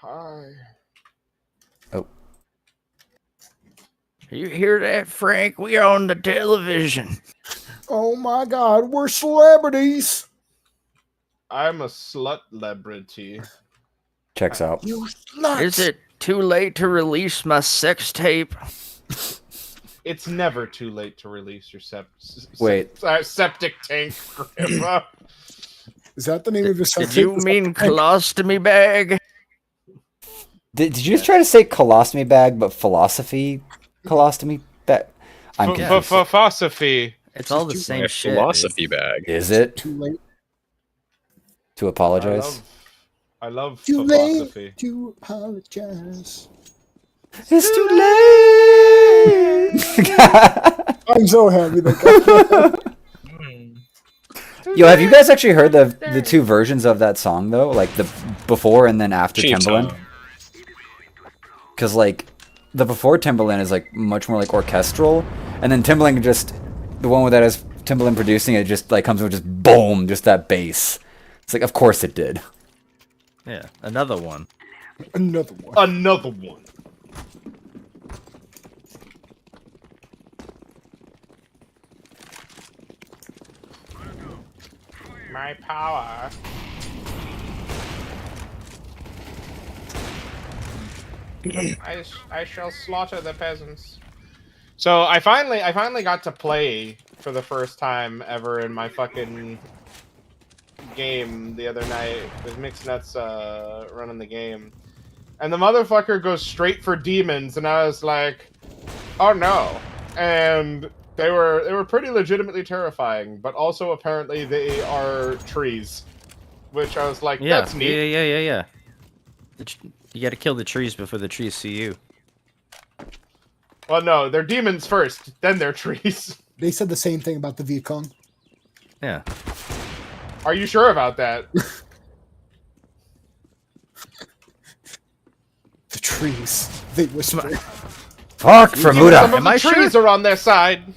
Hi. Oh. You hear that, Frank? We are on the television. Oh my God, we're celebrities. I'm a slut-lebrity. Checks out. You sluts. Is it too late to release my sex tape? It's never too late to release your septic tank, Grandpa. Is that the name of your Did you mean colostomy bag? Did you just try to say colostomy bag, but philosophy colostomy bag? I'm confused. Philosophy. It's all the same shit. Philosophy bag. Is it? Too late. To apologize? I love Too philosophy. late to apologize. It's too late! I'm so happy that Yo, have you guys actually heard the two versions of that song, though? Like, the before and then after Timbaland? Because, like, the before Timbaland is, like, much more, like, orchestral. And then Timbaland just, the one that has Timbaland producing it just, like, comes with just boom, just that bass. It's like, of course it did. Yeah, another one. Another one. Another one. My power. I shall slaughter the peasants. So I finally got to play for the first time ever in my fucking game the other night with Mixnuts running the game. And the motherfucker goes straight for demons, and I was like, oh no. And they were pretty legitimately terrifying, but also apparently they are trees. Which I was like, that's neat. Yeah. You gotta kill the trees before the trees see you. Well, no, they're demons first, then they're trees. They said the same thing about the Viet Cong. Yeah. Are you sure about that? The trees. They whisper. Fuck, Bermuda! Some of the trees are on their side.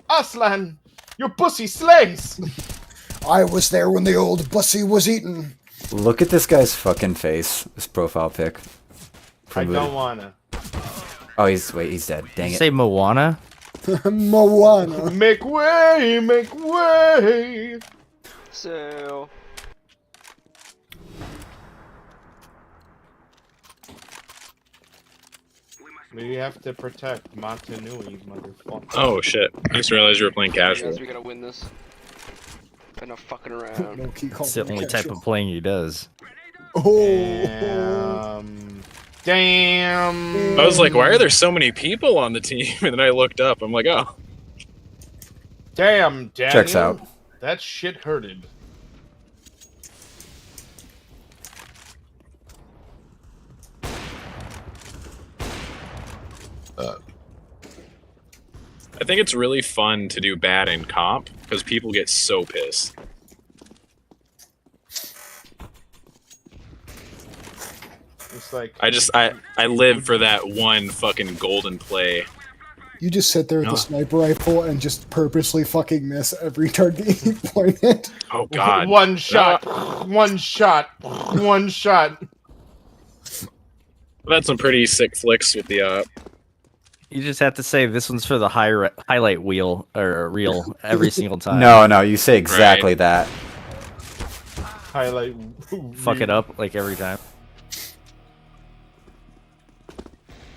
Aslan, your pussy slays. I was there when the old bussy was eaten. Look at this guy's fucking face. This profile pic. I don't wanna. Oh, he's dead. Dang it. Say Moana? Moana. Make way, make way. So... We have to protect Montanui, motherfucker. Oh shit! I just realized you were playing casual. Guys, we gotta win this. I'm not fucking around. No key It's the only type of playing he does. Oh. Damn. I was like, why are there so many people on the team? And then I looked up. I'm like, oh. Damn, Daniel. Checks out. That shit hurted. I think it's really fun to do bad in comp because people get so pissed. It's like I live for that one fucking golden play. You just sit there with the sniper rifle and just purposely fucking miss every target you point at. Oh god. One shot. One shot. One shot. I've had some pretty sick flicks with the You just have to say this one's for the highlight wheel or reel every single time. No, you say exactly that. Highlight. Fuck it up like every time.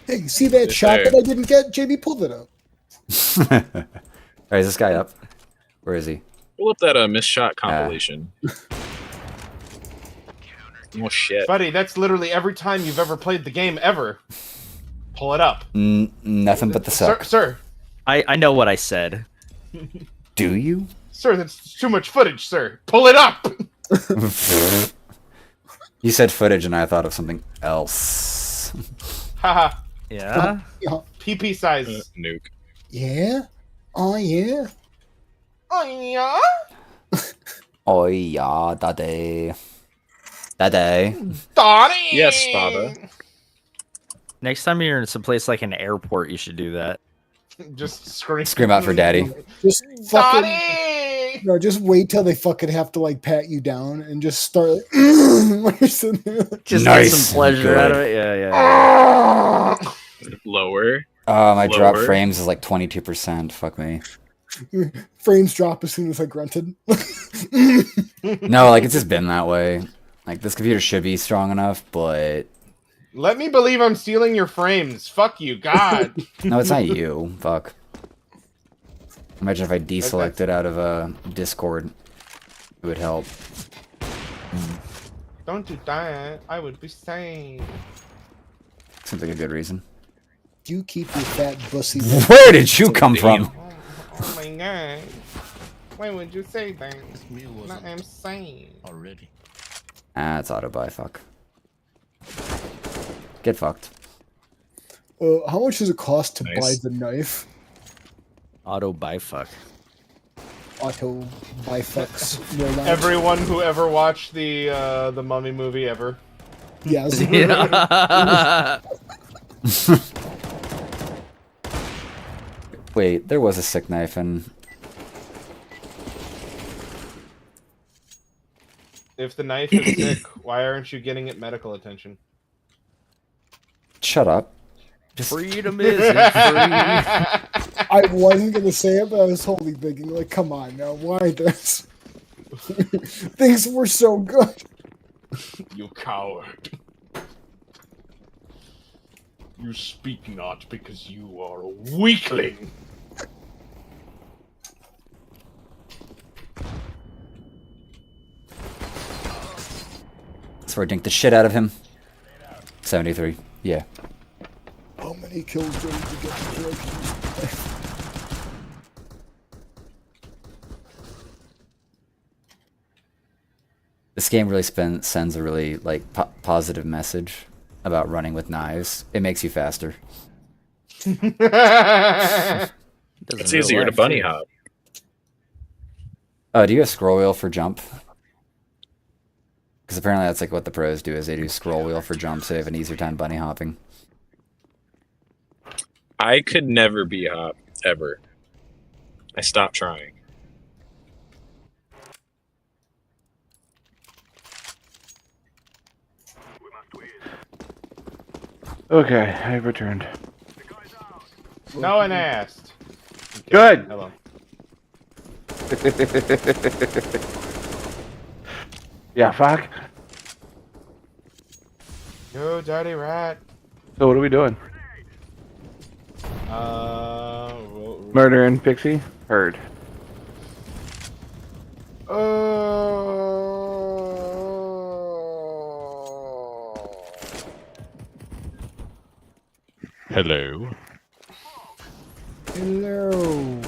Hey, see that shot that I didn't get? JB pulled it up. Alright, is this guy up? Where is he? pull up that missed shot compilation. Oh shit. Buddy, that's literally every time you've ever played the game ever. Pull it up. Nothing but the suck. Sir. I know what I said. Do you? Sir, that's too much footage, sir. Pull it up! You said footage and I thought of something else. Haha. Yeah? PP size. Nuke. Yeah? Oh, yeah? Oh, yeah? Oh yeah, daddy. Daddy. Donnie! Yes, father. Next time you're in some place like an airport, you should do that. Just scream. Scream out for daddy. Just fucking... Donnie! No, just wait till they fucking have to like pat you down and just start like, when you're sitting there, like, Just Nice. get some pleasure out of it. Yeah, yeah. Lower. My drop Lower. frames is like 22%. Fuck me. frames drop as soon as I grunted. No, like it's just been that way. Like this computer should be strong enough, but Let me believe I'm stealing your frames. Fuck you, God. no, it's not you. Fuck. Imagine if I deselected out of Discord. It would help. Don't do that. I would be sane. Seems like a good reason. You keep your fat pussy. Where did you come from? Oh my God. Why would you say that? I'm sane. Already. Ah, it's auto buy. Fuck. Get fucked. How much does it cost to Nice. buy the knife? Auto buy fuck. Auto buy fucks. Roll out. Everyone who ever watched the Mummy movie ever. Yes. Yeah. Wait, there was a sick knife and If the knife is sick, why aren't you getting it medical attention? shut up. Just Freedom isn't free. I wasn't gonna say it, but I was totally thinking, like, come on now, why this? Things were so good. You coward. You speak not because you are a weakling. swear dink the shit out of him. 73. Yeah. How many kills do I need to get to directions? This game really sends a really like positive message about running with knives. It makes you faster. It's easier to bunny hop. Do you have scroll wheel for jump? Because apparently that's like what the pros do, is they do scroll wheel for jump, so they have an easier time bunny hopping. I could never be hop, ever. I stopped trying. Okay, I've returned. No one asked. Okay, Good. Hello. Yeah, fuck. You dirty rat. So what are we doing? Uh. Murder and Pixie? Heard. Hello. Hello.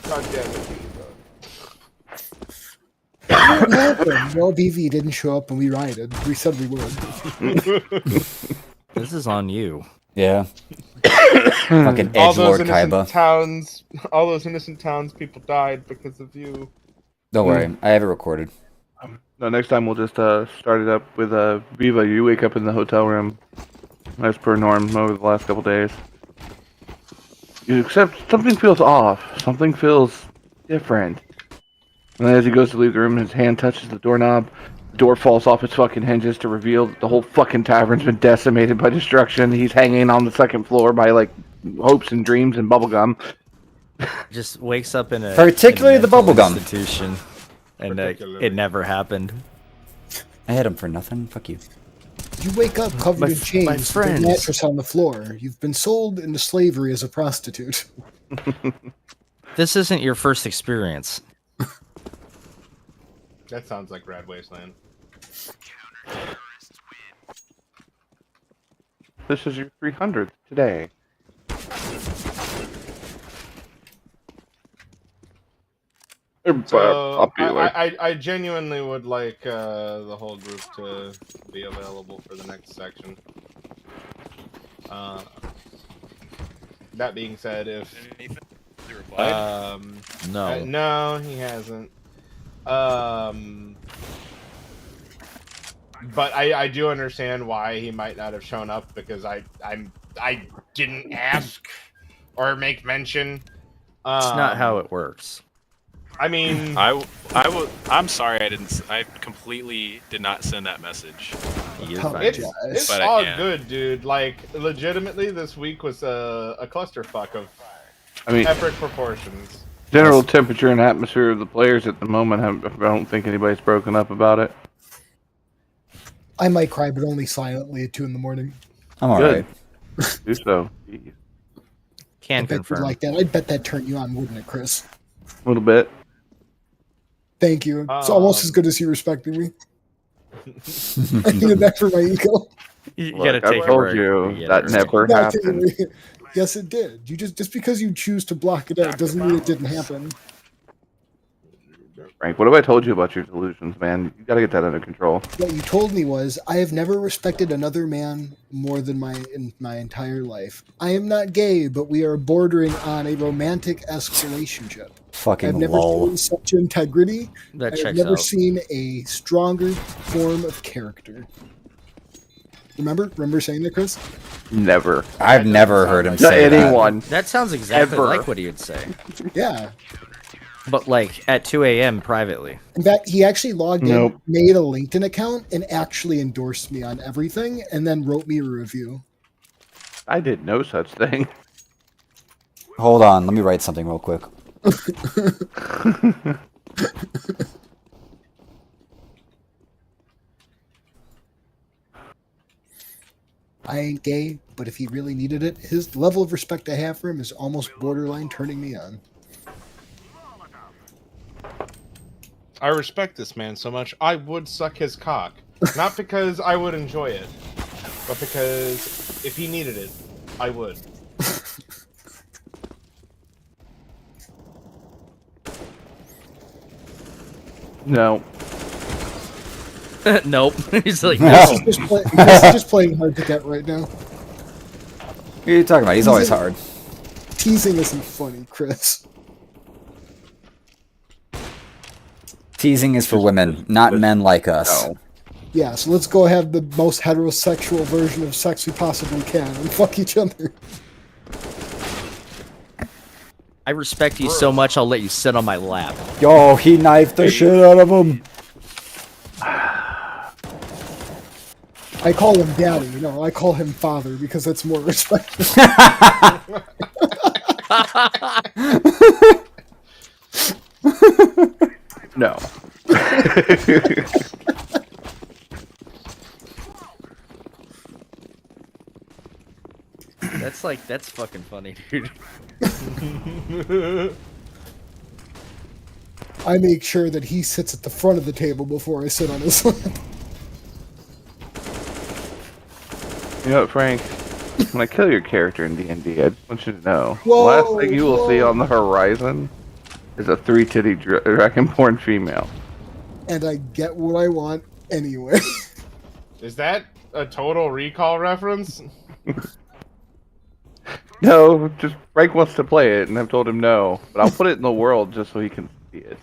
God damn it. What happened? Well, BV didn't show up and we rioted. We said we would. This is on you. Yeah. Fucking All edgelord those innocent Kaiba. towns, all those innocent townspeople died because of you. Don't worry, I have it recorded. No, next time we'll just start it up with Viva. You wake up in the hotel room, as per norm over the last couple days. You accept something feels off. Something feels different. And then as he goes to leave the room, his hand touches the doorknob. The door falls off its fucking hinges to reveal that the whole fucking tavern's been decimated by destruction. He's hanging on the second floor by like hopes and dreams and bubblegum. Just wakes up in a Particularly in a the mental bubblegum. institution, and Particularly. it never happened. I hit him for nothing. Fuck you. You wake up covered in My chains with a friends. mattress on the floor. You've been sold into slavery as a prostitute. This isn't your first experience. That sounds like Rad Wasteland. This is your 300th today. So Popular. I genuinely would like the whole group to be available for the next section. That being said, if No. no, he hasn't. But I do understand why he might not have shown up, because I didn't ask or make mention It's not how it works. I mean, I'm sorry I completely did not send that message. You're fine. it's But, all yeah. good, dude. Like, legitimately, this week was a clusterfuck of I mean, epic proportions. general temperature and atmosphere of the players at the moment, I don't think anybody's broken up about it. I might cry, but only silently at 2 in the morning. I'm alright. Do so. A Can I bet you confirm. like that. I bet that turned you on, wouldn't it, Chris? little bit. Thank you. It's almost as good as you respecting me. I needed that for my ego. You Look, gotta take I a told break. you Yeah, that right. never Not taking happened. it. Yes, it did. You just because you choose to block it out doesn't mean it didn't happen. Frank, what have I told you about your delusions, man? You gotta get that under control. What you told me was, I have never respected another man more than in my entire life. I am not gay, but we are bordering on a romantic-esque relationship. Fucking I've never lol. seen such integrity. That I've checks never out. seen a stronger form of character. Remember saying that, Chris? Never. I've never heard him To say that. anyone. That sounds exactly Ever. like what he would say. Yeah. But like at 2 a.m. privately. In fact, he actually logged Nope. in, made a LinkedIn account, and actually endorsed me on everything, and then wrote me a review. I did no such thing. Hold on, let me write something real quick. I ain't gay, but if he really needed it, his level of respect I have for him is almost borderline turning me on. I respect this man so much, I would suck his cock. Not because I would enjoy it, but because if he needed it, I would. No. Nope. He's like, No. Chris is just playing hard to get right now. What are you talking about? He's always hard. Teasing isn't funny, Chris. Teasing is for women, not men like us. No. Yeah, so let's go have the most heterosexual version of sex we possibly can and fuck each other. I respect you so much, I'll let you sit on my lap. Yo, he knifed the shit out of him. I call him daddy, I call him father because that's more respectful. No. That's fucking funny, dude. I make sure that he sits at the front of the table before I sit on his lap. You know what, Frank? When I kill your character in D&D, I want you to know. Whoa, the last thing you will see whoa. on the horizon is a three-titty dragonborn female. And I get what I want anyway. Is that a Total Recall reference? No, just Frank wants to play it, and I've told him no. But I'll put it in the world just so he can see it.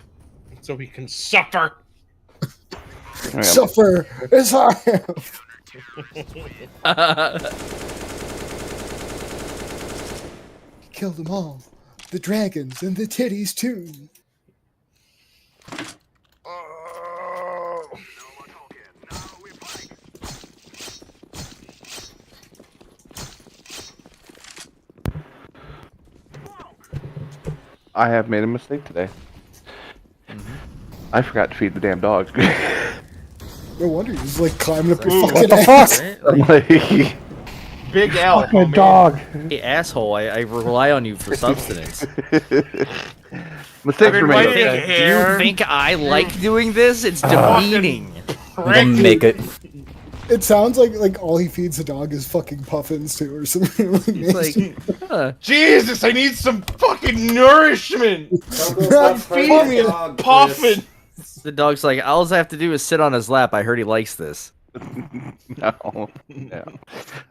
So he can suffer. Hang on. Suffer as I have. Kill them all. The dragons and the titties too. I have made a mistake today. I forgot to feed the damn dogs. No wonder he's like climbing up your Ooh, fucking what the ass. fuck? Like, Big L, fucking homie. dog. Hey, asshole, I rely on you for substance. Mistakes were made. waiting Okay. Do you think I like doing this? It's Fucking demeaning. We'll make it. It sounds like all he feeds the dog is fucking puffins too or something. It's like, huh. Jesus, I need some fucking nourishment. Feed me a puffin. The dog's like, all I have to do is sit on his lap. I heard he likes this. No. Yeah.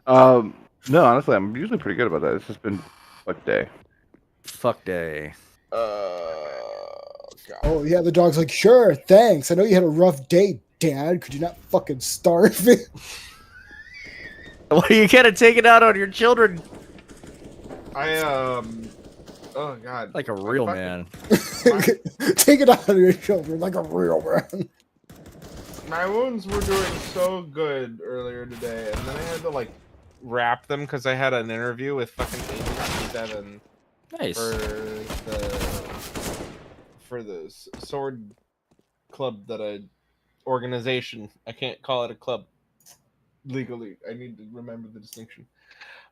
No, honestly, I'm usually pretty good about that. It's just been fuck day. Fuck day. God. Oh yeah, the dog's like, sure, thanks. I know you had a rough day, Dad. Could you not fucking starve me? Well, you gotta take it out on your children. I Oh god. Like a real fucking- man. Take it out of your shoulder like a real man. My wounds were doing so good earlier today, and then I had to like wrap them because I had an interview with fucking Agent 7 Nice. for the sword club that organization. I can't call it a club legally. I need to remember the distinction.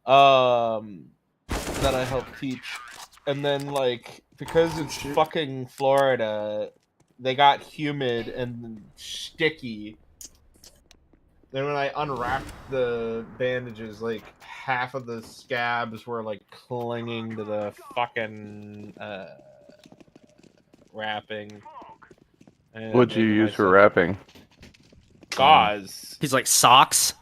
That I help teach, and then like because it's fucking Florida, they got humid and sticky. Then when I unwrapped the bandages, like half of the scabs were like clinging to the fucking wrapping. And What'd you making use for myself- wrapping? Gauze. He's like socks.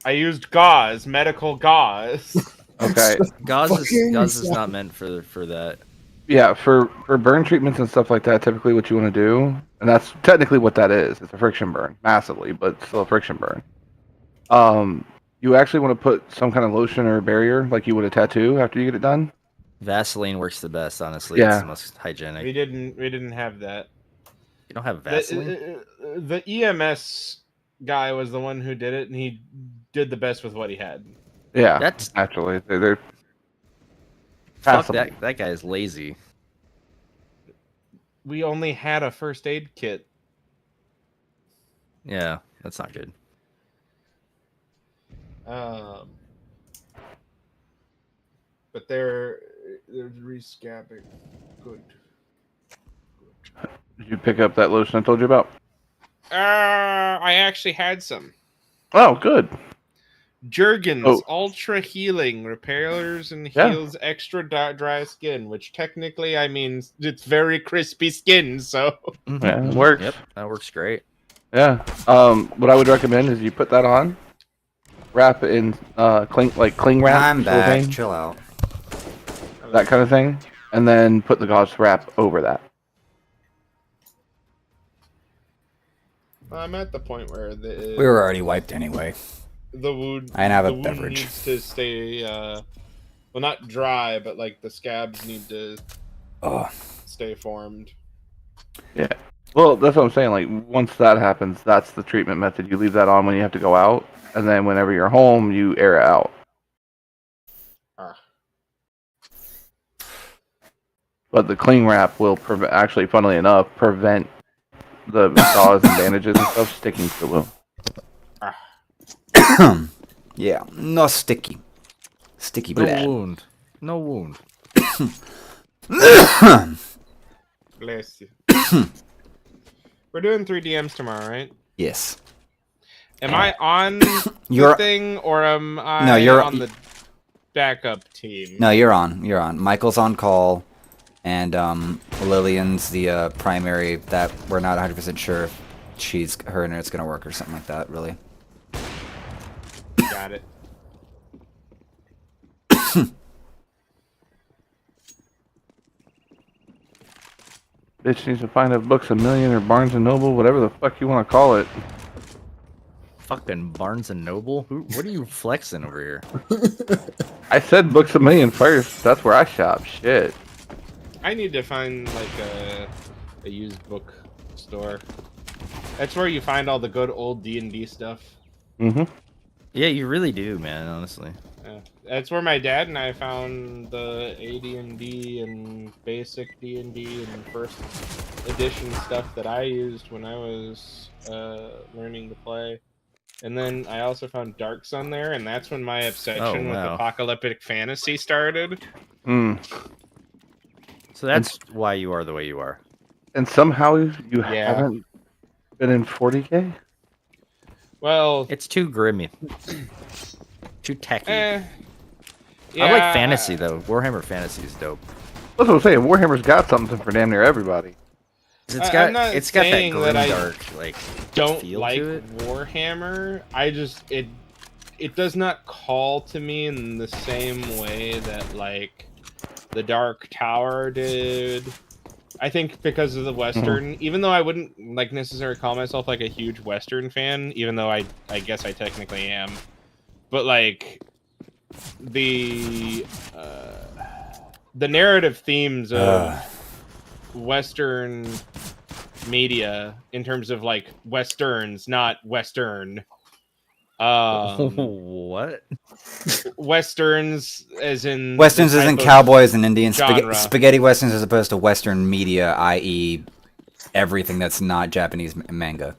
I used gauze, medical gauze. Okay. Gauze Fucking is sock. not meant for that. Yeah, for burn treatments and stuff like that, typically what you want to do, and that's technically what that is. It's a friction burn, massively, but still a friction burn. You actually want to put some kind of lotion or barrier, like you would a tattoo, after you get it done. Vaseline works the best, honestly. Yeah. It's the most hygienic. We didn't have that. You don't have Vaseline? The EMS guy was the one who did it, and he did the best with what he had. Yeah, That's naturally. They're fuck passable. that guy is lazy. We only had a first aid kit. Yeah, that's not good. But they're rescabbing. Good. Did you pick up that lotion I told you about? I actually had some. Oh, good. Jergens Oh. Ultra Healing repairs and Yeah. heals extra dry skin, which technically I mean it's very crispy skin, so Yeah, it works. Yep, that works great. Yeah. What I would recommend is you put that on, wrap it in cling wrap, I'm sort of back. thing, Chill out. that kind of thing, and then put the gauze wrap over that. I'm at the point where the We were already wiped anyway. the wound I have a the wound beverage. needs to stay well, not dry, but like the scabs need to Oh, stay formed. Yeah. Well, that's what I'm saying. Like, once that happens, that's the treatment method. You leave that on when you have to go out, and then whenever you're home, you air it out. But the cling wrap will actually, funnily enough, prevent the gauze and bandages and stuff sticking to the wound. yeah. No sticky. Sticky No blood. wound. No wound. Bless you. We're doing 3 DMs tomorrow, right? Yes. Am I on You're- the thing, or am I No, you're- on the backup team? No, you're on. You're on. Michael's on call, and Lillian's the primary. That we're not 100% sure if her internet's gonna work or something like that. Really. Got it. Bitch needs to find a Books A Million or Barnes and Noble, whatever the fuck you want to call it. Fucking Barnes and Noble? What are you flexing over here? I said Books A Million first. That's where I shop. Shit. I need to find like a used book store. That's where you find all the good old D&D stuff. Mm-hmm. Yeah, you really do, man, honestly. Yeah. That's where my dad and I found the AD&D and basic D&D and first edition stuff that I used when I was learning to play. And then I also found Dark Sun there, and that's when my obsession with wow. apocalyptic fantasy started. Mm. So that's why you are the way you are. And somehow you Yeah. haven't been in 40K? Well, It's too grimy. Too techy. yeah, I like fantasy, though. Warhammer Fantasy is dope. That's what I'm saying. Warhammer's got something for damn near everybody. It's I'm got not it's got that saying that I grim dark like Don't feel like to it. Warhammer. I just it does not call to me in the same way that like the Dark Tower did. I think because of the Western, even though I wouldn't like necessarily call myself like a huge Western fan, even though I guess I technically am. But like the the narrative themes of Western media in terms of like Westerns, not Western. What? Westerns, as in Westerns the isn't type of cowboys and Indians. genre. Spaghetti westerns as opposed to Western media, i.e., everything that's not Japanese manga.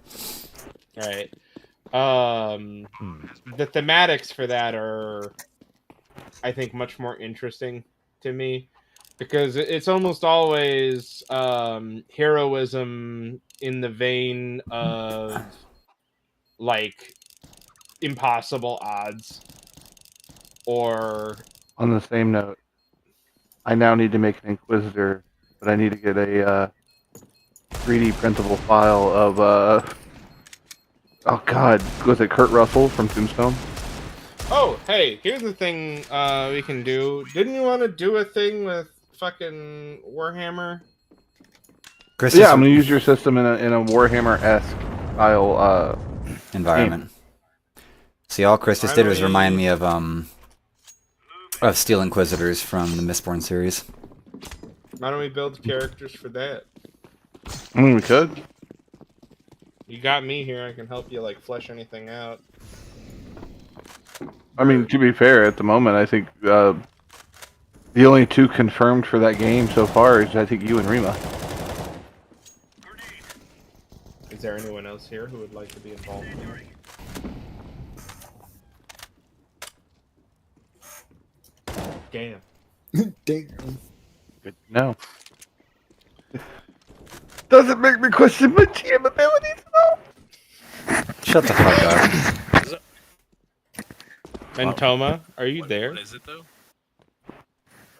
Right. The thematics for that are, I think, much more interesting to me because it's almost always heroism in the vein of like impossible odds, or On the same note, I now need to make an Inquisitor, but I need to get a 3D printable file of oh god, was it Kurt Russell from Tombstone? oh, hey, here's the thing we can do. Didn't you want to do a thing with fucking Warhammer? Chris, Yeah, I'm gonna use your system in a Warhammer-esque style environment. game. See, all Chris just did was Finally. remind me of Steel Inquisitors from the Mistborn series. Why don't we build characters for that? I mean, we could. You got me here. I can help you like flesh anything out. I mean, to be fair, at the moment, I think the only two confirmed for that game so far is I think you and Rima. Is there anyone else here who would like to be involved in it? Damn. Damn. Good to know. Doesn't make me question my GM abilities though. Shut the fuck up. And Toma, are you there? What is it though?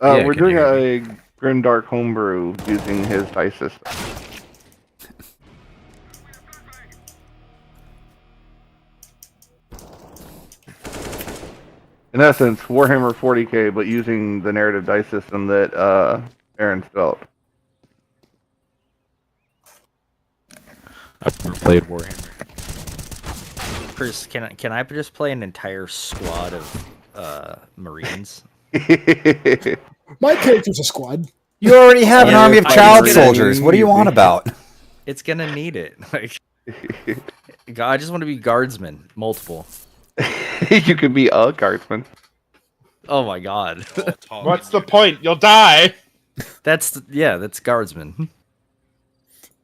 Yeah, We're can doing hear a Grimdark homebrew using his dice system. In essence, Warhammer 40k, but using the narrative dice system that Aaron's developed. I've never played Warhammer. Chris, can I just play an entire squad of Marines? My character's a squad. You already have an Yeah, army of I child was gonna- soldiers. What do you want about? It's gonna need it. Like, I just want to be guardsmen, multiple. You could be a guardsman. Oh my god, What's the point? You'll die. that's guardsmen.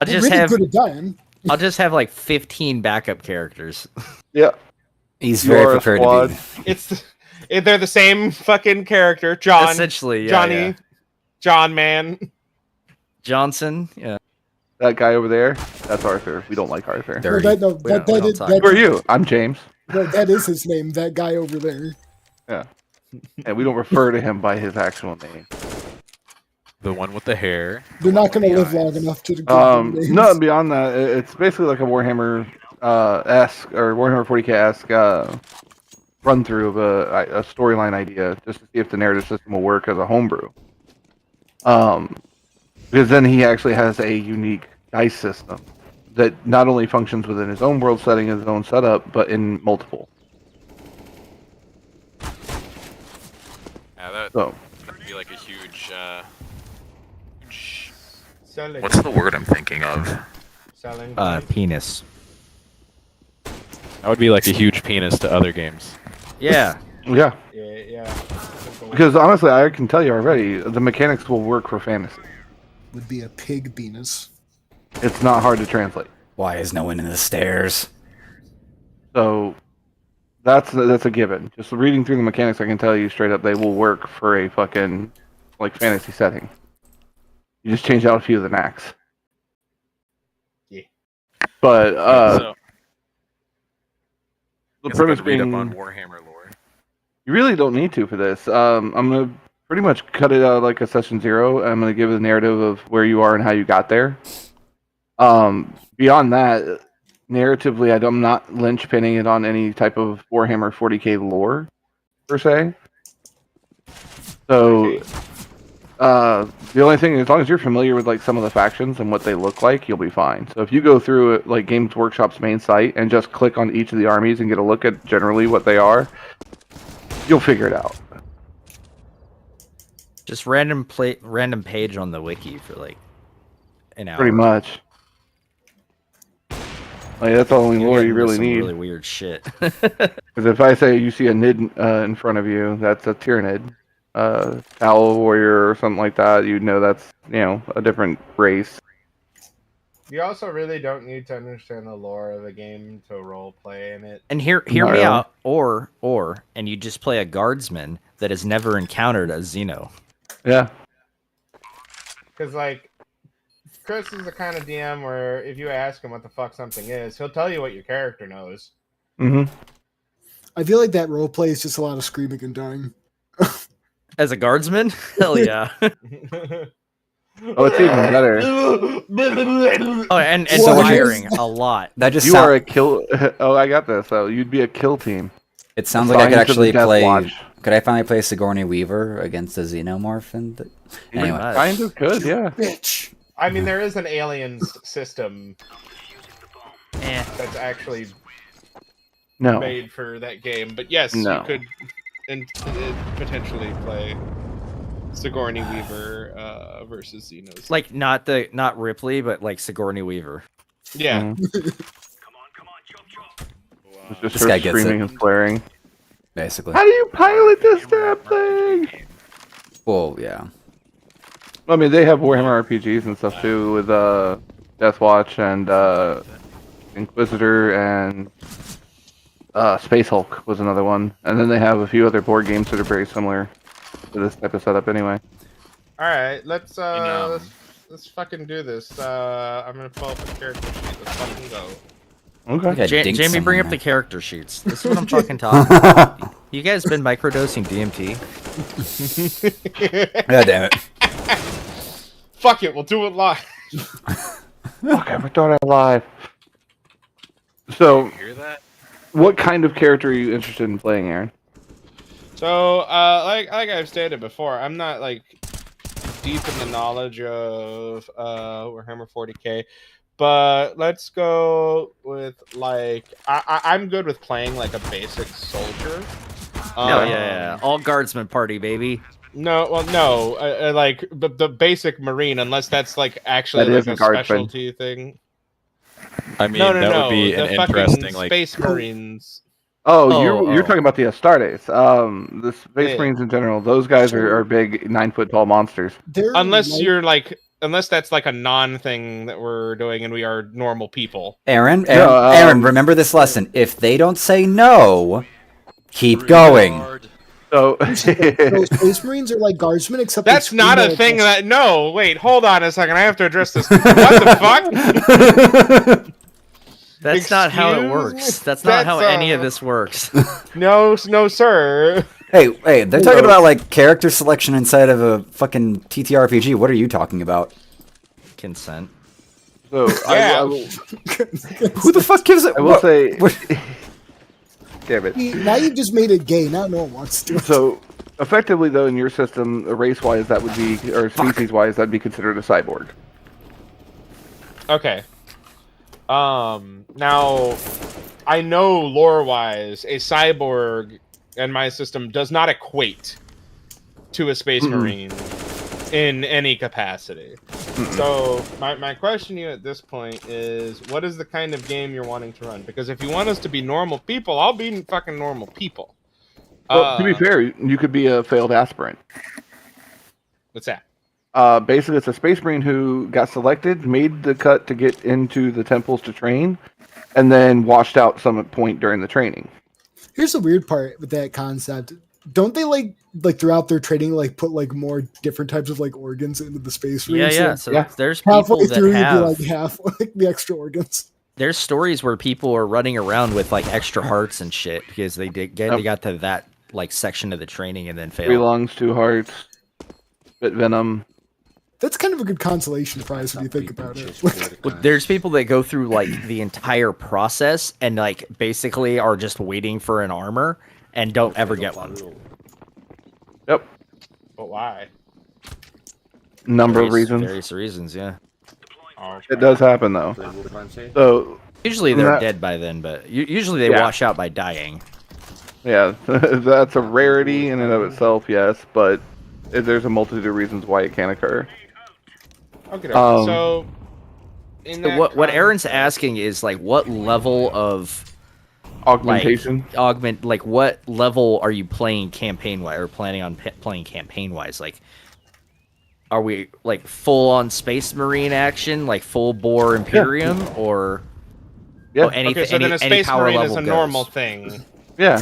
I'll We're just really have good at dying. I'll just have like 15 backup characters. Yeah. He's You're very a prepared squad. to be. They're the same fucking character. John. Essentially, yeah, Johnny. yeah. John Man. Johnson, yeah. That guy over there, that's Arthur. We don't like Arthur. No, Dirty. that, no, We that, don't that, is, talk. that, Who are you? I'm James. that is his name, that guy over there. Yeah. And we don't refer to him by his actual name. The one with the hair. They're not going to live long enough to give them names. No, beyond that, it's basically like a Warhammer esque or Warhammer 40k esque run through of a storyline idea, just to see if the narrative system will work as a homebrew. Because then he actually has a unique dice system that not only functions within his own world setting, his own setup, but in multiple. Yeah, that So would be like a huge. Selling. What's the word I'm thinking of? Selling. Penis. That would be like a huge penis to other games. Yeah. yeah, Yeah. because honestly, I can tell you already, the mechanics will work for fantasy. Would be a pig penis. It's not hard to translate. Why is no one in the stairs? So that's a given. Just reading through the mechanics, I can tell you straight up they will work for a fucking like fantasy setting. You just change out a few of the knacks. Yeah. But So, the guess I premise could read being, up on Warhammer lore. you really don't need to for this. I'm gonna pretty much cut it out like a session 0. I'm gonna give a narrative of where you are and how you got there. Beyond that, narratively, I'm not linchpinning it on any type of Warhammer 40k lore per se. So, the only thing, as long as you're familiar with like some of the factions and what they look like, you'll be fine. So if you go through it, like Games Workshop's main site and just click on each of the armies and get a look at generally what they are, you'll figure it out. Just random page on the wiki for like an hour. Pretty much. Like, that's the only You're lore getting you into really some need. really weird shit. Because if I say you see a Nid in front of you, that's a Tyranid. Owl Warrior or something like that, you'd know that's, a different race. You also really don't need to understand the lore of a game to role play in it. And hear Not me really. out, and you just play a guardsman that has never encountered a Xeno. Yeah. Because, like, Chris is the kind of DM where if you ask him what the fuck something is, he'll tell you what your character knows. Mm-hmm. I feel like that role play is just a lot of screaming and dying. As a guardsman? Hell yeah. Oh, it's even better. Oh, and So would you- firing a lot. That just You sound- are a kill. Oh, I got this. So you'd be a kill team. It sounds like I could Assigned to the actually Death play. Watch. Could I finally play Sigourney Weaver against a Xenomorph? Anyway, much. Kind of could, yeah. Bitch. I mean, there is an aliens system Eh. that's actually No. made for that game, but yes, No. you could potentially play Sigourney Weaver versus Xenos. Like not Ripley, but like Sigourney Weaver. yeah. Mhm. It's just This her guy gets screaming it. and swearing. basically. How do you pilot this damn thing? Well, yeah. I mean, they have Warhammer RPGs and stuff too, with Deathwatch and Inquisitor and Space Hulk was another one, and then they have a few other board games that are very similar to this type of setup. Anyway, All right, let's know. let's fucking do this. I'm gonna pull up a character sheet. Let's fucking go. okay. Yeah, dink Jamie, bring someone up the there. character sheets. This is what I'm talking about. You guys been microdosing DMT? God damn it. Fuck it, we'll do it live. Fuck, I thought I live. So, You hear that? what kind of character are you interested in playing, Aaron? So, like I've stated before, I'm not like deep in the knowledge of Warhammer 40k, but let's go with like I'm good with playing like a basic soldier. Oh yeah. All guardsman party, baby. No, well, no, like the basic marine, unless that's like actually That like is a a guardsman. specialty thing. I mean, No, no, that no, would be the an fucking interesting, like, space marines. Oh, you're oh. talking about the Astartes. The Space Yeah. Marines in general. Those guys are big 9-foot tall monsters. They're Unless like- you're like, unless that's like a non-thing that we're doing, and we are normal people. Aaron, No, Aaron, remember this lesson. If they don't say no, keep going. So, those Space Marines are like guardsmen, except they That's scream not a like thing this. that. No, wait, hold on a second. I have to address this. What the fuck? That's not how it Excuse works. me? That's not how That's, any of this works. No, no, sir. Hey, they're talking about like character selection inside of a fucking TTRPG. What are you talking about? Consent. so Yeah. I will, Who the fuck gives it? I will say, what- damn it. Now you've just made it gay. Now no one wants to do it. So, effectively, though, in your system, race-wise, that would be, or species-wise, that'd be considered a cyborg. Okay. Now, I know lore-wise, a cyborg in my system does not equate to a space marine in any capacity. So, my question to you at this point is, what is the kind of game you're wanting to run? Because if you want us to be normal people, I'll be fucking normal people. Well, to be fair, you could be a failed aspirant. What's that? Basically, it's a space marine who got selected, made the cut to get into the temples to train, and then washed out some point during the training. Here's the weird part with that concept. Don't they like throughout their training like put like more different types of like organs into the Space Yeah, Marines? yeah. So, So Yeah. there's people halfway that through, you'd be have. like half like the extra organs. There's stories where people are running around with like extra hearts and shit because they got to that like section of the training and then 3 failed. lungs, 2 hearts, spit venom. That's kind of a good consolation prize when you think about it. Well, there's people that go through like the entire process and like basically are just waiting for an armor and don't ever get one. Yep. But why? Number of reasons. Various reasons, yeah. Oh, It does happen, though. So, Usually they're That- dead by then, but usually they Yeah. wash out by dying. yeah, that's a rarity in and of itself, yes, but there's a multitude of reasons why it can occur. Okay. Um, So, in that What Aaron's context- asking is like, what level of Augmentation. what level are you playing campaign wise or planning on playing campaign wise? Like, are we like full on Space Marine action, like full bore Imperium, or Yeah. anything? Okay, so then a any Space power Marine level is a goes. normal thing. Yeah.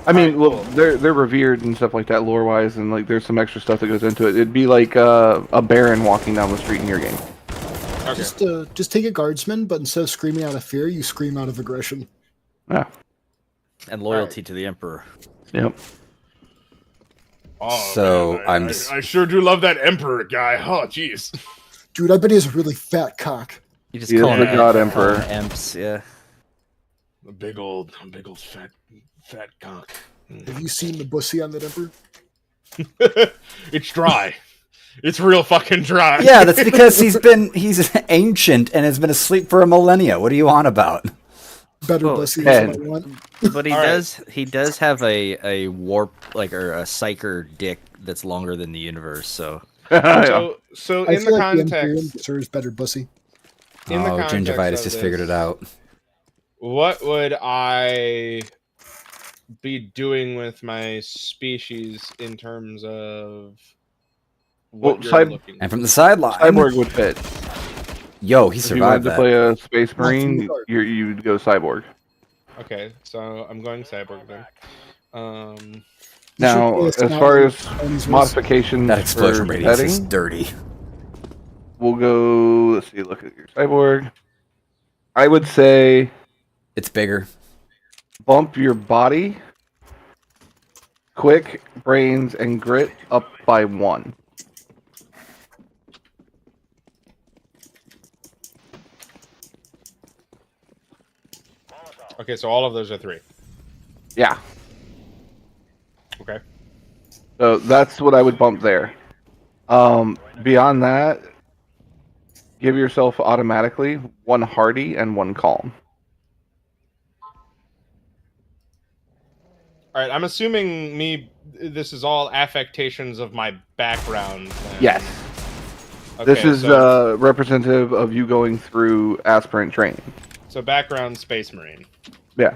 I mean, Alright, well, cool. they're revered and stuff like that, lore wise, and like there's some extra stuff that goes into it. It'd be like a Baron walking down the street in your game. Okay. Just take a guardsman, but instead of screaming out of fear, you scream out of aggression. Yeah. And loyalty to the Emperor. Yep. Oh, So, man, I sure do love that Emperor guy. Oh, jeez. Dude, I bet he has a really fat cock. You just He is call the him God call Emperor. him Emps, yeah. A big old fat cock. Have you seen the bussy on that emperor? It's dry. It's real fucking dry. Yeah, that's because he's ancient and has been asleep for a millennia. What are you on about? Better Well, bussy Ed. is what I want. But he All right. does have a warp or a psyker dick that's longer than the universe, so Yeah. So I in the feel like the Imperium context, deserves better bussy. in the Oh, context Gingivitis of just figured this, it out. what would I be doing with my species in terms of what Well, you're looking And from the sideline, Cyborg would fit. yo, he If you wanted survived to that. play a Space Not from the Marine, dark. you'd go Cyborg. Okay, so I'm going cyborg then. Now, play a as scout far with as Chinese race. modifications That explosion for radius is setting, dirty. we'll go. Let's see. Look at your Cyborg. I would say It's bigger. bump your body, quick, brains, and grit up by 1. Okay, so all of those are 3. Yeah. Okay. So that's what I would bump there. Beyond that, give yourself automatically 1 hardy and 1 calm. All right, I'm assuming this is all affectations of my background. Then. Yes. Okay, This is so, representative of you going through aspirant training. so background Space Marine. Yeah.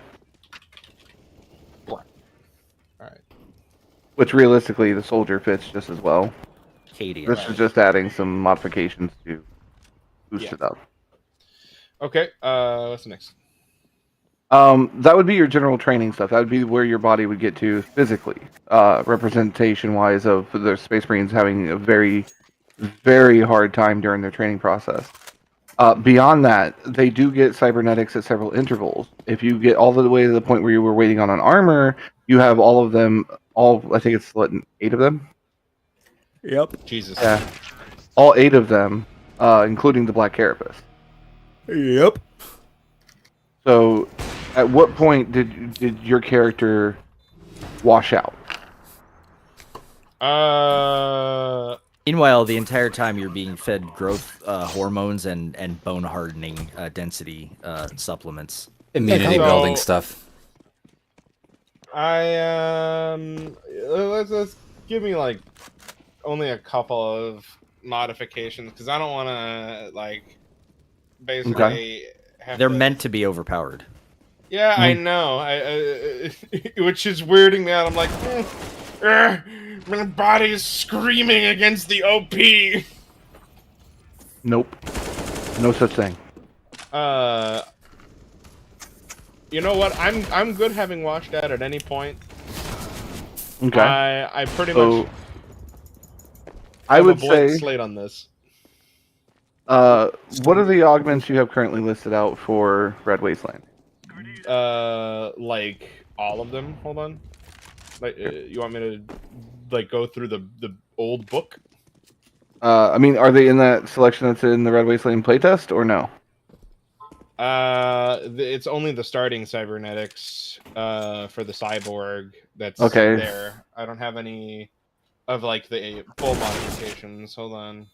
All right. Which realistically, the soldier fits just as well. Katie. This is just adding some modifications to boost it up. Okay. What's next? That would be your general training stuff. That would be where your body would get to physically, representation-wise of the Space Marines having a very, very hard time during their training process. Beyond that, they do get cybernetics at several intervals. If you get all the way to the point where you were waiting on an armor, you have all of them. I think it's 8 of them. Yep. Jesus. Yeah, all 8 of them, including the Black Carapace. Yep. So, at what point did your character wash out? Meanwhile, the entire time you're being fed growth hormones and bone hardening density supplements. Immunity So- building stuff. Let's give me like only a couple of modifications because I don't want to like basically. Have They're to... meant to be overpowered. Yeah, I know. Which is weirding me out. I'm like, my body is screaming against the OP. Nope. No such thing. You know what? I'm good having watched that at any point. Okay. I pretty So, much. I have would a blank say, slate on this. what are the augments you have currently listed out for Red Wasteland? Like all of them. Hold on. Like, you want me to like go through the old book? I mean, are they in that selection that's in the Red Wasteland playtest, or no? It's only the starting cybernetics for the cyborg that's Okay. there. I don't have any of like the full modifications. Hold on.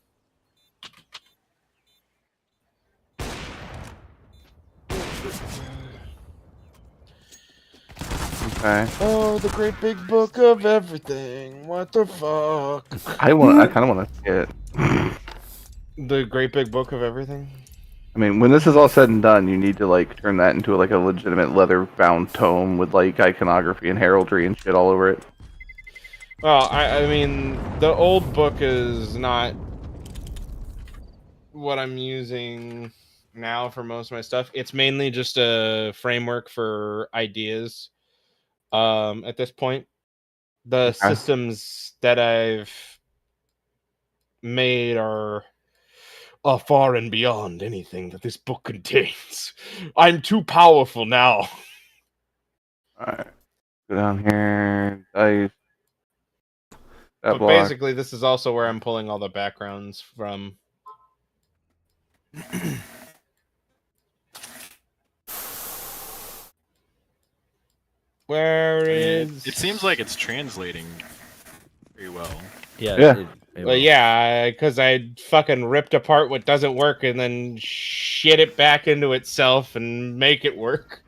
Okay. Okay. Oh, the great big book of everything. What the fuck? I kind of want to see it. The great big book of everything? I mean, when this is all said and done, you need to like turn that into like a legitimate leather-bound tome with like iconography and heraldry and shit all over it. Well, I mean, the old book is not what I'm using now for most of my stuff. It's mainly just a framework for ideas. At this point, the systems that I've made are far and beyond anything that this book contains. I'm too powerful now. Alright. Go down here. Dice. That But block. basically, this is also where I'm pulling all the backgrounds from. Where is... It seems like it's translating pretty well. Yeah. Well, yeah, because I fucking ripped apart what doesn't work and then shit it back into itself and make it work.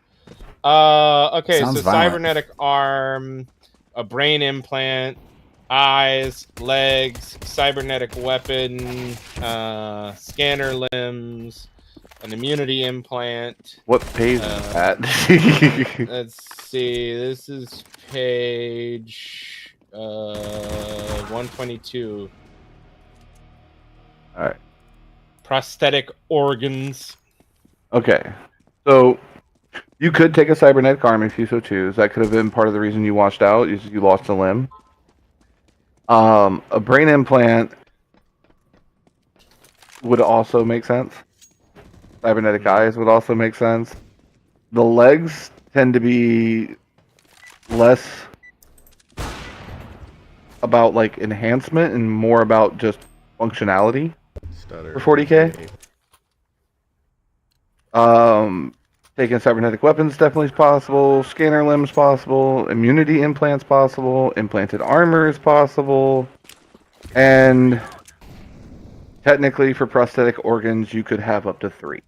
Okay, Sounds so violent. cybernetic arm, a brain implant, eyes, legs, cybernetic weapon, scanner limbs, an immunity implant. What page is that? Let's see, this is page 122. Alright. Prosthetic organs. Okay. So, you could take a cybernetic arm if you so choose. That could have been part of the reason you washed out, is you lost a limb. A brain implant would also make sense. Cybernetic eyes would also make sense. The legs tend to be less about like enhancement and more about just functionality for 40k. Taking cybernetic weapons definitely is possible. Scanner limbs possible. Immunity implants possible. Implanted armor is possible. And technically, for prosthetic organs, you could have up to 3.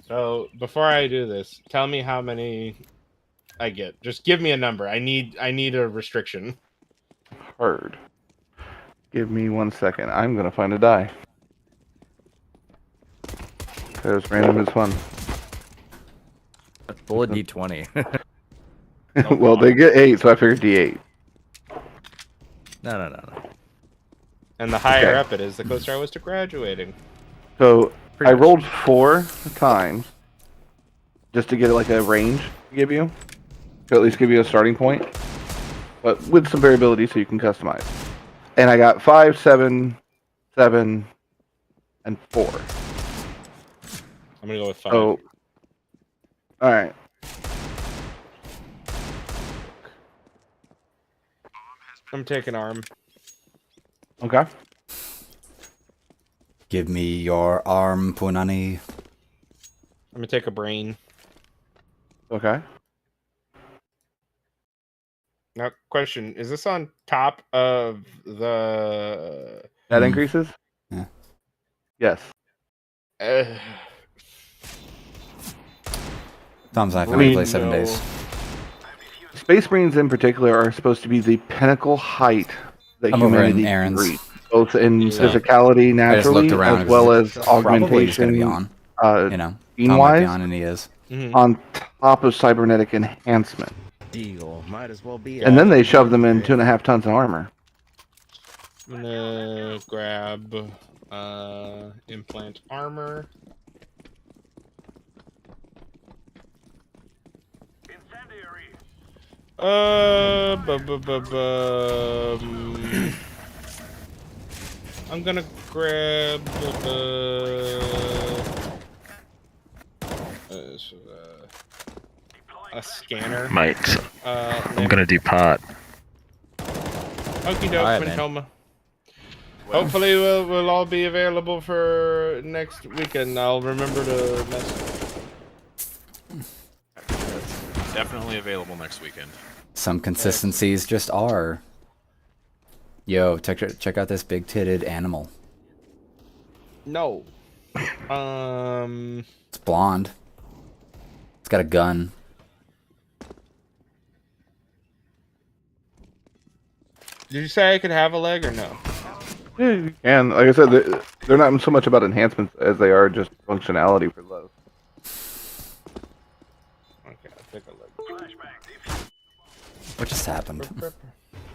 So before I do this, tell me how many I get. Just give me a number. I need a restriction. Heard. Give me 1 second. I'm gonna find a die. Because random is fun. Roll a d20. Well, they get 8, so I figured D8. No. And the higher Okay. up it is, the closer I was to graduating. So Pretty I much. rolled 4 times just to get like a range to give you, to at least give you a starting point, but with some variability so you can customize. And I got 5, 7, 7, and 4. I'm gonna go with 5. Oh, all right. I'm taking arm. Okay. Give me your arm, Punani. I'm gonna take a brain. Okay. Now, question: is this on top of the? That increases? Yeah. Yes. Tom's not going to play 7 no. days. Space Marines in particular are supposed to be the pinnacle height that I'm over in humanity can Aaron's. reach, both in Yeah. physicality I just looked naturally around. as well as Probably he's going to be augmentation. on. You know, Tom might be Scene-wise, on, and he is. Mhm. on top of cybernetic enhancement. Deal. Might as well be. And then they shove them in 2.5 tons of armor. I'm gonna grab implant armor. I'm gonna grab a scanner. Mike, I'm Nick. gonna depart. Okie doke, Alright, man. Quintoma. Hopefully we'll all be available for next weekend. I'll remember to message. Definitely available next weekend. Some consistencies just are. Yo, check out this big-titted animal. No. It's blonde. It's got a gun. Did you say I could have a leg or no? Yeah, you can. Like I said, they're not so much about enhancements as they are just functionality for those. Okay, I'll take a leg. What just happened?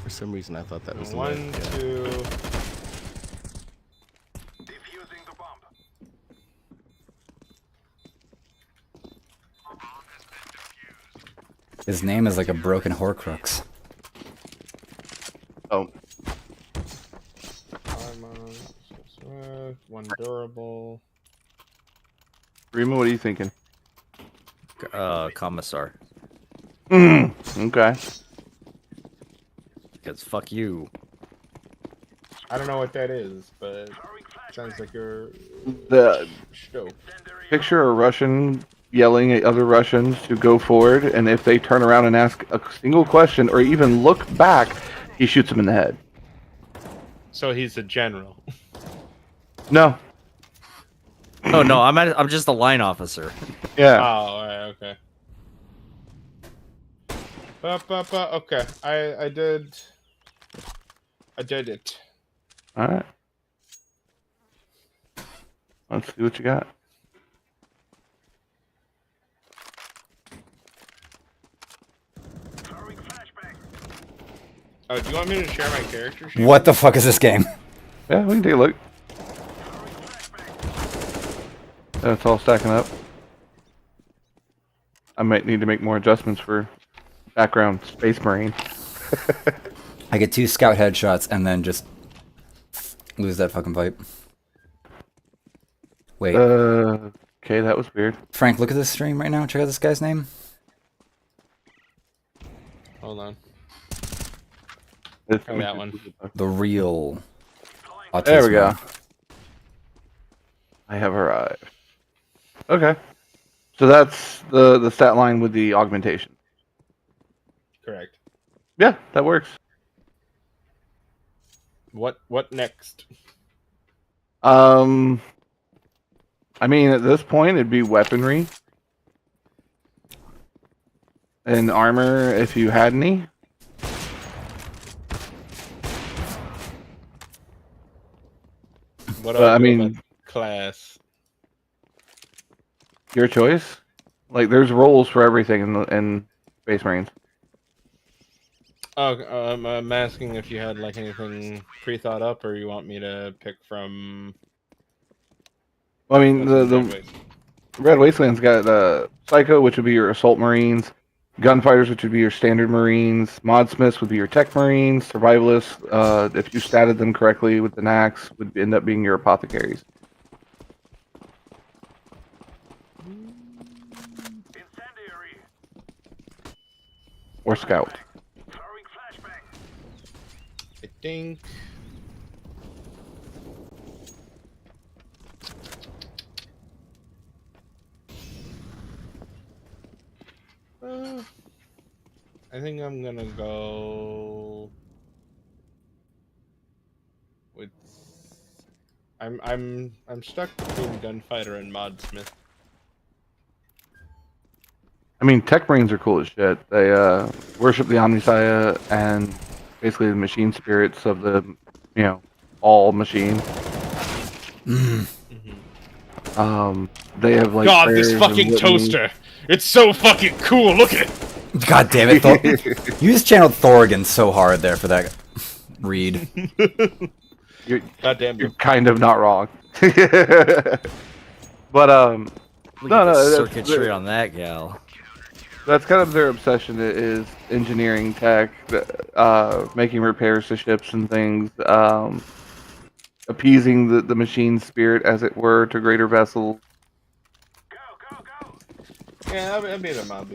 For some reason, I thought that was the One, leg. Yeah. two. His name is like a broken Horcrux. Oh, Armor, one durable. Rima, what are you thinking? Commissar. Okay. Because fuck you. I don't know what that is, but sounds like you're The stoked. picture a Russian yelling at other Russians to go forward, and if they turn around and ask a single question or even look back, he shoots them in the head. So he's a general. No. Oh no, I'm just a line officer. Yeah. Oh, alright, okay. Okay, I did it. All right. Let's see what you got. Oh, do you want me to share my character sheet? What the fuck is this game? Yeah, we can take a look. That's all stacking up. I might need to make more adjustments for background Space Marine. I get 2 scout headshots and then just lose that fucking fight. Wait, Okay, that was weird. Frank, look at this stream right now. Check out this guy's name. Hold on. This- Oh, that one. The real. There we go. Autismo. I have arrived. Okay. So that's the stat line with the augmentation. Correct. Yeah, that works. What next? I mean, at this point, it'd be weaponry and armor if you had any. What But, I do mean- about class? Your choice. Like, there's roles for everything in Space Marines. Oh, I'm asking if you had like anything pre-thought up, or you want me to pick from. Well, I mean, what's in the Red Waste? Red Wasteland's got Psycho, which would be your assault Marines, Gunfighters, which would be your standard Marines, Modsmiths would be your tech Marines, Survivalists, if you statted them correctly with the Nax, would end up being your Apothecaries. Or Scout. I think. I think I'm gonna go with. I'm stuck between Gunfighter and Modsmith. I mean, tech Marines are cool as shit. They worship the Omnissiah and basically the machine spirits of the, all machines. They have like God, this prayers and fucking litanies. toaster! It's so fucking cool. Look at it. God damn it, Thor. You just channeled Thorgan so hard there for that read. God damn You're you. kind of not wrong. But Look No, at no, the that's- circuitry on that gal. that's kind of their obsession is engineering tech, making repairs to ships and things, appeasing the machine spirit, as it were, to greater vessels. Yeah, I'll be a mob.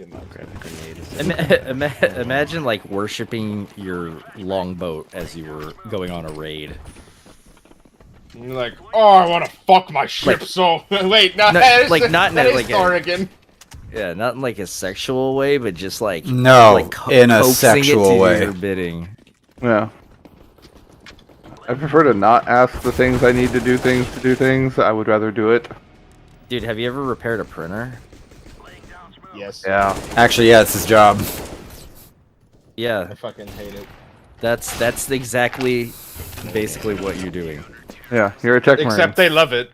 Imagine like worshipping your longboat as you were going on a raid. And you're like, oh, I want to fuck my ship. Like- So wait, no, No, that is, like, not in that a- is like a- Oregon. Yeah, not in like a sexual way, but just like No, like in a coaxing it sexual to do way. your bidding. Yeah. I prefer to not ask the things I need to do things. I would rather do it. Dude, have you ever repaired a printer? Yes. Yeah. Actually, yeah, it's his job. I Yeah, fucking hate it. That's exactly, basically what you're doing. Yeah, you're a tech Except marine. they love it.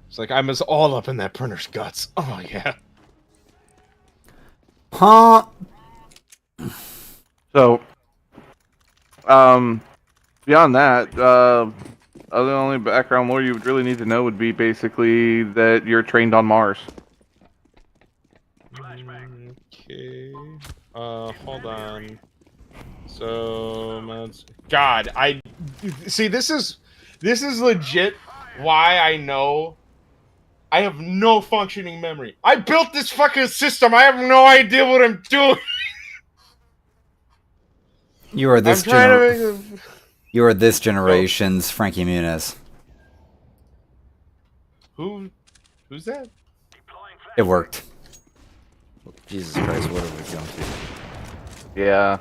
It's like I'm all up in that printer's guts. Oh yeah. Huh? So, beyond that, the only background lore you would really need to know would be basically that you're trained on Mars. Okay. Hold on. So, God, I see. This is legit. Why I know I have no functioning memory. I built this fucking system. I have no idea what I'm doing. You are this I'm trying to make You are this generation's Frankie Muniz. Who's that? It worked. Jesus Christ, what have we come to? Yeah.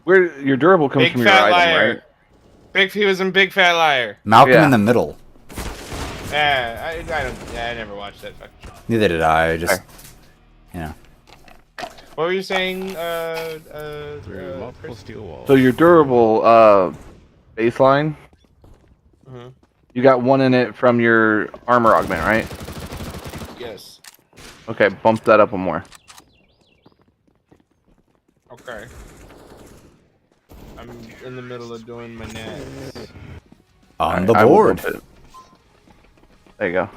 Where your durable comes Big from your fat item, liar. right? He was in Big Fat Liar. Malcolm Yeah. in the Middle. Yeah, I don't. Yeah, I never watched that fucking show. Neither did I. Just, What were you saying? Through multiple Chris? steel walls. So your durable baseline, Mhm. you got one in it from your armor augment, right? Yes. Okay, bump that up one more. Okay. I'm in the middle of doing my nags. on the I will board. bump it. There you go.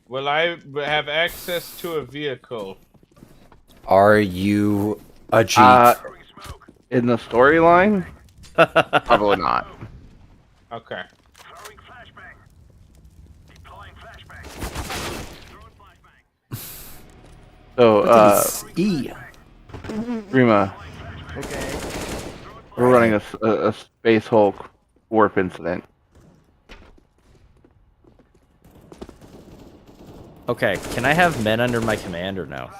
Will I have access to a vehicle? Are you a Jeep? In the storyline, probably not. Okay. So, E. Rima, we're running a Space Hulk warp incident. Okay, can I have men under my command or no?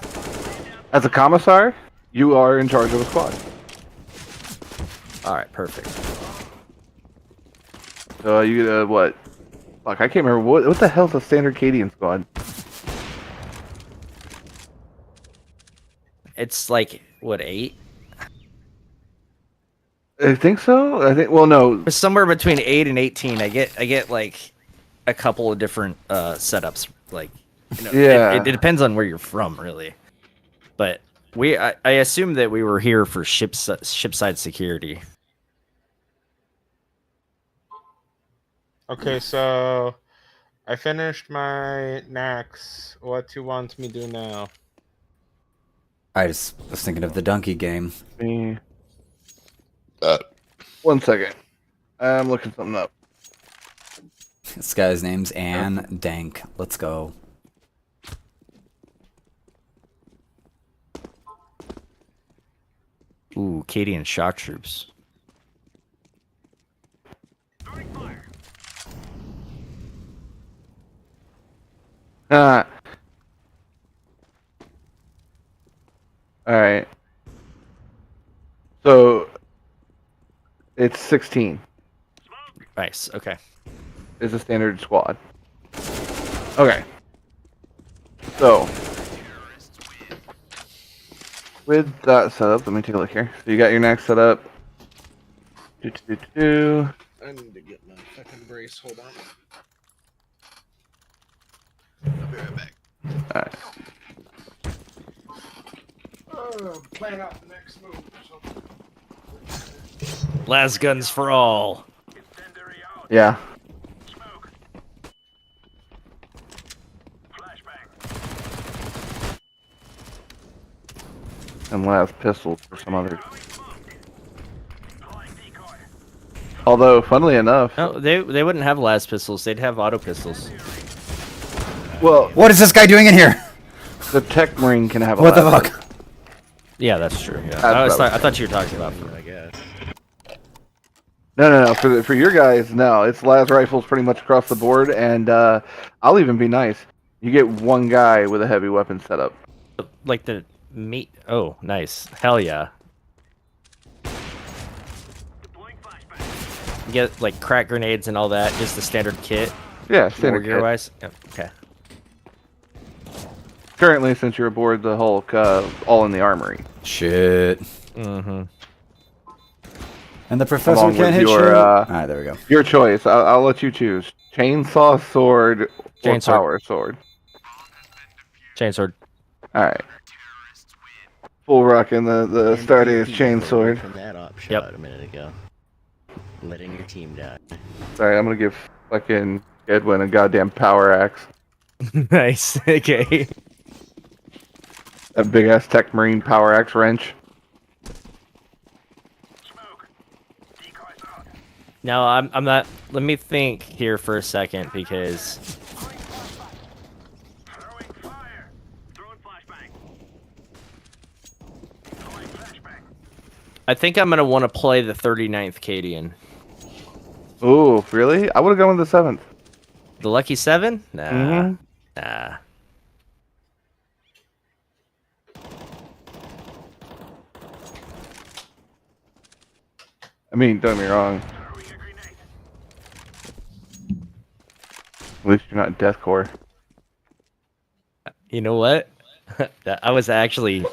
As a commissar, you are in charge of a squad. Alright, perfect. So you get what? Fuck, I can't remember what the hell's a standard Cadian squad. It's like, what, 8? I think so. I think. Well, no. It's somewhere between 8 and 18. I get like a couple of different setups. Like, you know, Yeah. it depends on where you're from, really. But I assume that we were here for shipside security. Okay, so I finished my knacks. What you want me to do now? I just was thinking of the donkey game. Me. 1 second. I'm looking something up. This guy's name's Ann Dank. Let's go. Ooh, Cadian shock troops. All right. So it's 16 Nice. Okay. is a standard squad. Okay. So with that set up, let me take a look here. So you got your next set up. I need to get my fucking brace. Hold on. I'll be right back. All right. Plan out the next move. Las guns for all. Yeah. And last pistols for some others. Although, funnily enough, No, they wouldn't have las pistols. They'd have auto pistols. well, What is this guy doing in here? the tech marine can have a What the last fuck? Yeah, that's true. Yeah, That's I thought you were talking about. I guess. No. For your guys, no. It's las rifles pretty much across the board, and I'll even be nice. You get one guy with a heavy weapon setup. Like the meat. Oh, nice. Hell yeah. You get like crack grenades and all that, just the standard kit. Yeah, standard gear kit. wise. Yep. Okay. Currently, since you're aboard the Hulk, all in the armory. Shit. Mm-hmm. And the professor Along can't with hit your, shit. Alright, there we go. Your choice. I'll let you choose. Chainsaw sword or Chainsword. power sword. Chainsword. Alright. Full rocking the Stardust chainsword. From that op Yep. shot a minute ago. Letting your team die. Sorry, I'm gonna give fucking Edwin a goddamn power axe. Nice. Okay. That big ass Tech Marine power axe wrench. No, I'm not. Let me think here for a second because I think I'm gonna want to play the 39th Cadian. Ooh, really? I would have gone with the 7th. The Lucky 7? Nah. Mhm. Nah. I mean, don't get me wrong. At least you're not deathcore. You know what? I was actually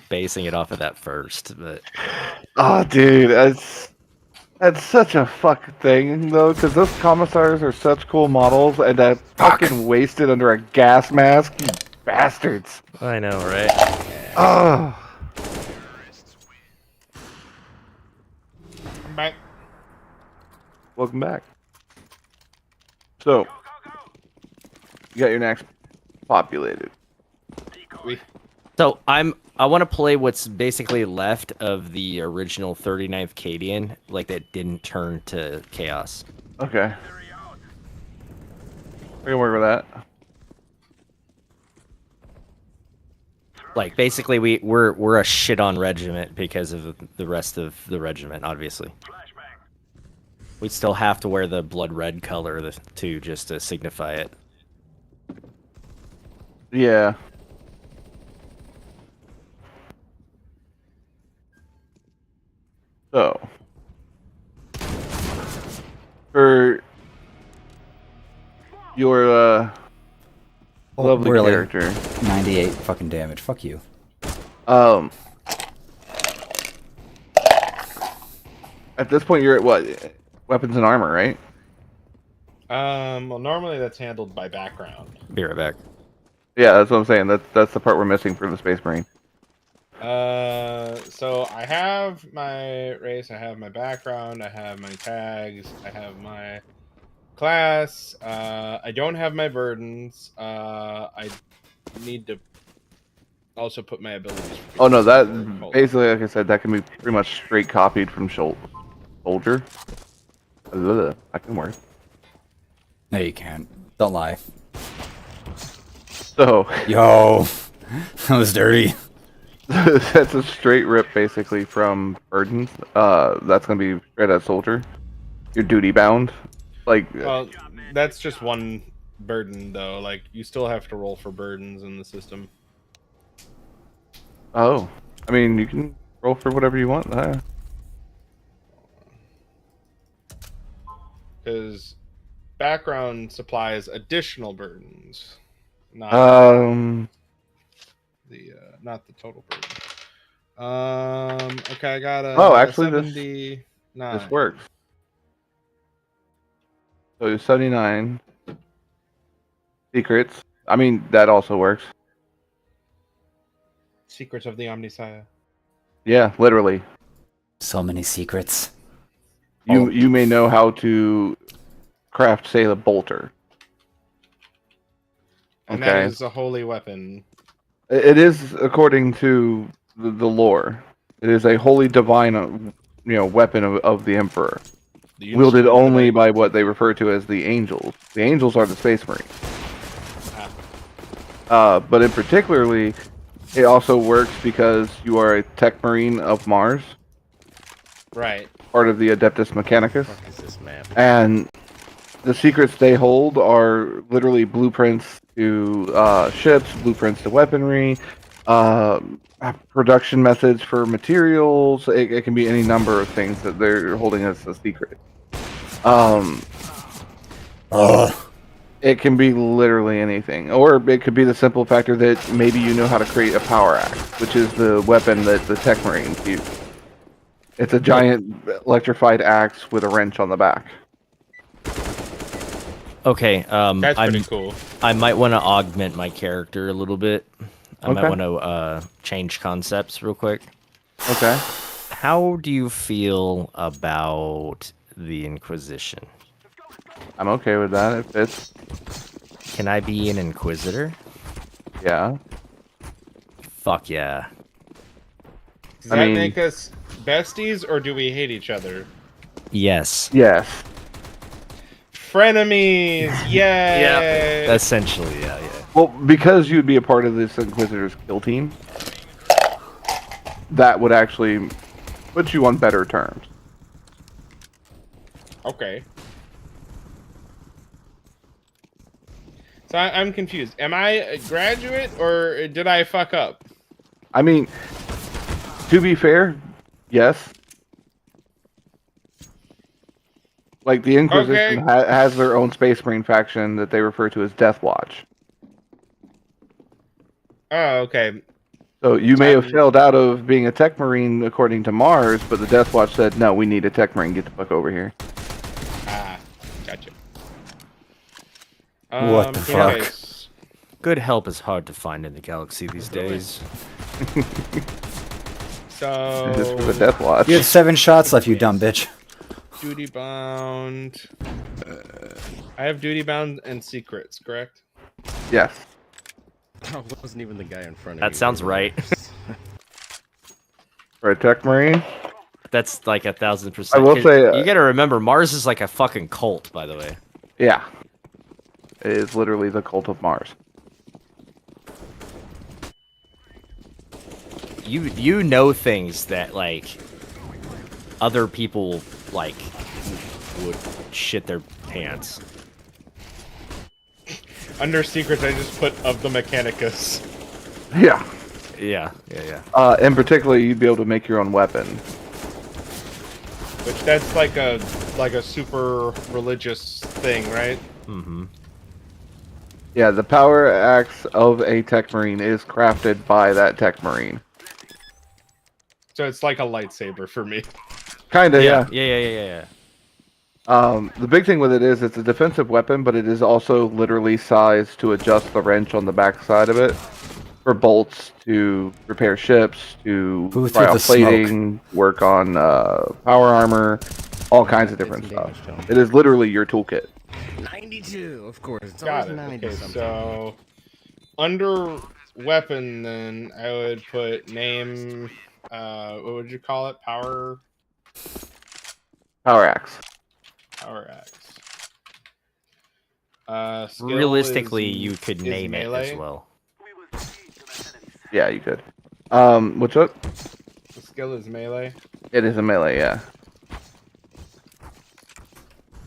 basing it off of that first, but Oh, dude, that's such a fuck thing, though, because those commissars are such cool models, and that fucking wasted under a gas mask, you bastards. I know, right? Oh. I'm back. Welcome back. So, you got your next populated. So I want to play what's basically left of the original 39th Cadian, like that didn't turn to chaos. Okay. We can work with that. Like basically we're a shit on regiment because of the rest of the regiment, obviously. We still have to wear the blood red color too, just to signify it. Yeah. So, for your lovely really? character, 98 fucking damage. Fuck you. at this point you're at what? Weapons and armor, right? Well, normally that's handled by background. Be right back. Yeah, that's what I'm saying. That's the part we're missing for the Space Marine. So I have my race, I have my background, I have my tags, I have my class. I don't have my burdens. I need to also put my abilities. Oh no, that Hold basically, like I said, that can be pretty much straight copied from Soldier. Ugh, that can work. No, you can't. Don't lie. So, Yo, that was dirty. that's a straight rip basically from burdens. That's gonna be straight out Soldier. You're duty bound. Like, Well, that's just one burden though. Like you still have to roll for burdens in the system. oh, I mean, you can roll for whatever you want. Because background supplies additional burdens, not not the total burden. Okay, I got a. Oh, actually, 79. this works. So 79 secrets. I mean, that also works. Secrets of the Omniscient. Yeah, literally. So many secrets. You may know how to craft, say, the bolter. And Okay. that is a holy weapon. It is according to the lore. It is a holy divine, weapon of the Emperor, The wielded instrument only that by what they refer to as the Angels. The Angels are the Space Marines. But in particularly, it also works because you are a Tech Marine of Mars, Right. part of the Adeptus Mechanicus, What is this map? and the secrets they hold are literally blueprints to ships, blueprints to weaponry, production methods for materials. It can be any number of things that they're holding as a secret. It can be literally anything, or it could be the simple factor that maybe you know how to create a power axe, which is the weapon that the Tech Marines use. It's a giant electrified axe with a wrench on the back. Okay, That's pretty cool. I might want to augment my character a little bit. I might Okay. want to change concepts real quick. Okay. How do you feel about the Inquisition? I'm okay with that. It fits. Can I be an Inquisitor? Yeah. Fuck yeah. Does I that mean- make us besties, or do we hate each other? Yes. Yes. Frenemies! Yay! Essentially, yeah. Well, because you'd be a part of this Inquisitor's kill team, that would actually put you on better terms. Okay. So I'm confused. Am I a graduate, or did I fuck up? I mean, to be fair, yes. Like, the Inquisition has their own Space Marine faction that they refer to as Death Watch. Oh, okay. So you may have failed out of being a Tech Marine according to Mars, but the Death Watch said, no, we need a Tech Marine. Get the fuck over here. Ah, gotcha. What the fuck? s- Good help is hard to find in the galaxy these days. Just for the So, Death Watch. You had 7 shots left, you dumb bitch. duty bound. I have duty bound and secrets, correct? Yes. I wasn't even the guy in front of That you. sounds right. For a Tech Marine? That's like 1,000%. I will say, you gotta remember, Mars is like a fucking cult, by the way. Yeah. It is literally the cult of Mars. You know things that like other people like would shit their pants. Under secrets, I just put of the Mechanicus. Yeah. Yeah. In particular, you'd be able to make your own weapon. Which that's like a super religious thing, right? Mm-hmm. Yeah, the power axe of a Tech Marine is crafted by that Tech Marine. So it's like a lightsaber for me. Kinda, yeah. Yeah. The big thing with it is it's a defensive weapon, but it is also literally sized to adjust the wrench on the back side of it for bolts, to repair ships, to Booth try with out the smoke. plating, work on power armor, all kinds of different Take stuff. some damage, It is literally your toolkit. 92, of course. It's Got always it. 90 Okay, something. so under weapon, then I would put name. What would you call it? Power Power axe. axe. Skill Realistically, is- you could is name it melee. as well. Yeah, you could. What's up? The skill is melee. It is a melee, yeah.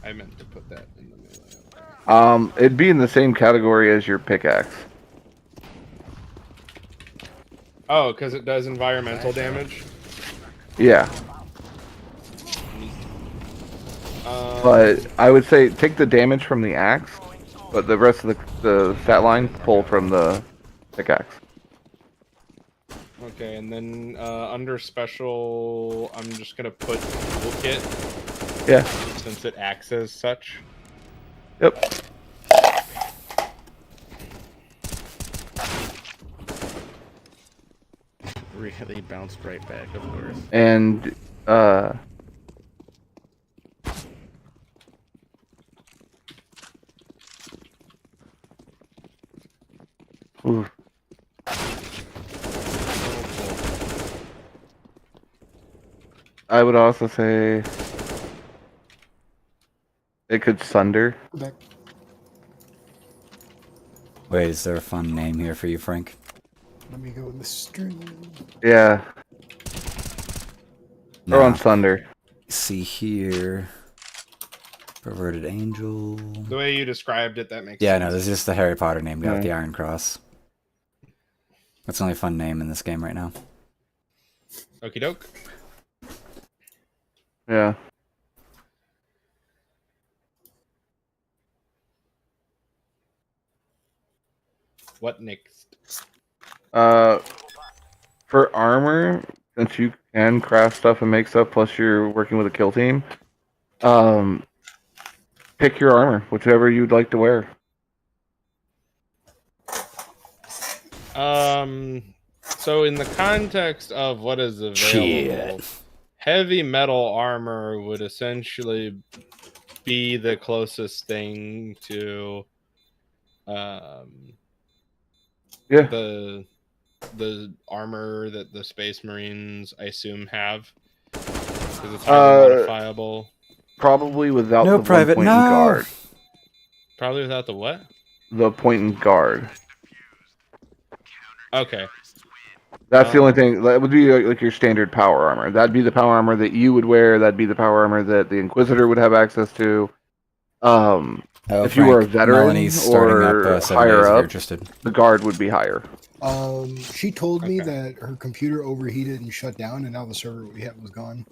I meant to put that in the melee. Okay. It'd be in the same category as your pickaxe. Oh, because it does environmental damage. Yeah, but I would say take the damage from the axe, but the rest of the stat line pull from the pickaxe. Okay, and then under special, I'm just gonna put toolkit Yeah. since it acts as such. Yep. Really bounced right back, of course. And oof. I would also say it could sunder. Back. Wait, is there a fun name here for you, Frank? Let me go in the stream. Yeah. Or on Nah. Thunder. See here. Perverted Angel. The way you described it, that makes Yeah, sense. no, this is just the Harry Potter name guy with Yeah. the Iron Cross. That's the only fun name in this game right now. Okie doke. Yeah. What next? For armor, since you can craft stuff and make stuff, plus you're working with a kill team, pick your armor, whichever you'd like to wear. So in the context of what is available, heavy metal armor would essentially be the closest thing to the armor that the Space Marines, I assume, have, because it's highly modifiable. Probably without No the private, one point and no. guard. Probably without the what? The point and guard. Okay. That's the only thing. That would be like your standard power armor. That'd be the power armor that you would wear. That'd be the power armor that the Inquisitor would have access to. If you were a veteran Melanie's starting or up 7 higher days if you're up, interested. the guard would be higher. She told me that her computer overheated and shut down, and now the server we had was gone.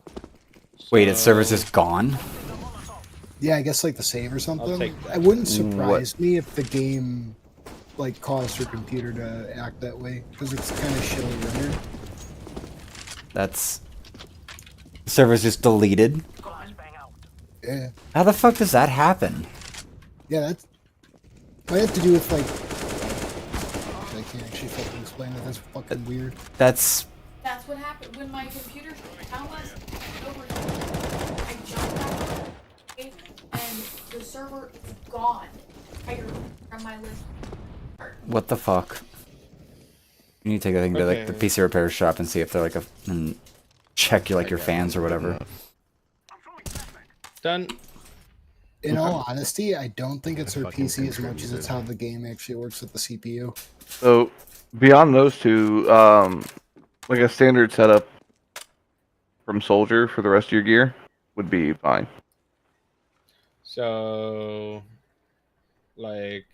Wait, its server's just gone? Yeah, I guess like the save or something. take that. It wouldn't surprise me if the game like caused her computer to act that way, because it's kind of shitty rendered. That's... The server's just deleted? Yeah. How the fuck does that happen? Yeah, that's might have to do with like I can't actually fucking explain it. That's fucking weird. That's what happened when my computer was overheated. I jumped back on and the server is gone. From my list. what the fuck? You need to take that thing to like the PC repair shop and see if they're like and check your fans or whatever. Done. In all honesty, I don't think it's her PC as much as it's how the game actually works with the CPU. So, beyond those two, like a standard setup from Soldier for the rest of your gear would be fine. So, like,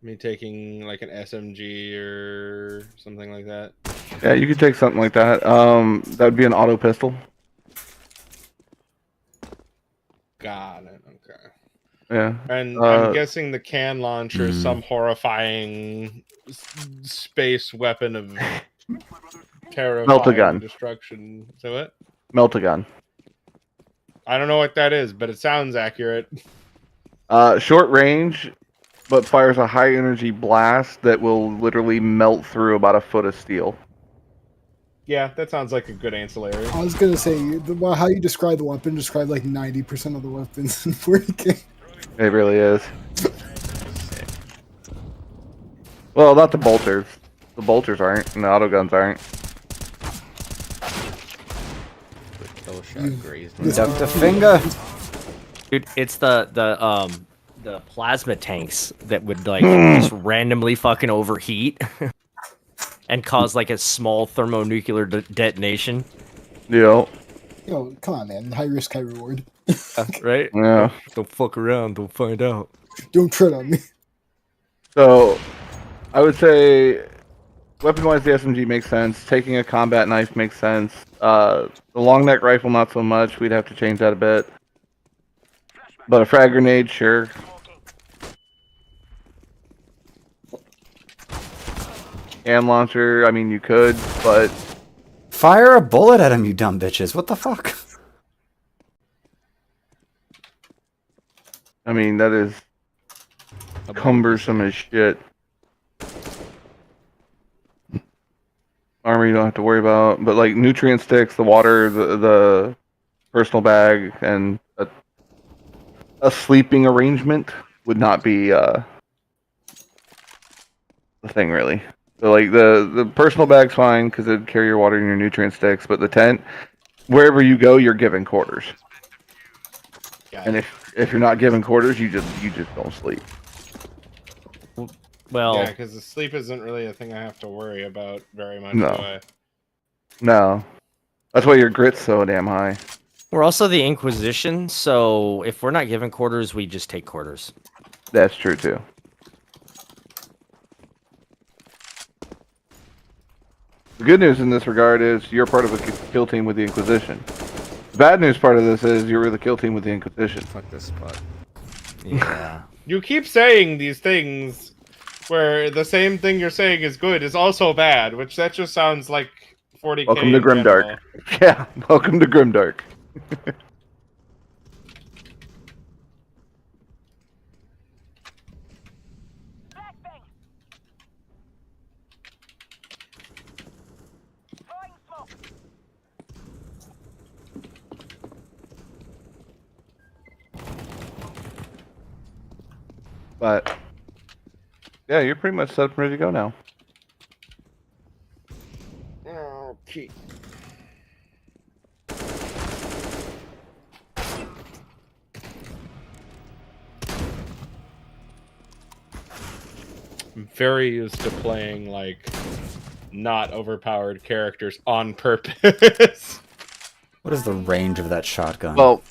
me taking like an SMG or something like that. Yeah, you could take something like that. That would be an auto pistol. Got it. Okay. Yeah. And I'm guessing the can launcher is some horrifying space weapon of terrifying Melt-a-gun. destruction. So what? Melt-a-gun. I don't know what that is, but it sounds accurate. Short range, but fires a high energy blast that will literally melt through about a foot of steel. Yeah, that sounds like a good ancillary. I was gonna say, how you describe the weapon, describe like 90% of the weapons in 40K. It really is. Well, not the bolters. The bolters aren't, and the autoguns aren't. Duck the finger. Dude, it's the plasma tanks that would like just randomly fucking overheat and cause like a small thermonuclear detonation. Yeah. Yo, come on, man. High risk, high reward. Right? Yeah. Don't fuck around. Don't find out. Don't tread on me. So, I would say, weapon-wise, the SMG makes sense. Taking a combat knife makes sense. The long neck rifle, not so much. We'd have to change that a bit. But a frag grenade, sure. Hand launcher, I mean, you could, but... Fire a bullet at him, you dumb bitches. What the fuck? I mean, that is cumbersome as shit. Armor you don't have to worry about, but like nutrient sticks, the water, the personal bag, and a sleeping arrangement would not be the thing really. So like the personal bag's fine because it'd carry your water and your nutrient sticks, but the tent, wherever you go, you're given quarters. And if you're not given quarters, you just don't sleep. Well, yeah, because the sleep isn't really a thing I have to worry about very much. No. No. That's why your grit's so damn high. we're also the Inquisition, so if we're not given quarters, we just take quarters. That's true too. The good news in this regard is you're part of a kill team with the Inquisition. The bad news part of this is you're the kill team with the Inquisition. Fuck this spot. Yeah. You keep saying these things where the same thing you're saying is good is also bad, which that just sounds like 40K. Welcome to in Grimdark. general. Yeah, welcome to Grimdark. But yeah, you're pretty much set up and ready to go now. Okay. I'm very used to playing like not overpowered characters on purpose. What is the range of that shotgun? Well,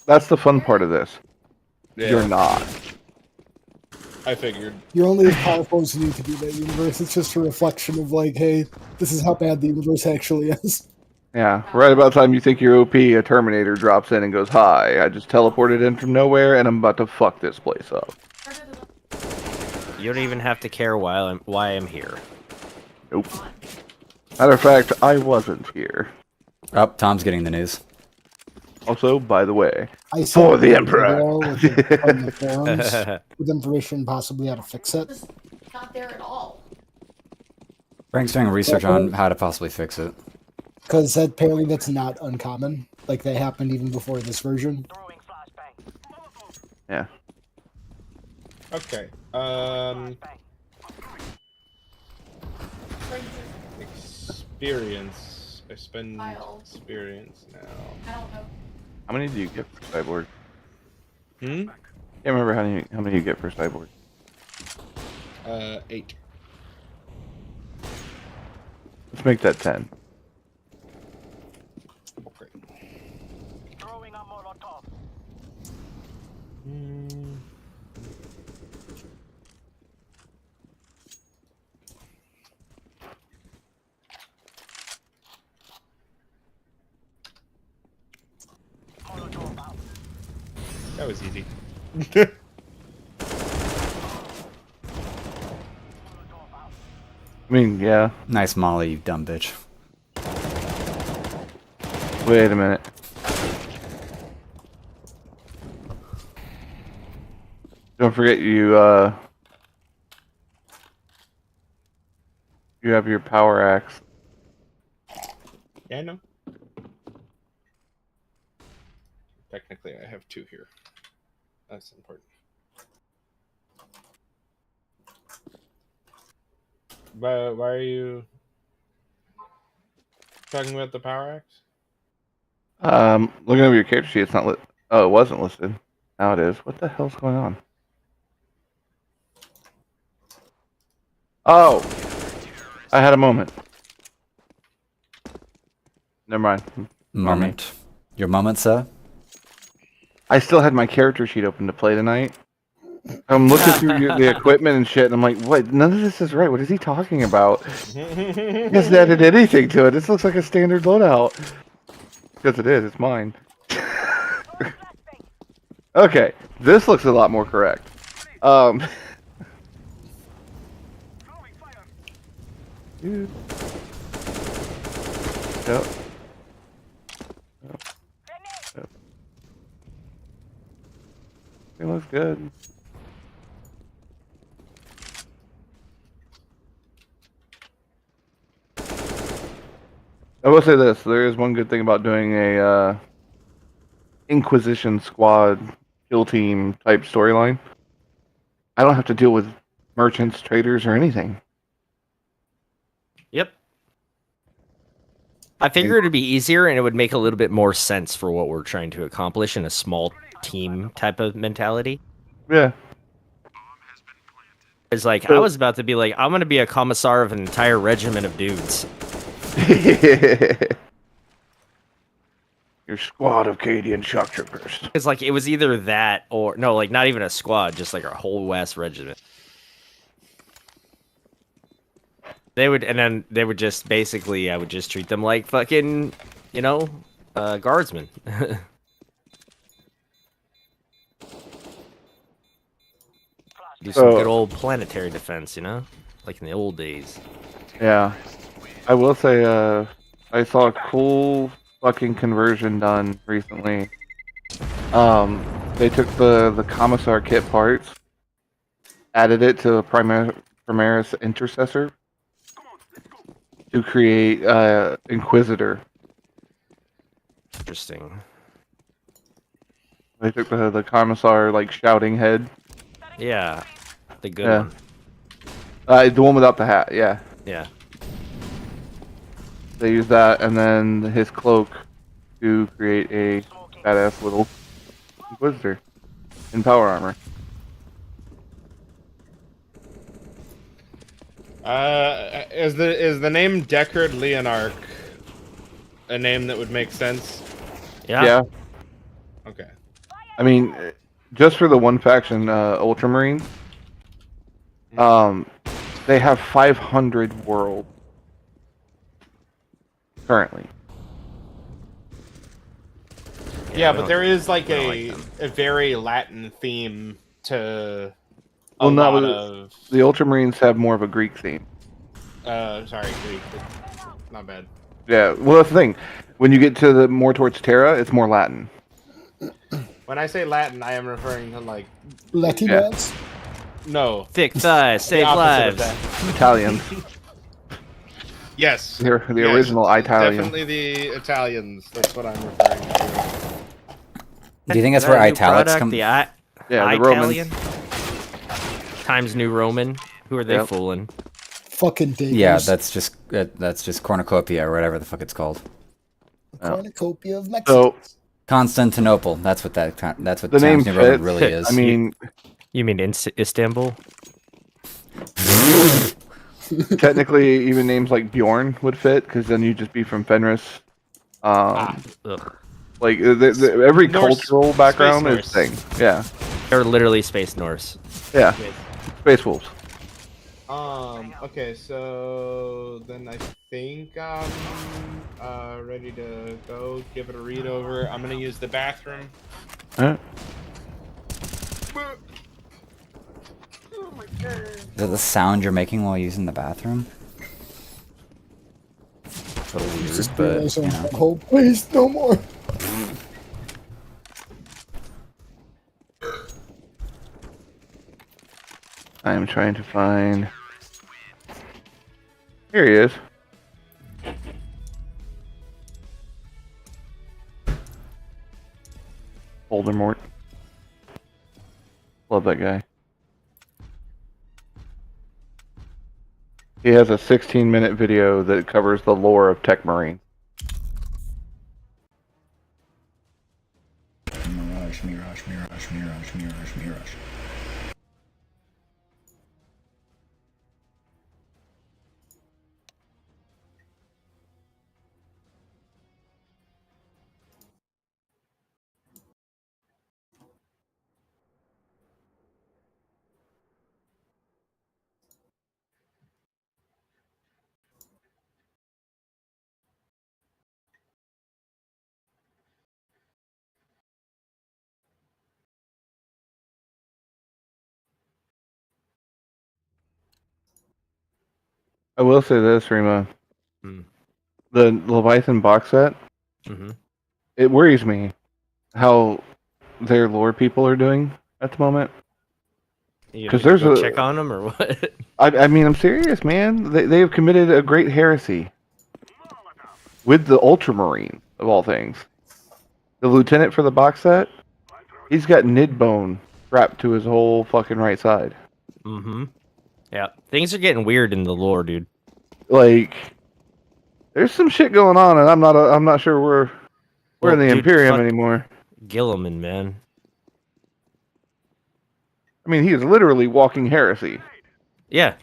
that's the fun part of this. Yeah. You're not. I figured. You're only as powerful as you need to be in that universe. It's just a reflection of like, hey, this is how bad the universe actually is. Yeah, right about the time you think you're OP, a Terminator drops in and goes, "Hi, I just teleported in from nowhere, and I'm about to fuck this place up." You don't even have to care why I'm here. Nope. Matter of fact, I wasn't here. Oh, Tom's getting the news. Also, by the way, I for the an Emperor. email with the, on the forums with information possibly how to fix it. It's not there at all. Frank's doing research on how to possibly fix it. Because apparently that's not uncommon. Like, that happened even before this version. Yeah. Okay. Experience. I spend experience now. I don't know. How many do you get for Cyborg? Hmm? Can't remember how many you get for Cyborg. 8. Let's make that 10. Okay. That was easy. I mean, yeah. Nice molly, you dumb bitch. Wait a minute. Don't forget you have your power axe. Yeah, I know. Technically, I have 2 here. That's important. But why are you talking about the power axe? Looking over your character sheet, it's not lit. Oh, it wasn't listed. Now it is. What the hell's going on? Oh! I had a moment. Never mind. Moment. Your moment, sir? I still had my character sheet open to play tonight. I'm looking through the equipment and shit, and I'm like, what? None of this is right. What is he talking about? He hasn't added anything to it. This looks like a standard loadout. Because it is. It's mine. Okay. This looks a lot more correct. Dude. Yep. Yep. It looks good. I will say this: there is one good thing about doing a Inquisition squad kill team type storyline. I don't have to deal with merchants, traders, or anything. Yep. I figured it'd be easier and it would make a little bit more sense for what we're trying to accomplish in a small team type of mentality. Yeah. It's like, I was about to be like, I'm going to be a commissar of an entire regiment of dudes. Your squad of Cadian shock troopers. It's like, it was either that or, no, like, not even a squad, just like our whole West regiment. They would, and then they would just, basically, I would just treat them like fucking, you know, guardsmen. Do some So- good old planetary defense, you know, like in the old days. Yeah. I will say, I saw a cool fucking conversion done recently. They took the Commissar kit parts, added it to a Primaris Intercessor to create Inquisitor. Interesting. They took the Commissar like shouting head. Yeah, the good Yeah. one. The one without the hat, yeah. Yeah. They used that and then his cloak to create a badass little Inquisitor in power armor. Is the name Deckard Leonarch a name that would make sense? Yeah. Okay. I mean, just for the one faction, Ultramarine, they have 500 worlds currently. Yeah, we but don't- there is like we don't a them. a very Latin theme to a Well, not lot with of. the Ultramarines have more of a Greek theme. Sorry, Greek. Not bad. Yeah, well that's the thing. When you get to the more towards Terra, it's more Latin. When I say Latin, I am referring to like Latinx. no. Thick thighs the save opposite of lives. that. Italians. Yes. The Yes, original Italian. Definitely the Italians. That's what I'm referring to. Do you think that's Is that where a new italics product? come? The Yeah, the Italian Romans. Times New Roman. Who are they Yep. fooling? Fucking diggers. Yeah, that's just cornucopia or whatever the fuck it's called. A cornucopia of Mexicans. So Constantinople. That's what that's what the name Times New Roman fits. really is. I mean, You mean in Istanbul? technically, even names like Bjorn would fit because then you'd just be from Fenris. Ugh. Like every Norse- cultural background Space is thing. Yeah, They're literally Space Norse. yeah. Space Wolves. Okay, so then I think I'm ready to go. Give it a read over. I'm gonna use the bathroom. Alright. Is that the sound you're making while using the bathroom? A little weird, but you know. Oh, please, no more. I am trying to find. Here he is. Voldemort. Love that guy. He has a 16-minute video that covers the lore of Tech Marine. Mirage, mirage, mirage, mirage, mirage, mirage. I will say this, Rima. Hmm. The Leviathan box set, Mm-hmm. it worries me how their lore people are doing at the moment. You 'Cause gonna there's go a- check on them or what? I mean, I'm serious, man. They have committed a great heresy with the Ultramarine, of all things. The lieutenant for the box set, he's got nid bone strapped to his whole fucking right side. Mm-hmm. Yeah, things are getting weird in the lore, dude. Like, there's some shit going on, and I'm not sure we're Well, in the dude, Imperium fuck- anymore. Gilliman, man. I mean, he is literally walking heresy. Yeah,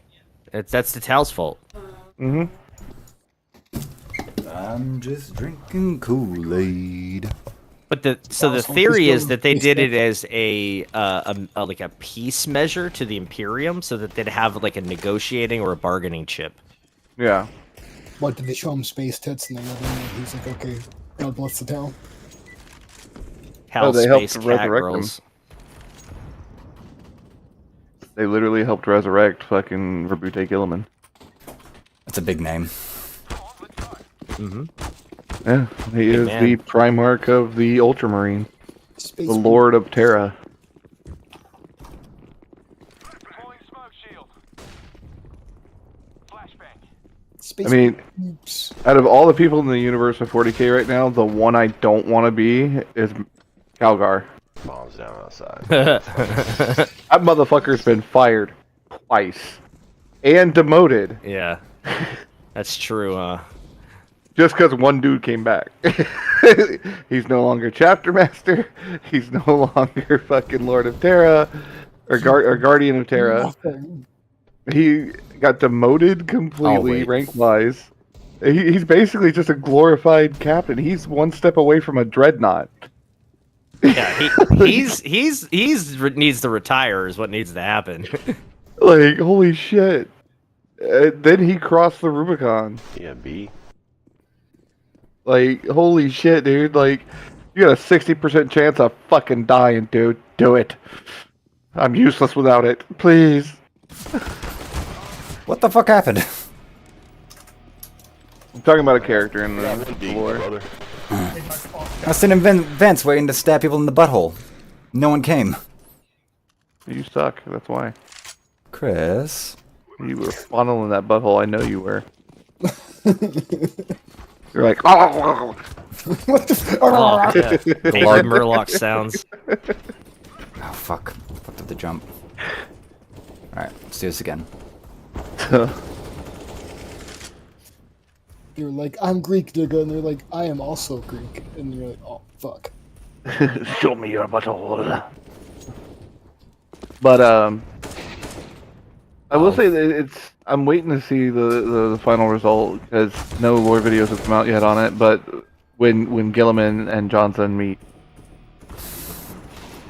that's the Tal's fault. Mm-hmm. I'm just drinking Kool-Aid. But the Also, theory just is go that they with did this it as a like a peace measure to the Imperium, so that they'd have like a negotiating or a bargaining chip. Yeah. What, did they show him space tits and then he's like, okay, God bless the town. Hell, they helped space to cat resurrect him. girls. They literally helped resurrect fucking Rabute Gilliman. That's a big name. Mm-hmm. Yeah, he is man. the Primarch of the Ultramarine, Space the Lord of Terra. Space I mean, Oops. out of all the people in the universe of 40k right now, the one I don't want to be is Calgar. Bombs down outside. That motherfucker's been fired twice and demoted Yeah. That's true, huh? just because one dude came back. He's no longer chapter master. He's no longer fucking Lord of Terra or Guardian of Terra. Nothing. He got demoted completely wait. rank wise. He's basically just a glorified captain. He's one step away from a dreadnought. Yeah, he's needs to retire is what needs to happen. Like, holy shit. Then he crossed the Rubicon. Yeah, B. Like, holy shit, dude. Like, you got a 60% chance of fucking dying, dude. Do it. I'm useless without it. Please. What the fuck happened? I'm talking about a character in the B, lore. brother. I was sitting in vents waiting to stab people in the butthole. No one came. You suck. That's why. Chris. You were funneling that butthole. I know you were. You're like, oh. What the Oh, yeah. David Murloc sounds. Oh, fuck. Fucked up the jump. Alright, let's do this again. You're like, I'm Greek, nigga, and they're like, I am also Greek, and you're like, oh fuck. Show me your butthole. But I will say that I'm waiting to see the final result because no lore videos have come out yet on it. But when Gilliman and Johnson meet,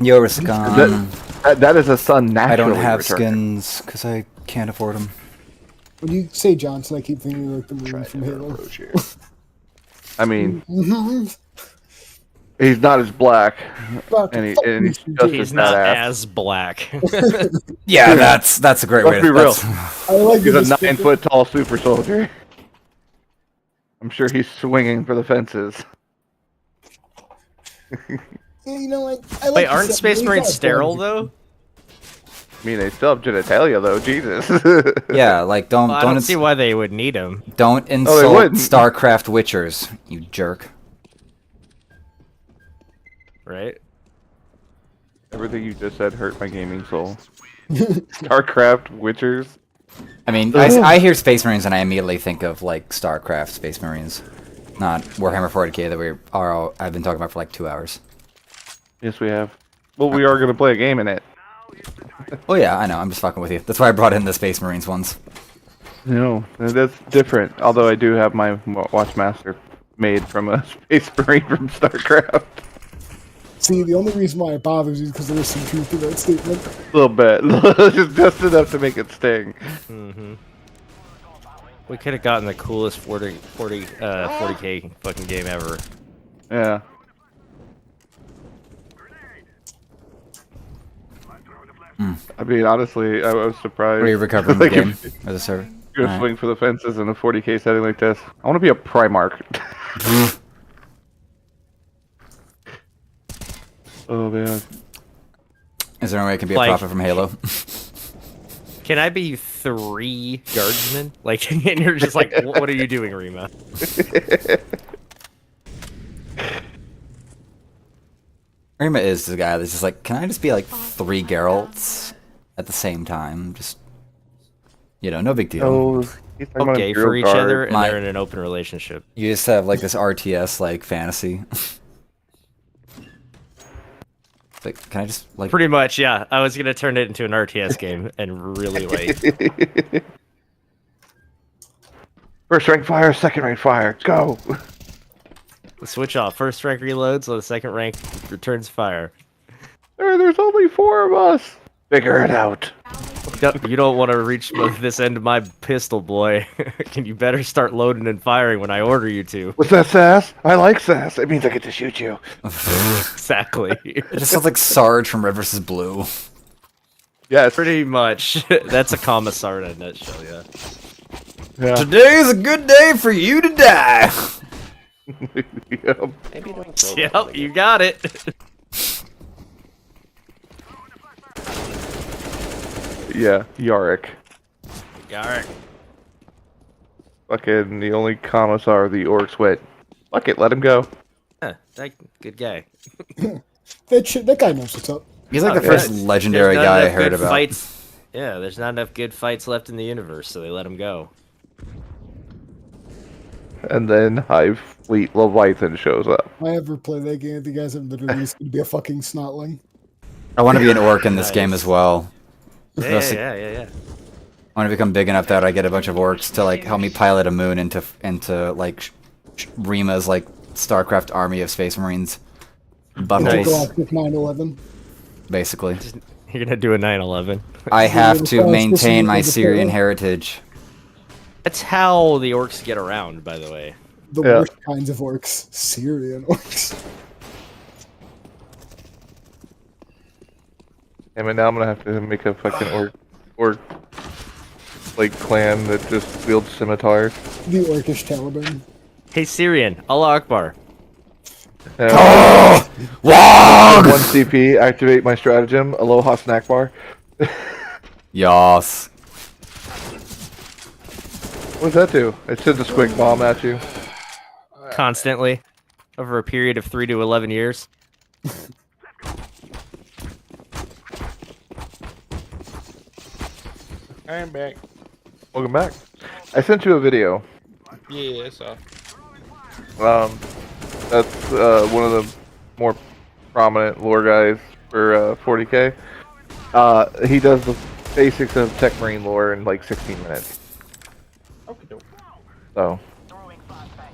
Yo, Riscon. that is a son I naturally don't have returning. skins because I can't afford them. When you say Johnson, I keep thinking you're like the Marine from Halo. I mean, he's not as black, and he's just He's as not badass. as black. Yeah, that's a great way Let's be real. I like He's a this 9-foot tall super soldier. I'm sure he's swinging for the fences. Yeah, you know what? I like Wait, the aren't set- Space he's Marines not sterile bad. though? I mean, they still have genitalia, though. Jesus. Yeah, like don't Well, I don't don't see why they would need them. don't insult wouldn't. StarCraft Witchers, you jerk. Right? Everything you just said hurt my gaming soul. StarCraft Witchers. I mean, I hear Space Marines and I immediately think of like StarCraft Space Marines, not Warhammer 40k that I've been talking about for like 2 hours. Yes, we have. Well, we are going to play a game in it. Oh yeah, I know. I'm just fucking with you. That's why I brought in the Space Marines ones. No, that's different. Although I do have my Watchmaster made from a Space Marine from StarCraft. See, the only reason why it bothers you is because there is some truth to that statement. A little bit. Just enough to make it sting. Mm-hmm. We could have gotten the coolest 40k fucking game ever. Yeah. I mean, honestly, I was surprised. Are you recovering Like, the game if or the server? you're gonna swing for the fences in a 40k setting like this. I want to be a Primarch. Oh man. Is there any way I can be Like- a prophet from Halo? Can I be 3 guardsmen? Like, and you're just like, what are you doing, Rima? Rima is the guy that's just like, can I just be like 3 Geralts at the same time? Just, no big deal. Oh, he's talking about Okay, Imperial for each Guard. other, and My- they're in an open relationship. You just have like this RTS like fantasy. It's like, can I just like? Pretty much, yeah. I was gonna turn it into an RTS game and really like. First rank fire, second rank fire. Let's go. Switch off. First rank reloads, so the second rank returns fire. There's only 4 of us. Figure it out. You don't want to reach this end of my pistol, boy. Can you better start loading and firing when I order you to? What's that, sass? I like sass. It means I get to shoot you. Exactly. It just sounds like Sarge from Red vs. Blue. Yes. Pretty much. That's a commissar in a nutshell, yeah. Yeah. Today's a good day for you to die. Yep. Maybe don't throw that Yep, one you again. got it. Yeah, Yarick. Alright. Fucking the only commissar the orcs went. Fuck it, let him go. Huh, good guy. That guy knows what's up. He's like the Okay. first legendary There's not guy I enough heard good about. Fights. Yeah, there's not enough good fights left in the universe, so they let him go. And then Hive Fleet Leviathan shows up. If I ever play that game, the guys are literally just gonna be a fucking snotling. I want to be an orc in this Nice. game as well. Yeah. I want to become big enough that I get a bunch of orcs to like help me pilot a moon into like Rima's like StarCraft army of Space Marines. Buttholes, Galactic 9/11. basically. You're gonna do a 9/11. I have to Yeah, maintain my especially Syrian the- heritage. That's how the orcs get around, by the way. The Yeah. worst kinds of orcs. Syrian orcs. I mean, now I'm gonna have to make a fucking orc like clan that just wields scimitars. The orcish Taliban. Hey Syrian, Allah Akbar. Wog! 1 CP, activate my stratagem, Aloha snack bar. Yas. What does that do? It sends a squig bomb at you. Constantly. Over a period of 3 to 11 years. I'm back. Welcome back. I sent you a video. Yeah, so. That's one of the more prominent lore guys for 40k. He does the basics of Tech Marine lore in like 16 minutes. So,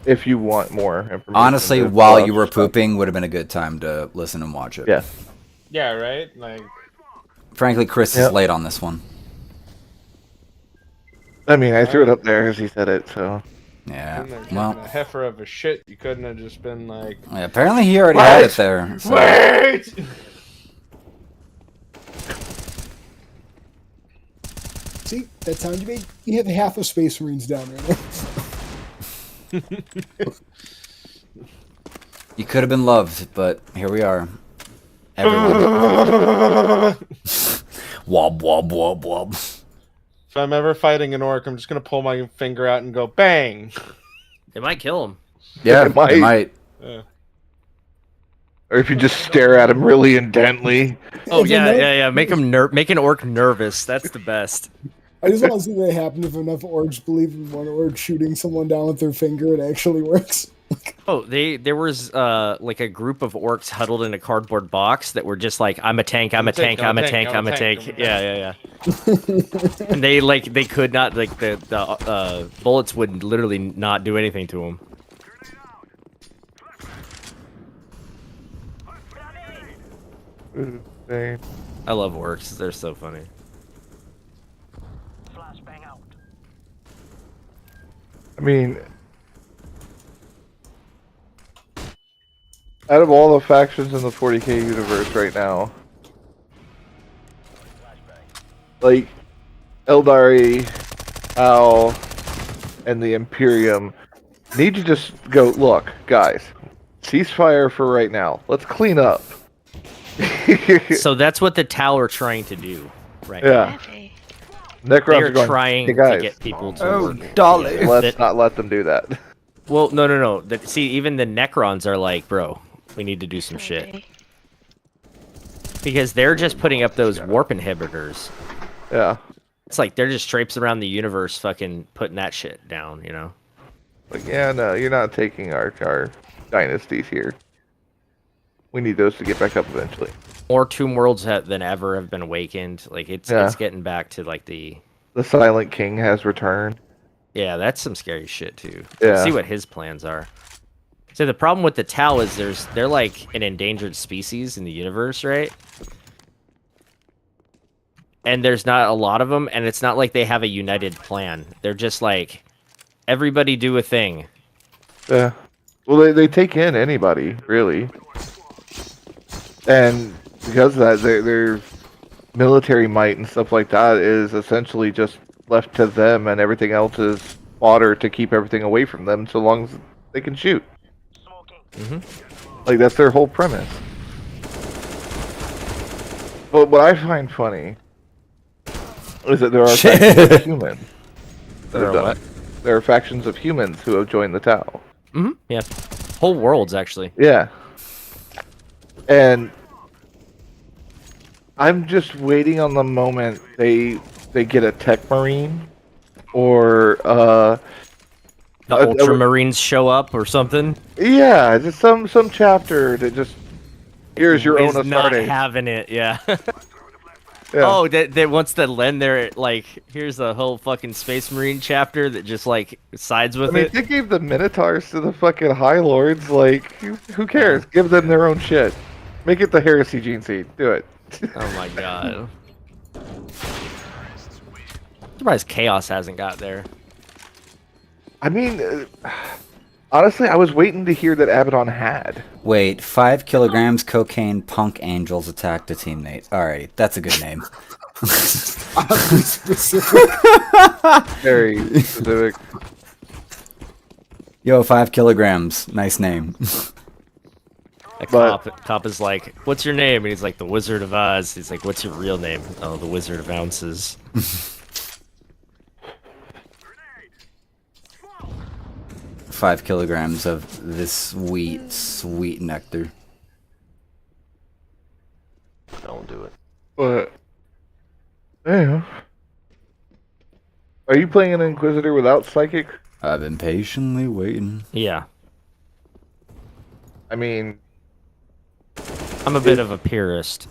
if you want more information. Honestly, there's while lots you of were stuff. pooping, would have been a good time to listen and watch it. Yeah. Yeah, right? Like, Frankly, Chris is late on this one. I mean, I threw it up there as he said it, so. Yeah. couldn't have Well, given a heifer of a shit. You couldn't have just been like, yeah, apparently he already had it there. So. wait! See, that sound you made? You have half of Space Marines down right now. You could have been loved, but here we are. Everyone. Wob, wob, wob, wob. If I'm ever fighting an orc, I'm just gonna pull my finger out and go bang. It might kill him. Yeah, It might. it might. Yeah. Or if you just stare at him really intently. Oh If yeah, enough- yeah. Make him make an orc nervous. That's the best. I just want to see that happen if enough orcs believe in one orc shooting someone down with their finger, it actually works. Oh, there was like a group of orcs huddled in a cardboard box that were just like, I'm a tank, I'm a tank, I'm a tank, I'm a tank. Yeah. And they could not, like, the bullets would literally not do anything to them. I love orcs. They're so funny. I mean, out of all the factions in the 40k universe right now, like Eldari, Al, and the Imperium need to just go, look, guys, ceasefire for right now. Let's clean up. So that's what the Tau are trying to do right Yeah. Necrons They're are going, trying hey to guys, get people to work. Dolly. let's not let them do that. Well, no. See, even the Necrons are like, bro, we need to do some shit. Because they're just putting up those warp inhibitors. Yeah. It's like they're just traipsing around the universe fucking putting that shit down, you know? Like, yeah, no, you're not taking our dynasties here. We need those to get back up eventually. More Tomb Worlds than ever have been awakened. Like, it's getting back to, like, the Silent King has returned. Yeah, that's some scary shit, too. Yeah. See what his plans are. So the problem with the Tau is they're like an endangered species in the universe, right? And there's not a lot of them, and it's not like they have a united plan. They're just like, everybody do a thing. Yeah. Well, they take in anybody, really. And because of that, military might and stuff like that is essentially just left to them, and everything else is fodder to keep everything away from them, so long as they can shoot. Like, that's their whole premise. But what I find funny is that there are factions of humans. There are factions of humans who have joined the Tau. Yeah. Whole worlds, actually. Yeah. And I'm just waiting on the moment they get a tech marine or The Ultramarines show up or something. yeah, just some chapter that just here's your own Is not Astartes. having it, yeah. Yeah. Oh, they wants to lend their, like, here's a whole fucking Space Marine chapter that just, like, sides with I mean, it. they gave the Minotaurs to the fucking High Lords. Like, who cares? Give them their own shit. Make it the Heresy Gene Seed. Do it. Oh my god. Surprised Chaos hasn't got there. I mean, honestly, I was waiting to hear that Abaddon had. Wait, 5 kilograms cocaine punk angels attacked a teammate. Alrighty, that's a good name. Oddly specific. Very specific. Yo, 5 kilograms. Nice name. A But- cop is like, what's your name? And he's like, the Wizard of Oz. He's like, what's your real name? Oh, the Wizard of Ounces. 5 kilograms of this sweet, sweet nectar. Don't do it. But, yeah. Are you playing an Inquisitor without Psychic? I've been patiently waiting. Yeah. I mean, I'm a bit of a purist.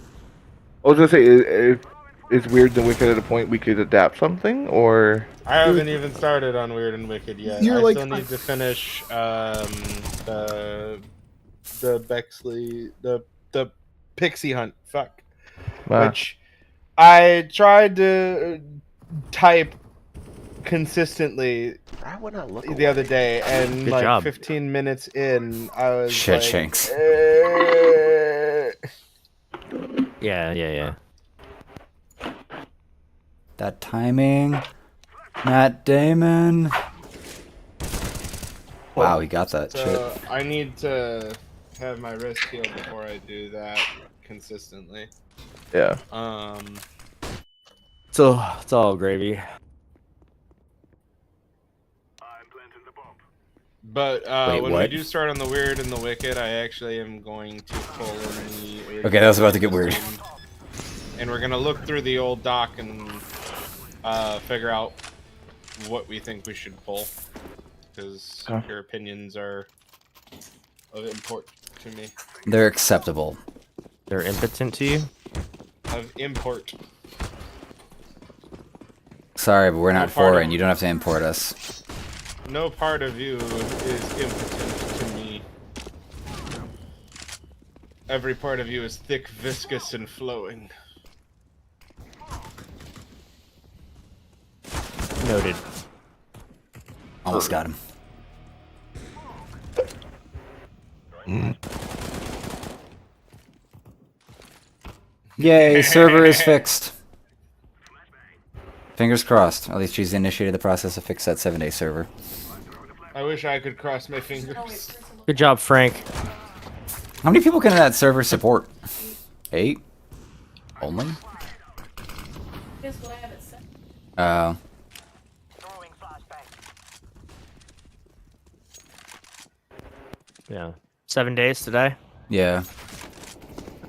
I was gonna say, is Weird and Wicked at a point we could adapt something, or? I haven't even started on Weird and Wicked yet. You're I like- still need to finish the Bexley the Pixie Hunt. Fuck. Wow. Which I tried to type consistently I would not look the other day, and Good like job. 15 minutes in, I was Shit, like, Shanks. Yeah. That timing. Matt Damon. Wow, he got that shit. So I need to have my wrist healed before I do that consistently. Yeah. So it's all gravy. But Wait, when what? we do start on the Weird and the Wicked, I actually am going to pull in the... Okay, that was about to get weird. And we're going to look through the old doc and figure out what we think we should pull. Because your opinions are of import to me. They're acceptable. They're impotent to you? Of import. Sorry, but we're not No part foreign. of- You don't have to import us. No part of you is impotent to me. Every part of you is thick, viscous, and flowing. Noted. Almost got him. Yay, server is fixed. Fingers crossed. At least she's initiated the process to fix that 7-day server. I wish I could cross my Oh, wait, fingers. there's a little- Good job, Frank. How many people can that server support? 8? Only? Here's what I have it set. Oh. Yeah. 7 days today. Yeah.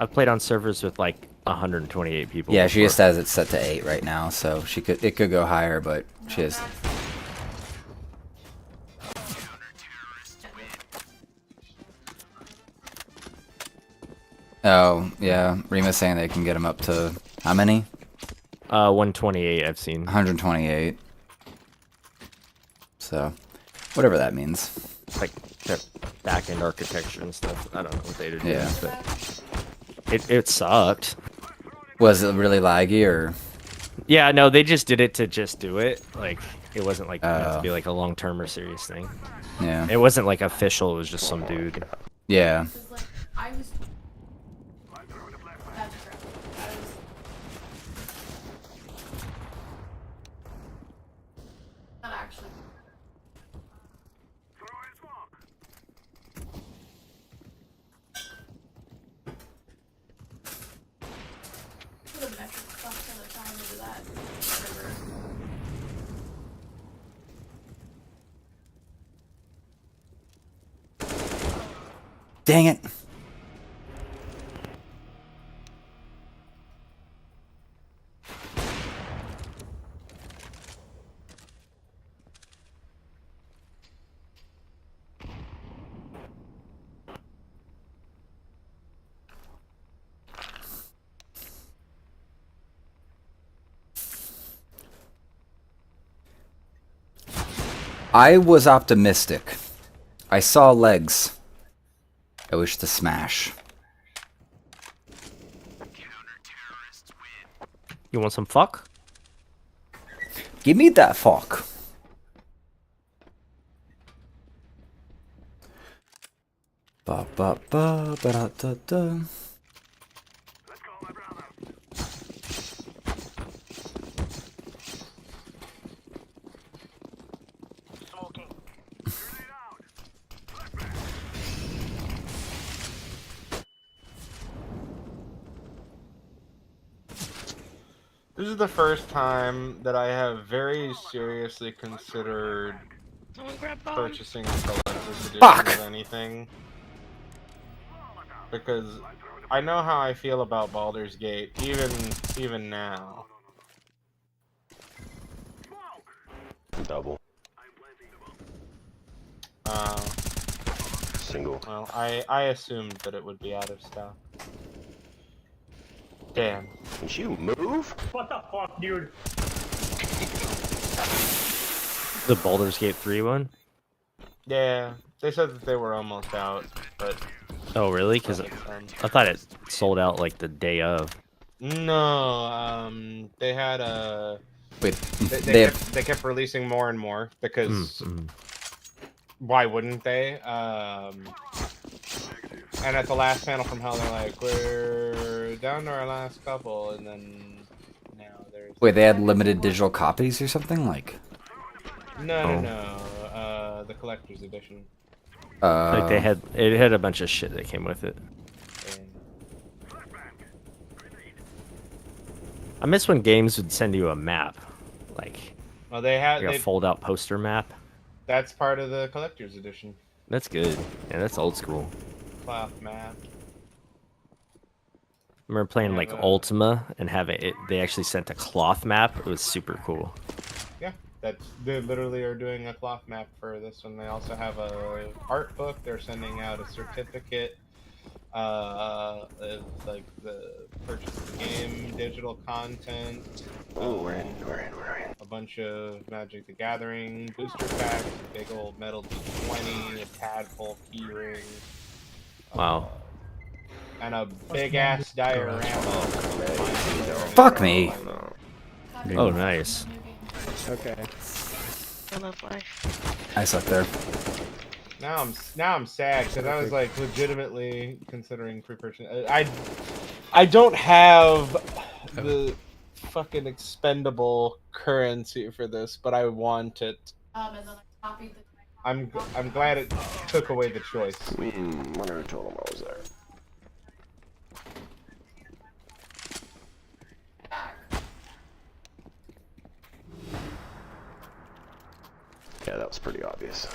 I've played on servers with like 128 people. Yeah, she before. just has it set to 8 right now, so it could go higher, but she is. Oh, yeah. Rima's saying they can get them up to how many? 128 I've seen. 128. So, whatever that means. Like their back-end architecture and stuff. I don't know what they did. Yeah. But it sucked. Was it really laggy or? Yeah, no, they just did it to just do it. Like it wasn't like meant to Oh. be like a long-term or serious thing. Yeah. It wasn't like official. It was just some dude. Yeah. Because, like, I was... That's true. I was... after that. Dang it. I was optimistic. I saw legs. I wish to smash. You want some fuck? Give me that fuck. Ba ba ba ba da da da. This is the first time that I have very seriously considered purchasing a collector's edition of anything. Because I know how I feel about Baldur's Gate, even now. Double. Single. Well, I assumed that it would be out of stock. Damn. Did you move? What the fuck, dude? The Baldur's Gate 3 one? Yeah, they said that they were almost out, but... Oh, really? Because I thought it sold out like the day of. No, they had a... Wait, they kept releasing more and more, because... Why wouldn't they? And at the last panel from Hell, they're like, we're down to our last couple, and then now there's... Wait, they had limited digital copies or something? Like... No, the collector's edition. Like it had a bunch of shit that came with it. I miss when games would send you a map, like, well, they had like a fold-out poster map. That's part of the collector's edition. That's good. Yeah, that's old school. Cloth map. I remember playing like Ultima and having it. They actually sent a cloth map. It was super cool. Yeah, they literally are doing a cloth map for this one. They also have a art book. They're sending out a certificate of like the purchase of the game, digital content. Oh, we're in. A bunch of Magic the Gathering booster packs, a big old metal D20, a tadpole keyring. Wow. And a big ass diorama. Fuck me. Oh, nice. Okay. I love life. I suck there. Now I'm sad because I was like legitimately considering pre-purchasing. I don't have the fucking expendable currency for this, but I want it. And then I copied the. I'm glad it took away the choice. Wonder who told him I was there. Yeah, that was pretty obvious.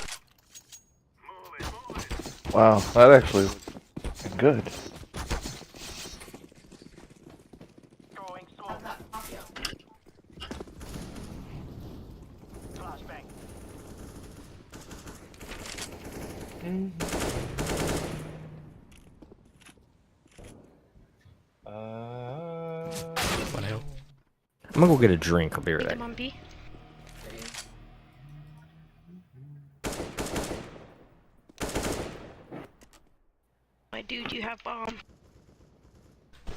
Wow, that actually looks good. I'm gonna go get a drink. I'll be right back. Come on, B. My dude, you have bomb.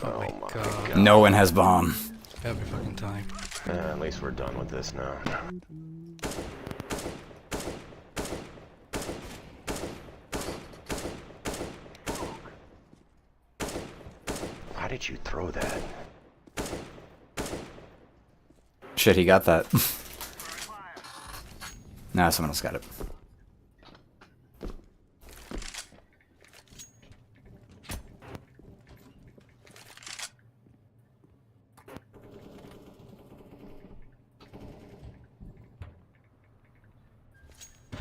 Oh my god. No one has bomb. Every fucking time. At least we're done with this now. How did you throw that? Shit, he got that. Nah, someone else got it.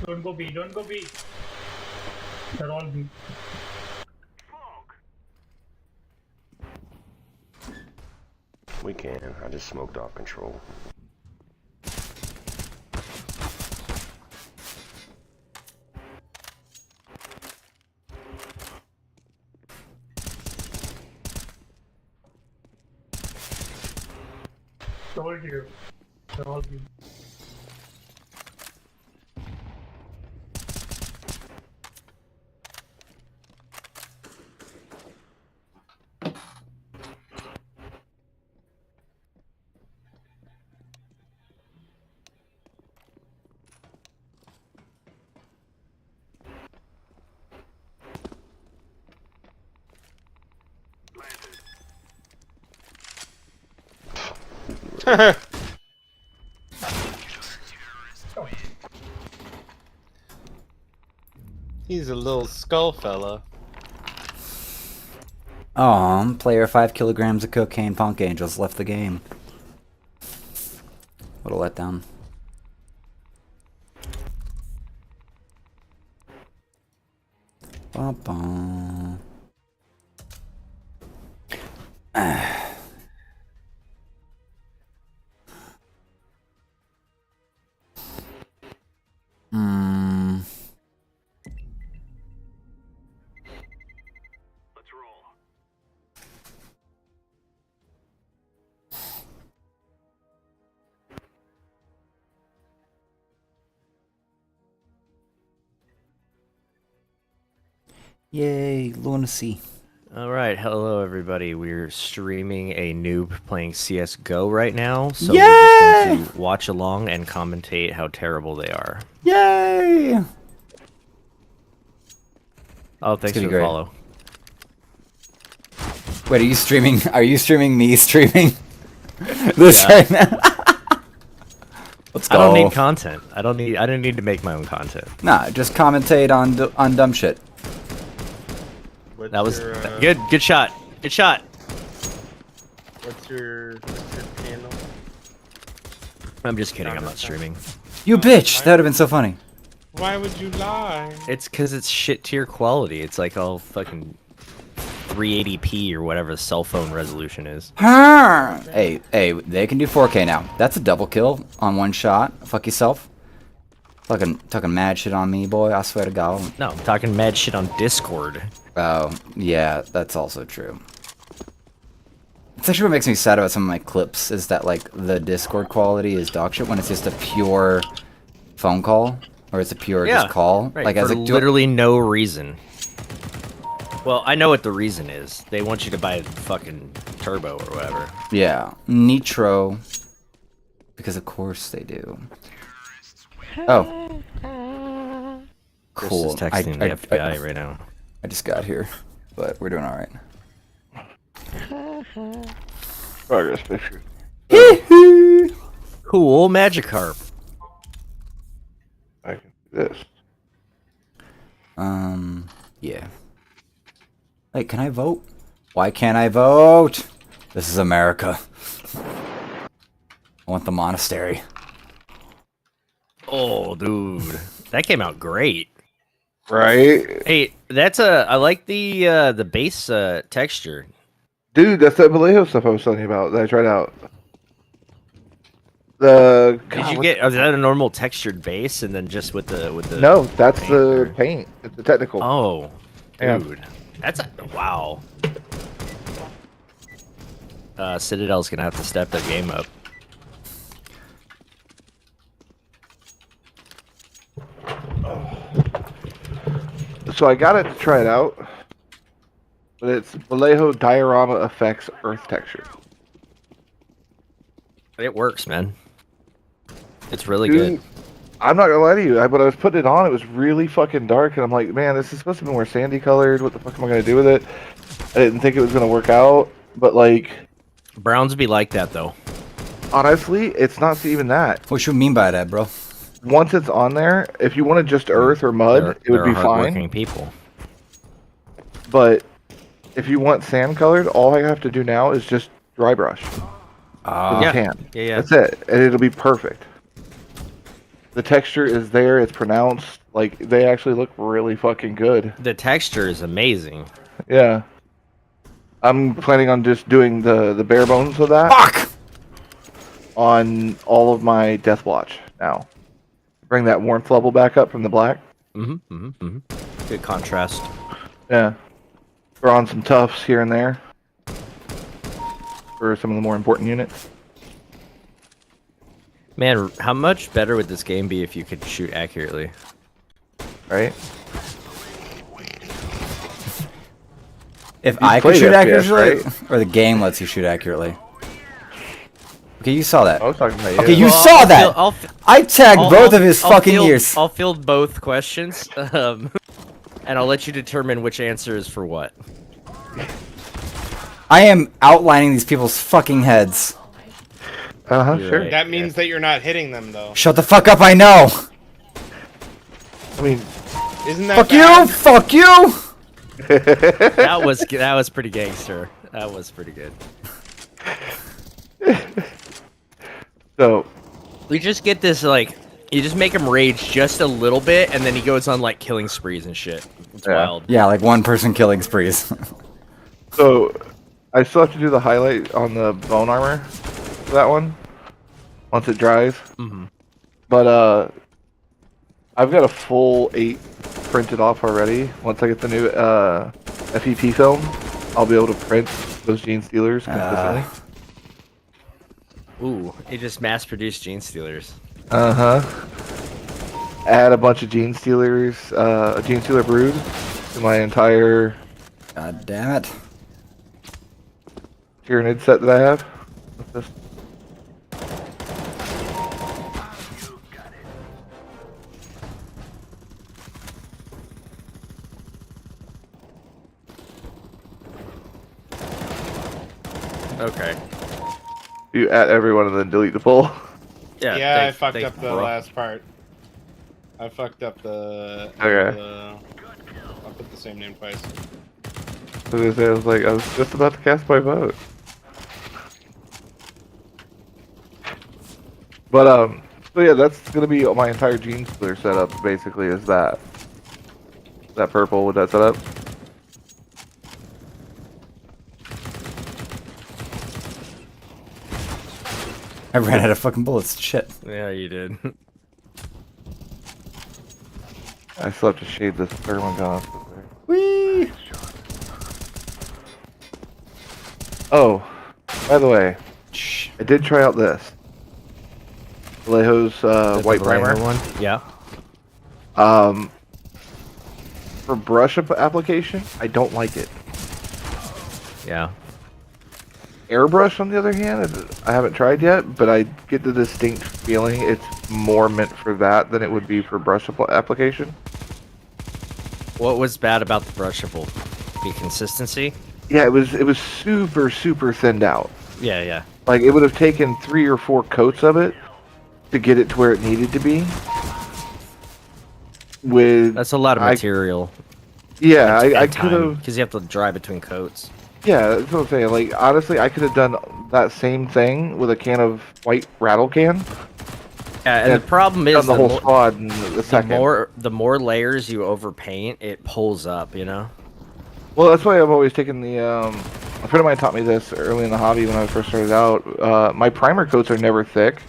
Don't go B, don't go B. They're all B. We can. I just smoked off control. Told you. They're all B. He's a little skull fella. Player 5 kilograms of cocaine. Punk Angels left the game. What a letdown. Ba-ba. Yay, lunacy. Alright, hello everybody. We're streaming a noob playing CSGO right now, so Yay! we're just going to watch along and commentate how terrible they are. Yay! Oh, thanks for the great. follow. Wait, are you streaming? Are you streaming me streaming this right now? Let's go. I don't need content. I didn't need to make my own content. Nah, just commentate on dumb shit. That was good. Good shot. Good shot. What's your channel? I'm just kidding. I'm not streaming. You bitch! That would have been so funny. Why would you lie? It's because it's shit tier quality. It's like all fucking 380p or whatever the cell phone resolution is. Hey, they can do 4K now. That's a double kill on one shot. Fuck yourself. Fucking talking mad shit on me, boy. I swear to God. No, I'm talking mad shit on Discord. Oh, yeah, that's also true. It's actually what makes me sad about some of my clips is that, like, the Discord quality is dog shit when it's just a pure phone call or it's a pure just call. Right, Like, for as a literally no reason. Well, I know what the reason is. They want you to buy fucking turbo or whatever. Yeah, nitro. Because of course they do. Oh. Cool. Chris is texting the FBI right now. I just got here, but we're doing all right. Progress picture. Cool Magikarp. I can do this. Yeah. Wait, can I vote? Why can't I vote? This is America. I want the monastery. Oh, dude, that came out great. Right? Hey, that's I like the base texture. Dude, that's that Vallejo stuff I was telling you about that I tried out. The Did you get? Is that a normal textured base and then just with the No, that's paint, the or? paint. It's the technical. Oh, Yeah. dude, that's wow. Citadel's gonna have to step their game up. So I got it to try it out, but it's Vallejo Diorama Effects Earth Texture. It works, man. It's really Dude, good. I'm not gonna lie to you, but I was putting it on, it was really fucking dark, and I'm like, man, this is supposed to be more sandy colored, what the fuck am I gonna do with it? I didn't think it was gonna work out, but like... Browns be like that, though. Honestly, it's not even that. What you mean by that, bro? Once it's on there, if you wanted just earth or mud, it would be fine. People. But if you want sand colored, all I have to do now is just dry brush. Yeah. Tan. Yeah. That's it, and it'll be perfect. The texture is there. It's pronounced. Like they actually look really fucking good. The texture is amazing. Yeah. I'm planning on just doing the bare bones of that. Fuck! On all of my Deathwatch now. Bring that warmth level back up from the black. Good contrast. Yeah. Throw on some toughs here and there. For some of the more important units. Man, how much better would this game be if you could shoot accurately? Right? If You I could played shoot FPS, accurately, right? or the game lets you shoot accurately. Okay, you saw that. I was talking about you. Okay, you Well, saw I'll that. field- I'll- I tagged both of his fucking field, ears. I'll field both questions, and I'll let you determine which answer is for what. I am outlining these people's fucking heads. You're Sure. right. That means that you're not hitting them, though. Shut the fuck up! I know. I mean, Isn't that Fuck bad? you! Fuck you! That was pretty gangster. That was pretty good. so We just get this like you just make him rage just a little bit, and then he goes on like killing sprees and shit. It's Yeah. wild. Yeah, like one person killing sprees. So, I still have to do the highlight on the bone armor for that one once it dries. But I've got a full 8 printed off already. Once I get the new FEP film, I'll be able to print those Gene Stealers consistently. Ooh, it just mass-produced Gene Stealers. Add a bunch of Gene Stealers, a Gene Stealer brood to my entire God damn it. Tyranid set that I have. What's this? Okay. You at everyone and then delete the poll. Yeah. Yeah, I thanks- fucked thanks, up the bro. last part. I fucked up the. Okay. I'll put the same name twice. I was like, I was just about to cast my vote. But so yeah, that's gonna be my entire Gene Stealer setup. Basically, is that purple with that setup? I ran out of fucking bullets. Shit. Yeah, you did. I still have to shade this thermal gun off. Whee! Oh, by the way, Shh. I did try out this Vallejo's white The Vallejo primer. one. Yeah. For brush up application, I don't like it. Yeah. Airbrush, on the other hand, I haven't tried yet, but I get the distinct feeling it's more meant for that than it would be for brush up application. What was bad about the brushable? The consistency? Yeah, it was super thinned out. Yeah, yeah. Like it would have taken 3 or 4 coats of it to get it to where it needed to be. That's a lot of material. Yeah, I could have. Because you have to dry between coats. Yeah, that's what I'm saying. Like honestly, I could have done that same thing with a can of white rattle can. Yeah, and the problem is done the whole squad in the second. the more layers you overpaint, it pulls up. You know. Well, that's why I've always taken the. A friend of mine taught me this early in the hobby when I first started out. My primer coats are never thick,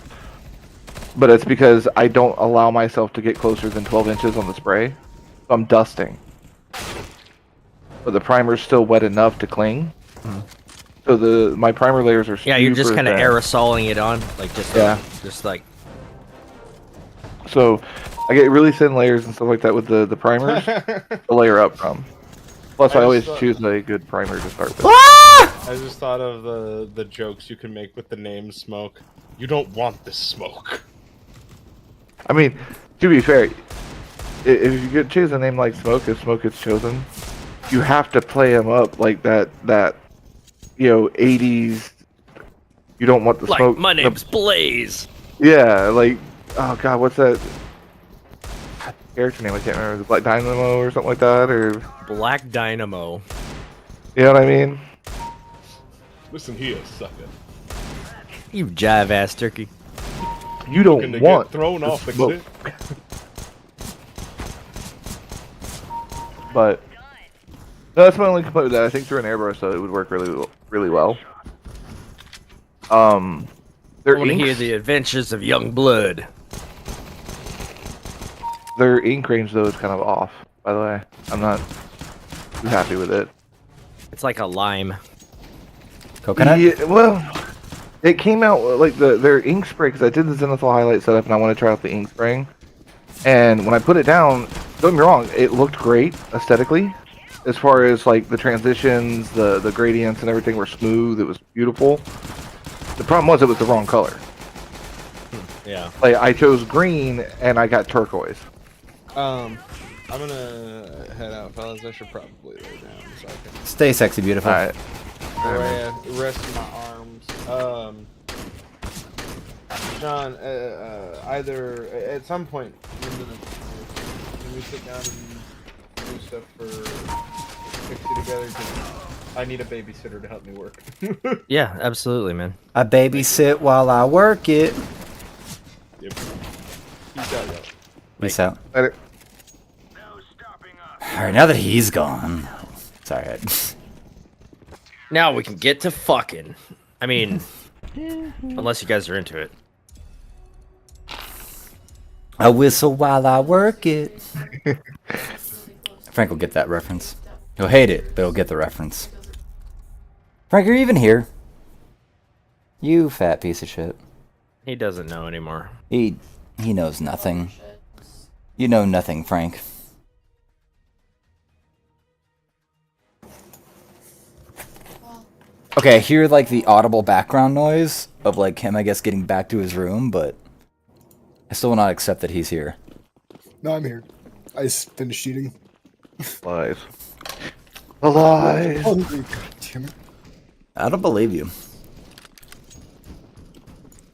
but it's because I don't allow myself to get closer than 12 inches on the spray. So I'm dusting, but the primer's still wet enough to cling. So my primer layers are Yeah, you're just super kind of thin. aerosoling it on, like just like. So I get really thin layers and stuff like that with the primers to layer up from. Plus, I always choose a good primer to start with. I just thought of the jokes you can make with the name Smoke. You don't want this smoke. I mean, to be fair, if you could choose a name like Smoke, if Smoke is chosen, you have to play him up like that 80s. You don't want the Like, smoke. my name's Blaze. Yeah, like, oh god, what's that character name? I can't remember. The Black Dynamo or something like that, or Black Dynamo. you know what I mean? Listen here, sucker. You jive ass turkey. you don't Looking to want get thrown to off the smoke. cliff. But no, that's my only complaint with that. I think through an airburst, though, it would work really well. I Their want to hear inks, the adventures of young blood. their ink range though is kind of off. By the way, I'm not too happy with it. It's like a lime. Coconut? Yeah, well, it came out like their ink spray because I did the Zenithal highlight setup and I want to try out the ink spraying. And when I put it down, don't get me wrong, it looked great aesthetically. As far as like the transitions, the gradients and everything were smooth. It was beautiful. The problem was it was the wrong color. Yeah. Like I chose green and I got turquoise. I'm gonna head out, fellas. I should probably lay down so I can Stay sexy, beautiful. All right. rest my arms. John, either at some point in the next year, can we sit down and do stuff for 60 together? 'Cause I need a babysitter to help me work. Yeah, absolutely, man. I babysit while I work it. Yep. Peace out, y'all. Peace out. Later. Alright, now that he's gone. Sorry. Now we can get to fucking. I mean, unless you guys are into it. I whistle while I work it. Frank will get that reference. He'll hate it, but he'll get the reference. Frank, are you even here? You fat piece of shit. He doesn't know anymore. He knows nothing. You know nothing, Frank. Okay, I hear like the audible background noise of like him, I guess, getting back to his room, but I still will not accept that he's here. No, I'm here. I just finished eating. Lies. The lies. Hungry. God damn it. I don't believe you.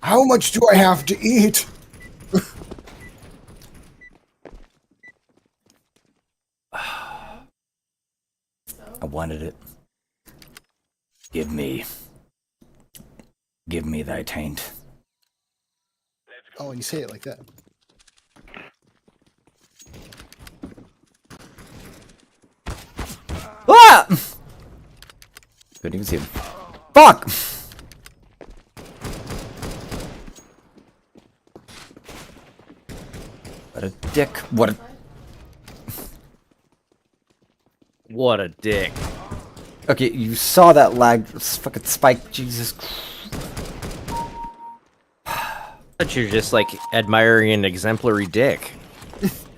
How much do I have to eat? I wanted it. Give me thy taint. Oh, and you say it like that. Ah! Couldn't even see him. Fuck! What a dick. What a... What a dick. Okay, you saw that lag. Fucking spike. Jesus Christ. But you're just like admiring an exemplary dick.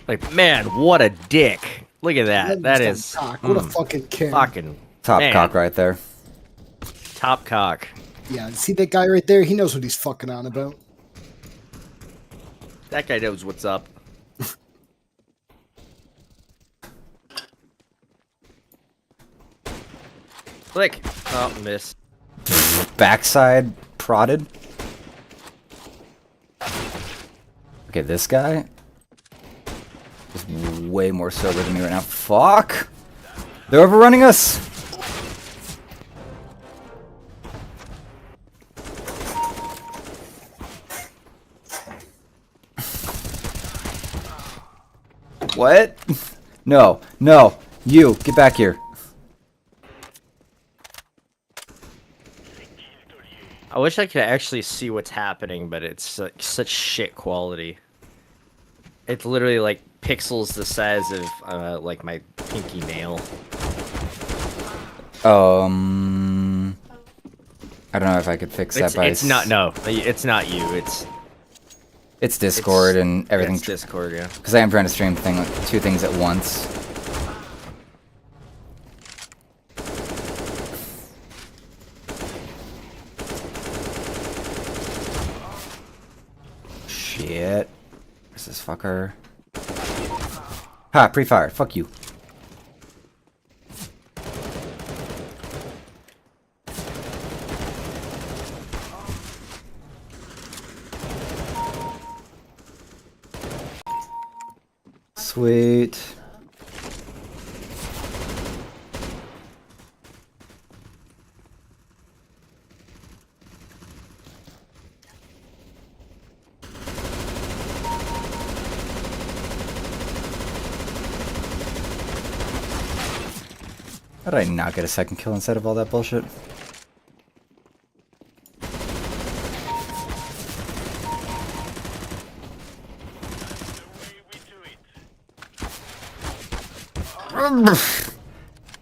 Like, man, what a dick. Look at that. That is cock. What a fucking king. fucking Top man. cock right there. Top cock. Yeah, see that guy right there? He knows what he's fucking on about. That guy knows what's up. Click. Oh, miss. Backside prodded. Okay, this guy is way more sober than me right now. Fuck! They're overrunning us! What? No, no, you, get back here. I wish I could actually see what's happening, but it's like such shit quality. It's literally like pixels the size of like my pinky nail. I don't know if I could fix that by... It's not, no, it's not you, It's Discord and everything. It's Discord, yeah. Because I am trying to stream two things at once. Shit. Where's this fucker? Ha, pre-fired. Fuck you. Sweet. How did I not get a second kill instead of all that bullshit?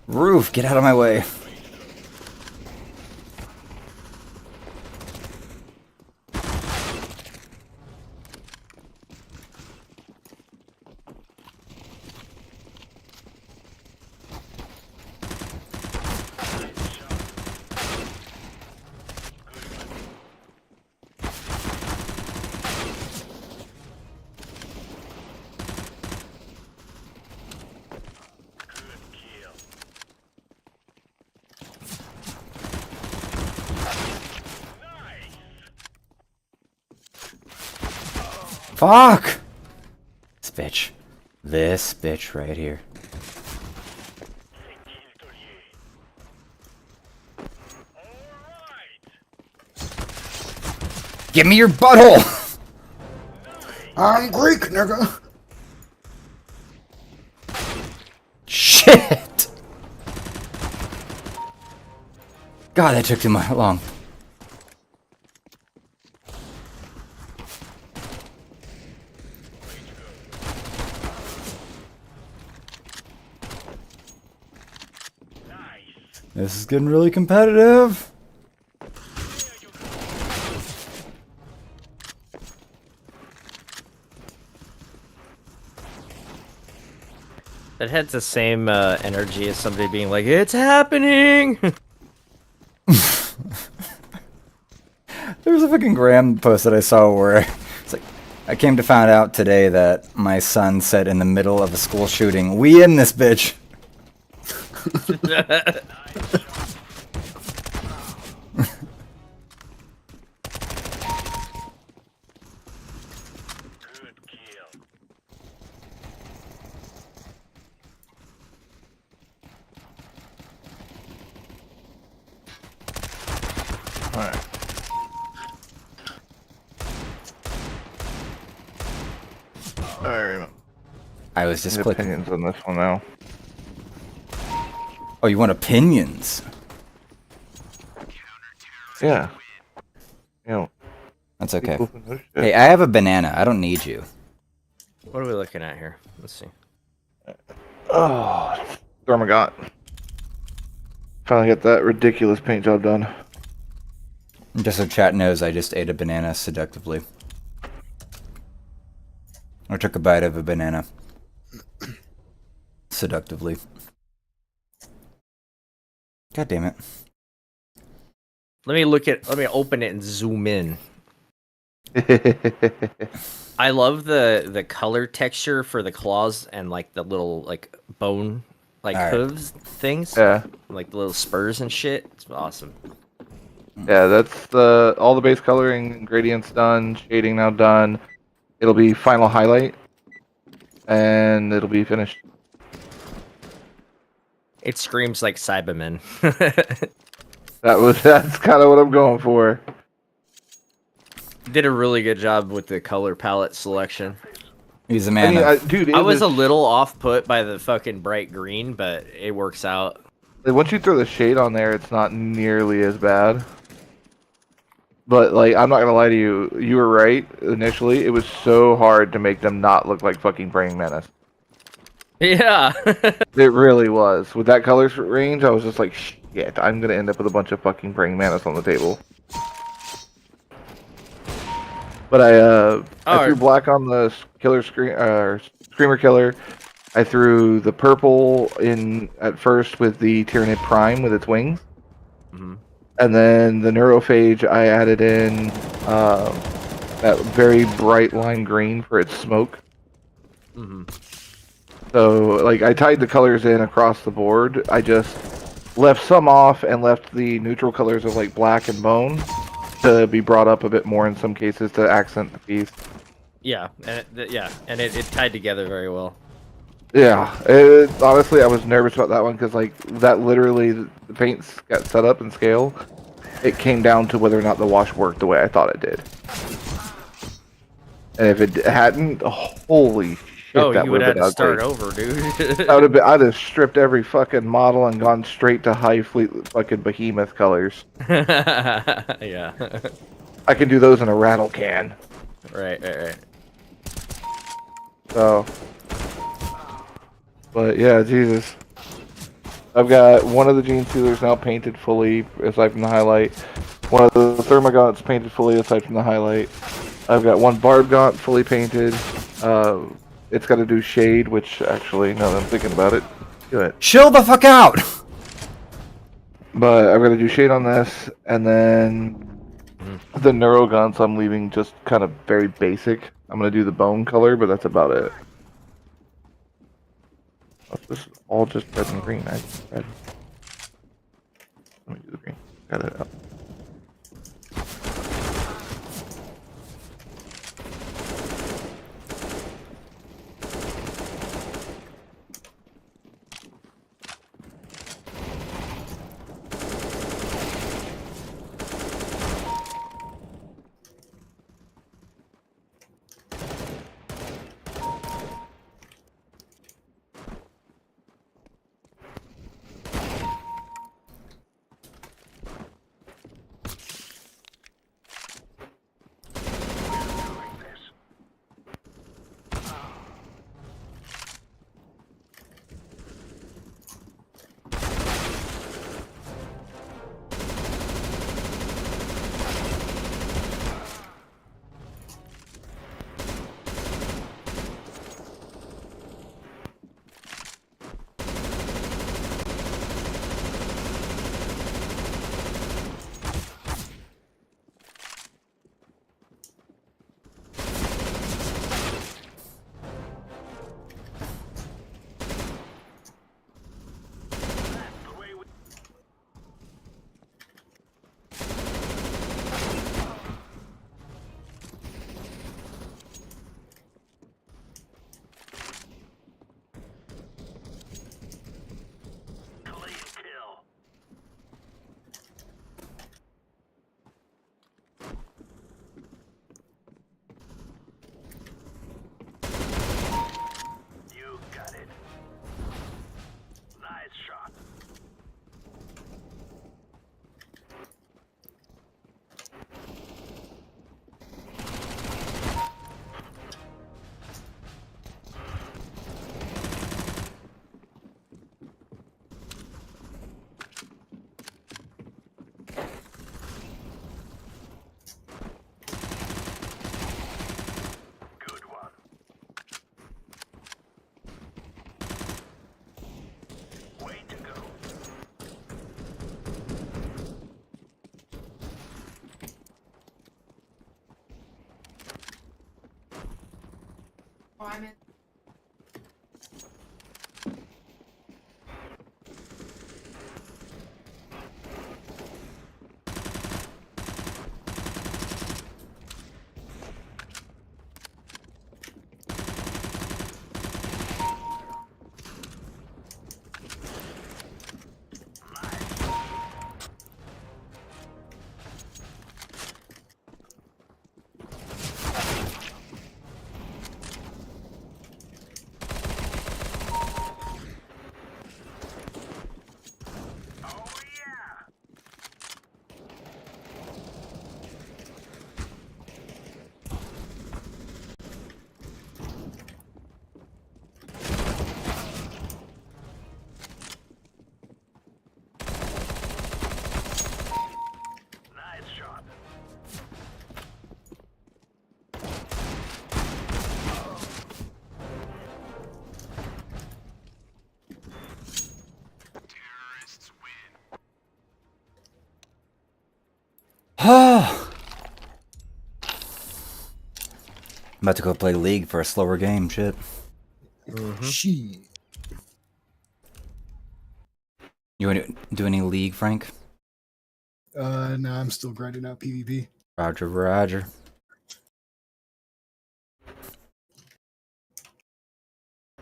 Roof, get out of my way. Fuck! This bitch. This bitch right here. Give me your butthole! I'm Greek, nigga. Shit! God, that took too long. This is getting really competitive. It had the same energy as somebody being like, "It's happening." There was a fucking Graham post that I saw where it's like, I came to find out today that my son said in the middle of a school shooting, "We in this bitch." Alright. Alright. I was just Need clicking. opinions on this one now. Oh, you want opinions? Yeah. You know. That's okay. People who know shit. Hey, I have a banana. I don't need you. What are we looking at here? Let's see. Oh, Dormagot. Finally got that ridiculous paint job done. Just so chat knows, I just ate a banana seductively. Or took a bite of a banana. Seductively. God damn it. Let me open it and zoom in. I love the color texture for the claws and like the little like bone like hooves things. Yeah. Like the little spurs and shit. It's awesome. Yeah, that's all the base coloring ingredients done, shading now done. It'll be final highlight, and it'll be finished. It screams like Cybermen. That's kind of what I'm going for. Did a really good job with the color palette selection. He's a man. Dude, I was a little off put by the fucking bright green, but it works out. Like, once you throw the shade on there, it's not nearly as bad. But like, I'm not gonna lie to you, you were right initially. It was so hard to make them not look like fucking Praying Menace. Yeah. It really was. With that color range, I was just like, shit, I'm gonna end up with a bunch of fucking Praying Menace on the table. But I threw black on the Screamer Killer. I threw the purple in at first with the Tyranid Prime with its wings. Mm-hmm. And then the Neurophage, I added in that very bright lime green for its smoke. Mm-hmm. So, like, I tied the colors in across the board. I just left some off and left the neutral colors of, like, black and bone to be brought up a bit more in some cases to accent the piece. Yeah, and it tied together very well. Yeah, honestly, I was nervous about that one because, like, that literally, the paints got set up in scale. It came down to whether or not the wash worked the way I thought it did. And if it hadn't, holy Oh, that you would have have been to start ugly. over, dude. That would have been. I'd have stripped every fucking model and gone straight to high fleet fucking behemoth colors. Yeah. I can do those in a rattle can. Right. So, but yeah, Jesus. I've got one of the gene sealers now painted fully, aside from the highlight. One of the thermogaunts painted fully, aside from the highlight. I've got one barb gaunt fully painted. It's got to do shade, which actually, now that I'm thinking about it, do it. Chill the fuck out! But I've got to do shade on this, and then the neurogaunts I'm leaving just kind of very basic. I'm gonna do the bone color, but that's about it. This is all just red and green. Red. Let me do the green. Got it up. Oh, I'm in. I'm about to go play League for a slower game. Shit. She. You want to do any League, Frank? No, I'm still grinding out PvP. Roger.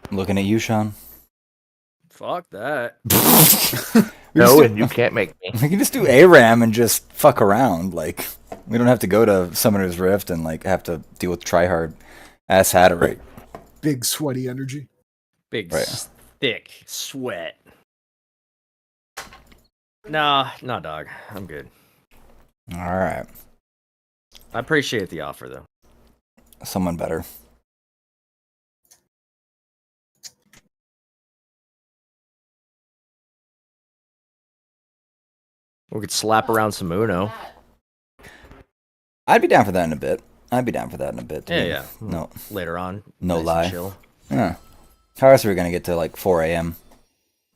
I'm looking at you, Sean. Fuck that. No, and you can't make me. We can just do ARAM and just fuck around. Like, we don't have to go to Summoner's Rift and like have to deal with tryhard ass Hatterate. big sweaty energy. Big, Right. thick sweat. Nah, dog. I'm good. All right. I appreciate the offer, though. Someone better. We could slap around some Uno. I'd be down for that in a bit. Yeah. No. Later on. No nice lie. and chill. Yeah. How else are we gonna get to like 4 a.m.?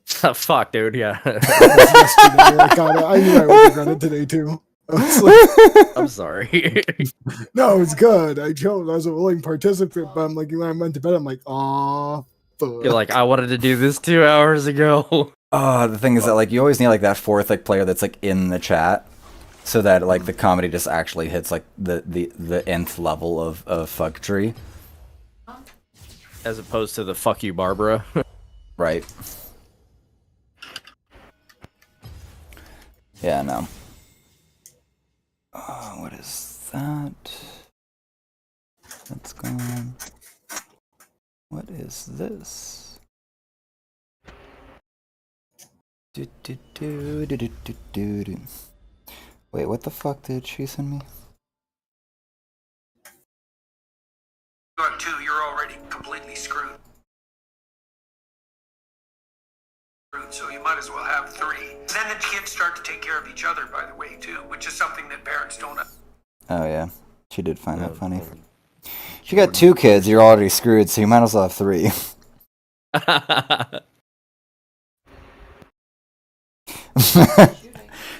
Fuck, dude. Yeah. I knew I would regret it today too. I was like, I'm sorry. no, it's good. I chose. I was a willing participant, but I'm like, when I went to bed, I'm like, aw, fuck. You're like, I wanted to do this 2 hours ago. Oh, the thing is that like you always need like that fourth like player that's like in the chat, so that like the comedy just actually hits like the nth level of fucktree. As opposed to the fuck you, Barbara. Right. Yeah, no. Oh, what is that? That's gone. What is this? Wait, what the fuck did she send me? You got 2, you're already completely screwed. So you might as well have 3. Then the kids start to take care of each other, by the way, too, which is something that parents don't. Oh yeah, she did find that funny. If you got 2 kids, you're already screwed, so you might as well have 3.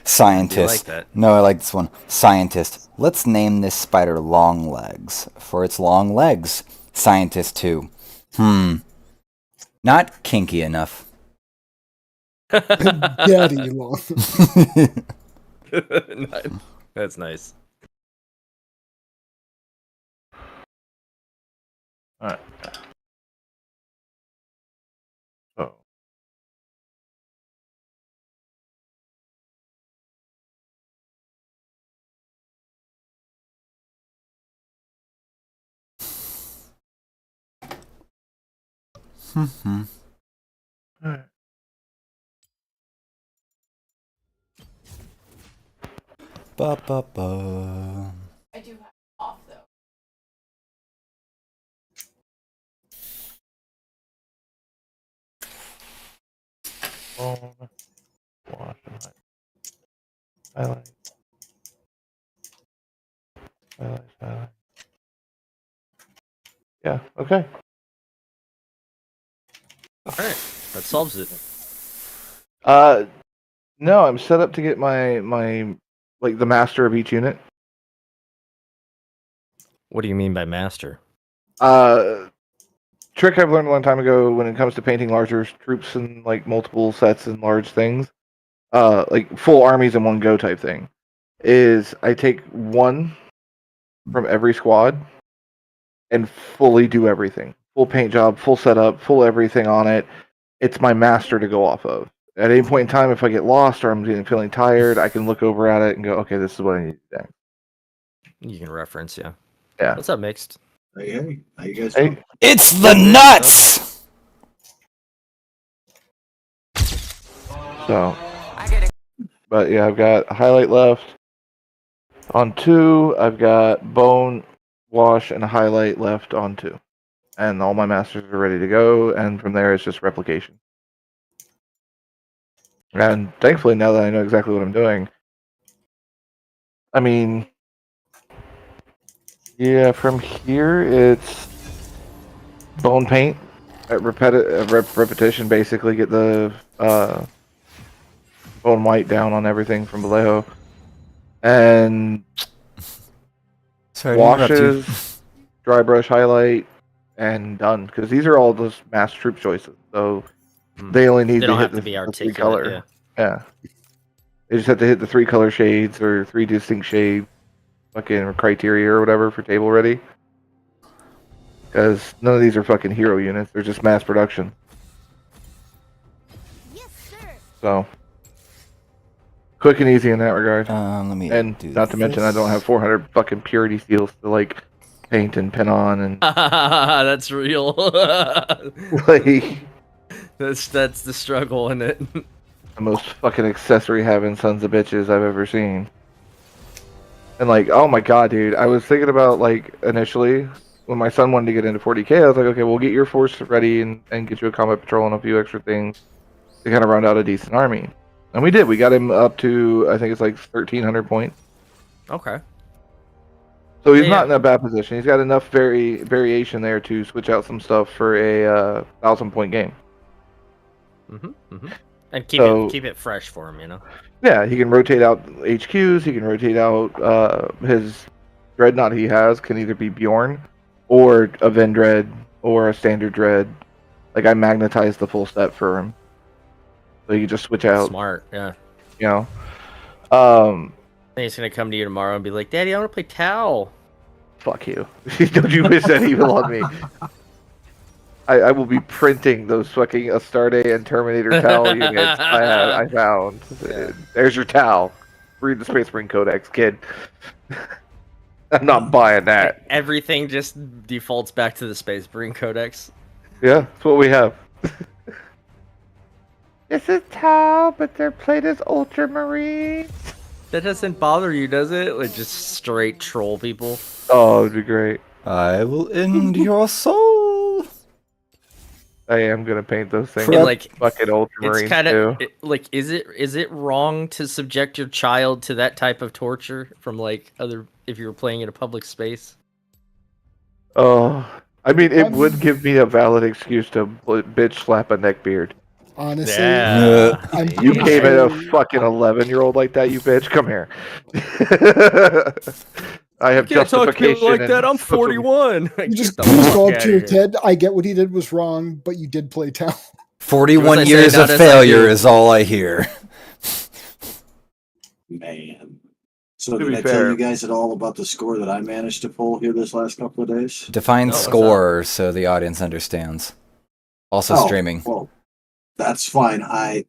Scientist. Like that. No, I like this one. Scientist. Let's name this spider Long Legs for its long legs. Scientist 2. Not kinky enough. Daddy long. That's nice. Alright. So. Alright. Ba ba ba. I do have off though. Wash and highlight. Highlight. Yeah, okay. Alright, that solves it. No, I'm set up to get my like the master of each unit. What do you mean by master? Trick I've learned a long time ago when it comes to painting larger troops and like multiple sets and large things, like full armies in one go type thing, is I take one from every squad and fully do everything. Full paint job, full setup, full everything on it. It's my master to go off of. At any point in time, if I get lost or I'm feeling tired, I can look over at it and go, okay, this is what I need to do. You can reference, yeah. Yeah. What's up, Mixed? Hey, how you guys Hey. doing? It's the nuts! So, but yeah, I've got highlight left on 2. I've got bone, wash, and highlight left on 2. And all my masters are ready to go, and from there it's just replication. And thankfully, now that I know exactly what I'm doing, I mean, yeah, from here it's bone paint at repetition, basically get the bone white down on everything from Vallejo, and Sorry to interrupt you. washes, dry brush highlight, and done. Because these are all just mass troop choices, so they only need They to don't hit have to the, be the 3 articulate, color. Yeah. They just have to hit the 3 color shades or 3 distinct shade fucking criteria or whatever for table ready. Because none of these are fucking hero units. They're just mass production. Yes, sir. So quick and easy in that regard. Let me And do not to mention I don't have 400 fucking purity seals to like paint and pin on, and That's real. like that's the struggle in it. the most fucking accessory having sons of bitches I've ever seen. And like, oh my god, dude, I was thinking about like initially when my son wanted to get into 40K, I was like, okay, we'll get your force ready and get you a combat patrol and a few extra things to kind of round out a decent army. And we did. We got him up to, I think it's like 1,300 points. Okay. So he's not in a bad position. He's got enough variation there to switch out some stuff for a 1,000-point game. And keep it fresh for him, you know. Yeah, he can rotate out HQs. He can rotate out his dreadnought he has can either be Bjorn or a Vendread or a standard dread. Like I magnetized the full set for him, so you can just switch out. Smart, yeah. You know. Then he's gonna come to you tomorrow and be like, "Daddy, I want to play Tau." Fuck you! Don't you wish that evil on me? I will be printing those fucking Astarte and Terminator Tau units I found. There's your Tau. Read the Space Marine Codex, kid. I'm not buying that. Everything just defaults back to the Space Marine Codex. Yeah, that's what we have. This is Tau, but they're played as Ultramarines. That doesn't bother you, does it? Like just straight troll people. Oh, it'd be great. I will end your soul. I am gonna paint those things. And, like fucking Ultramarines it's kind of too. like, is it wrong to subject your child to that type of torture from like other if you were playing in a public space? Oh, I mean, it would give me a valid excuse to bitch slap a neckbeard. Honestly, You came at a fucking 11-year-old like that, you bitch. Come here. I have justification. Like that. I'm 41. You just go up to your kid. I get what he did was wrong, but you did play Tau. 41 years of failure is all I hear. Man. So did I tell you guys at all about the score that I managed to pull here this last couple of days? Define score so the audience understands. Also streaming. Well, that's fine. I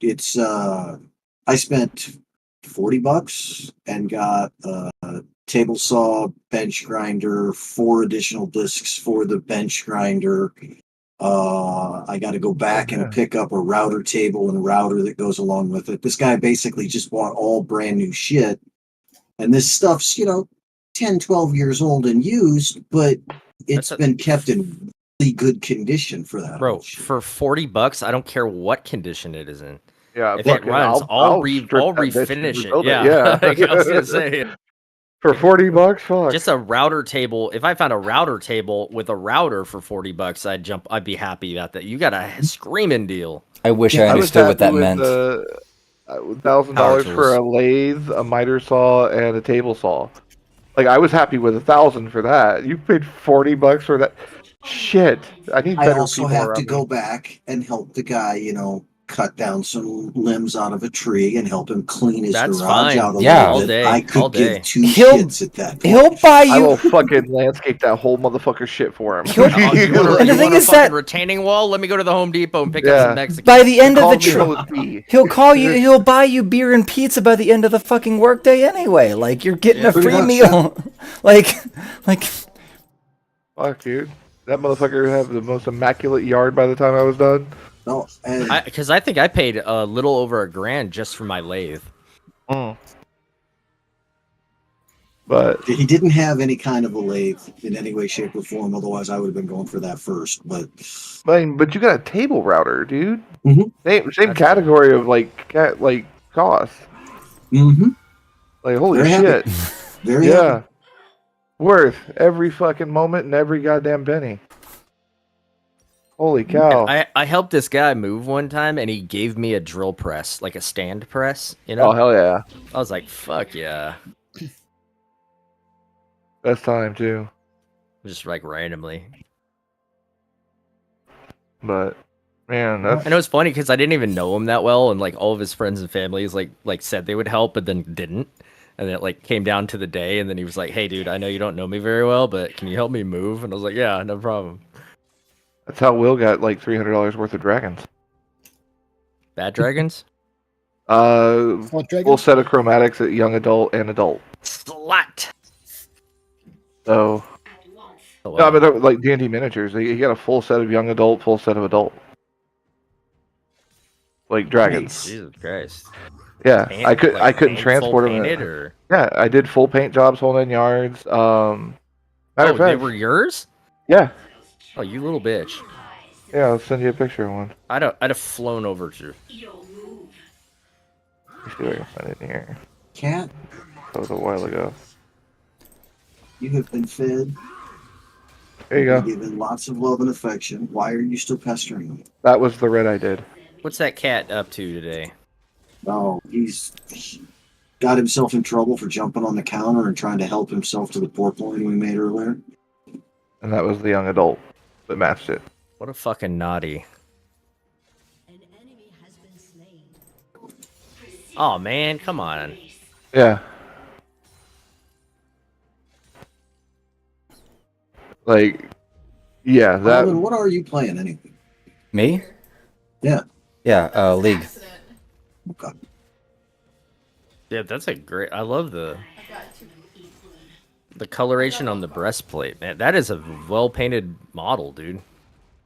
spent $40 and got a table saw, bench grinder, 4 additional discs for the bench grinder. I got to go back and pick up a router table and a router that goes along with it. This guy basically just bought all brand new shit. And this stuff's, 10, 12 years old and used, but it's been kept in really good condition for that. Bro, for $40, I don't care what condition it is in. Yeah, if it runs, I'll refinish it. Yeah, like I was gonna say. For $40, fuck. Just a router table. If I found a router table with a router for $40, I'd be happy about that. You got a screaming deal. I wish I understood what that meant. $1,000 for a lathe, a miter saw, and a table saw. Like I was happy with $1,000 for that. You paid $40 for that. Shit, I need better people. I also have to go back and help the guy, cut down some limbs out of a tree and help him clean his garage out a little bit. I could give 2 shits at that point. He'll buy you. I will fucking landscape that whole motherfucker shit for him. And the thing is that retaining wall. Let me go to the Home Depot and pick up some Mexican. By the end of the trip, he'll call you. He'll buy you beer and pizza by the end of the fucking workday anyway. Like you're getting a free meal. like. Fuck, dude. That motherfucker had the most immaculate yard by the time I was done. No, because I think I paid a little over $1,000 just for my lathe. But he didn't have any kind of a lathe in any way, shape, or form. Otherwise, I would have been going for that first. But you got a table router, dude. Mm-hmm. Same category of cost. Mm-hmm. Like holy Very shit. Very happy. Worth every fucking moment and every goddamn penny. Holy cow. I helped this guy move one time and he gave me a drill press, like a stand press, Oh, hell yeah. I was like, fuck yeah. Best time, too. Just like randomly. But, man, that's... And it was funny because I didn't even know him that well and like all of his friends and families like said they would help but then didn't. And then it came down to the day and then he was like, hey dude, I know you don't know me very well, but can you help me move? And I was like, yeah, no problem. That's how Will got $300 worth of dragons. Bad dragons? Full set of chromatics at young adult and adult. Slut. So Oh, No, wow. but like D&D miniatures, you got a full set of young adult, full set of adult, like dragons. Jesus Christ. Yeah, I couldn't full transport them. painted or? Yeah, I did full paint jobs, whole 9 yards. Matter of They fact, were yours? yeah, Oh, you little bitch. yeah. I'll send you a picture of one. I'd have flown over to. Let me see if I can find it in here. Cat, That was a while ago. you have been fed. There you You've go. been given lots of love and affection. Why are you still pestering him? That was the red I did. What's that cat up to today? No, he's got himself in trouble for jumping on the counter and trying to help himself to the pork loin we made earlier. And that was the young adult that matched it. What a fucking naughty. Oh man, come on. Yeah. Like, yeah, that. Ivan, what are you playing anyway? Me? Yeah. Yeah, League. Okay. Yeah, that's a great. I love the coloration on the breastplate, man. That is a well painted model, dude.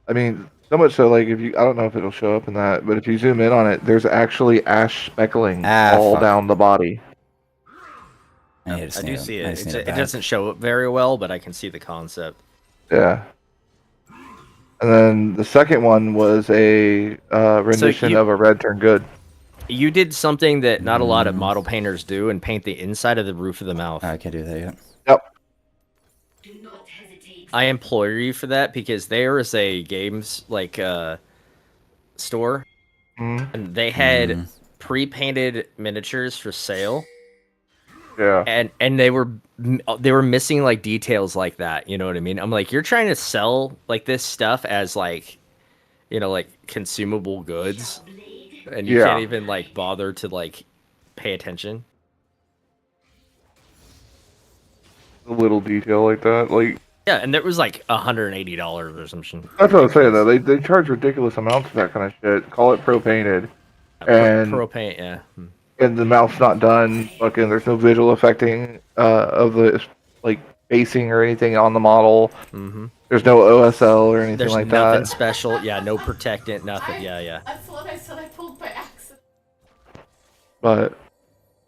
I mean, so much so, like, if you, I don't know if it'll show up in that, but if you zoom in on it, there's actually ash speckling all down the body. I do see it. It doesn't show up very well, but I can see the concept. Yeah. And then the second one was a rendition of a red turn good. You did something that not a lot of model painters do and paint the inside of the roof of the mouth. I can't do that yet. Yep. I implore you for that because there is a games store, and they had pre-painted miniatures for sale. Yeah. And they were missing like details like that. You know what I mean? I'm like, you're trying to sell like this stuff as like, you know, like consumable goods, and you can't even like bother to like pay attention. A little detail like that, like. Yeah, and there was like $180 or something. That's what I'm saying though. They charge ridiculous amounts for that kind of shit. Call it pro painted, and pro paint, yeah. And the mouth's not done. Fucking, there's no visual affecting of the like basing or anything on the model. There's no OSL or anything There's like nothing that. special. Yeah, no protectant, nothing. Yeah. That's what I said. I pulled by accident. But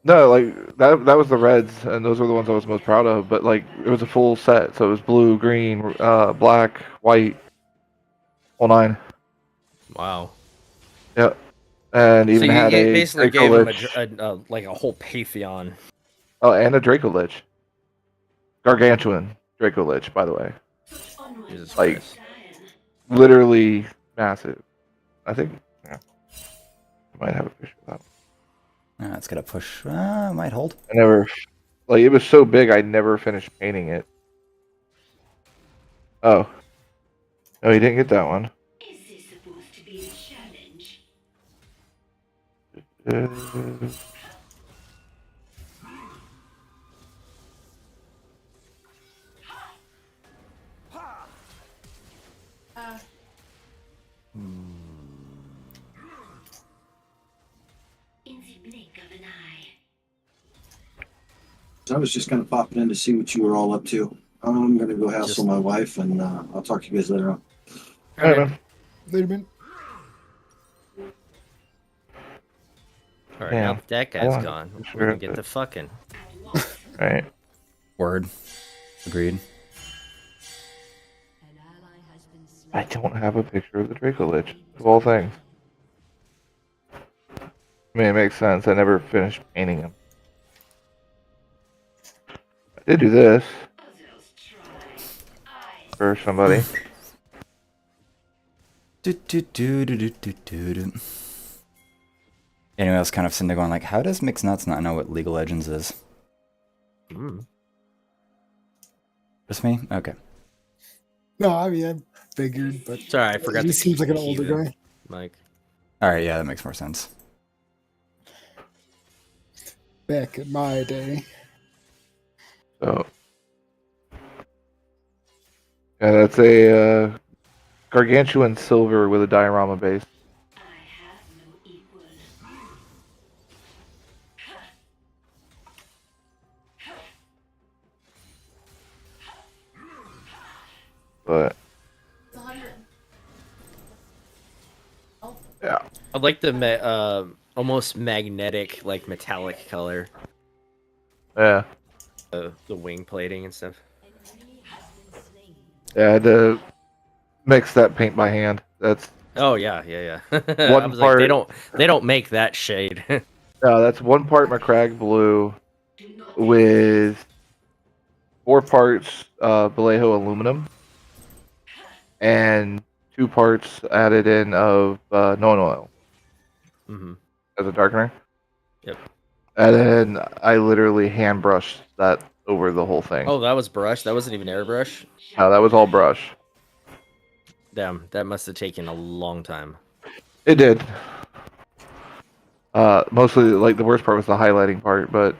no, like that was the reds, and those were the ones I was most proud of. But like it was a full set, so it was blue, green, black, white, all 9. Wow. Yep. And even so you had a basically Draco gave him Lich. like a whole pantheon. Oh, and a Draco Lich. Gargantuan Draco Lich, by the way. Jesus like, Christ. literally massive. I think, yeah. I might have a picture of that one. It's gonna push. Might hold. I never, like, it was so big I never finished painting it. Oh. No, he didn't get that one. So I was just kind of popping in to see what you were all up to. I'm gonna go hassle my wife, and I'll talk to you guys later on. All right, man. Later, man. All right, now that guy's gone. We can get the fucking. Right. Word. Agreed. I don't have a picture of the Draco Lich, of all things. I mean, it makes sense. I never finished painting him. I did do this for somebody. Anyone else kind of sitting there going like, how does Mixed Nuts not know what League of Legends is? Just me? Okay. No, I mean, I figured, but sorry, I forgot. He seems like an older guy. Mike. All right, yeah, that makes more sense. Back in my day. So, yeah, that's a gargantuan silver with a diorama base. but It's 100. yeah. I like the almost magnetic, like metallic color. Yeah. The wing plating and stuff. Yeah, I had to mix that paint by hand. That's Oh yeah. I one was like, part. they don't make that shade. No, that's one part Macragge blue with 4 parts Vallejo aluminum and 2 parts added in of non oil Mm-hmm. as a darkener. Yep. And then I literally hand brushed that over the whole thing. Oh, that was brush. That wasn't even airbrush. No, that was all brush. Damn, that must have taken a long time. It did. Mostly, like, the worst part was the highlighting part, but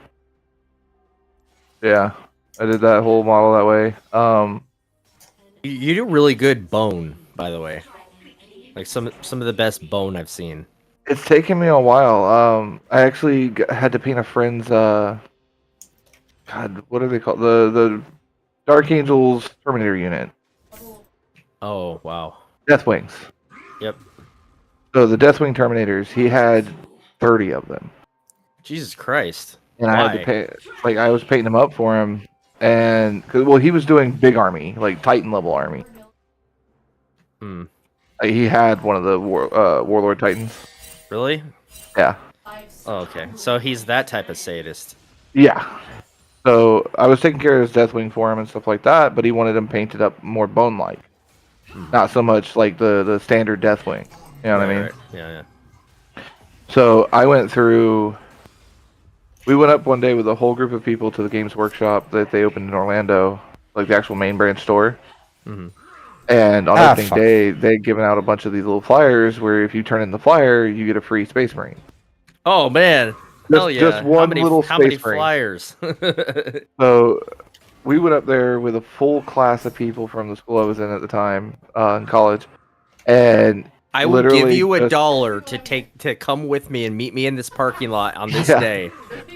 yeah, I did that whole model that way. You do really good bone, by the way. Like some of the best bone I've seen. It's taken me a while. I actually had to paint a friend's God, what are they called? The Dark Angels Terminator unit. Oh wow. Deathwings. Yep. So the Deathwing Terminators, he had 30 of them. Jesus Christ. And Why? I had to pay, like, I was painting them up for him, and well, he was doing big army, like Titan level army. Hmm. He had one of the Warlord Titans. Really? Yeah. Oh, okay. So he's that type of sadist. Yeah. So I was taking care of his Deathwing for him and stuff like that, but he wanted him painted up more bone-like, not so much like the standard Deathwing. You know what I mean? Right. Yeah. So I went through. We went up one day with a whole group of people to the Games Workshop that they opened in Orlando, like the actual main branch store. Mm-hmm. And on opening day, they'd given out a bunch of these little flyers where if you turn in the flyer, you get a free Space Marine. Oh man. Hell yeah. Just one little how many Space Marine. flyers? So we went up there with a full class of people from the school I was in at the time, in college, and I will give literally you just- $1 to come with me and meet me in this parking lot on this Yeah. day.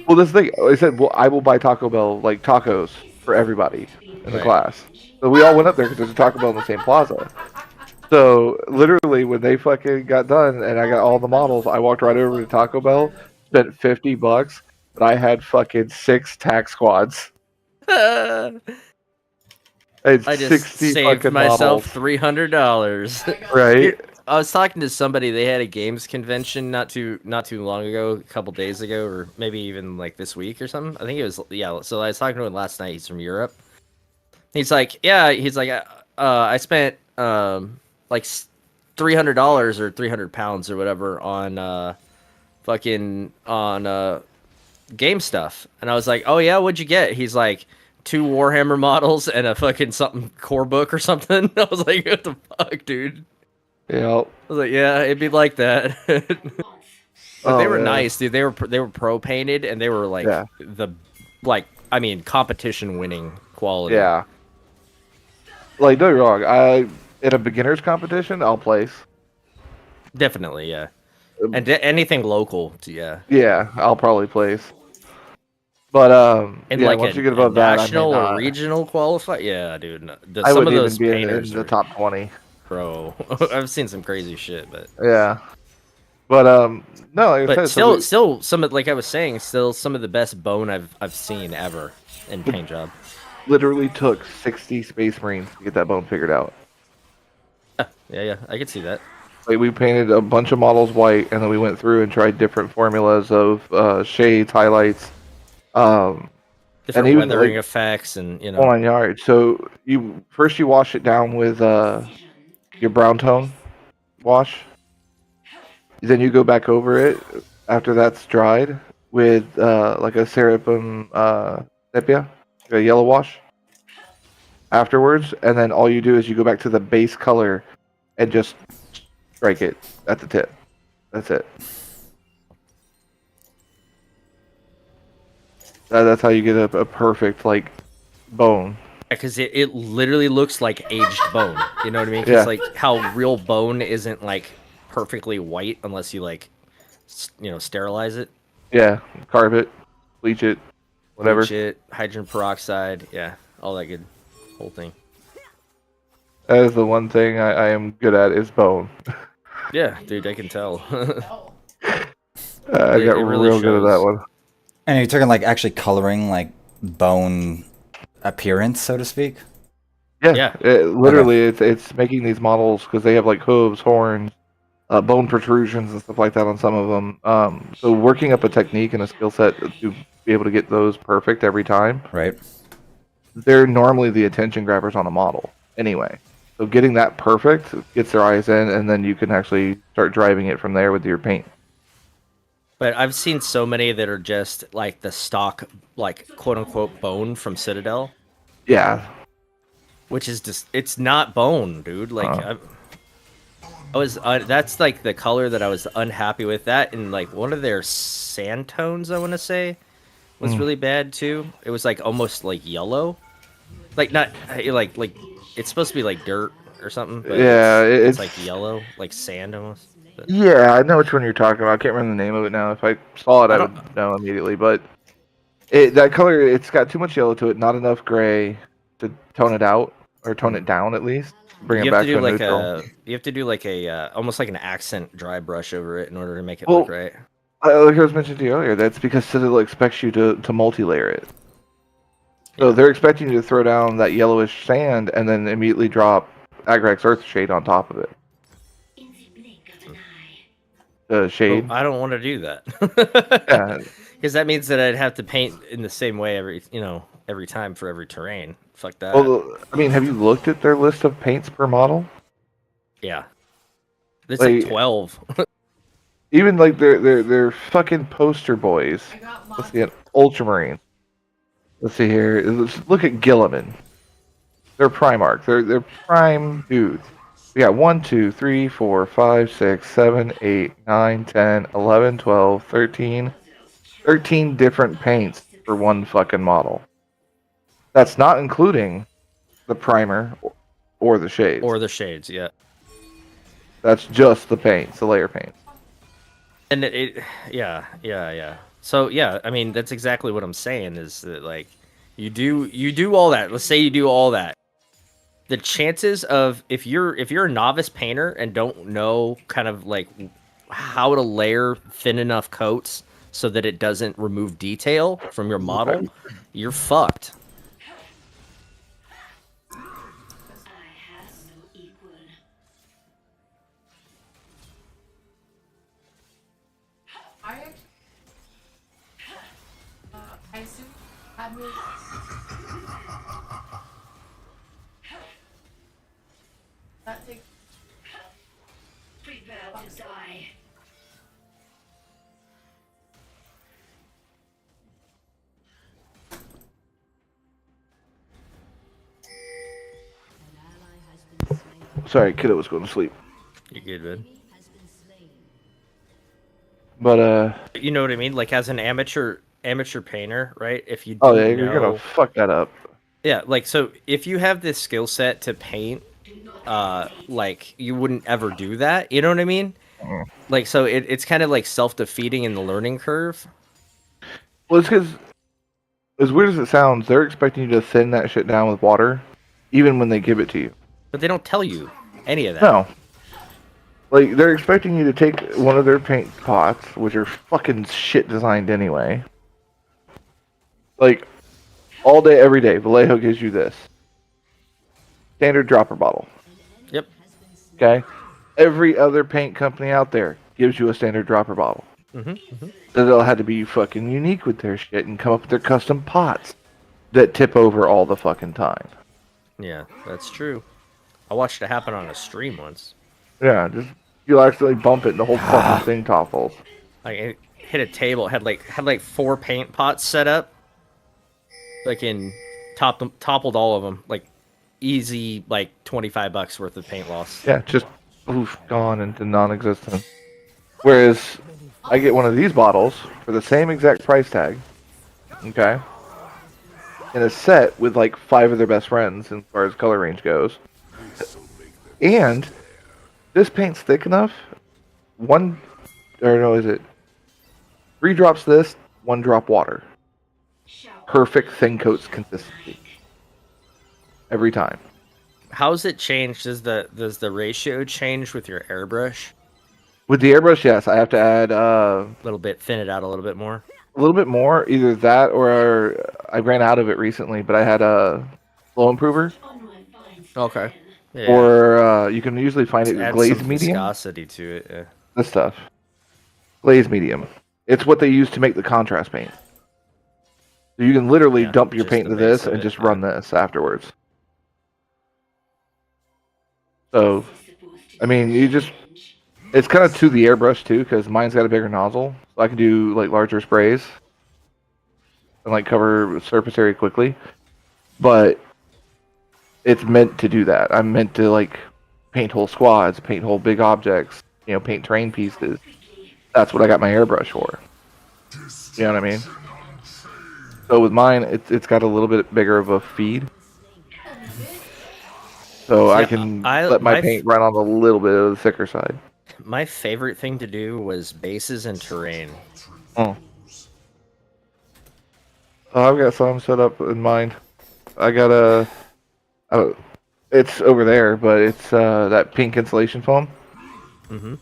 Well, this thing, I said, well, I will buy Taco Bell, like tacos for everybody in the Right. class. So we all went up there because there's a Taco Bell in the same plaza. So literally, when they fucking got done and I got all the models, I walked right over to Taco Bell, spent $50, but I had fucking 6 tac squads. I had I just 60 saved fucking myself models. $300. Right? I was talking to somebody. They had a games convention not too long ago, a couple days ago, or maybe even like this week or something. I think it was So I was talking to him last night. He's from Europe. He's like, I spent like $300 or 300 pounds or whatever on game stuff. And I was like, oh yeah, what'd you get? He's like, 2 Warhammer models and a fucking something core book or something. I was like, what the fuck, dude? Yeah. I was like, yeah, it'd be like that. But they were yeah. nice, dude. They were pro painted and they were like competition winning quality. Yeah. Like, don't get me wrong. In a beginner's competition, I'll place. Definitely, yeah. And anything local, yeah. Yeah, I'll probably place. But And yeah, like once a, you get a above that, national I may or not. regional qualify, yeah, dude. I Some of wouldn't those even be in painters the are top 20. pro. I've seen some crazy shit, but Yeah. But no, like I but said, still some of, like I was saying, still some of the best bone I've seen ever in paint job. literally took 60 Space Marines to get that bone figured out. Yeah, I could see that. Like, we painted a bunch of models white, and then we went through and tried different formulas of shades, highlights, Different and even, weathering like, effects and whole 9 yards. So you wash it down with your brown tone wash. Then you go back over it after that's dried with like a Serapum sepia, a yellow wash afterwards, and then all you do is you go back to the base color and just strike it at the tip. That's it. That's how you get a perfect, like, bone. Because it literally looks like aged bone. You know what I mean? 'Cause Yeah. like how real bone isn't like perfectly white unless you like, sterilize it. Yeah, carve it, bleach it, whatever. Bleach it, hydrogen peroxide, yeah, all that good, whole thing. That is the one thing I am good at is bone. Yeah, dude, I can tell. I got It really real good at that shows. one. And you're talking like actually coloring like bone appearance, so to speak. Yeah, literally, it's making these models because they have like hooves, horns, bone protrusions, and stuff like that on some of them. So working up a technique and a skill set to be able to get those perfect every time. Right. They're normally the attention grabbers on a model anyway. So getting that perfect gets their eyes in, and then you can actually start driving it from there with your paint. But I've seen so many that are just like the stock, like quote unquote bone from Citadel. Yeah. Which is just, it's not bone, dude. Like, I was, that's like the color that I was unhappy with. That and like one of their sand tones, I want to say, was really bad too. It was like almost like yellow. Like, not, like, it's supposed to be like dirt or something, but yeah, it's like yellow, like sand almost. But... Yeah, I know which one you're talking about. I can't remember the name of it now. If I saw it, I would know immediately. But that color, it's got too much yellow to it, not enough gray to tone it out or tone it down at least. Bring it back to a neutral. You have to do like a almost like an accent dry brush over it in order to make it look right. Like I was mentioning to you earlier, that's because Citadel expects you to multi-layer it. So they're expecting you to throw down that yellowish sand and then immediately drop Agrax Earthshade on top of it. The shade. Well, I don't want to do that. Yeah. Because that means that I'd have to paint in the same way every time for every terrain. Fuck that. Well, I mean, have you looked at their list of paints per model? Yeah. It's like 12. Even like they're fucking poster boys. Let's see, an Ultramarine. Let's see here. Let's look at Gilliman. They're Primarch. They're prime dudes. We got 1, 2, 3, 4, 5, 6, 7, 8, 9, 10, 11, 12, 13. 13 different paints for one fucking model. That's not including the primer or the shades. Or the shades, yeah. That's just the paints, the layer paint. And yeah. So yeah, I mean that's exactly what I'm saying is that like you do all that. Let's say you do all that. The chances of if you're a novice painter and don't know kind of like how to layer thin enough coats so that it doesn't remove detail from your model, you're fucked. I assume admin. That takes. Prepare to die. Sorry, kiddo was going to sleep. You're good, man. But you know what I mean? Like as an amateur painter, right? If you you're gonna fuck that up. Yeah, like so if you have this skill set to paint, like you wouldn't ever do that. You know what I mean? Like so it's kind of like self-defeating in the learning curve. Well, it's because as weird as it sounds, they're expecting you to thin that shit down with water, even when they give it to you. But they don't tell you any of that. No. Like, they're expecting you to take one of their paint pots, which are fucking shit designed anyway. Like, all day, every day, Vallejo gives you this. Standard dropper bottle. Yep. Okay? Every other paint company out there gives you a standard dropper bottle. They'll have to be fucking unique with their shit and come up with their custom pots that tip over all the fucking time. Yeah, that's true. I watched it happen on a stream once. Yeah, just you'll actually bump it and the whole fucking thing topples. Like it hit a table, had like 4 paint pots set up. Like toppled all of them. Like easy like $25 worth of paint loss. Yeah, just poof, gone into non-existent. Whereas I get one of these bottles for the same exact price tag. Okay. In a set with like 5 of their best friends as far as color range goes. And this paint's thick enough. 3 drops this, 1 drop water. Perfect thin coats consistency. Every time. how's it changed? Does the ratio change with your airbrush? With the airbrush, yes, I have to add A little bit, thin it out a little bit more. a little bit more. Either that or I ran out of it recently, but I had a flow improver. Okay. Yeah. Or you can usually find it Add glazed some medium. viscosity to it. Yeah. This stuff, glazed medium. It's what they use to make the contrast paint. So you can literally Yeah, dump your just paint the into base this of and it, just yeah. run this afterwards. So, I mean, it's kind of to the airbrush too, because mine's got a bigger nozzle, so I can do like larger sprays and like cover surface area quickly. But it's meant to do that. I'm meant to like paint whole squads, paint whole big objects, paint terrain pieces. That's what I got my airbrush for. You know what I mean? So with mine, it's got a little bit bigger of a feed, so I can let my paint run on a little bit of the thicker side. My favorite thing to do was bases and terrain. Oh. I've got some set up in mind. I got it's over there, but it's that pink insulation foam. Mm-hmm.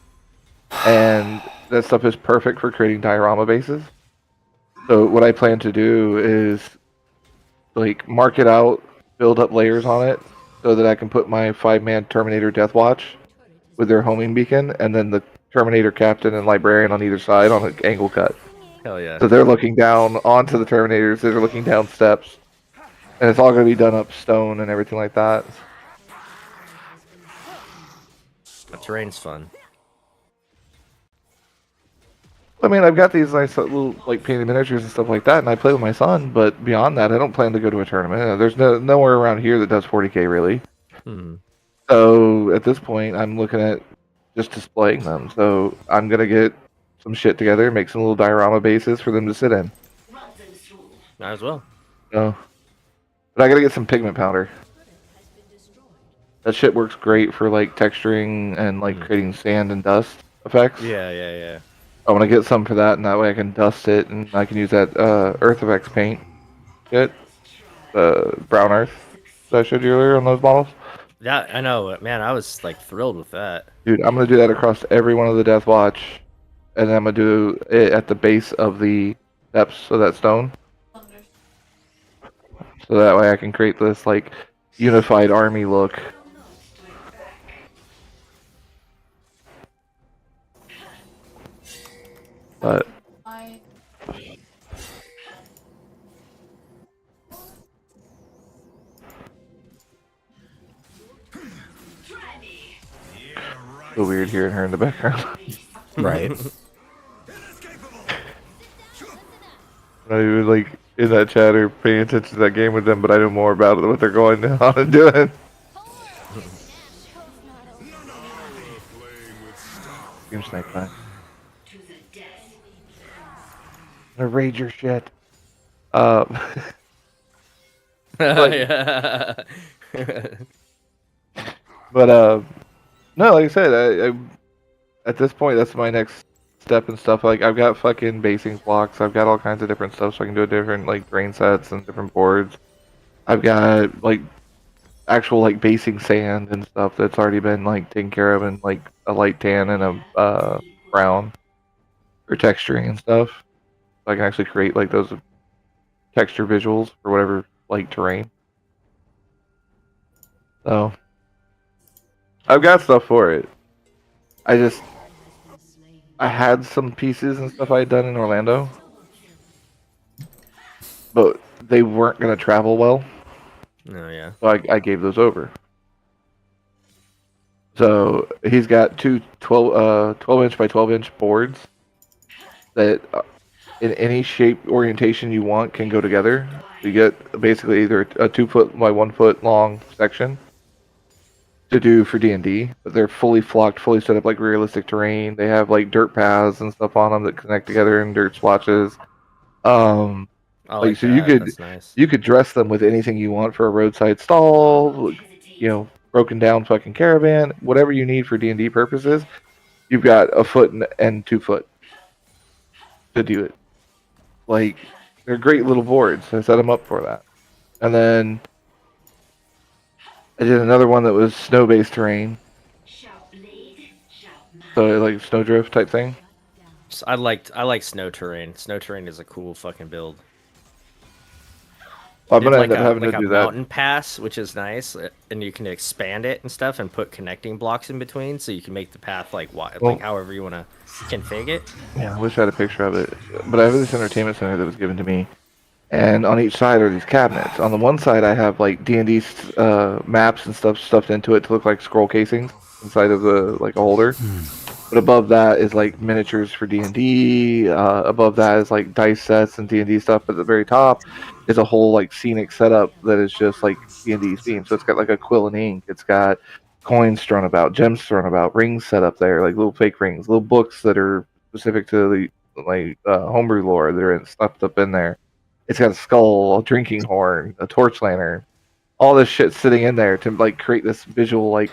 And that stuff is perfect for creating diorama bases. So what I plan to do is like mark it out, build up layers on it, so that I can put my 5-man Terminator Death Watch with their homing beacon, and then the Terminator Captain and Librarian on either side on an angle cut. Hell yeah. So they're looking down onto the Terminators, they're looking down steps, and it's all going to be done up stone and everything like that. The terrain's fun. I mean, I've got these nice little like painted miniatures and stuff like that, and I play with my son. But beyond that, I don't plan to go to a tournament. There's nowhere around here that does 40K really. Hmm. So at this point, I'm looking at just displaying them. So I'm gonna get some shit together, make some little diorama bases for them to sit in. Might as well. So, but I gotta get some pigment powder. That shit works great for like texturing and like creating sand and dust effects. Yeah. I want to get some for that, and that way I can dust it, and I can use that Earth Effects paint. Shit. Brown Earth that I showed you earlier on those models. Yeah, I know, man. I was like thrilled with that. Dude, I'm going to do that across every one of the Death Watch, and then I'm going to do it at the base of the depths of that stone. So that way I can create this, like, unified army look. But so weird hearing her in the background. Right. Not even like in that chat or paying attention to that game with them, but I know more about what they're going on and doing. Game Snake Pack. I'm gonna raid your shit. Yeah. But no, like I said, I at this point that's my next step and stuff. Like I've got fucking basing blocks. I've got all kinds of different stuff, so I can do different like drain sets and different boards. I've got like actual like basing sand and stuff that's already been like taken care of in like a light tan and a brown for texturing and stuff. So I can actually create like those texture visuals for whatever like terrain. So I've got stuff for it. I had some pieces and stuff I had done in Orlando, but they weren't going to travel well. No, yeah. So I gave those over. So he's got two 12-inch by 12-inch boards that in any shape orientation you want can go together. You get basically either a 2-foot by 1-foot long section to do for D&D, but they're fully flocked, fully set up like realistic terrain. They have like dirt paths and stuff on them that connect together in dirt splotches. Like so you that. could That's nice. you could dress them with anything you want for a roadside stall, broken down fucking caravan, whatever you need for D&D purposes. You've got a foot and 2 foot to do it. Like they're great little boards. I set them up for that, and then I did another one that was snow-based terrain. So like snowdrift type thing. So I like snow terrain. Snow terrain is a cool fucking build. Well, I'm Did gonna like end up a having to like a do that. mountain pass, which is nice, and you can expand it and stuff, and put connecting blocks in between, so you can make the path like wide, Well- like however you want to config it. Yeah, I wish I had a picture of it. But I have this entertainment center that was given to me, and on each side are these cabinets. On the one side, I have like D&D maps and stuff stuffed into it to look like scroll casings inside of the like a holder. But above that is like miniatures for D&D. Above that is like dice sets and D&D stuff. At the very top is a whole like scenic setup that is just like D&D themed. So it's got like a quill and ink. It's got coins thrown about, gems thrown about, rings set up there, like little fake rings, little books that are specific to the like homebrew lore that are stuffed up in there. It's got a skull, a drinking horn, a torch lantern, all this shit sitting in there to like create this visual like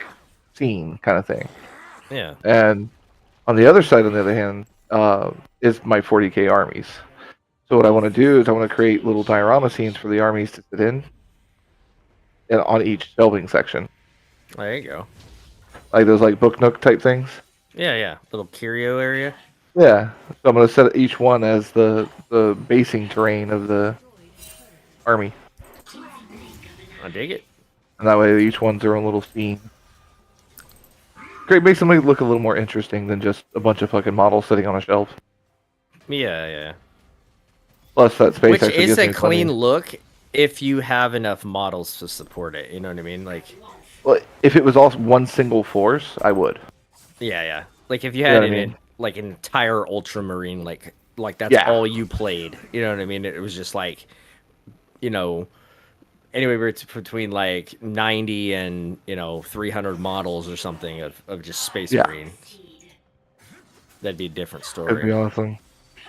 scene kind of thing. Yeah. And on the other side, on the other hand, is my 40k armies. So what I want to do is I want to create little diorama scenes for the armies to sit in, and on each shelving section, There you go. like those like book nook type things. Yeah, yeah. Little curio area. Yeah, so I'm gonna set each one as the basing terrain of the army, I dig it. and that way each one's their own little scene. Great, makes somebody look a little more interesting than just a bunch of fucking models sitting on a shelf. Yeah, yeah. Plus, that space Which actually is gives a me clean plenty. look if you have enough models to support it. You know what I mean? Like, Well, if it was all one single force, I would. yeah, yeah. Like if you You know had what I mean? like an entire ultramarine, like that's Yeah. all you played. You know what I mean? It was just like, you know, anywhere between like 90 and 300 models or something of just Space Yeah. Marine. That'd be a different story. It'd be awesome.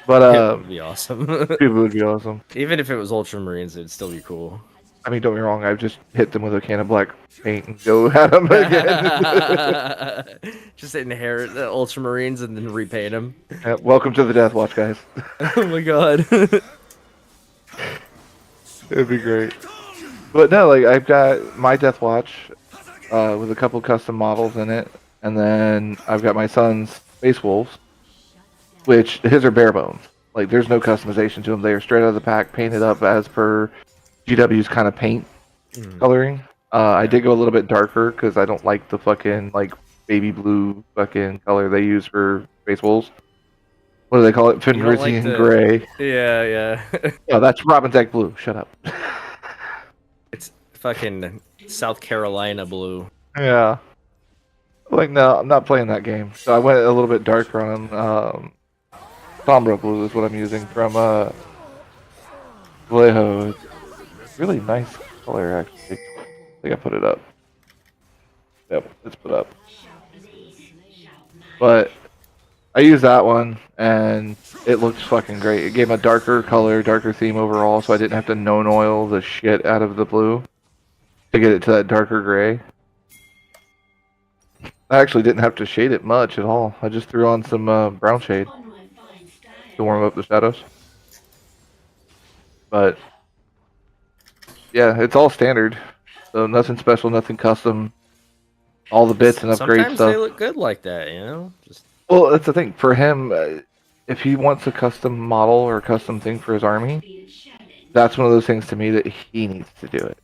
But It would be awesome. it would be awesome. Even if it was Ultramarines, it'd still be cool. I mean, don't get me wrong. I've just hit them with a can of black paint and go at them again. Just inherit the Ultramarines and then repaint them. Yeah, welcome to the Death Watch, guys. Oh my god. It'd be great. But no, like I've got my Death Watch with a couple custom models in it, and then I've got my son's Space Wolves, which his are bare bones. Like there's no customization to them. They are straight out of the pack, painted up as per GW's kind of paint coloring. I did go a little bit darker because I don't like the fucking like baby blue fucking color they use for Space Wolves. What do they call it? You don't like Fenrisian the- gray. Yeah, yeah. Oh, that's Robin's Egg blue. Shut up. It's fucking South Carolina blue. Yeah. Like, no, I'm not playing that game. So I went a little bit darker on Sombra blue is what I'm using from Vallejo. It's really nice color, actually. I think I put it up. Yep, it's put up. But I used that one, and it looks fucking great. It gave a darker color, darker theme overall, so I didn't have to known oil the shit out of the blue to get it to that darker gray. I actually didn't have to shade it much at all. I just threw on some brown shade to warm up the shadows. But yeah, it's all standard, so nothing special, nothing custom. All the bits and upgrade Sometimes stuff. they look good like that, you know? Just Well, that's the thing. For him, if he wants a custom model or a custom thing for his army, that's one of those things to me that he needs to do it.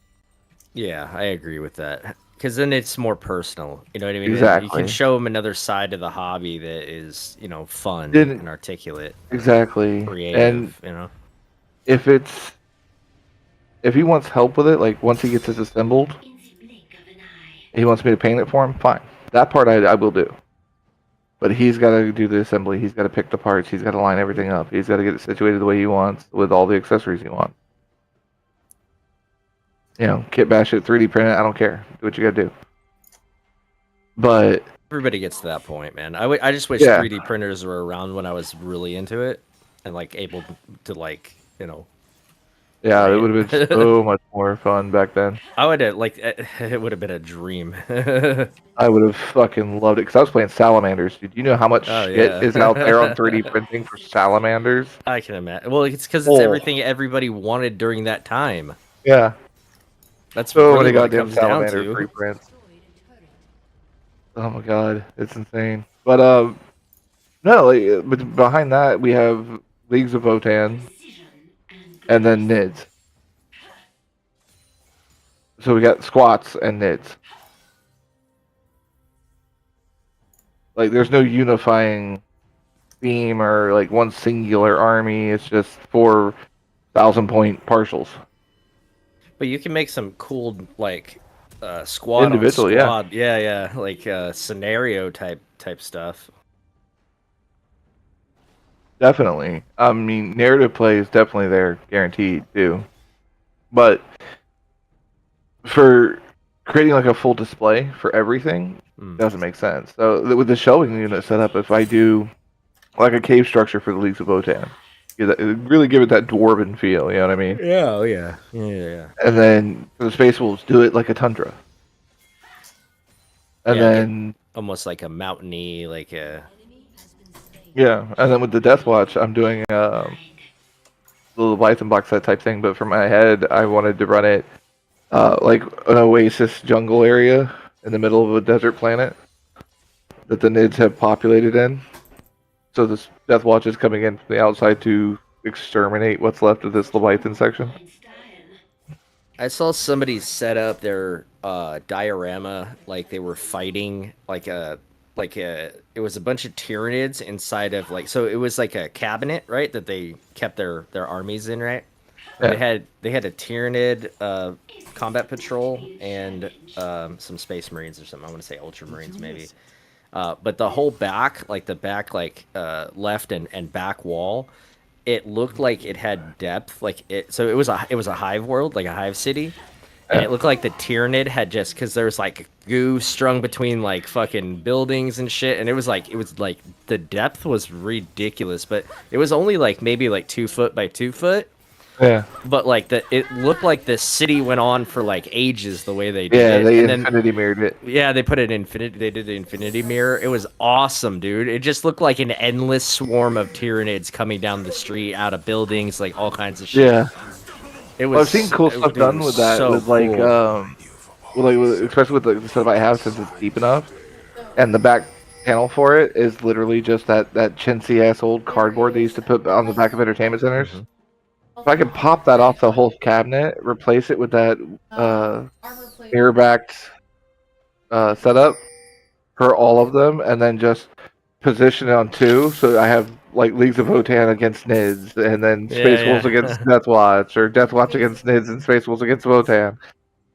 yeah, I agree with that. Because then it's more personal. You know what I mean? You Exactly. can show him another side of the hobby that is, fun Didn't- and articulate, Exactly. creative. And you know? if he wants help with it, like once he gets it assembled, he wants me to paint it for him, fine. That part I will do. But he's got to do the assembly. He's got to pick the parts. He's got to line everything up. He's got to get it situated the way he wants with all the accessories he wants. Kit bash it, 3D print it. I don't care. Do what you got to do. But Everybody gets to that point, man. I just wish Yeah. 3D printers were around when I was really into it and able to yeah, it would have been so much more fun back then. I would have it would have been a dream. I would have fucking loved it because I was playing salamanders. Dude, you know how much Oh, shit yeah. is out there on 3D printing for salamanders? I can imagine. Well, it's because it's Oh. everything everybody wanted during that time. Yeah. That's so really many what it goddamn comes down salamander to. preprints. Oh my god, it's insane. But no, like, but behind that we have Leagues of Votan, and then NIDS. So we got squats and NIDS. Like, there's no unifying theme or like one singular army. It's just 4,000-point partials. But you can make some cool like squad on Individual, yeah. squad. Yeah, like scenario type stuff. Definitely. I mean, narrative play is definitely there, guaranteed too. But for creating like a full display for everything doesn't make sense. So with the shelving unit setup, if I do like a cave structure for the Leagues of Votan, really give it that dwarven feel. You know what I mean? Yeah, oh yeah. And then for the Space Wolves, do it like a tundra. And Yeah, then almost like a mountainy, like a yeah, and then with the Death Watch, I'm doing the Leviathan box set type thing. But for my head, I wanted to run it like an oasis jungle area in the middle of a desert planet that the Nids have populated in. So this Death Watch is coming in from the outside to exterminate what's left of this Leviathan section. I saw somebody set up their diorama like they were fighting it was a bunch of Tyranids inside of like, so it was like a cabinet, right, that they kept their armies in, right? Yeah. They had a Tyranid combat patrol and some Space Marines or something. I want to say Ultramarines maybe. But the whole back, like the back left and back wall, it looked like it had depth, like it. So it was a hive world, like a hive city, and it looked like the Tyranid had just, because there was like goo strung between like fucking buildings and shit, and it was like the depth was ridiculous, but it was only like maybe like 2 foot by 2 foot. Yeah. But like it looked like the city went on for like ages the way they did Yeah, it. they And infinity mirrored it. Yeah, they put it they did the infinity mirror. It was awesome, dude. It just looked like an endless swarm of Tyranids coming down the street, out of buildings, like all kinds of shit. Yeah. It was. Well, I've seen cool stuff done with that, so with like, cool. especially with the setup I have, since it's deep enough, and the back panel for it is literally just that chintzy ass old cardboard they used to put on the back of entertainment centers. If I could pop that off the whole cabinet, replace it with that mirror backed setup for all of them, and then just position it on 2, so I have like Leagues of Votan against Nids, and then Space Wolves against Death Watch, or Death Watch against Nids and Space Wolves against Votan.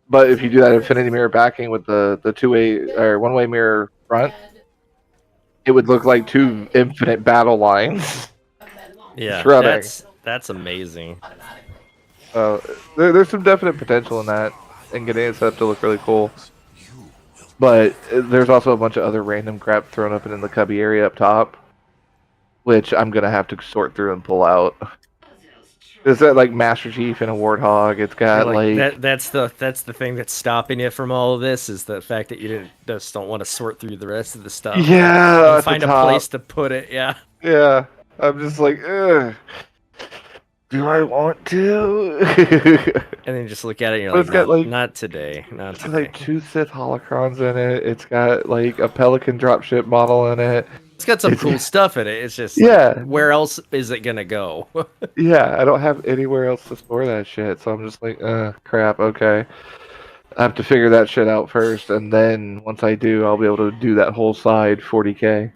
But if you do that infinity mirror backing with the 2-way or 1-way mirror front, it would look like 2 infinite battle lines. Yeah, shredding. that's amazing. There's some definite potential in that, and getting it set up to look really cool. But there's also a bunch of other random crap thrown up in the cubby area up top, which I'm gonna have to sort through and pull out. Is that like Master Chief and a Warthog? It's got that's the thing that's stopping you from all of this, is the fact that you don't want to sort through the rest of the stuff. Yeah, and find a place to put it. Yeah. Yeah, I'm just like, ugh. Do I want to? And then you just look at it and you're But like, it's got, like, not today. Not It's today. like 2 Sith holocrons in it. It's got like a Pelican dropship model in it. It's got some cool stuff in it. It's just where else is it gonna go? Yeah, I don't have anywhere else to store that shit, so I'm just like, crap, okay. I have to figure that shit out first, and then once I do, I'll be able to do that whole side 40k.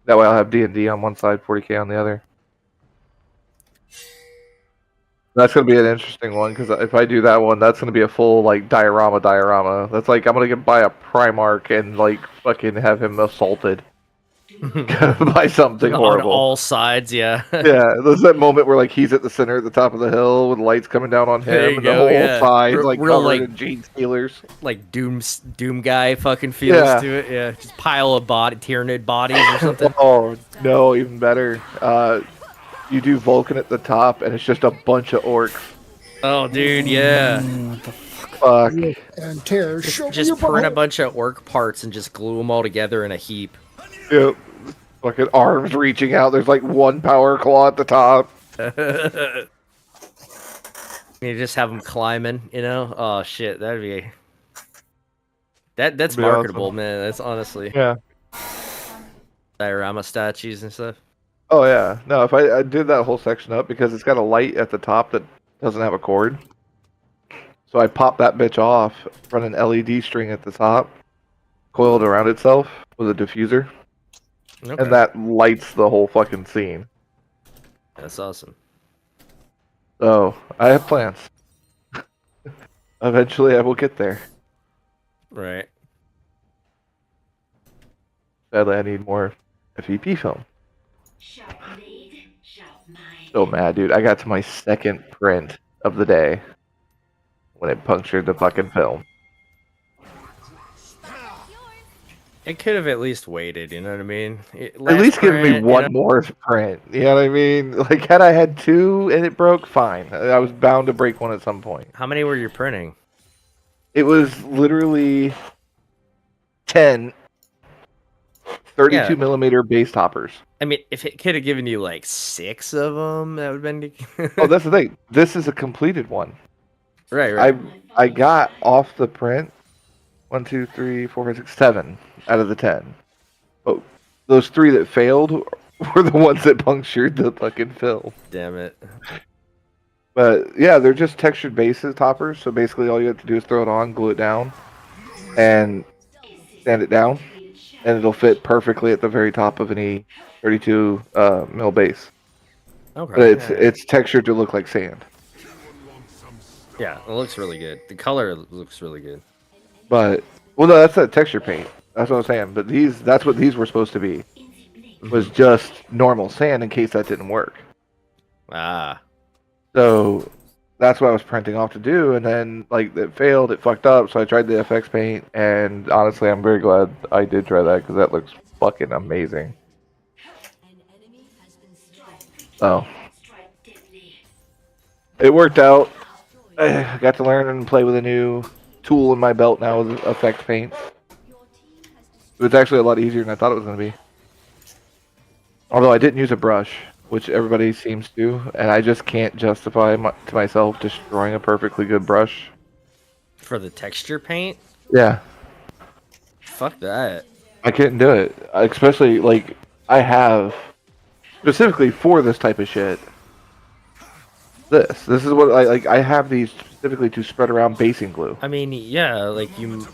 That way I'll have D&D on one side, 40k on the other. That's going to be an interesting one, because if I do that one, that's going to be a full, like, diorama. That's like, I'm going to buy a Primarch and, like, fucking have him assaulted. By something horrible. On all sides, yeah. Yeah, there's that moment where, like, he's at the center at the top of the hill with lights coming down on him, and the whole side, like, real, covered like, in gene stealers. Like Doom guy fucking feels to it, yeah. Just pile of Tyranid bodies or something. Oh, no, even better. You do Vulcan at the top, and it's just a bunch of orcs. Oh, dude, yeah. Fuck. And tear. Just print a bunch of orc parts and just glue them all together in a heap. Yep. Fucking arms reaching out. There's like one power claw at the top. You just have them climbing, you know? Oh shit, that'd be that's That'd be marketable, awesome. man. That's honestly Yeah. diorama statues and stuff. Oh yeah. No, if I did that whole section up because it's got a light at the top that doesn't have a cord. So I pop that bitch off, run an LED string at the top, coiled around itself with a diffuser, Okay. and that lights the whole fucking scene. That's awesome. So I have plans. Eventually, I will get there. Right. Sadly, I need more FEP film. So mad, dude. I got to my second print of the day when it punctured the fucking film. It could have at least waited, you know what I mean? At least give me one more print. You know what I mean? Like, had I had two and it broke, fine. I was bound to break one at some point. How many were you printing? It was literally 10 32 millimeter base toppers. I mean, if it could have given you like 6 of them, that would have been. Oh, that's the thing. This is a completed one. Right. I got off the print 1, 2, 3, 4, 5, 6, 7 out of the 10. But those 3 that failed were the ones that punctured the fucking film. Damn it. But yeah, they're just textured bases toppers. So basically, all you have to do is throw it on, glue it down, and sand it down, and it'll fit perfectly at the very top of any 32 mil base. Okay. But it's textured to look like sand. Yeah, it looks really good. The color looks really good. But well, no, that's a texture paint. That's what I'm saying. But that's what these were supposed to be. Was just normal sand in case that didn't work. Ah. So that's what I was printing off to do, and then like it failed, it fucked up. So I tried the FX paint, and honestly, I'm very glad I did try that because that looks fucking amazing. Oh, it worked out. I got to learn and play with a new tool in my belt now with effect paint. It was actually a lot easier than I thought it was going to be. Although I didn't use a brush, which everybody seems to, and I just can't justify to myself destroying a perfectly good brush. For the texture paint? Yeah. Fuck that. I couldn't do it. Especially, like, I have, specifically for this type of shit, this is what I have these specifically to spread around basing glue. I mean, yeah, like you.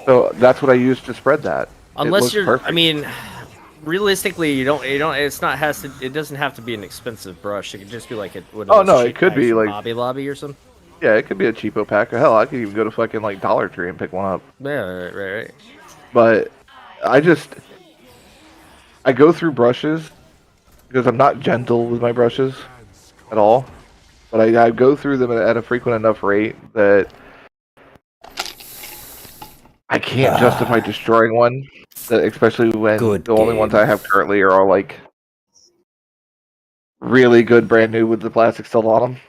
So that's what I use to spread that. Unless you're, perfect. I mean, realistically, you don't. It doesn't have to be an expensive brush. It could just be like a. Oh no, it could be like Hobby Lobby or something. Yeah, it could be a cheapo pack. Or hell, I could even go to fucking like Dollar Tree and pick one up. Yeah, right. But I go through brushes because I'm not gentle with my brushes at all. But I go through them at a frequent enough rate that I can't justify destroying one. Especially when the only ones I have currently are all like really good, brand new with the plastic still on them.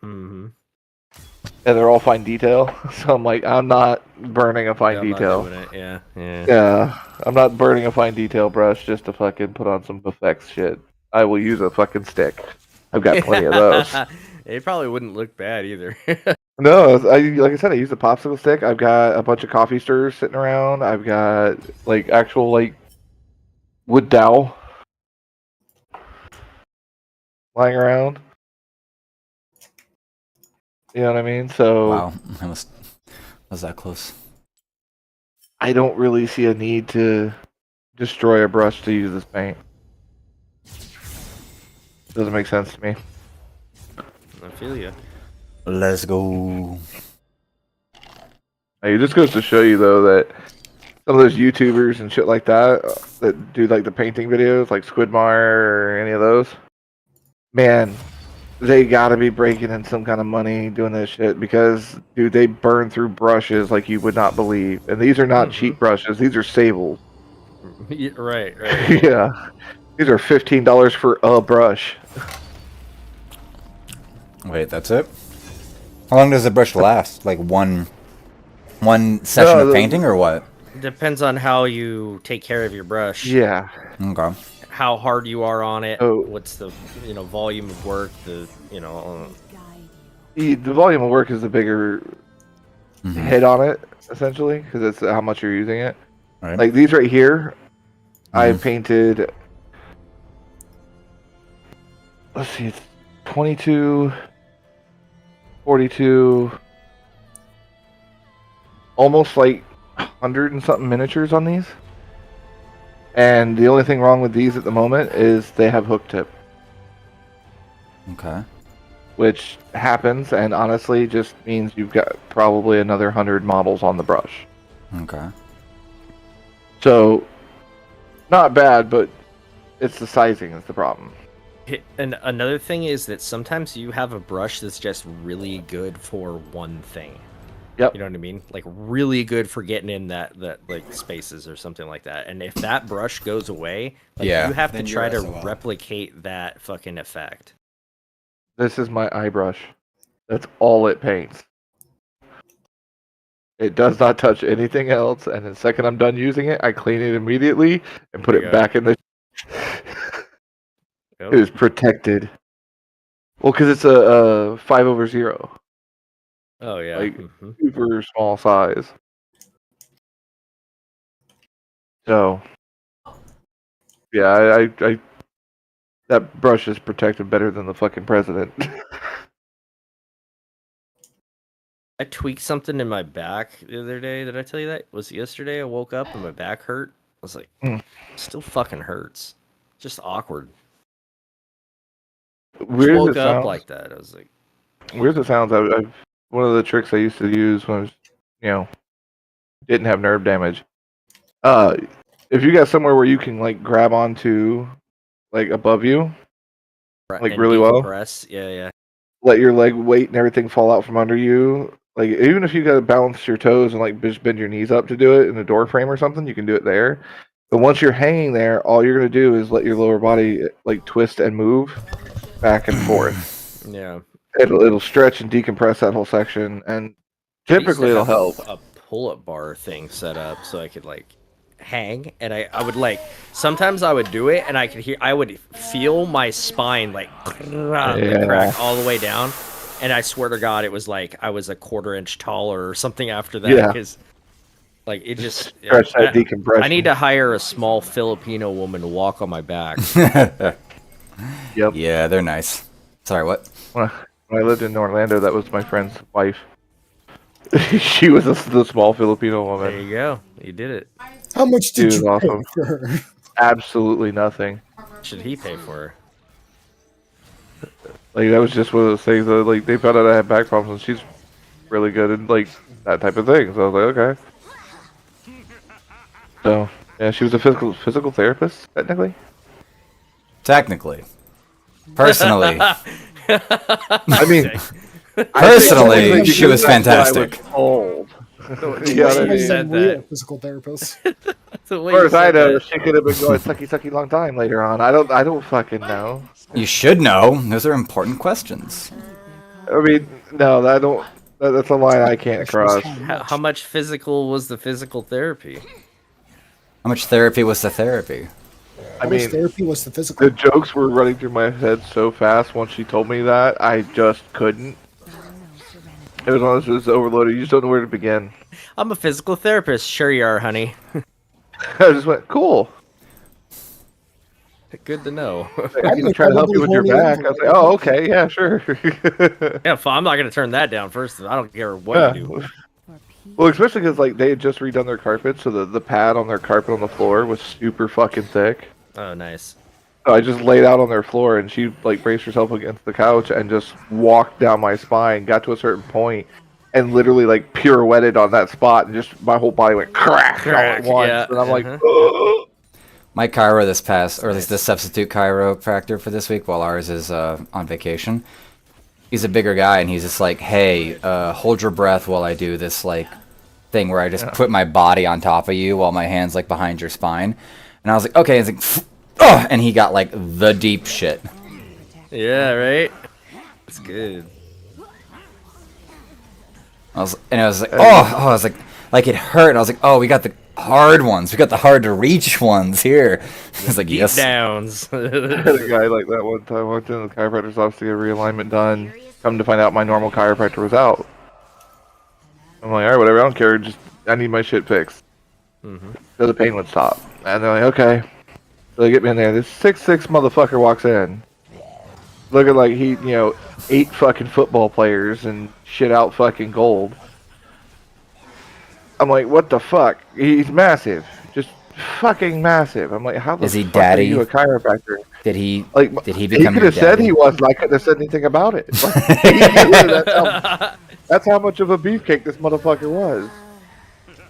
Mm-hmm. And they're all fine detail, so I'm like, I'm not burning a fine detail. Yeah, I'm not burning a fine detail brush just to fucking put on some effects shit. I will use a fucking stick. I've got plenty of those. It probably wouldn't look bad either. No, like I said, I use a popsicle stick. I've got a bunch of coffee stirrers sitting around. I've got like actual like wood dowel lying around. You know what I mean? So wow, was that close? I don't really see a need to destroy a brush to use this paint. Doesn't make sense to me. I feel you. Let's go. Hey, it just goes to show you though that some of those YouTubers and shit like that do like the painting videos, like Squidmar or any of those, man, they gotta be breaking in some kind of money doing this shit because, dude, they burn through brushes like you would not believe. And these are not cheap brushes; these are Sables. Yeah, right. Yeah, these are $15 for a brush. Wait, that's it? How long does the brush last? Like one session of painting or what? Depends on how you take care of your brush. Yeah. Okay. How hard you are on it. Oh. What's the volume of work? The volume of work is the bigger hit on it, essentially, because it's how much you're using it. Right. Like these right here, I painted. Let's see, it's 22, 42, almost like 100 and something miniatures on these. And the only thing wrong with these at the moment is they have hook tip. Okay. Which happens, and honestly just means you've got probably another 100 models on the brush. Okay. So, not bad, but it's the sizing is the problem. And another thing is that sometimes you have a brush that's just really good for one thing. Yep. You know what I mean? Like really good for getting in that like spaces or something like that. And if that brush goes away, like Yeah, you have to then try you're to SOL. replicate that fucking effect. This is my eye brush. That's all it paints. It does not touch anything else, and the second I'm done using it, I clean it immediately and put There you it go. back in the... Yep. It is protected. Well, because it's a 5/0. Oh yeah. Like, super small size. So, yeah, I that brush is protected better than the fucking president. I tweaked something in my back the other day. Did I tell you that? Was it yesterday? I woke up and my back hurt. I was like, still fucking hurts. Just awkward. Weird as woke it up sounds, like that. I was like, weird as it sounds, I've one of the tricks I used to use when I was, didn't have nerve damage. If you got somewhere where you can like grab onto, like above you, like and really well, decompress. Yeah. let your leg weight and everything fall out from under you. Like even if you got to balance your toes and like just bend your knees up to do it in a door frame or something, you can do it there. But once you're hanging there, all you're gonna do is let your lower body like twist and move back and forth. Yeah. It'll stretch and decompress that whole section, and I used to typically it'll have help. a pull-up bar thing set up so I could like hang, and I would like sometimes I would do it and I would feel my spine like crack all the way down, and I swear to God it was like I was a quarter-inch taller or something after that. Yeah. Because like it just Stretch that decompression. I need to hire a small Filipino woman to walk on my back. Yep. Yeah, they're nice. Sorry, what? When I lived in Orlando, that was my friend's wife. She was the small Filipino woman. There you go. You did it. How much did you pay awesome. for her? Absolutely nothing. Should he pay for her? Like that was just one of those things that like they found out I had back problems, and she's really good at like that type of thing. So I was like, okay. So yeah, she was a physical therapist technically. Technically. Personally. I mean, personally, she was fantastic. The way you said that. Physical therapist. The way As far you as I said know, that. she could have been going sucky long time later on. I don't fucking know. You should know. Those are important questions. I mean, no, I don't. That's a line I can't cross. How much physical was the physical therapy? How much therapy was the therapy? I How much mean, therapy was the physical? the jokes were running through my head so fast once she told me that, I just couldn't. It was honestly just overloaded. You just don't know where to begin. I'm a physical therapist. Sure you are, honey. I just went, cool. Good to know. I'm going to try to help you with your back. I was like, oh, okay, yeah, sure. Yeah, I'm not gonna turn that down first. I don't care what you do. Well, especially because like they had just redone their carpet, so the pad on their carpet on the floor was super fucking thick. Oh, nice. So I just laid out on their floor, and she like braced herself against the couch and just walked down my spine, got to a certain point, and literally like pirouetted on that spot, and just my whole body went crack all at once. Yeah. And I'm like, My chiro this past, or at least the substitute chiropractor for this week while ours is on vacation. He's a bigger guy, and he's just like, hey, hold your breath while I do this like thing where I just put my body on top of you while my hand's like behind your spine. And I was like, okay. He's like, oh, and he got like the deep shit. Yeah, right. It's good. I was like, I was like it hurt. And I was like, oh, we got the hard ones. We got the hard to reach ones here. He's like, Deep yes. downs. I had a guy like that one time. I walked into the chiropractor's office to get a realignment done, Come to find out, my normal chiropractor was out. I'm like, all right, whatever. I don't care. Just I need my shit fixed, so the pain would stop. And they're like, okay. So they get me in there. This 6'6" motherfucker walks in, looking like he, 8 fucking football players and shit out fucking gold. I'm like, what the fuck? He's massive, just fucking massive. I'm like, how the Is he fuck daddy? are you a chiropractor? Did he He become could your have said daddy? he was, and I couldn't have said anything about it. That's how much of a beefcake this motherfucker was.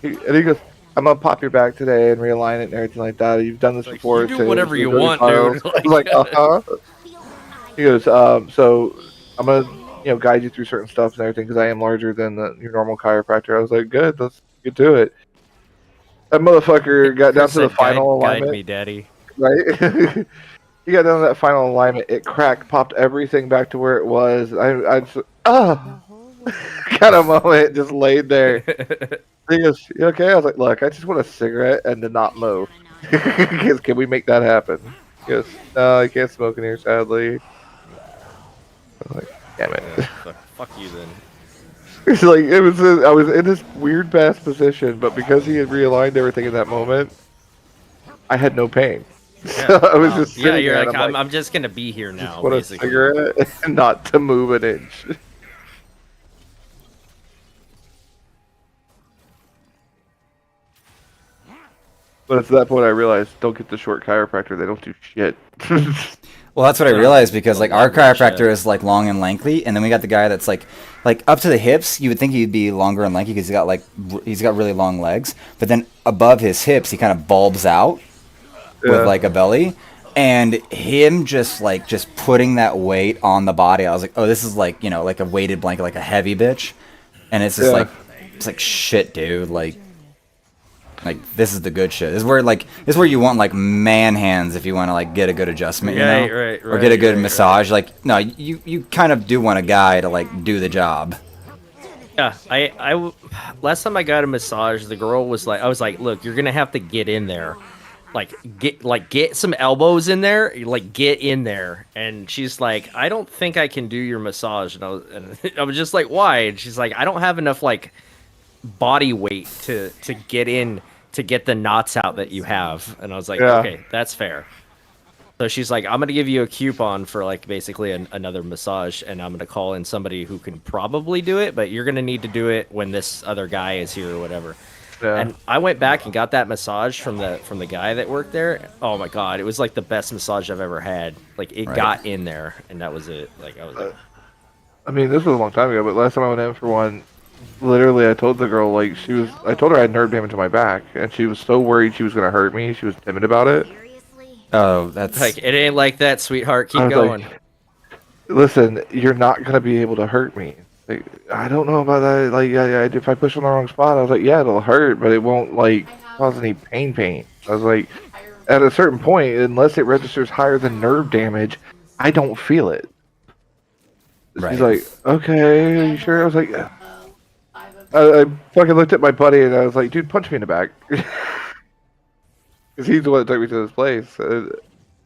And he goes, I'm gonna pop your back today and realign it and everything like that. You've done this before. You do whatever you want, dude. I was like, He goes, so I'm gonna, guide you through certain stuff and everything because I am larger than your normal chiropractor. I was like, good, let's get to it. That motherfucker got down to the final alignment. Guide me, daddy. Right? He got down to that final alignment. It cracked, popped everything back to where it was. I just, got a moment, just laid there. He goes, you okay? I was like, look, I just want a cigarette and to not move. Can we make that happen? He goes, no, I can't smoke in here, sadly. I was like, damn it. Fuck you then. It's like, I was in this weird past position, but because he had realigned everything in that moment, I had no pain. Yeah, So I was just sitting you're there like, and I'm just gonna be here now. just want Basically. a cigarette and not to move an inch. But it's at that point I realized, don't get the short chiropractor. They don't do shit. Well, that's what I realized because like our chiropractor is like long and lengthy, and then we got the guy that's like up to the hips. You would think he'd be longer and lanky because he's got really long legs, but then above his hips he kind of bulbs out with like a belly, and him just putting that weight on the body. I was like, oh, this is like like a weighted blanket, like a heavy bitch, and it's just it's like shit, dude, like this is the good shit. This is where you want like man hands if you want to like get a good adjustment, Right, or get a good massage. Like no, you kind of do want a guy to like do the job. Yeah, I last time I got a massage, the girl was like, I was like, look, you're gonna have to get in there, get some elbows in there, like get in there. And she's like, I don't think I can do your massage. And I was just like, why? And she's like, I don't have enough like body weight to get in to get the knots out that you have. And I was like, okay, that's fair. So she's like, I'm gonna give you a coupon for like basically another massage, and I'm gonna call in somebody who can probably do it, but you're gonna need to do it when this other guy is here or whatever. And I went back and got that massage from the guy that worked there. Oh my god, it was like the best massage I've ever had. Like it got in there, and that was it. Like I was like, I mean, this was a long time ago, but last time I went in for one, literally I told the girl, like, I told her I had nerve damage to my back, and she was so worried she was going to hurt me, she was timid about it. Oh, that's... like, it ain't like that, sweetheart, keep going. Like, listen, you're not going to be able to hurt me. Like, I don't know about that, like, if I push on the wrong spot, I was like, yeah, it'll hurt, but it won't, like, cause any pain. I was like, at a certain point, unless it registers higher than nerve damage, I don't feel it. Right. She's like, okay, are you sure? I was like, I fucking looked at my buddy and I was like, dude, punch me in the back. Because he's the one that took me to this place.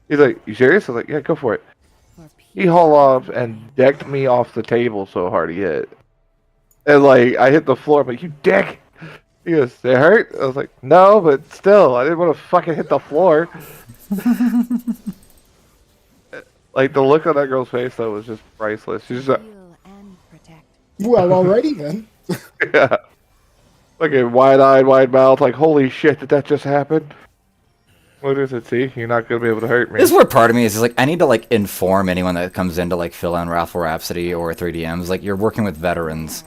He's like, you serious? I was like, yeah, go for it. He hauled off and decked me off the table so hard he hit. And like, I hit the floor. I'm like, you dick! He goes, it hurt? I was like, no, but still, I didn't want to fucking hit the floor. Like, the look on that girl's face, though, was just priceless. She's just like, well, alrighty then. yeah. Fucking wide-eyed, wide mouth, like, holy shit, did that just happen? What is it, see? You're not going to be able to hurt me. This is where part of me is like, I need to like inform anyone that comes in to like fill in Raffle Rhapsody or 3DMs. Like, you're working with veterans.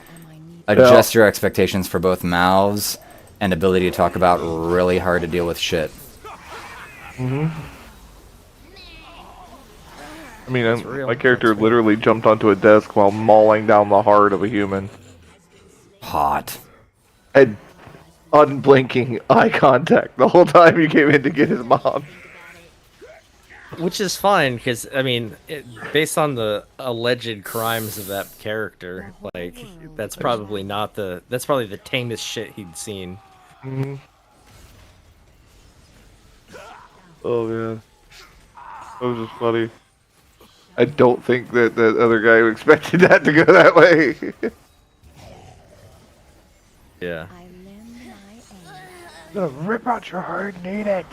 Adjust your expectations for both mouths and ability to talk about really hard to deal with shit. Mm-hmm. I mean, my character literally jumped onto a desk while mauling down the heart of a human. Hot. And unblinking eye contact the whole time he came in to get his mom. Which is fine, because, I mean, based on the alleged crimes of that character, like, that's probably the tamest shit he'd seen. Mm-hmm. Oh, yeah. That was just funny. I don't think that the other guy expected that to go that way. Yeah. I'm gonna rip out your heart and eat it.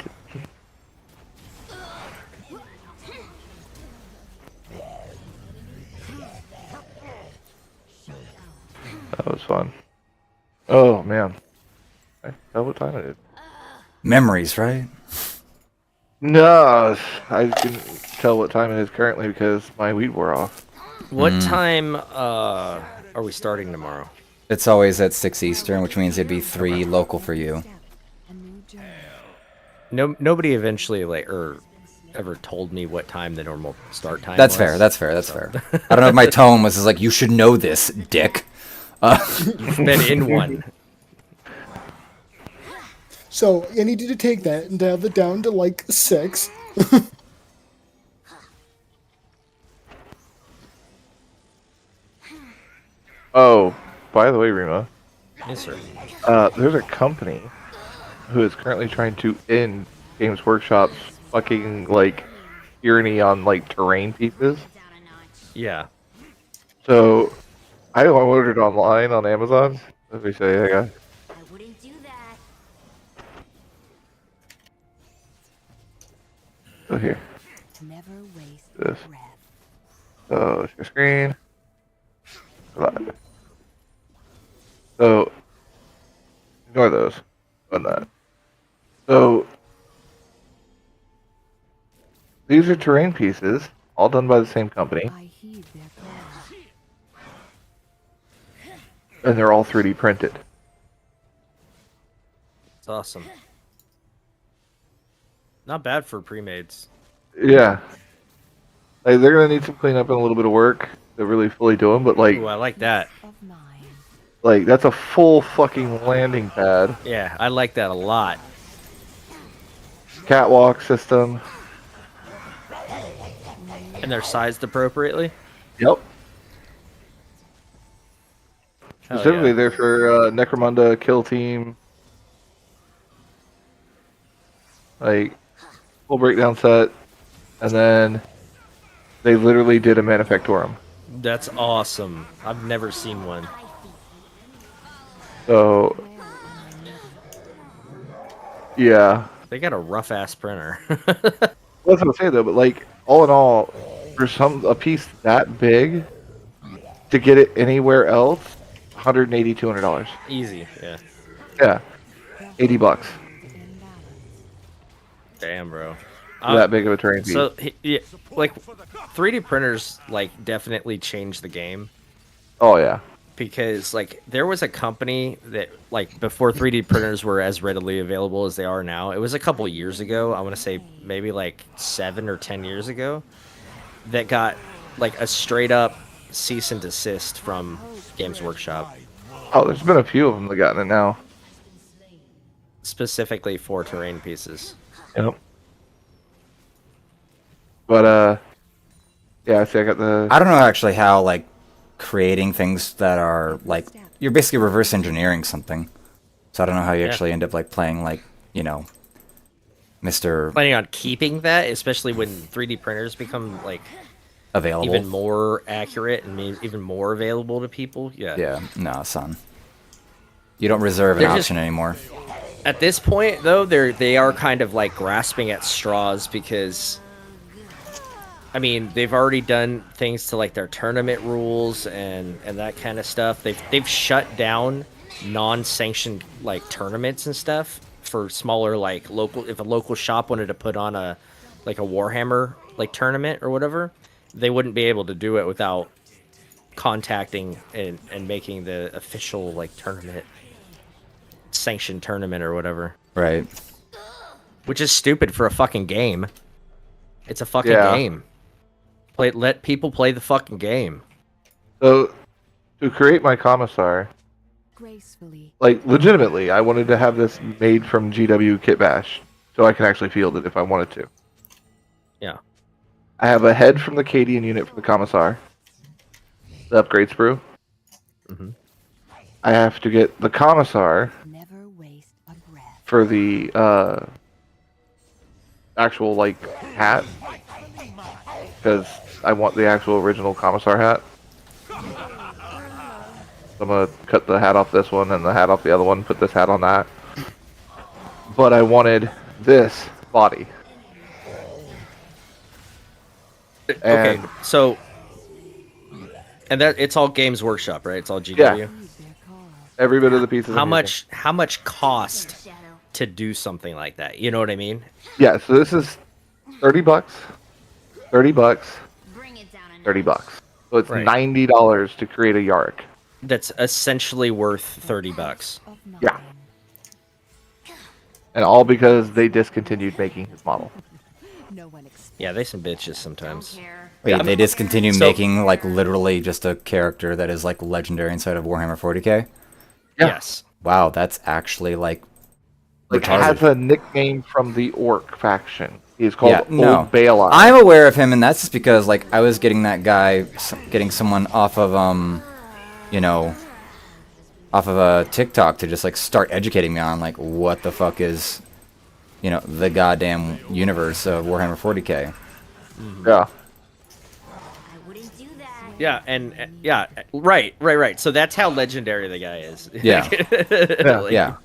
That was fun. Oh man. I tell what time it is. Memories, right? No, I can tell what time it is currently because my weed wore off. What time are we starting tomorrow? It's always at 6 Eastern, which means it'd be 3 local for you. Nobody eventually ever told me what time the normal start time That's was. fair. That's fair. That's fair. I don't know if my tone was just like, you should know this, dick. You've been in one. So I needed to take that and dial it down to like 6. Oh, by the way, Rima. Yes, sir. There's a company who is currently trying to end Games Workshop's fucking like tyranny on like terrain pieces. Yeah. So I ordered online on Amazon. Let me say, hang on. Oh, here. This. So, share screen. Live. So, ignore those. On that. So, these are terrain pieces, all done by the same company. And they're all 3D printed. It's awesome. Not bad for pre-mades. Yeah. Like, they're gonna need some cleanup and a little bit of work to really fully do them, but like... Ooh, I like that. Like, that's a full fucking landing pad. Yeah, I like that a lot. Catwalk system. And they're sized appropriately? Yep. Hell Specifically, yeah. they're for Necromunda, Kill Team. Like, full breakdown set. And then they literally did a Manufactorum. That's awesome. I've never seen one. So, yeah. They got a rough ass printer. That's what I'm saying though, but like, all in all, for a piece that big, to get it anywhere else, $180, $200. Easy, yeah. Yeah. $80. Damn, bro. That big of a terrain piece. So, yeah, like, 3D printers, like, definitely changed the game. Oh, yeah. Because, like, there was a company that, like, before 3D printers were as readily available as they are now, it was a couple years ago, I want to say maybe, like, 7 or 10 years ago, that got, like, a straight-up cease and desist from Games Workshop. Oh, there's been a few of them that gotten it now. Specifically for terrain pieces. Yep. But, yeah, I see I got the... I don't know actually how, like, creating things that are, like, you're basically reverse engineering something. So I don't know how you actually end up, like, playing, like, you know, Mr. Planning on keeping that, especially when 3D printers become, like, available. even more accurate and even more available to people. Yeah. Yeah, no, son. You don't reserve an They're option anymore. At this point, though, they are kind of, like, grasping at straws because... I mean, they've already done things to like their tournament rules and that kind of stuff. They've shut down non-sanctioned like tournaments and stuff for smaller like local. If a local shop wanted to put on a Warhammer like tournament or whatever, they wouldn't be able to do it without contacting and making the official like tournament sanctioned tournament or whatever. Right. Which is stupid for a fucking game. It's a fucking game. Let people play the fucking game. So, to create my commissar, like, legitimately, I wanted to have this made from GW Kit Bash, so I can actually field it if I wanted to. Yeah. I have a head from the Cadian unit for the commissar. The upgrade sprue. Mm-hmm. I have to get the commissar for the actual, like, hat. Because I want the actual original Commissar hat. I'm gonna cut the hat off this one and the hat off the other one, put this hat on that. But I wanted this body. Okay, so and that it's all Games Workshop, right? It's all GW. Yeah. Every bit of the pieces. How much cost to do something like that? You know what I mean? Yeah. So this is $30, $30, $30. So it's $90 to create a Yarrick. That's essentially worth $30. Yeah. And all because they discontinued making his model. Yeah, they some bitches sometimes. Wait, they discontinued making like literally just a character that is like legendary inside of Warhammer 40k? Yeah. Yes. Wow, that's actually like has a nickname from the Orc faction. He's called Old Bailout. I'm aware of him, and that's just because like I was getting that guy, getting someone off of you know, off of a TikTok to just like start educating me on like what the fuck is, you know, the goddamn universe of Warhammer 40k. Yeah. Yeah, and yeah, right. So that's how legendary the guy is. Yeah. Like, Yeah.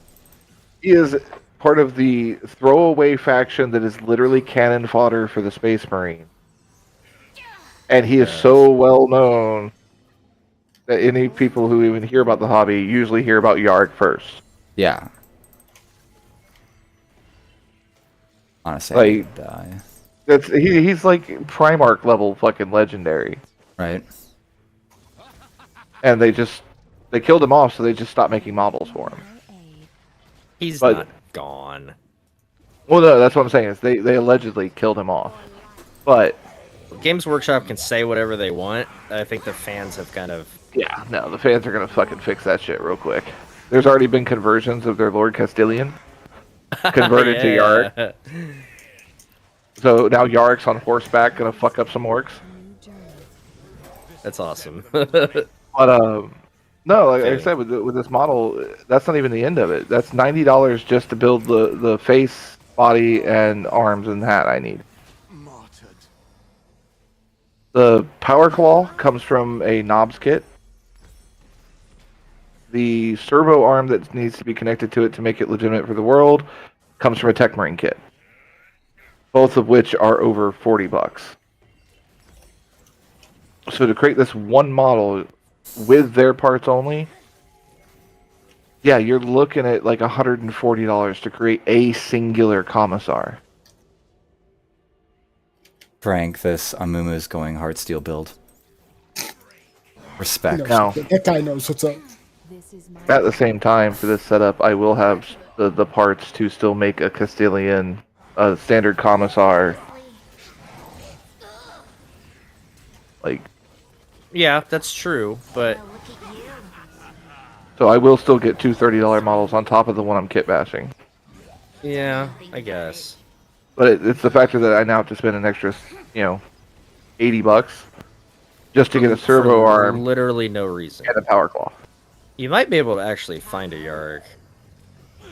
He is part of the throwaway faction that is literally cannon fodder for the Space Marine. And he is so well known that any people who even hear about the hobby usually hear about Yarg first. Yeah. Honestly, like, I would die. He's like Primarch level fucking legendary. Right. And they killed him off, so they just stopped making models for him. He's not gone. Well, no, that's what I'm saying. Is they allegedly killed him off, but Games Workshop can say whatever they want. I think the fans have kind of the fans are gonna fucking fix that shit real quick. There's already been conversions of their Lord Castilian converted to Yarg. So now Yarrick's on horseback, gonna fuck up some orcs. That's awesome. But no, like I said, with this model, that's not even the end of it. That's $90 just to build the face, body, and arms and hat I need. The Power Claw comes from a knobs kit. The servo arm that needs to be connected to it to make it legitimate for the world comes from a Tech Marine kit. Both of which are over $40. So to create this one model with their parts only, yeah, you're looking at like $140 to create a singular Commissar. Frank, this Amumu's going Heartsteel build. Respect. Now, that guy knows what's up. at the same time, for this setup, I will have the parts to still make a Castilian, standard Commissar. Like, yeah, that's true, but so I will still get two $30 models on top of the one I'm kit bashing. yeah, I guess. But it's the factor that I now have to spend an extra, $80 just to get a servo arm. Literally no reason. And a Power Claw. You might be able to actually find a Yarg.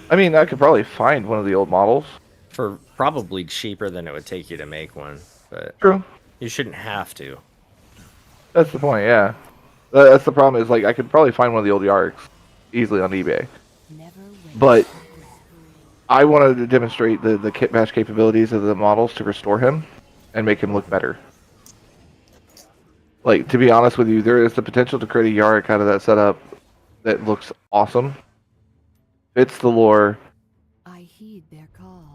I mean, I could probably find one of the old models. For probably cheaper than it would take you to make one. But true. You shouldn't have to. That's the point, yeah. That's the problem is, like, I could probably find one of the old Yargs easily on eBay. But I wanted to demonstrate the kit bash capabilities of the models to restore him and make him look better. Like, to be honest with you, there is the potential to create a Yarrick out of that setup that looks awesome, fits the lore,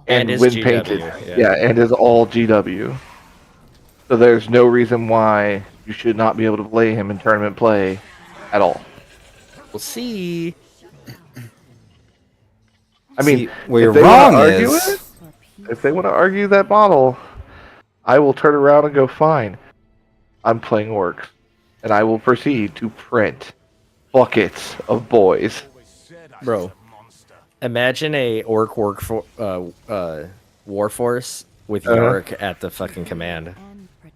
and is when GW, painted, yeah. and is all GW. So there's no reason why you should not be able to play him in tournament play at all. We'll see. I mean, See, where you're if they wanna wrong argue is... it, if they want to argue that model, I will turn around and go, fine, I'm playing orcs, and I will proceed to print buckets of boys. Bro, imagine a orc warforce with Yarrick at the fucking command.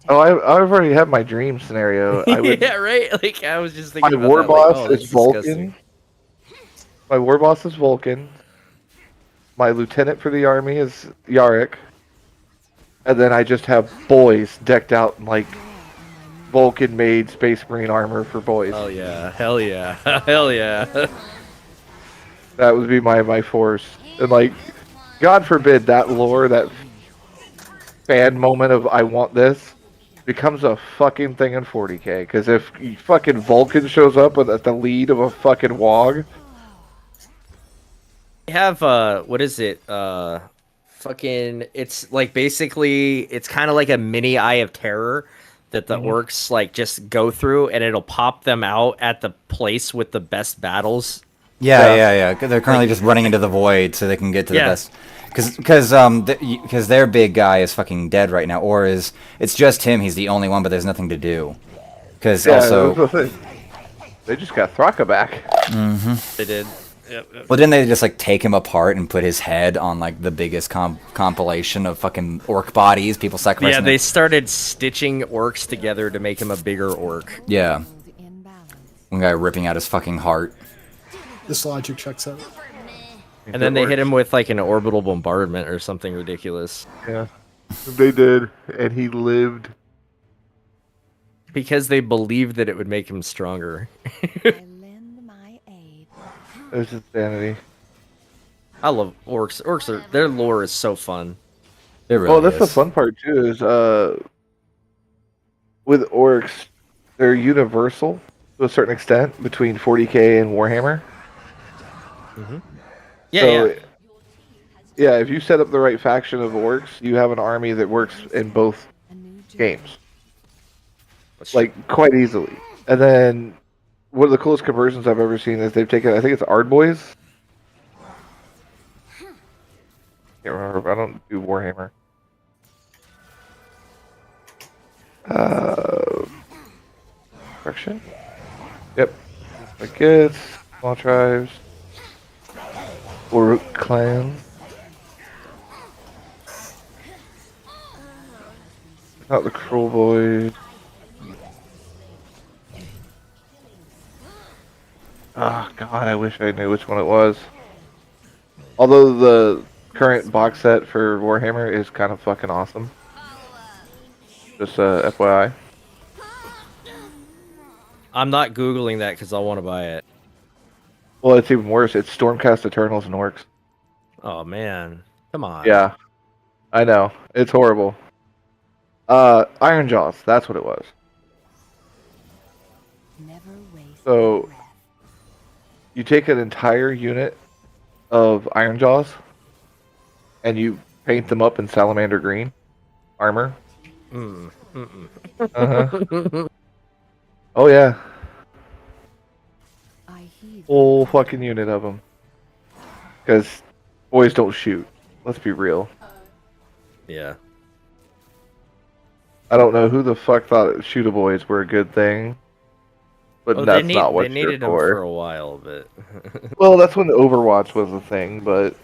Oh, I've already had my dream scenario. I would, yeah, right? Like, I was just thinking my about war that, boss like, oh, is that's Vulcan. disgusting. My war boss is Vulcan. My lieutenant for the army is Yarrick. And then I just have boys decked out in, like, Vulcan-made Space Marine armor for boys. Oh yeah, hell yeah, hell yeah. That would be my force. And like, God forbid that lore, that fan moment of I want this, becomes a fucking thing in 40k. Because if fucking Vulcan shows up at the lead of a fucking WOG, We have what is it? Fucking it's like basically it's kind of like a mini Eye of Terror that the orcs like just go through, and it'll pop them out at the place with the best battles. Yeah. They're currently just running into the void so they can get to the best. Because their big guy is fucking dead right now, or it's just him. He's the only one, but there's nothing to do. Because also, they just got Thraka back. They did. Yep. Well, didn't they just like take him apart and put his head on like the biggest compilation of fucking orc bodies? People sacrificing. Yeah, they started stitching orcs together to make him a bigger orc. Yeah. One guy ripping out his fucking heart. This logic checks out. And then they hit him with like an orbital bombardment or something ridiculous. Yeah, they did, and he lived. Because they believed that it would make him stronger. It was insanity. I love orcs. Their lore is so fun. It really Well, that's the fun part too. Is with orcs, they're universal to a certain extent between 40k and Warhammer. Yeah. Yeah, if you set up the right faction of orcs, you have an army that works in both games. Like, quite easily. And then, one of the coolest conversions I've ever seen is they've taken, I think it's Ardboys? Can't remember, I don't do Warhammer. Correction? Yep. Like this, small tribes. Or clans. Not the Cruel Boys. Oh god, I wish I knew which one it was. Although the current box set for Warhammer is kind of fucking awesome. Just FYI. I'm not Googling that because I want to buy it. Well, it's even worse. It's Stormcast Eternals and Orcs. Oh man, come on. Yeah, I know. It's horrible. Iron Jaws, that's what it was. So, you take an entire unit of Iron Jaws, and you paint them up in salamander green armor. Oh yeah. Whole fucking unit of them. Because boys don't shoot. Let's be real. Yeah. I don't know who the fuck thought shoot-a-boys were a good thing. But that's not what they needed them for a while, but well, that's when Overwatch was a thing, but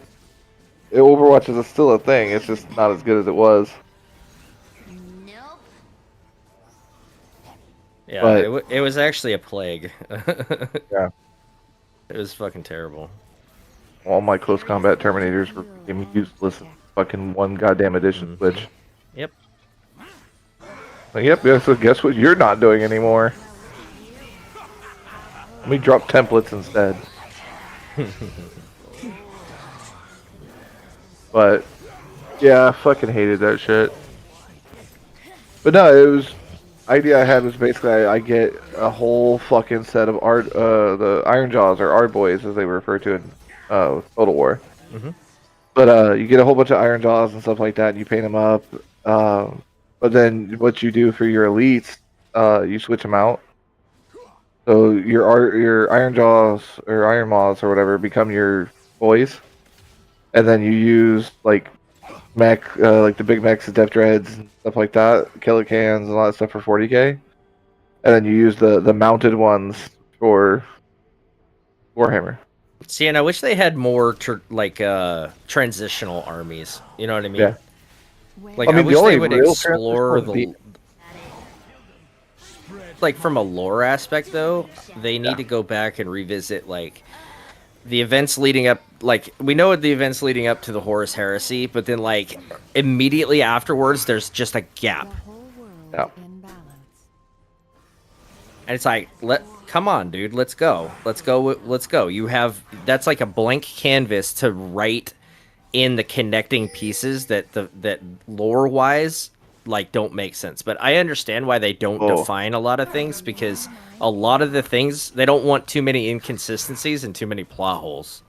Overwatch is still a thing. It's just not as good as it was. Yeah, But- it was actually a plague. Yeah. It was fucking terrible. All my close combat Terminators were fucking useless in fucking one goddamn edition switch. Yep. Yep, yeah, so guess what you're not doing anymore? Let me drop templates instead. But, yeah, I fucking hated that shit. But no, it was... idea I had was basically I get a whole fucking set of the Iron Jaws, or Ardboys as they were referred to in Total War. But you get a whole bunch of Iron Jaws and stuff like that, and you paint them up. But then what you do for your elites, you switch them out. So your Iron Jaws or Iron Maws or whatever become your boys, and then you use like mech, like the big mechs, the Depth Dreads and stuff like that, Killer Cans and all that stuff for 40k, and then you use the mounted ones for Warhammer. See, and I wish they had more transitional armies. You know what I mean? Yeah. Like I mean, the wish only they would real explore transitional like from a lore aspect though. They need to go back and revisit like the events leading up. Like we know the events leading up to the Horus Heresy, but then like immediately afterwards, there's just a gap. Yeah. And it's like, come on, dude, let's go. Let's go. You have, that's like a blank canvas to write in the connecting pieces that lore wise like don't make sense. But I understand why they don't define a lot of things, because a lot of the things, they don't want too many inconsistencies and too many plot holes.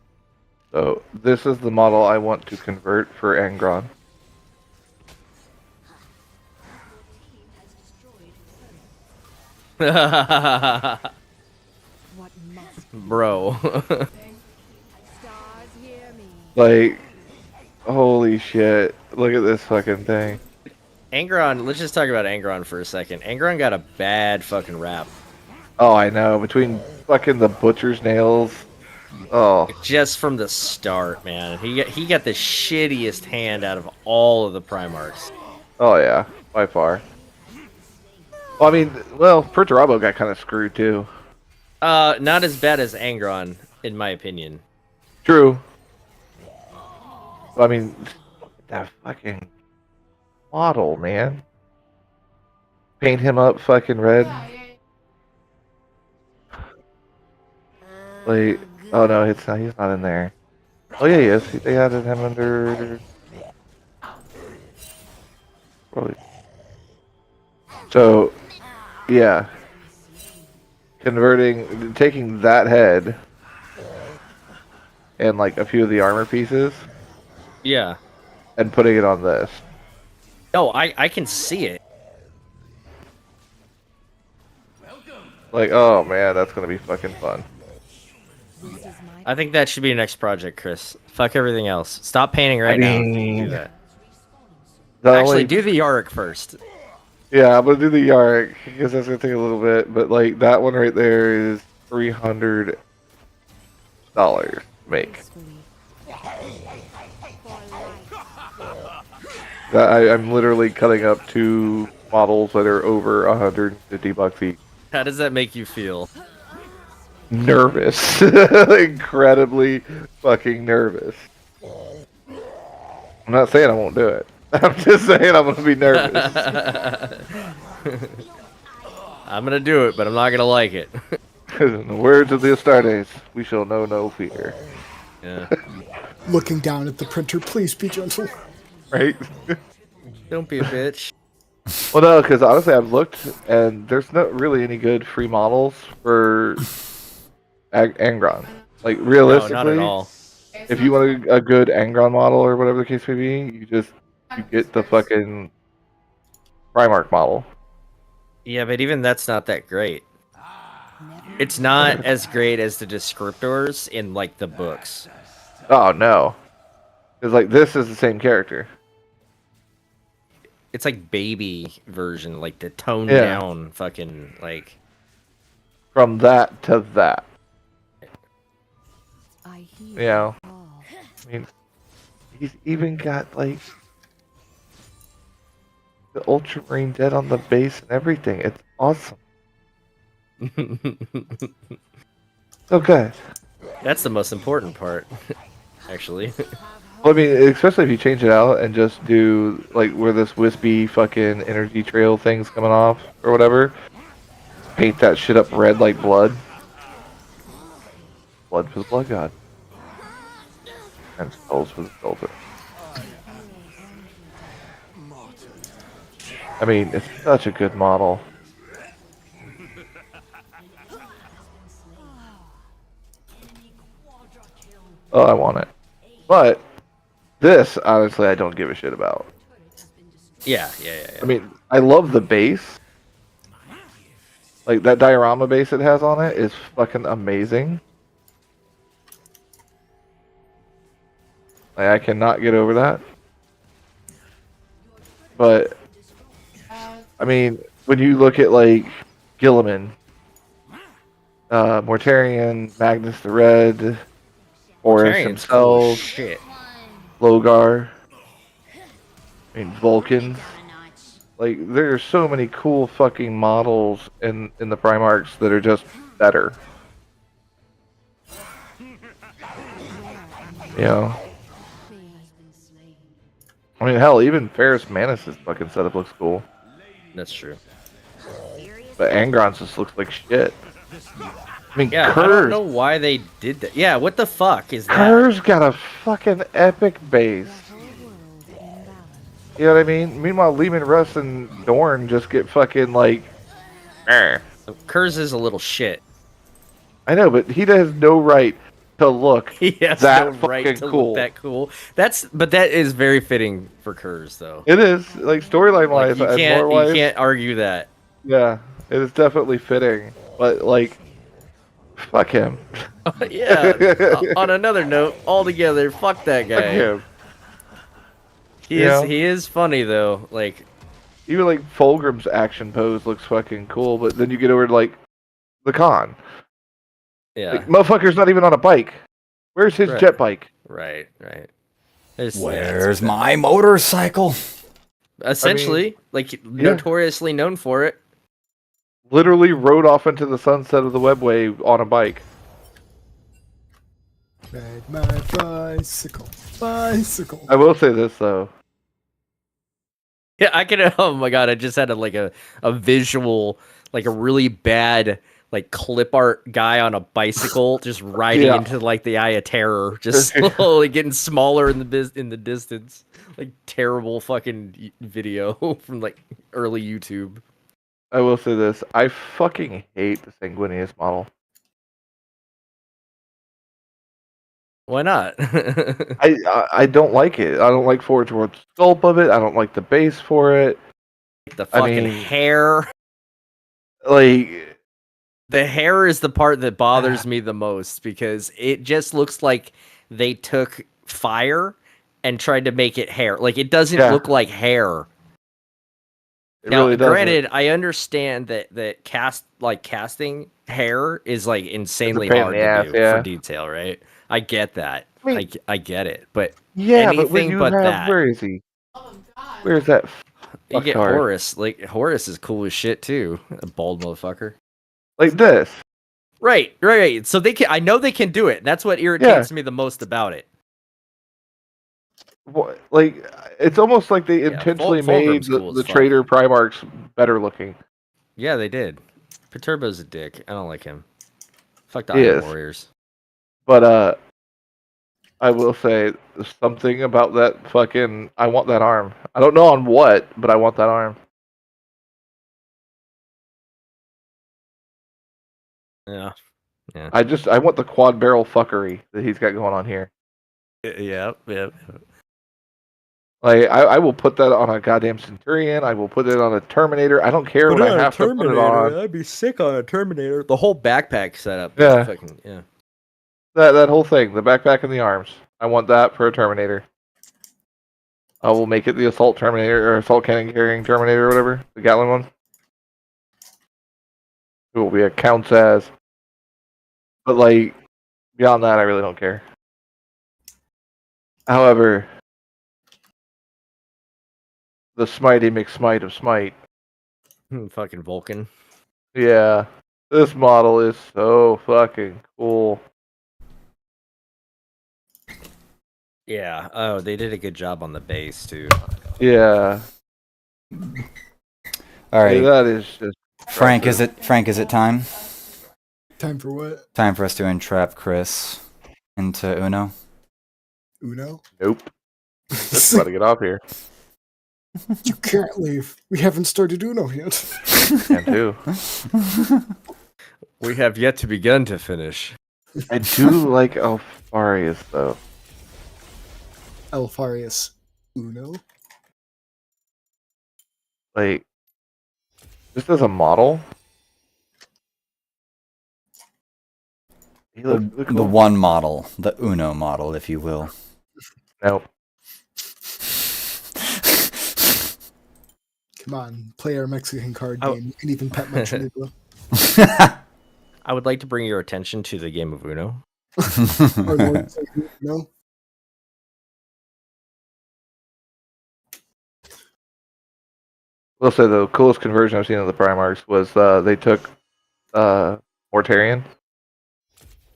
So this is the model I want to convert for Angron. Bro. Like, holy shit. Look at this fucking thing. Angron, let's just talk about Angron for a second. Angron got a bad fucking rap. Oh, I know. Between fucking the butcher's nails. Oh. Just from the start, man. He got the shittiest hand out of all of the Primarchs. Oh, yeah. By far. Well, I mean, well, Perturabo got kind of screwed, too. Not as bad as Angron, in my opinion. True. I mean, that fucking model, man. Paint him up fucking red. Like, oh no, it's not, he's not in there. Oh yeah, yes, they added him under... Probably. So, yeah. Taking that head and like a few of the armor pieces. Yeah. And putting it on this. Oh, I can see it. Like, oh man, that's gonna be fucking fun. I think that should be your next project, Chris. Fuck everything else. Stop painting right now. Do that. Actually, do the Yarick first. Yeah, I'm gonna do the Yarick because that's gonna take a little bit. But like that one right there is $300 to make. I'm literally cutting up 2 models that are over $150 each. How does that make you feel? Nervous. Incredibly fucking nervous. I'm not saying I won't do it. I'm just saying I'm gonna be nervous. I'm gonna do it, but I'm not gonna like it. In the words of the Astartes, we shall know no fear. Yeah. Looking down at the printer, please be gentle. Right? Don't be a bitch. Well, no, because honestly, I've looked, and there's not really any good free models for Angron. Like, realistically, no, not at all. If you want a good Angron model or whatever the case may be, you get the fucking Primarch model. Yeah, but even that's not that great. It's not as great as the descriptors in, like, the books. Oh, no. Because, like, this is the same character. It's like baby version, like the toned down fucking, like... From that to that. Yeah. I mean, he's even got, like, the Ultramarine dead on the base and everything. It's awesome. So good. That's the most important part, actually. Well, I mean, especially if you change it out and just do, like, where this wispy fucking energy trail thing's coming off, or whatever. Paint that shit up red like blood. Blood for the Blood God. And skulls for the Skulter. I mean, it's such a good model. Oh, I want it. But this, honestly, I don't give a shit about. Yeah. I mean, I love the base. Like, that diorama base it has on it is fucking amazing. Like, I cannot get over that. But, I mean, when you look at, like, Gilliman, Mortarion, Magnus the Red, Horus himself, Logar, I mean, Vulcans. Like, there are so many cool fucking models in the Primarchs that are just better. You know? I mean, hell, even Ferris Manus' fucking setup looks cool. That's true. But Angron's just looks like shit. I mean, Yeah, I don't know why they did that. Yeah, what the fuck is that? Kerr's got a fucking epic base. You know what I mean? Meanwhile, Lehman Russ and Dorn just get fucking like. Kurz is a little shit. I know, but he has no right to look He has that no right fucking to cool. look that cool. But that is very fitting for Kurz, though. It is like storyline wise Like, and you lore wise. can't argue that. Yeah, it is definitely fitting. But like, fuck him. Yeah. On another note, altogether, fuck that guy. Fuck him. He is funny though. Like, even like Fulgrim's action pose looks fucking cool, but then you get over to like the con. Yeah. Like, motherfucker's not even on a bike. Where's his jet bike? Right. Where's my motorcycle? Essentially, notoriously known for it. Literally rode off into the sunset of the webway on a bike. Ride my bicycle. I will say this though. Yeah, I can. Oh my god, I just had a visual, like a really bad like clip art guy on a bicycle just riding into like the Eye of Terror, just slowly getting smaller in the distance. Like terrible fucking video from like early YouTube. I will say this. I fucking hate the Sanguinius model. Why not? I don't like it. I don't like Forge World's sculpt of it. I don't like the base for it. The fucking hair. Like, the hair is the part that bothers me the most because it just looks like they took fire and tried to make it hair. Like, it doesn't look like hair. Now, really granted, I understand that casting hair is like insanely hard to do for detail, right? I get that. I get it, but but when you but have, that. where is he? Where's that? You get Horus. Like, Horus is cool as shit too. A bald motherfucker. Like this. Right. So they can. I know they can do it. That's what irritates me the most about it. Like, it's almost like they intentionally made the Trader Primarchs better looking. Yeah, they did. Perturbo's a dick. I don't like him. Fuck the Iron Warriors. But I will say something about that fucking. I want that arm. I don't know on what, but I want that arm. Yeah. I want the quad barrel fuckery that he's got going on here. Yeah. Like, I will put that on a goddamn Centurion. I will put it on a Terminator. I don't care what I have to put it on. I'd be sick on a Terminator. The whole backpack setup. Yeah. Yeah. That whole thing, the backpack and the arms. I want that for a Terminator. I will make it the assault Terminator or assault cannon carrying Terminator or whatever, the Gatling one. It will be a counts as. But like beyond that, I really don't care. However, the Smitey McSmite of Smite. Fucking Vulcan. Yeah, this model is so fucking cool. Yeah. Oh, they did a good job on the base too. Yeah. All right. That is just. Frank, is it time? Time for what? Time for us to entrap Chris into Uno. Uno? Nope. Just about to get off here. You can't leave. We haven't started Uno yet. Can too. We have yet to begin to finish. I do like Alfarius though. Alfarius Uno? Like, just as a model. The one model, the Uno model, if you will. Nope. Come on, play our Mexican card game. You can even pet my Chinigua. I would like to bring your attention to the game of Uno. No? We'll say the coolest conversion I've seen of the Primarchs was they took Mortarion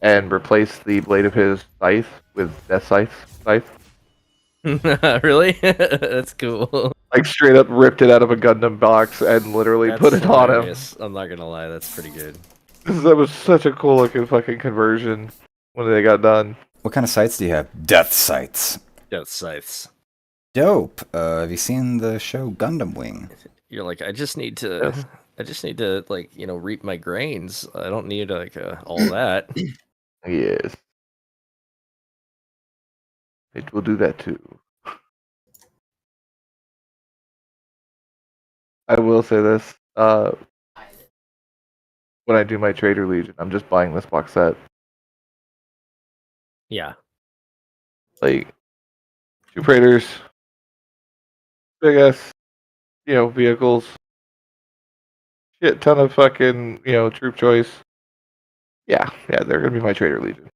and replaced the blade of his scythe with Death Scythe. Really? That's cool. Like straight up ripped it out of a Gundam box and literally That's put it on him. hilarious. I'm not gonna lie, that's pretty good. That was such a cool looking fucking conversion when they got done. What kind of sights do you have? Death sights. Death scythes. Dope. Have you seen the show Gundam Wing? You're like, I just need to like, you know, reap my grains. I don't need like all that. Yes. It will do that too. I will say this. When I do my Trader Legion, I'm just buying this box set. Yeah. Like, 2 Praetors, big ass, vehicles, shit ton of fucking, troop choice. Yeah, they're gonna be my Trader Legion.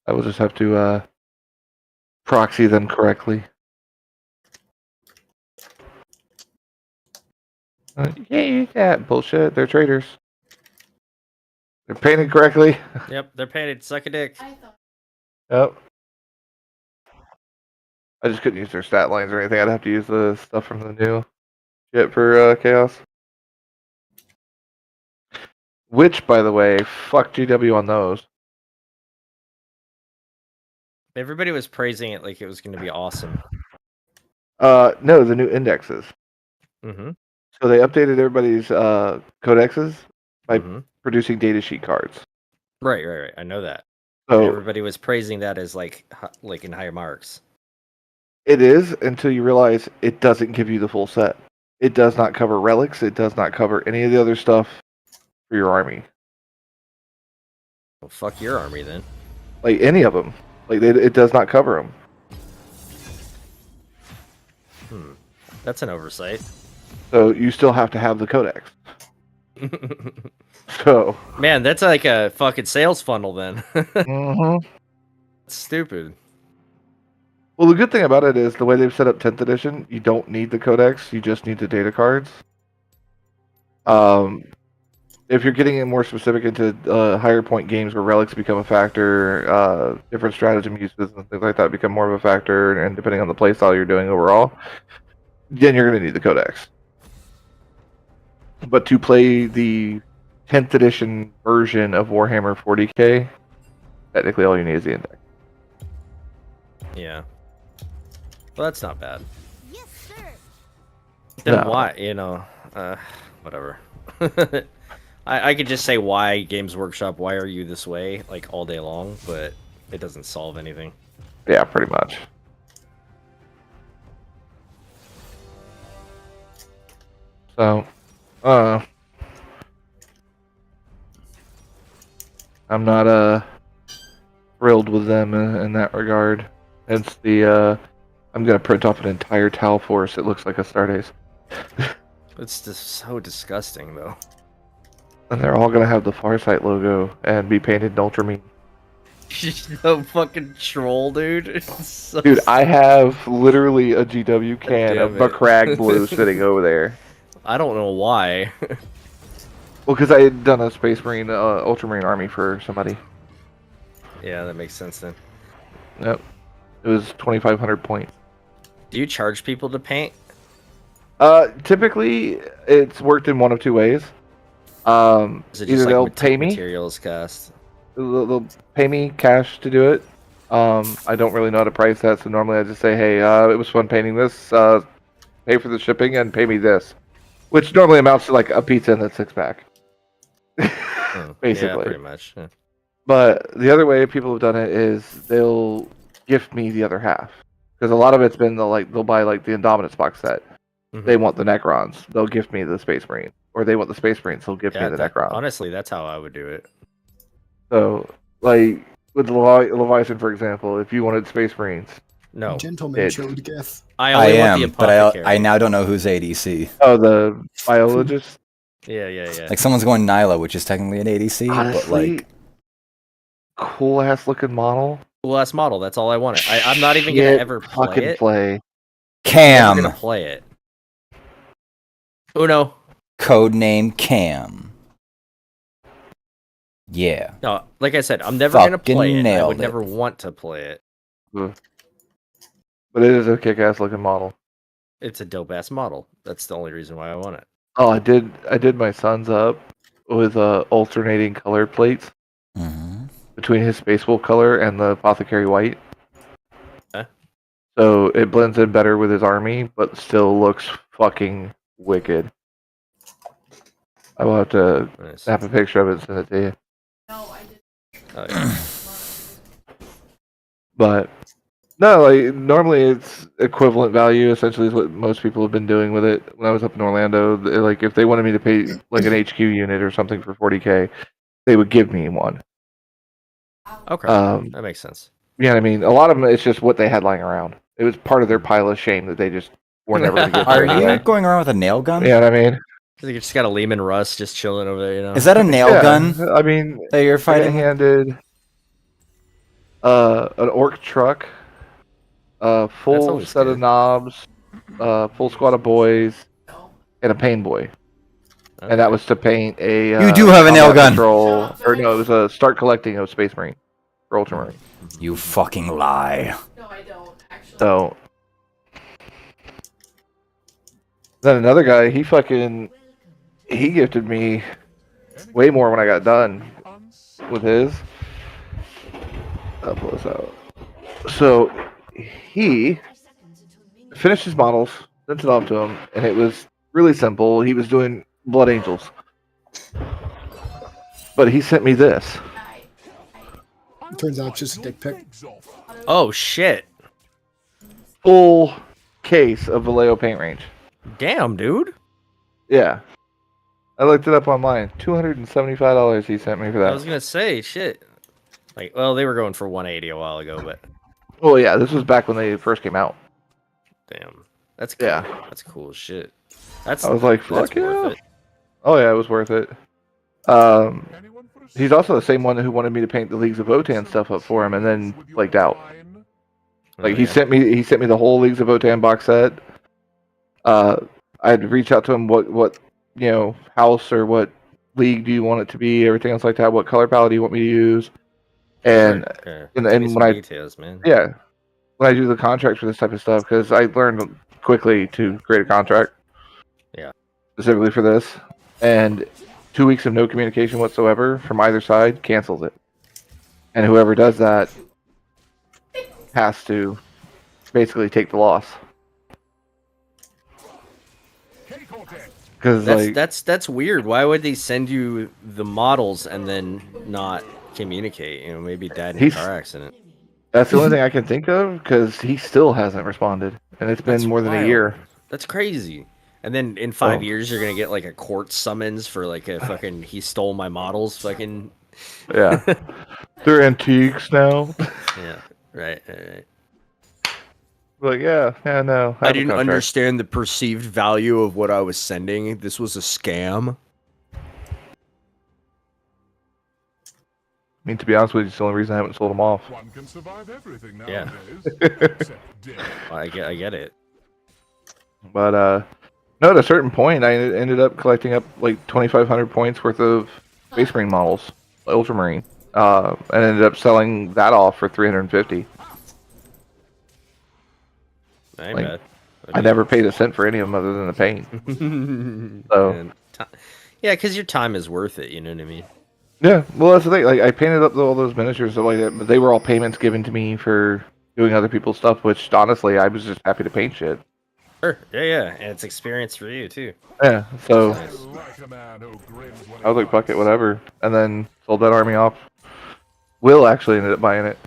I will just have to proxy them correctly. Yeah, bullshit. They're traders. They're painted correctly. Yep, they're painted. Suck a dick. Yep. I just couldn't use their stat lines or anything. I'd have to use the stuff from the new shit for Chaos. Which, by the way, fuck GW on those. Everybody was praising it like it was going to be awesome. No, the new indexes. Mm-hmm. So they updated everybody's codexes by producing datasheet cards. Right. I know that. So everybody was praising that as like in higher marks. It is until you realize it doesn't give you the full set. It does not cover relics. It does not cover any of the other stuff for your army. Well, fuck your army then. Like any of them. Like it does not cover them. That's an oversight. So you still have to have the codex. So man, that's like a fucking sales funnel then. Mm-hmm. That's stupid. Well, the good thing about it is the way they've set up 10th edition, you don't need the codex, you just need the data cards. If you're getting more specific into higher point games where relics become a factor, different stratagem uses and things like that become more of a factor, and depending on the playstyle you're doing overall, then you're going to need the codex. But to play the 10th edition version of Warhammer 40k, technically all you need is the index. Yeah. Well, that's not bad. Yes, sir. Then No. why, whatever. I could just say why Games Workshop, why are you this way, like all day long, but it doesn't solve anything. Yeah, pretty much. So, I'm not thrilled with them in that regard. Hence the I'm gonna print off an entire towel force. It looks like a Stardate. It's just so disgusting, though. And they're all gonna have the Farsight logo and be painted in ultramarine. No fucking troll, dude. It's so Dude, I have literally a GW can Damn of it. Buckrag blue sitting over there. I don't know why. Well, because I had done a Space Marine Ultramarine army for somebody. Yeah, that makes sense then. Yep. It was 2,500 points. Do you charge people to paint? Typically, it's worked in one of two ways. Is it just Either like they'll pay me. materials cost? They'll pay me cash to do it. I don't really know how to price that, so normally I just say, hey, it was fun painting this. Pay for the shipping and pay me this. Which normally amounts to like a pizza and a 6-pack. Basically. Yeah, pretty much. Yeah. But the other way people have done it is they'll gift me the other half. Because a lot of it's been they'll buy like the Indominus box set. Mhm. They want the Necrons. They'll gift me the Space Marine. Or they want the Space Marines. They'll gift me the Necrons. Honestly, that's how I would do it. So, like, with the Leviathan, for example, if you wanted Space Marines. No. Gentleman showed gift. I I only want the am, but apothecary. I now don't know who's ADC. Oh, the biologist? Yeah. Like someone's going Nyla, which is technically an ADC, Honestly, but like cool ass looking model. Cool ass model. That's all I wanted. I'm not even gonna ever play fucking it. play. Cam. I'm gonna play it. Uno. Codename Cam. Yeah. No, like I said, I'm never gonna Fucking play it. I nailed would it. never want to play it. But it is a kick-ass looking model. It's a dope ass model. That's the only reason why I want it. Oh, I did my son's up with alternating color plates between his Space Wolf color and the Apothecary white. Huh? So it blends in better with his army, but still looks fucking wicked. I will have to snap a picture of it and send it to you. No, I didn't. Oh, yeah. But no, like normally it's equivalent value. Essentially, is what most people have been doing with it. When I was up in Orlando, like if they wanted me to pay like an HQ unit or something for 40K, they would give me one. Okay, that makes sense. Yeah, I mean, a lot of them it's just what they had lying around. It was part of their pile of shame that they just were never going to get Are there anyway. you going around with a nail gun? Yeah, I mean, You just got a Lehman Russ just chilling over there, you know. Is that a nail gun? I mean, that you're fighting? handed an orc truck, full always set of knobs, full squad of boys, and a paint boy. And that was to paint a. You do have a nail combat gun. Patrol, or no, it was a start collecting of Space Marine for Ultramarine. You fucking lie. No, I don't actually. So then another guy, he gifted me way more when I got done with his. I'll pull this out. So he finished his models, sent it off to him, and it was really simple. He was doing Blood Angels, but he sent me this. It turns out it's just a dick pic. Oh shit! Full case of Vallejo paint range. Damn, dude. Yeah. I looked it up online. $275 he sent me for that. I was gonna say shit. Like, well, they were going for 180 a while ago, but Well, yeah, this was back when they first came out. damn, that's cool. Yeah. That's cool as shit. That's I was like, that's fuck yeah. worth it. Oh yeah, it was worth it. He's also the same one who wanted me to paint the Leagues of Votan stuff up for him, and then flaked out. Like he sent me the whole Leagues of Votan box set. I had to reach out to him what house or what league do you want it to be, everything else like that. What color palette do you want me to use? And Give me and some when I details, man. when I do the contracts for this type of stuff, because I learned quickly to create a contract. Yeah. Specifically for this, and 2 weeks of no communication whatsoever from either side cancels it, and whoever does that has to basically take the loss. Because that's weird. Why would they send you the models and then not communicate? You know, maybe died in a car accident. that's the only thing I can think of, because he still hasn't responded, and it's been That's more than a wild. year. That's crazy. And then in 5 Oh. years, you're gonna get like a court summons for like a fucking he stole my models. Fucking Yeah, they're antiques now. yeah, right. Like no. I have a didn't contract. understand the perceived value of what I was sending. This was a scam. I mean, to be honest with you, it's the only reason I haven't sold them off. One can survive everything Yeah. nowadays. I get it. But no, at a certain point, I ended up collecting up like 2,500 points worth of Space Marine models, Ultramarine, and ended up selling that off for 350. Ain't Like, bad. I never paid a cent for any of them other than the paint. So And yeah, because your time is worth it. You know what I mean? yeah, well that's the thing. Like I painted up all those miniatures stuff like that, but they were all payments given to me for doing other people's stuff. Which honestly, I was just happy to paint shit. Sure. Yeah, and it's experience for you too. Yeah, so Nice. I was like, fuck it, whatever, and then sold that army off. Will actually ended up buying it.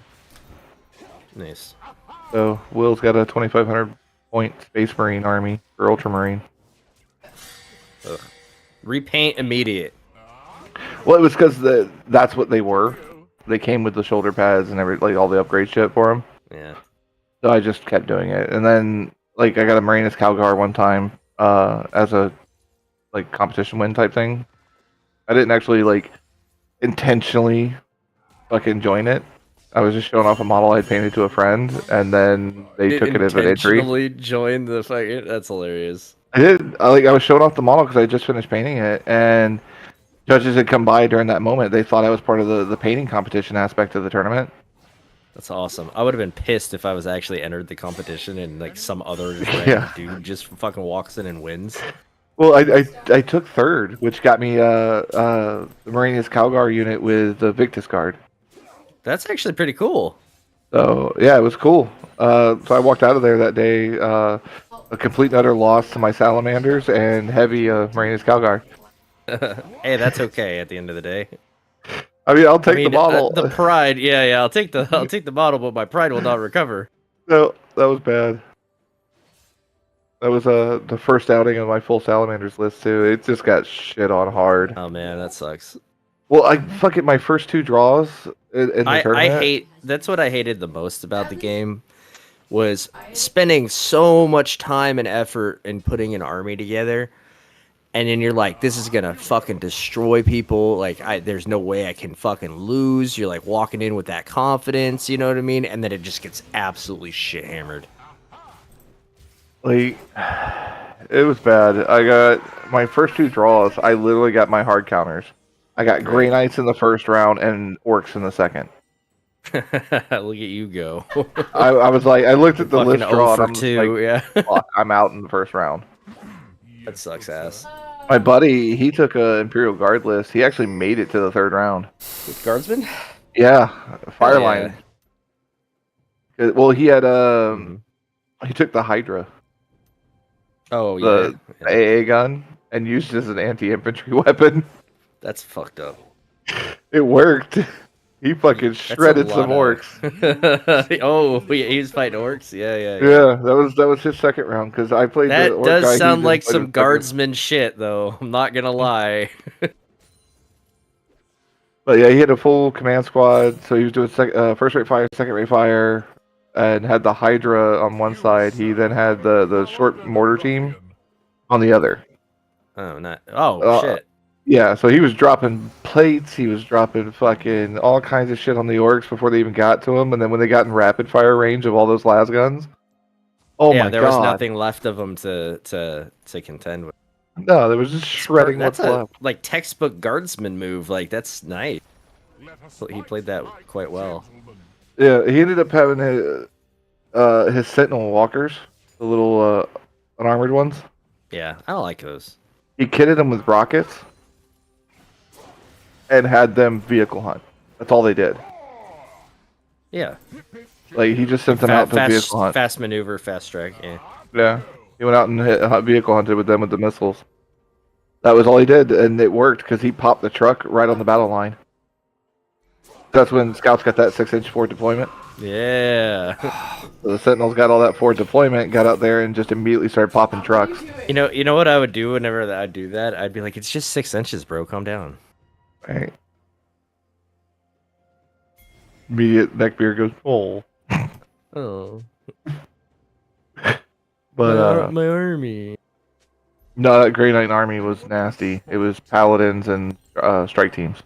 Nice. So Will's got a 2,500 point Space Marine army for Ultramarine. Ugh. Repaint immediate. Well, it was because that's what they were. They came with the shoulder pads and like all the upgrade shit for them. Yeah. So I just kept doing it, and then like I got a Marinus Calgar one time as a like competition win type thing. I didn't actually like intentionally fucking join it. I was just showing off a model I painted to a friend, and then they took it as an entry. Intentionally joined the fucking. That's hilarious. I did. I was showing off the model because I just finished painting it, and Judges had come by during that moment. They thought I was part of the painting competition aspect of the tournament. That's awesome. I would have been pissed if I was actually entered the competition and like some other just random Yeah. dude just fucking walks in and wins. Well, I took third, which got me the Marina's Calgar unit with the Victus card. That's actually pretty cool. So yeah, it was cool. So I walked out of there that day a complete and utter loss to my Salamanders and heavy Marina's Calgar. Hey, that's okay at the end of the day. I mean, I'll take the model. The pride, yeah, I'll take the model, but my pride will not recover. No, that was bad. That was the first outing of my full Salamanders list too. It just got shit on hard. Oh man, that sucks. Well, I fucking my first 2 draws in the tournament. That's what I hated the most about the game was spending so much time and effort in putting an army together. And then you're like, this is gonna fucking destroy people. Like, there's no way I can fucking lose. You're like walking in with that confidence, you know what I mean? And then it just gets absolutely shit hammered. Like, it was bad. I got my first 2 draws. I literally got my hard counters. I got Grey Knights in the first round and Orcs in the second. Look at you go. I was like, I looked at the Fucking list draw and I'm 0 for 2, like, yeah. fuck, I'm out in the first round. That sucks ass. My buddy, he took a Imperial Guard list. He actually made it to the 3rd round. With Guardsman? Yeah, Fireline. Yeah. Well, he had he took the Hydra. Oh yeah. The AA gun and used it as an anti-infantry weapon. That's fucked up. It worked. He fucking shredded some orcs. Oh, he was fighting orcs. Yeah. Yeah, that was his second round because I played. That the orc does guy, sound like played some his second. guardsman shit, though. I'm not gonna lie. But yeah, he had a full command squad, so he was doing first rate fire, second rate fire, and had the Hydra on one side. He then had the short mortar team on the other. Oh, not. Oh shit. Yeah, so he was dropping plates, he was dropping fucking all kinds of shit on the orcs before they even got to him, and then when they got in rapid fire range of all those las guns, oh yeah, my god. there was nothing left of them to contend with. No, there was just shredding what's left. Like textbook guardsman move. Like that's nice. He played that quite well. Yeah, he ended up having his Sentinel walkers, the little unarmored ones. Yeah, I don't like those. He kitted them with rockets and had them vehicle hunt. That's all they did. Yeah. Like he just sent them out to vehicle hunt. Fast maneuver, fast strike. Yeah. Yeah. He went out and vehicle hunted with them with the missiles. That was all he did, and it worked because he popped the truck right on the battle line. That's when scouts got that 6-inch forward deployment. Yeah. So the Sentinels got all that forward deployment, got out there, and just immediately started popping trucks. You know what I would do whenever I'd do that? I'd be like, it's just 6 inches, bro. Calm down. Right. Immediate neckbeard goes, oh. Oh. But my army. No, that Grey Knight army was nasty. It was paladins and strike teams.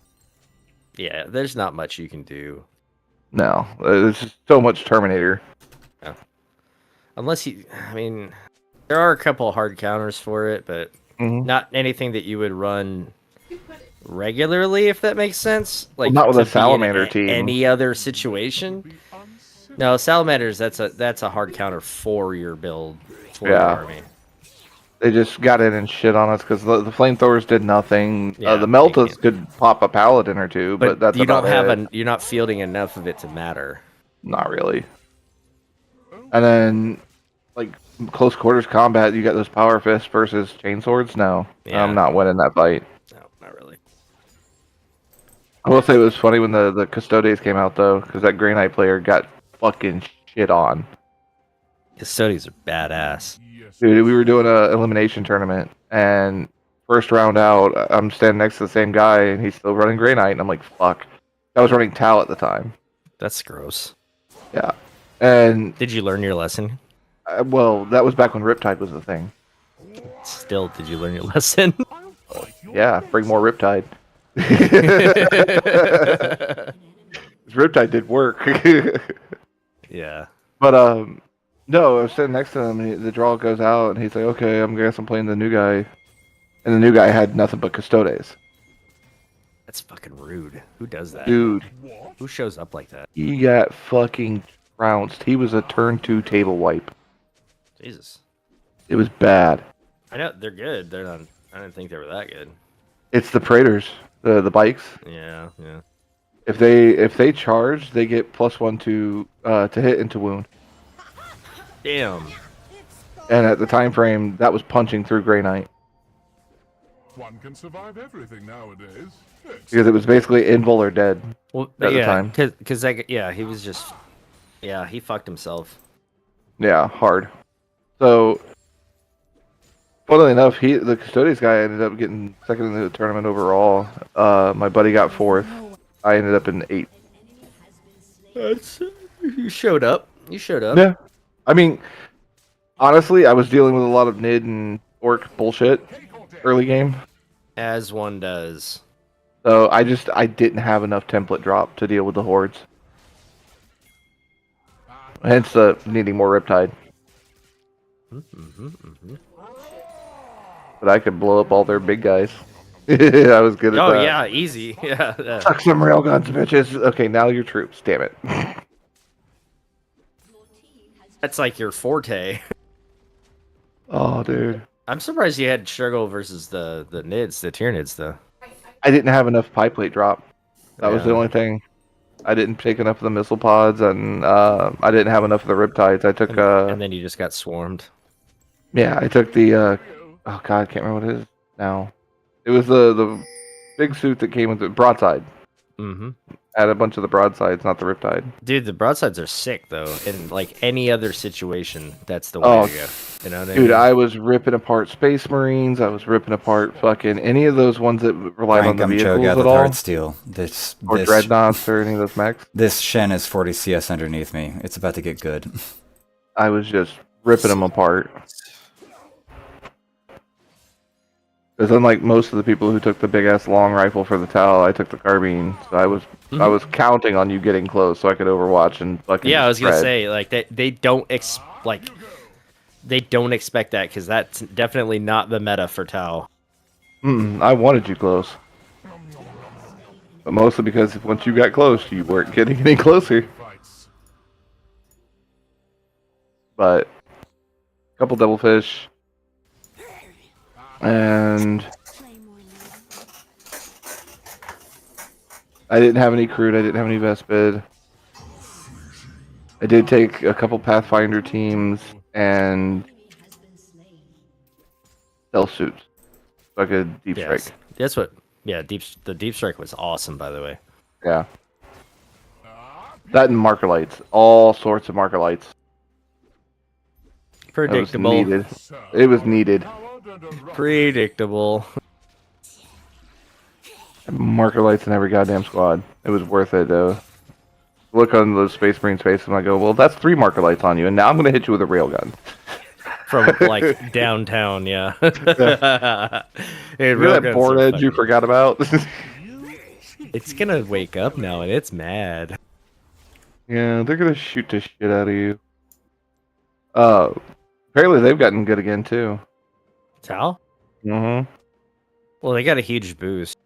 Yeah, there's not much you can do. No, there's just so much Terminator. Yeah. Unless I mean, there are a couple hard counters for it, but not anything that you would run regularly, if that makes sense. Like not with to a Salamander team. Any other situation. No, Salamanders. That's a hard counter for your build for your army. They just got in and shit on us because the flamethrowers did nothing. Yeah, the Meltas could pop a paladin or two, but that's you don't about have it. you're not fielding enough of it to matter. Not really. And then, like close quarters combat, you got those power fists versus chainswords. No, Yeah. I'm not winning that fight. No, not really. I will say it was funny when the Custodes came out though, because that Grey Knight player got fucking shit on. Custodes are badass. Dude, we were doing a elimination tournament, and first round out, I'm standing next to the same guy, and he's still running Grey Knight, and I'm like, fuck. I was running Tal at the time. That's gross. Yeah. And did you learn your lesson? Well, that was back when Riptide was the thing. Still, did you learn your lesson? Yeah, bring more Riptide. Riptide did work. Yeah. But no, I was sitting next to him. And the draw goes out, and he's like, "Okay, I'm playing the new guy," and the new guy had nothing but Custodes. That's fucking rude. Who does that? Dude, Who shows up like that? he got fucking trounced. He was a turn 2 table wipe. Jesus. It was bad. I know they're good. They're not. I didn't think they were that good. It's the Praetors, the bikes. Yeah, yeah. If they charge, they get +1 to hit and to wound. Damn. And at the time frame, that was punching through Grey Knight. One can survive everything nowadays. Because it was basically invul or dead Well, at the time. because yeah, he was just, yeah, he fucked himself. Yeah, hard. So, funnily enough, the Custodians guy ended up getting second in the tournament overall. My buddy got 4th. I ended up in 8th. You showed up. You showed up. Yeah. I mean, honestly, I was dealing with a lot of Nid and Orc bullshit early game. As one does. So I didn't have enough template drop to deal with the hordes. Hence needing more Riptide. But I could blow up all their big guys. I was good at that. Oh yeah, easy. Yeah. Suck some railguns, bitches. Okay, now your troops. Damn it. That's like your forte. Oh, dude. I'm surprised you had struggle versus the Nids, the tier Nids, though. I didn't have enough pie plate drop. That was the Yeah. only thing. I didn't take enough of the missile pods, and I didn't have enough of the Riptides. I took And then you just got swarmed. yeah, I took the oh god, I can't remember what it is now. It was the big suit that came with the broadside. Mm-hmm. I had a bunch of the broadsides, not the Riptide. Dude, the broadsides are sick though. In like any other situation, that's the way to go. You know what I mean? Dude, I was ripping apart Space Marines. I was ripping apart fucking any of those ones that relied on the vehicles Choga at with all. Heartsteel. Or Dreadnoughts or any of those mechs. This Shen is 40 CS underneath me. It's about to get good. I was just ripping them apart. Because unlike most of the people who took the big ass long rifle for the Tal, I took the carbine. So I was counting on you getting close so I could overwatch and fucking. Yeah, I was gonna spread. say like they don't they don't expect that because that's definitely not the meta for Tau. I wanted you close, but mostly because once you got close, you weren't getting any closer. But a couple devilfish, and I didn't have any crude. I didn't have any Vespid. I did take a couple Pathfinder teams and stealth suits, so I could deep strike. Yes. That's what. Yeah, the deep strike was awesome, by the way. Yeah. That and marker lights, all sorts of marker lights. Predictable. It was needed. Predictable. Marker lights in every goddamn squad. It was worth it though. Look on the Space Marine's face and I go, well, that's 3 marker lights on you, and now I'm gonna hit you with a railgun. From like downtown, yeah. Hey, You know that board edge you forgot about? It's gonna wake up now and it's mad. Yeah, they're gonna shoot the shit out of you. Apparently they've gotten good again too. Tau? Mm-hmm. Well, they got a huge boost.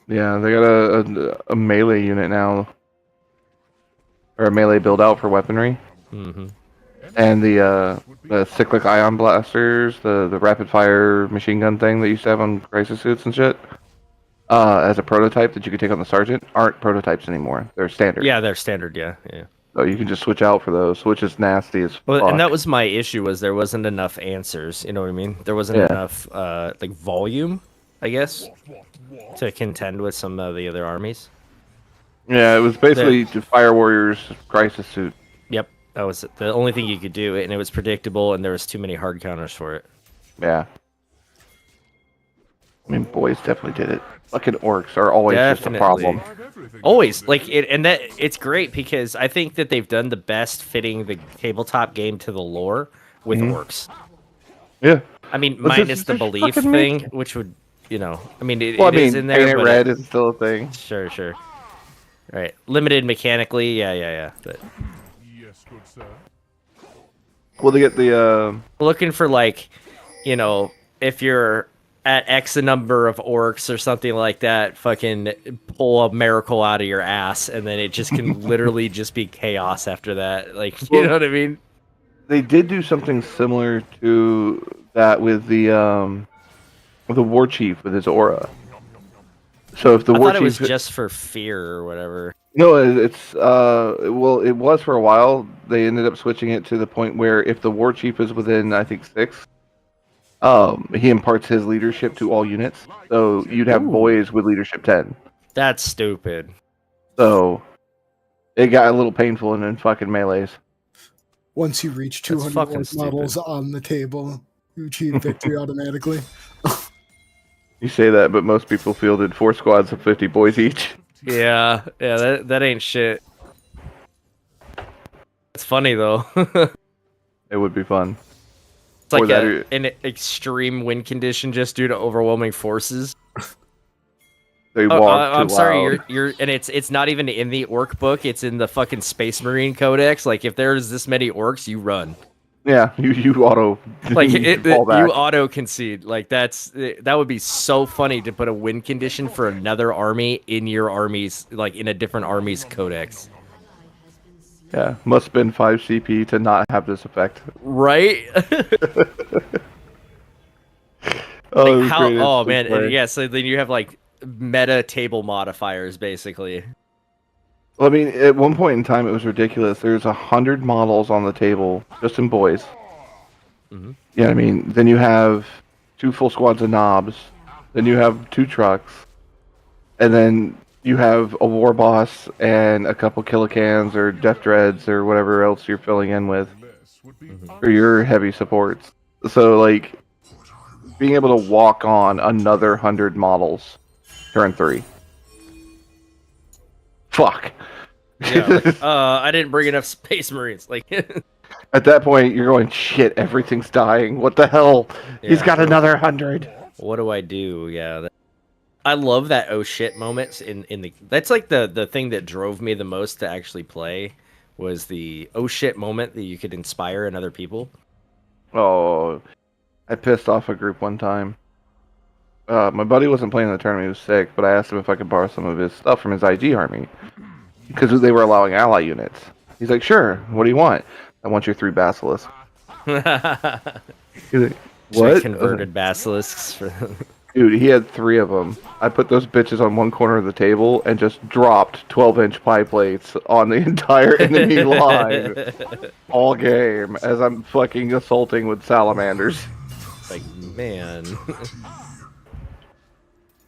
Yeah, they got a melee unit now. Or a melee build out for weaponry. Mm-hmm. And the cyclic ion blasters, the rapid fire machine gun thing that used to have on crisis suits and shit, as a prototype that you could take on the sergeant, aren't prototypes anymore. They're standard. Yeah, they're standard. Yeah. So you can just switch out for those, which is nasty as Well, fuck. and that was my issue, was there wasn't enough answers. You know what I mean? There wasn't enough like volume, I guess, to contend with some of the other armies. Yeah, it was basically Fire Warriors crisis suit. Yep, that was the only thing you could do, and it was predictable, and there was too many hard counters for it. Yeah. I mean, boys definitely did it. Fucking orcs are always just a problem. Always, like it, and that it's great because I think that they've done the best fitting the tabletop game to the lore with orcs. Yeah. I mean, Well, minus the just belief fucking thing, make- which would, you know, I mean, it paint is in there, it but red is still a thing. Sure. Right, limited mechanically, yeah. But Yes, good sir. Well, they get the looking for like, you know, if you're at X a number of orcs or something like that, fucking pull a miracle out of your ass, and then it just can literally just be chaos after that. Like, you know what I mean? They did do something similar to that with the war chief with his aura. So if the I war thought it chief was just for fear or whatever. No, it's well, it was for a while. They ended up switching it to the point where if the war chief is within, I think, 6, he imparts his leadership to all units. So you'd have boys with leadership 10. That's stupid. So it got a little painful in fucking melees. Once you reach That's 200 fucking orc models on the table, you achieve victory automatically. You say that, but most people fielded 4 squads of 50 boys each. Yeah, that ain't shit. It's funny though. It would be fun. It's like Or that an extreme win condition just due to overwhelming forces. They walk too I'm sorry, loud. you're and it's not even in the orc book. It's in the fucking Space Marine Codex. Like if there's this many orcs, you run. Yeah, you auto Like fall back. you auto concede. Like that would be so funny to put a win condition for another army in your army's, like in a different army's codex. Yeah, must spend 5 CP to not have this effect. Right? Oh, Like how? great, Oh it's man, play. and yeah. So then you have like meta table modifiers, basically. Well, I mean, at one point in time, it was ridiculous. There's 100 models on the table, just in boys. Mm-hmm. Yeah, I mean, then you have 2 full squads of knobs, then you have 2 trucks, and then you have a war boss and a couple killicans or death dreads or whatever else you're filling in with for your heavy supports. So, like, being able to walk on another 100 models turn 3. Fuck. Yeah. Like, I didn't bring enough Space Marines. Like. At that point, you're going, shit, everything's dying. What the hell? He's Yeah. got another 100. What do I do? Yeah. I love that oh shit moments in the. That's like the thing that drove me the most to actually play was the oh shit moment that you could inspire in other people. Oh, I pissed off a group one time. My buddy wasn't playing in the tournament, he was sick, but I asked him if I could borrow some of his stuff from his IG army. Because they were allowing ally units. He's like, sure, what do you want? I want your 3 basilisks. He's like, what? Converted basilisks for them. Dude, he had 3 of them. I put those bitches on one corner of the table and just dropped 12-inch pie plates on the entire enemy line all game as I'm fucking assaulting with salamanders. Like, man.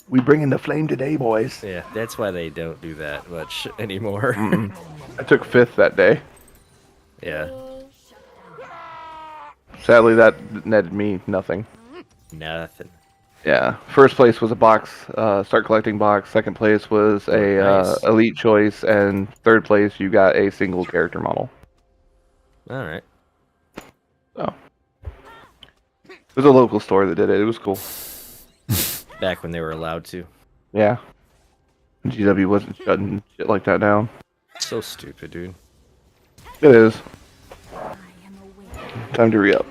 We bring in the flame today, boys. Yeah, that's why they don't do that much anymore. I took 5th that day. Yeah. Sadly, that netted me nothing. Nothing. Yeah, first place was a box, start collecting box. Second place was a Nice. elite choice, and third place you got a single character model. All right. So it was a local store that did it. It was cool. Back when they were allowed to. Yeah, GW wasn't shutting shit like that down. So stupid, dude. It is. Time to re-up.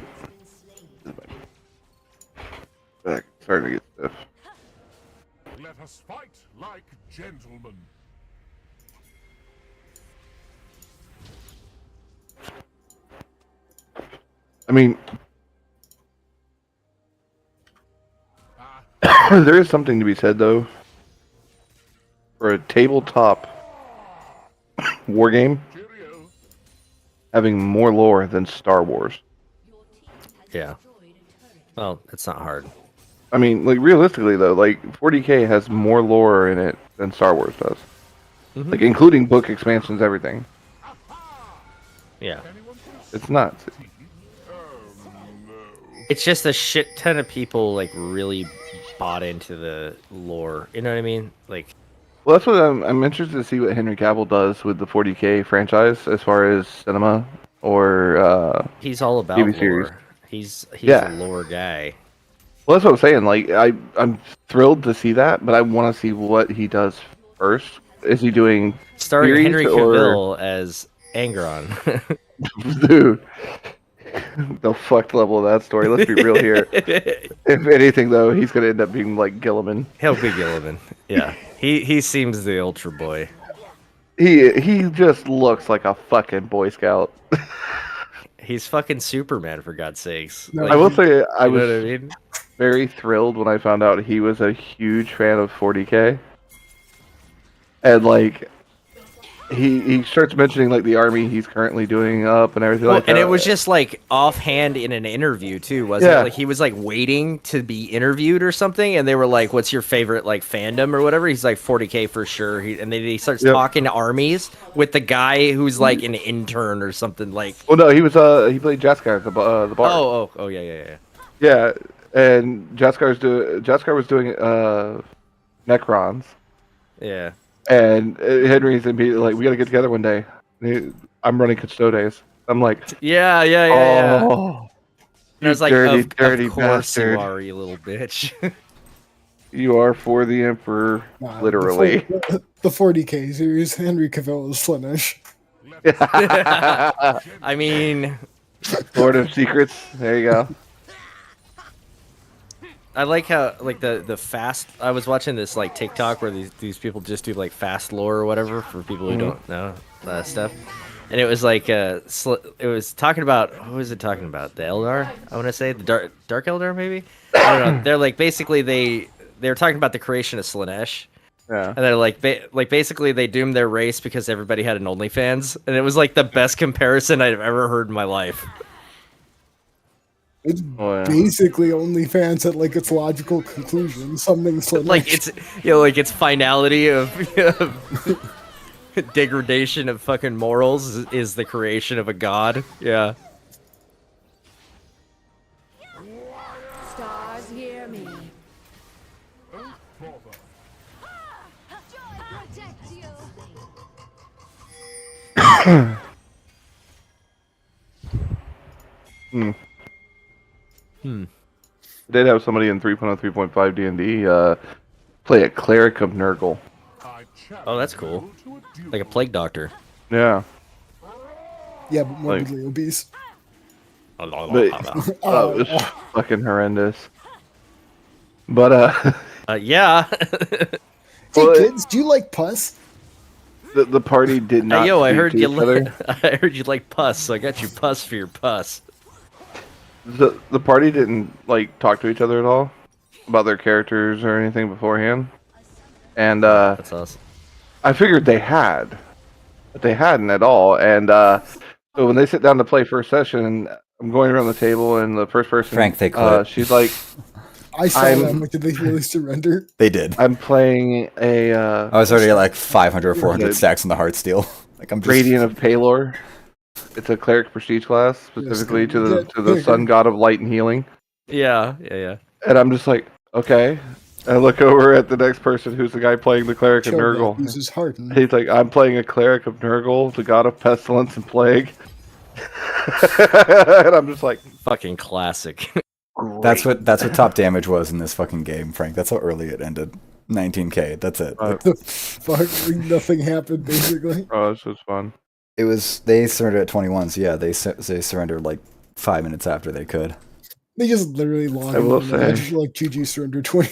Back, starting to get stiff. Let us fight like gentlemen. I mean, there is something to be said though for a tabletop war game having more lore than Star Wars. Yeah. Well, it's not hard. I mean, like realistically though, like 40K has more lore in it than Star Wars does. Mhm. Like including book expansions, everything. Yeah. It's nuts. It's just a shit ton of people like really bought into the lore. You know what I mean? Like, Well, that's what I'm interested to see what Henry Cavill does with the 40K franchise as far as cinema or he's all about TV lore. series. He's Yeah. a lore guy. Well, that's what I'm saying. Like, I'm thrilled to see that, but I want to see what he does first. Is he doing Starring series Henry or- Cavill as Angron. Dude, the fucked level of that story. Let's be real here. If anything, though, he's gonna end up being like Gilliman. He'll be Gilliman. Yeah, he seems the ultra boy. He just looks like a fucking Boy Scout. He's fucking Superman, for God's sakes. No, Like, I will say I you know was what I mean? very thrilled when I found out he was a huge fan of 40K. And like he starts mentioning like the army he's currently doing up and everything like that. And it was just like offhand in an interview too, wasn't Yeah. it? Like he was like waiting to be interviewed or something, and they were like, "What's your favorite like fandom or whatever?" He's like 40K for sure. And then he starts talking to armies with the guy who's like an intern or something. Like, well, no, he was he played Jaskar the bar. oh, yeah. Yeah, and Jaskar was doing Necrons. Yeah. And Henry's immediately like, we gotta get together one day. I'm running Custodes. I'm like, Yeah. oh, And I was like, dirty, of dirty course bastard. you are, you little bitch. You are for the Emperor, literally. The 40K series, Henry Cavill is Slaanesh. I mean, Lord of Secrets. There you go. I like how like the fast. I was watching this like TikTok where these people just do like fast lore or whatever for people who don't know stuff, and it was like it was talking about, who was it talking about? The Eldar, I want to say the Dark Eldar maybe. I don't know. They're like basically they're talking about the creation of Slaanesh. Yeah. And they're like basically they doomed their race because everybody had an OnlyFans, and it was like the best comparison I've ever heard in my life. It's basically OnlyFans at like its logical conclusion. Something Like it's like its finality of degradation of fucking morals is the creation of a god. Yeah. Stars hear me. I did have somebody in 3.03.5 D&D play a cleric of Nurgle. Oh, that's cool. Like a plague doctor. Yeah. Yeah, but morbidly obese. But it was fucking horrendous. But yeah. Hey kids, do you like pus? The party did not. Yo, I speak heard to you each other. I heard you like pus, so I got you pus for your pus. The party didn't like talk to each other at all about their characters or anything beforehand, and that's awesome. I figured they had, but they hadn't at all. And so when they sit down to play first session, I'm going around the table, and the first person, Frank, they quit. she's like, I saw them. Like, did they really surrender? They did. I'm playing a. I was already at like 500 or 400 stacks in the Heartsteel. Like I'm just... Radiant of Palor. It's a cleric prestige class, specifically to the sun god of light and healing. Yeah. And I'm just like, okay. I look over at the next person who's the guy playing the cleric of Nurgle. Uses Harden. He's like, I'm playing a cleric of Nurgle, the god of pestilence and plague. And I'm just like, fucking classic. That's what top damage was in this fucking game, Frank. That's how early it ended. 19k. That's it. Fuck, nothing happened basically. Oh, this was fun. It was. They surrendered at 21. So yeah, they surrendered like 5 minutes after they could. They just literally logged I will in say, like GG surrender 20.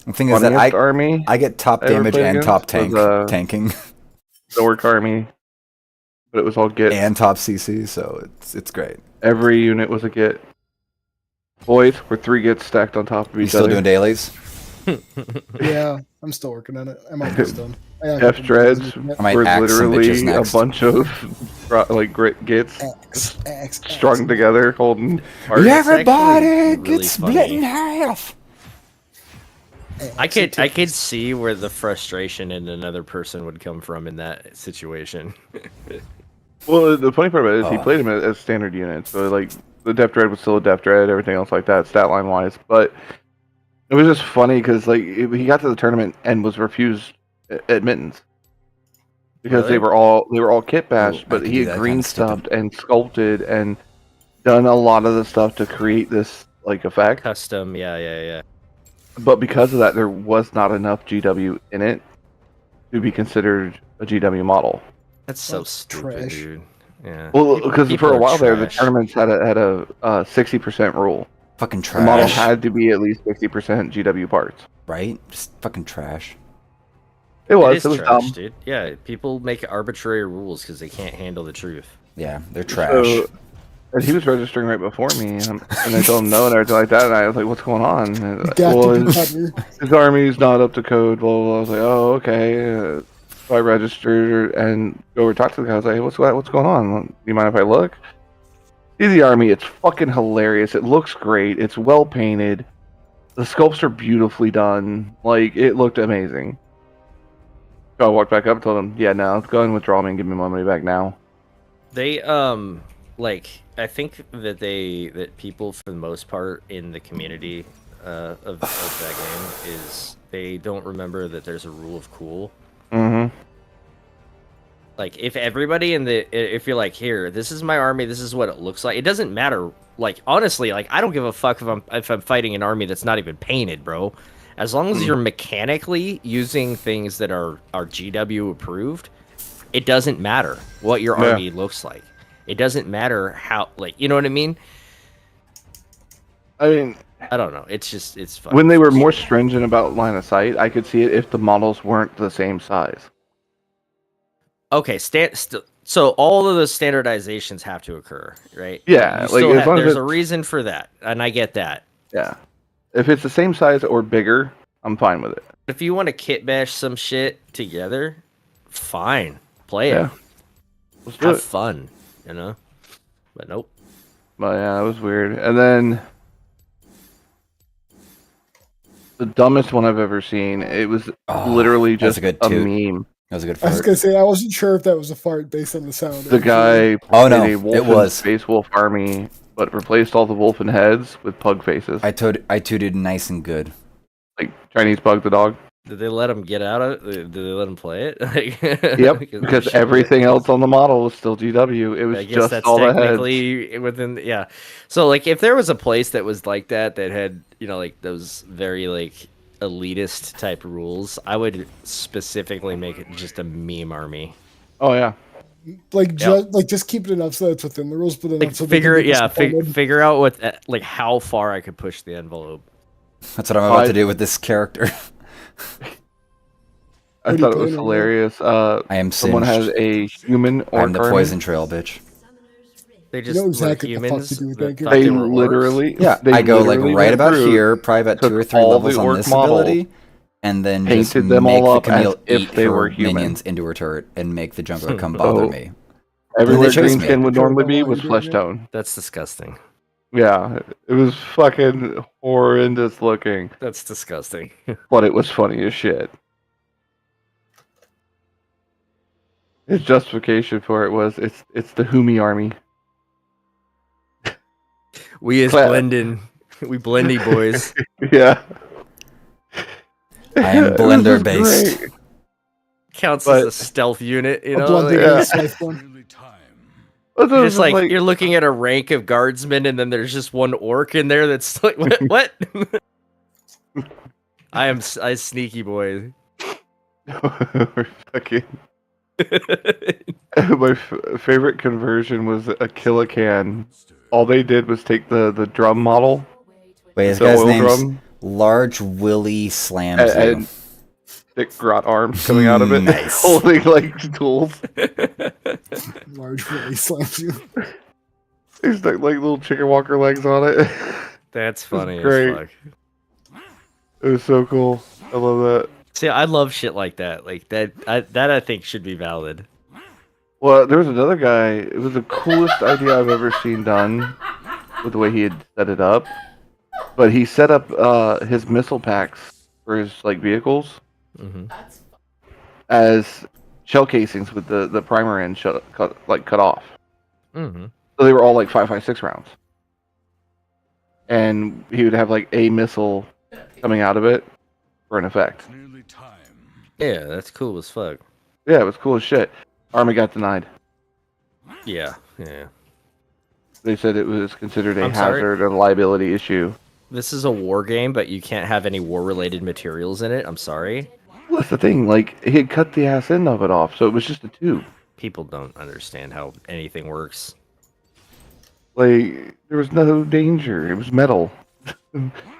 The thing is that army I get top damage and top tanking. The Orc army, but it was all get and top CC, so it's great. Every unit was a get. Boys, we're 3 gets stacked on top of each still other. Doing dailies? Yeah, I'm still working on it. I'm almost done. F dreads were literally a bunch of like grit gets strung together, holding. Everybody gets split in half. I could see where the frustration in another person would come from in that situation. Well, the funny part about it is he played him as standard units, so like the Def Dread was still a Def Dread, everything else like that, stat line wise. But it was just funny because like he got to the tournament and was refused admittance because they were all kit bashed, but he had green stubbed and sculpted and done a lot of the stuff to create this like effect. Custom, yeah. But because of that, there was not enough GW in it to be considered a GW model. That's so stupid, dude. Yeah. Well, because People for a are while there, the trash. tournaments had a 60% rule. Fucking The model trash. had to be at least 60% GW parts. Right? Just fucking trash. It was trash, dumb. dude. Yeah, people make arbitrary rules because they can't handle the truth. Yeah, they're trash. So, and he was registering right before me, and I told him no and everything like that, and I was like, "What's going on?" And, Got well, to do his, better. his army's not up to code. Blah blah. blah. I was like, "Oh, okay." So I registered and go over to talk to the guy. I was like, hey, "What's going on? Do you mind if I look?" See the army. It's fucking hilarious. It looks great. It's well painted. The sculpts are beautifully done. Like, it looked amazing. So I walked back up and told him, "Yeah, no, go ahead and withdraw me and give me my money back now." They like I think that people for the most part in the community of that game is they don't remember that there's a rule of cool. Mm-hmm. Like if everybody if you're like, here, this is my army, this is what it looks like. It doesn't matter. Like honestly, like I don't give a fuck if I'm fighting an army that's not even painted, bro. As long as you're mechanically using things that are GW approved, it doesn't matter what your army looks like. It doesn't matter how, like, you know what I mean? I mean, I don't know. It's just, it's fun. When they were more stringent about line of sight, I could see it if the models weren't the same size. Okay, so all of those standardizations have to occur, right? Yeah, like as long as there's a reason for that, and I get that. Yeah, if it's the same size or bigger, I'm fine with it. If you want to kit bash some shit together, fine, play it. Yeah. Let's do Have it. fun, you know. But nope. But yeah, it was weird. And then the dumbest one I've ever seen. It was literally just a meme. That was a good I was fart. gonna say I wasn't sure if that was a fart based on the sound. The guy Oh, no, made a wolf it was. Space Wolf army, but replaced all the wolfen heads with pug faces. I tooted nice and good. Like Chinese pug the dog. Did they let him get out of it? Did they let him play it? Yep, because everything else on the model was still GW. It was I guess just that's all the heads. technically within, yeah. So like, if there was a place that was like that had, you know, like those very like elitist type rules, I would specifically make it just a meme army. Oh yeah. Like just keep it enough so it's within the rules, but then Like so they figure can be yeah, disappointed. figure out what like how far I could push the envelope. That's what I'm about to do with this character. I thought it was hilarious. I am someone has singed. a human orc I'm the poison trail, bitch. They You just know were exactly what the fuck humans. to do with that that thought They were orcs. literally, Yeah, they I go like literally right went about through, here, probably about 2 took or 3 all the levels on orc this models, ability, and then just painted them make all the up as Camille if eat they her were human. minions into her turret and make the jungler come bother Oh. me. Everywhere They chase me. Greenskin would normally be While was you're flesh doing it. tone. That's disgusting. Yeah, it was fucking horrendous looking, That's disgusting. but it was funny as shit. His justification for it was it's the Humi army. We as Blendin, we blendy boys. Yeah. I am It was blender just based. great. Counts But- as a stealth unit, you A know. blended like- Yeah. scythe one. You're just like you're looking at a rank of guardsmen, and then there's just one orc in there that's like, what? I sneaky boy. We're fucking. My favorite conversion was a Killacan. All they did was take the drum model. Wait, this the guy's oil name's drum, Large Willy Slams and you. thick grot arms coming out of it, Nice. holding like tools. Large really slams you. He's got like little chicken walker legs on it. That's funny great. as fuck. It was so cool. I love that. See, I love shit like that. Like that. I think should be valid. Well, there was another guy. It was the coolest idea I've ever seen done with the way he had set it up. But he set up his missile packs for his like vehicles as shell casings with the primer end cut off. Mm-hmm. So they were all like 5.56 rounds. And he would have like a missile coming out of it for an effect. Yeah, that's cool as fuck. Yeah, it was cool as shit. Army got denied. Yeah, yeah. They said it was considered a I'm sorry? hazard and liability issue. This is a war game, but you can't have any war-related materials in it. I'm sorry. Well, that's the thing. Like, he had cut the ass end of it off, so it was just a tube. People don't understand how anything works. Like, there was no danger. It was metal.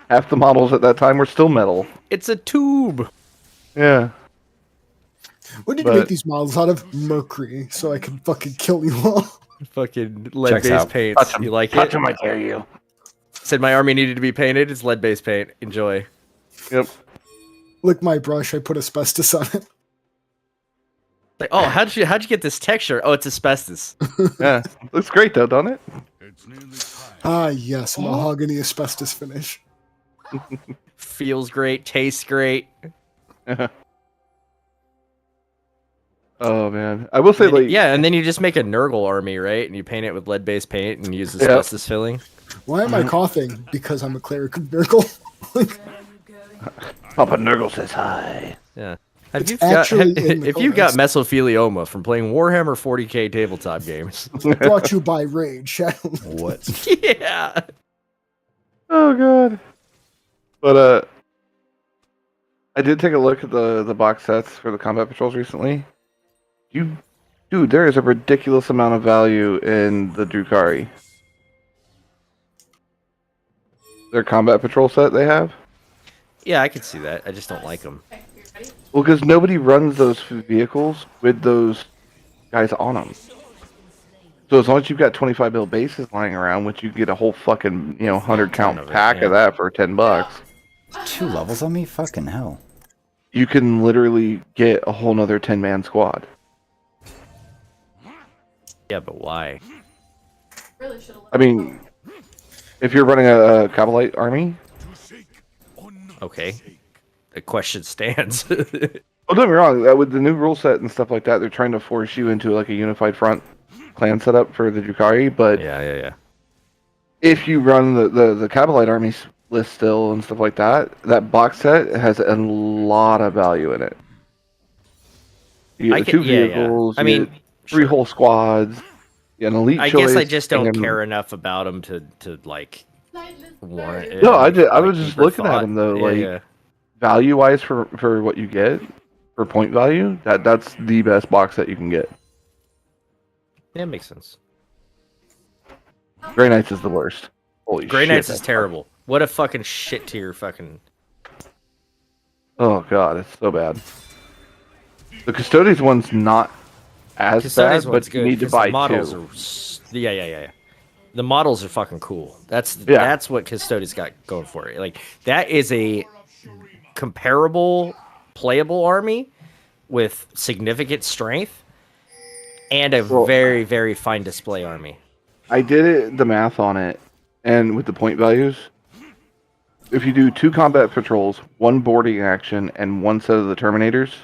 Half the models at that time were still metal. It's a tube. Yeah. What did you make these models out of? Mercury, so I can fucking kill you all. Fucking Checks lead-based out. paints. Touch 'em. You like Touch it? 'em, I dare you. Said my army needed to be painted. It's lead-based paint. Enjoy. Yep. Lick my brush. I put asbestos on it. Like, oh, how'd you get this texture? Oh, it's asbestos. Yeah. Looks great though, doesn't it? Ah, yes, mahogany asbestos finish. Feels great. Tastes great. Oh man, I will say And then- like yeah, and then you just make a Nurgle army, right? And you paint it with lead-based paint and use asbestos filling. Why am I coughing? Because I'm a cleric of Nurgle. Papa Nurgle says hi. Yeah. It's actually in the If you got codex. mesothelioma from playing Warhammer 40k tabletop games, Brought to you by Raid Shadow. What? yeah. Oh god. But I did take a look at the box sets for the combat patrols recently. Dude, there is a ridiculous amount of value in the Drukhari. Their combat patrol set they have. Yeah, I could see that. I just don't like them. Well, because nobody runs those vehicles with those guys on them. So as long as you've got 25 mil bases lying around, which you get a whole fucking 100 count of it, pack yeah. of that for $10, 2 levels on me? Fucking hell. you can literally get a whole nother 10-man squad. Yeah, but why? I mean, if you're running a Kabalite army, Okay. The question stands. oh, don't get me wrong. With the new rule set and stuff like that, they're trying to force you into like a unified front clan setup for the Drukhari. But yeah. if you run the Kabalite army list still and stuff like that, that box set has a lot of value in it. You get the 2 vehicles. I you mean, get 3 whole squads. An elite I choice. guess I just don't and- care enough about them to like warrant it. No, I like, was just deeper looking at thought. them though, Yeah, like yeah. value wise for what you get for point value. That's the best box that you can get. Yeah, makes sense. Grey Knights is the worst. Holy Grey shit, Knights is that's terrible. What a fucking shit tier fucking. Oh god, it's so bad. The Custodians one's not as Custodians bad, one's but you good need to 'cause buy the models 2. are yeah. The models are fucking cool. That's what Custodians got going for it. Like that is a comparable playable army with significant strength and a very, very fine display army. I did the math on it, and with the point values, if you do 2 combat patrols, 1 boarding action, and 1 set of the Terminators,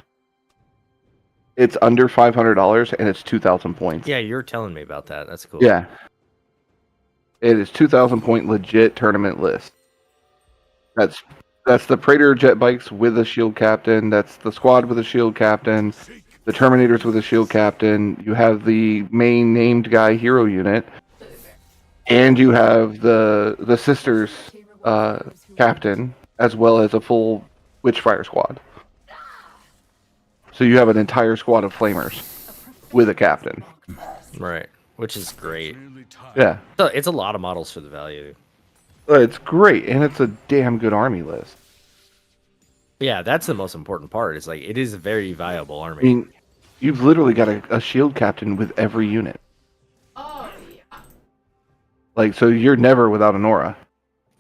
it's under $500 and it's 2,000 points. Yeah, you're telling me about that. That's cool. Yeah. It is 2,000 point legit tournament list. That's the Praetor jet bikes with a shield captain. That's the squad with a shield captain. The Terminators with a shield captain. You have the main named guy hero unit, and you have the sisters captain as well as a full Witchfire squad. So you have an entire squad of flamers with a captain. Right. Which is great. Yeah. So it's a lot of models for the value. It's great, and it's a damn good army list. Yeah, that's the most important part. Is like it is a very viable army. I mean, you've literally got a shield captain with every unit. Oh, yeah. Like, so you're never without an aura.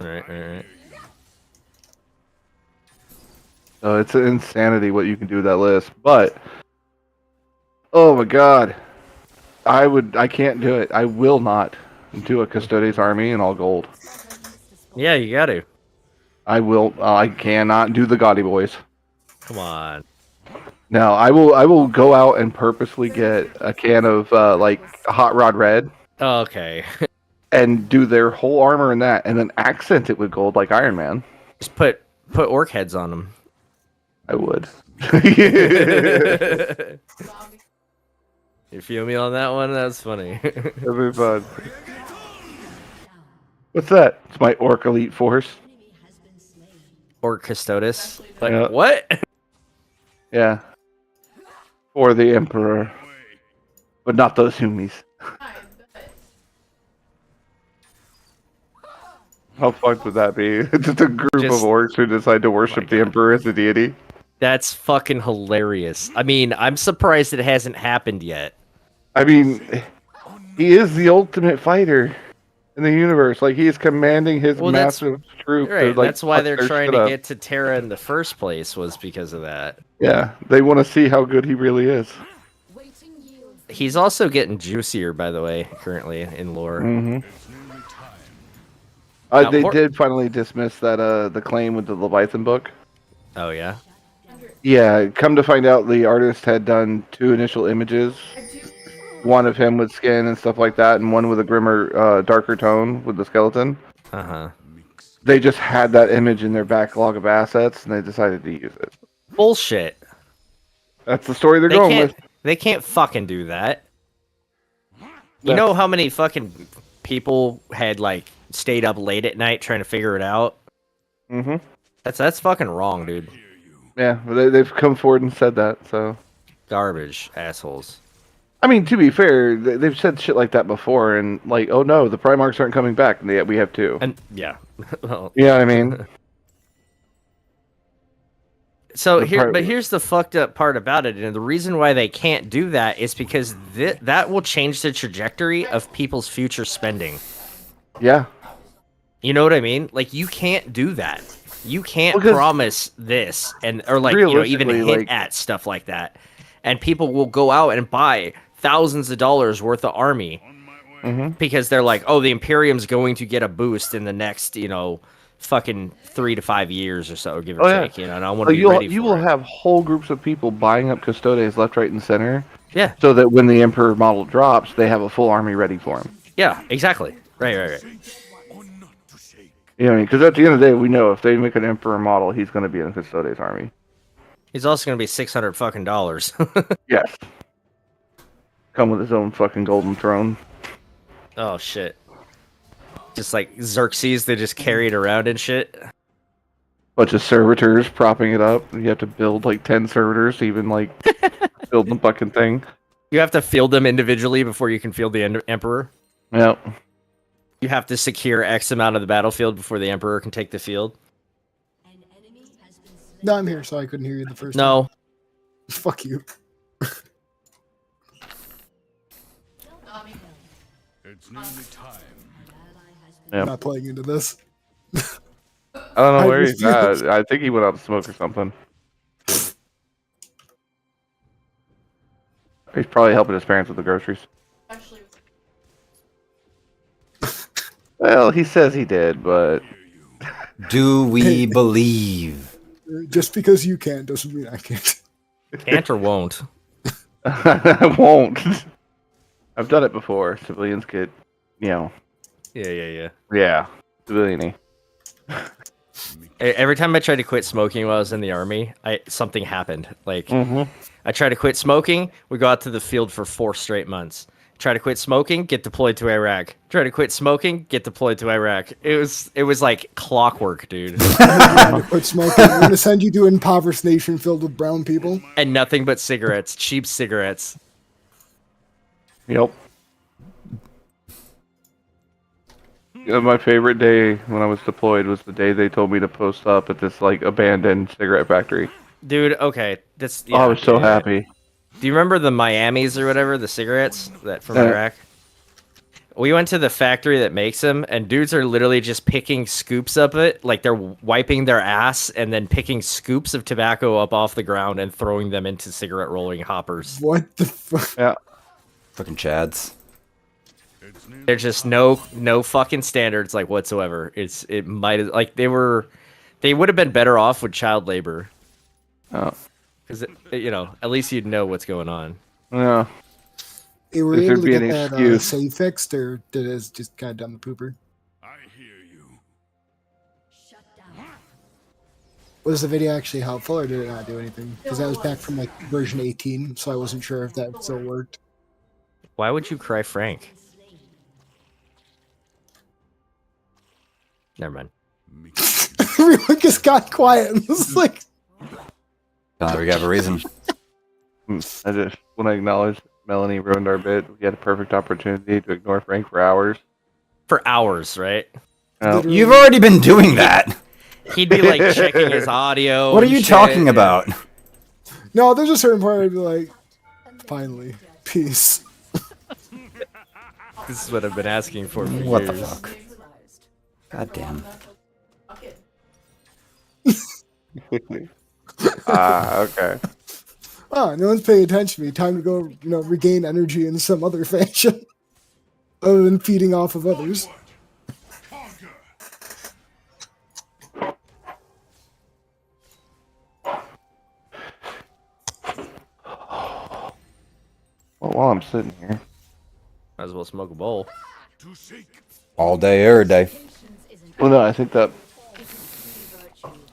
Right. So it's an insanity what you can do with that list. But, oh my god. I can't do it. I will not do a Custodes army in all gold. Yeah, you got to. I cannot do the Gaudy Boys. Come on. Now, I will go out and purposely get a can of, like, Hot Rod Red. Okay. And do their whole armor in that, and then accent it with gold like Iron Man. Just put orc heads on them. I would. You feel me on that one? That's funny. That'd be fun. What's that? It's my Orc Elite Force. Orc Custodes. Like, Yeah. what? Yeah. For the Emperor. But not those humies. How fucked would that be? Just a group of orcs who decide to worship the Emperor as a deity. That's fucking hilarious. I mean, I'm surprised it hasn't happened yet. I mean, he is the ultimate fighter in the universe. Like, he is commanding his massive troop. Right, to, like, that's why fuck they're their trying shit to up. get to Terra in the first place, was because of that. Yeah, they want to see how good he really is. He's also getting juicier, by the way, currently in lore. Mm-hmm. Now, They did finally dismiss that the claim with the Leviathan book. Oh, yeah? Yeah, come to find out, the artist had done 2 initial images. One of him with skin and stuff like that, and one with a grimmer, darker tone with the skeleton. Uh-huh. They just had that image in their backlog of assets, and they decided to use it. Bullshit. That's the story they're going with. They can't fucking do that. You know how many fucking people had, like, stayed up late at night trying to figure it out? Mm-hmm. That's fucking wrong, dude. Yeah, they've come forward and said that, so... Garbage, assholes. I mean, to be fair, they've said shit like that before, and like, oh no, the Primarchs aren't coming back, and yet we have 2. And, yeah. Well, yeah, I mean... So here's the fucked up part about it, and the reason why they can't do that is because that will change the trajectory of people's future spending. Yeah. You know what I mean? Like, you can't do that. You can't promise this, or like, you know, even hint at stuff like that, and people will go out and buy thousands of dollars worth of army because they're like, oh, the Imperium's going to get a boost in the next, you know, fucking 3 to 5 years or so, give or take, you know, and I want to be ready for you will have whole groups of people buying up Custodes left, right, and center. Yeah. So that when the Emperor model drops, they have a full army ready for him. Yeah, exactly. Right. You know what I mean? Because at the end of the day, we know if they make an Emperor model, he's going to be in Custodes army. He's also going to be $600 fucking dollars. Yes. Come with his own fucking golden throne. Oh, shit. Just like Xerxes, they just carry it around and shit. Bunch of servitors propping it up. You have to build like 10 servitors to even like build the fucking thing. You have to field them individually before you can field the Emperor. Yep. You have to secure X amount of the battlefield before the Emperor can take the field. No, I'm here, so I couldn't hear you the first time. No. Fuck you. It's nearly time. Yep. I'm not playing into this. I don't know where he's at. I think he went out to smoke or something. He's probably helping his parents with the groceries. Well, he says he did, but... Do we believe? Just because you can doesn't mean I can't. Can't or won't? I won't. I've done it before. Civilians get, you know... Yeah, civilian-y. Every time I tried to quit smoking while I was in the army, something happened. Like, I tried to quit smoking, we go out to the field for 4 straight months. Try to quit smoking, get deployed to Iraq. Try to quit smoking, get deployed to Iraq. It was like clockwork, dude. Quit smoking. We're gonna send you to an impoverished nation filled with brown people. And nothing but cigarettes, cheap cigarettes. Yep. My favorite day when I was deployed was the day they told me to post up at this like abandoned cigarette factory. Dude, okay, that's. Yeah, I was so happy. Do you remember the Miamis or whatever, the cigarettes that from Iraq? We went to the factory that makes them, and dudes are literally just picking scoops of it, like they're wiping their ass and then picking scoops of tobacco up off the ground and throwing them into cigarette rolling hoppers. What the fuck? Yeah. Fucking chads. There's just no fucking standards like whatsoever. It might like they would have been better off with child labor. Oh. Because you know, at least you'd know what's going on. Yeah. Hey, were you able to get that save fixed, or did it just kind of done the pooper? I hear you. Was the video actually helpful, or did it not do anything? Because that was back from like version 18, so I wasn't sure if that still worked. Why would you cry Frank? Never mind. Everyone just got quiet. And was like, we have a reason. I just want to acknowledge Melanie ruined our bit. We had a perfect opportunity to ignore Frank for hours. For hours, right? No. You've already been doing that. He'd be like checking his audio. What are and you shit, talking yeah. about? No, there's a certain part where I'd be like, finally, peace. This is what I've been asking for What the years. fuck? God damn. Okay. Oh, no one's paying attention to me. Time to go, regain energy in some other fashion. Other than feeding off of others. Well, while I'm sitting here. Might as well smoke a bowl. All day, every day. Well, no, I think that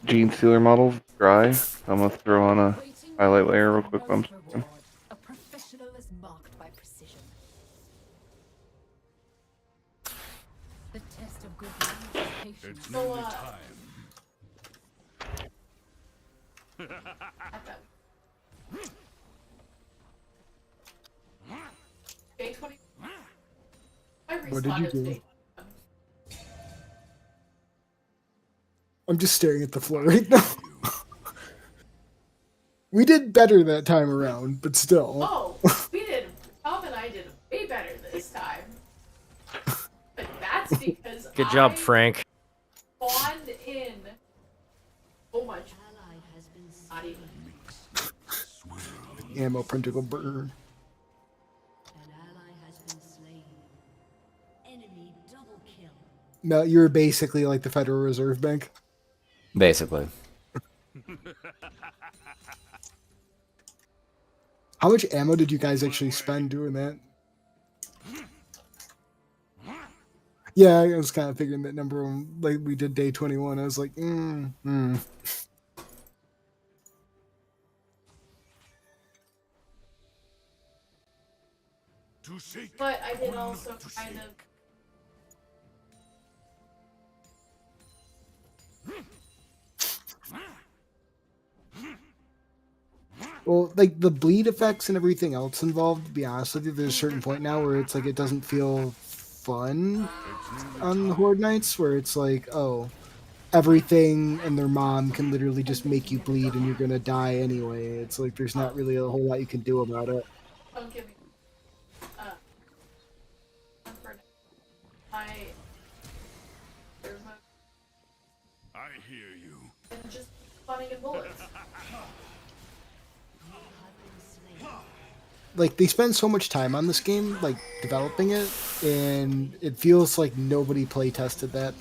Gene Stealer model's dry. I'm gonna throw on a highlight layer real quick. While I'm smoking. A professional is marked by precision. The test of good life is patience. It's nearly time. Day 20. What did you do? I'm just staring at the floor right now. We did better that time around, but still. Oh, Tom and I did way better this time. But that's because Good job, Frank. spawned in so much. Not even. Ammo printer burn. No, you're basically like the Federal Reserve Bank. Basically. How much ammo did you guys actually spend doing that? Yeah, I was kind of figuring that number when like we did day 21. I was like, But I did also kind of. Well, like the bleed effects and everything else involved, to be honest with you, there's a certain point now where it's like it doesn't feel fun on the Horde nights, where it's like, oh, everything and their mom can literally just make you bleed and you're gonna die anyway. It's like there's not really a whole lot you can do about it. Don't give me. I hear you. And just spawning in bullets. Like they spend so much time on this game, like developing it, and it feels like nobody play tested that.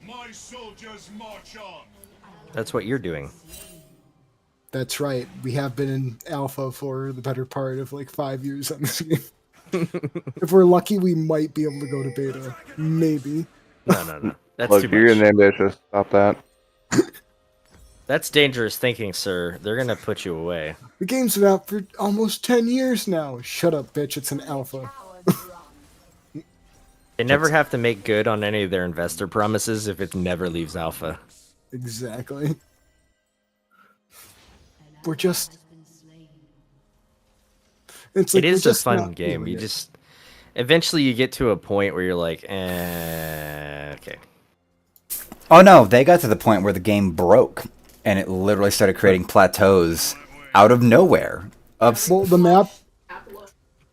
My soldiers march on. That's what you're doing. That's right. We have been in alpha for the better part of like 5 years on this game. If we're lucky, we might be able to go to beta. Maybe. No. That's Look, too you're much. getting ambitious. Stop that. That's dangerous thinking, sir. They're gonna put you away. The game's been out for almost 10 years now. Shut up, bitch. It's an alpha. They never have to make good on any of their investor promises if it never leaves alpha. Exactly. We're just... It's like It is we're a just fun not game. doing You it. just eventually you get to a point where you're like, okay. Oh no, they got to the point where the game broke, and it literally started creating plateaus out of nowhere. Well, the map...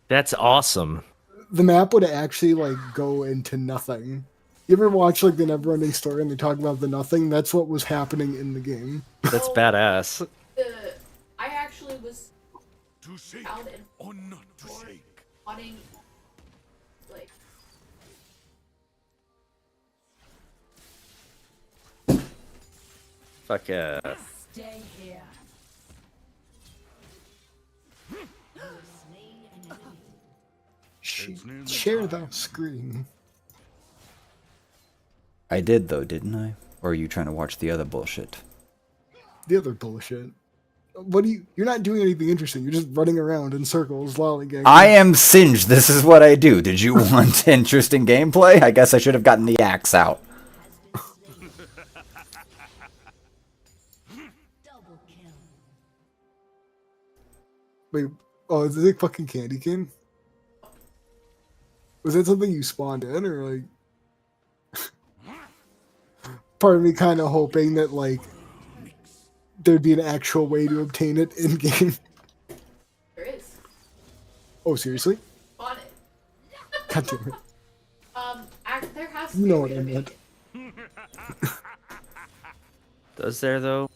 That's awesome. The map would actually, like, go into nothing. You ever watch, like, the Neverending Story and they talk about the nothing? That's what was happening in the game. That's badass. I actually was out and or not to shake. wanting, like, Fuck Stay here. Share the screen. I did though, didn't I? Or are you trying to watch the other bullshit? The other bullshit. What do you... You're not doing anything interesting. You're just running around in circles, lollygagging. I am Singed. This is what I do. Did you want interesting gameplay? I guess I should have gotten the axe out. Wait, Oh, is this like fucking candy cane? Was that something you spawned in, or like? Part of me kind of hoping that like there'd be an actual way to obtain it in game. There is. Oh, seriously? On it. God damn it. There has to You be know a what way I to make meant. it. Does there though?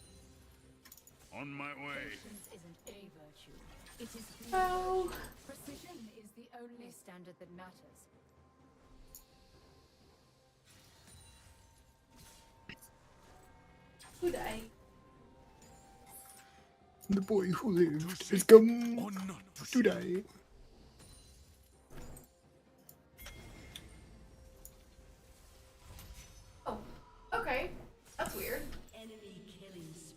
On my way. Isn't a virtue. It is Oh. precision is the only standard that matters. Who died? The boy who lived is come to die. Oh, okay. That's weird.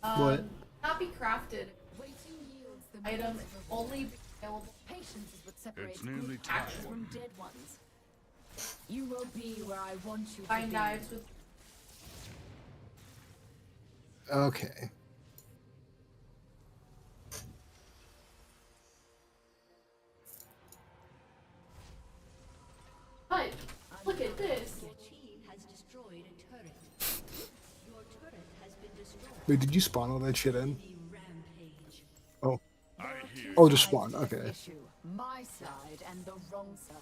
What? Not be crafted. Waiting yields the Item means of only be available. Patience is what separates It's nearly good time. actions from dead ones. You will be where I want you to Find be. knives with. Okay. But look at this. Wait, did you spawn all that shit in? Oh. Oh, just spawn. Okay. My side and the wrong side.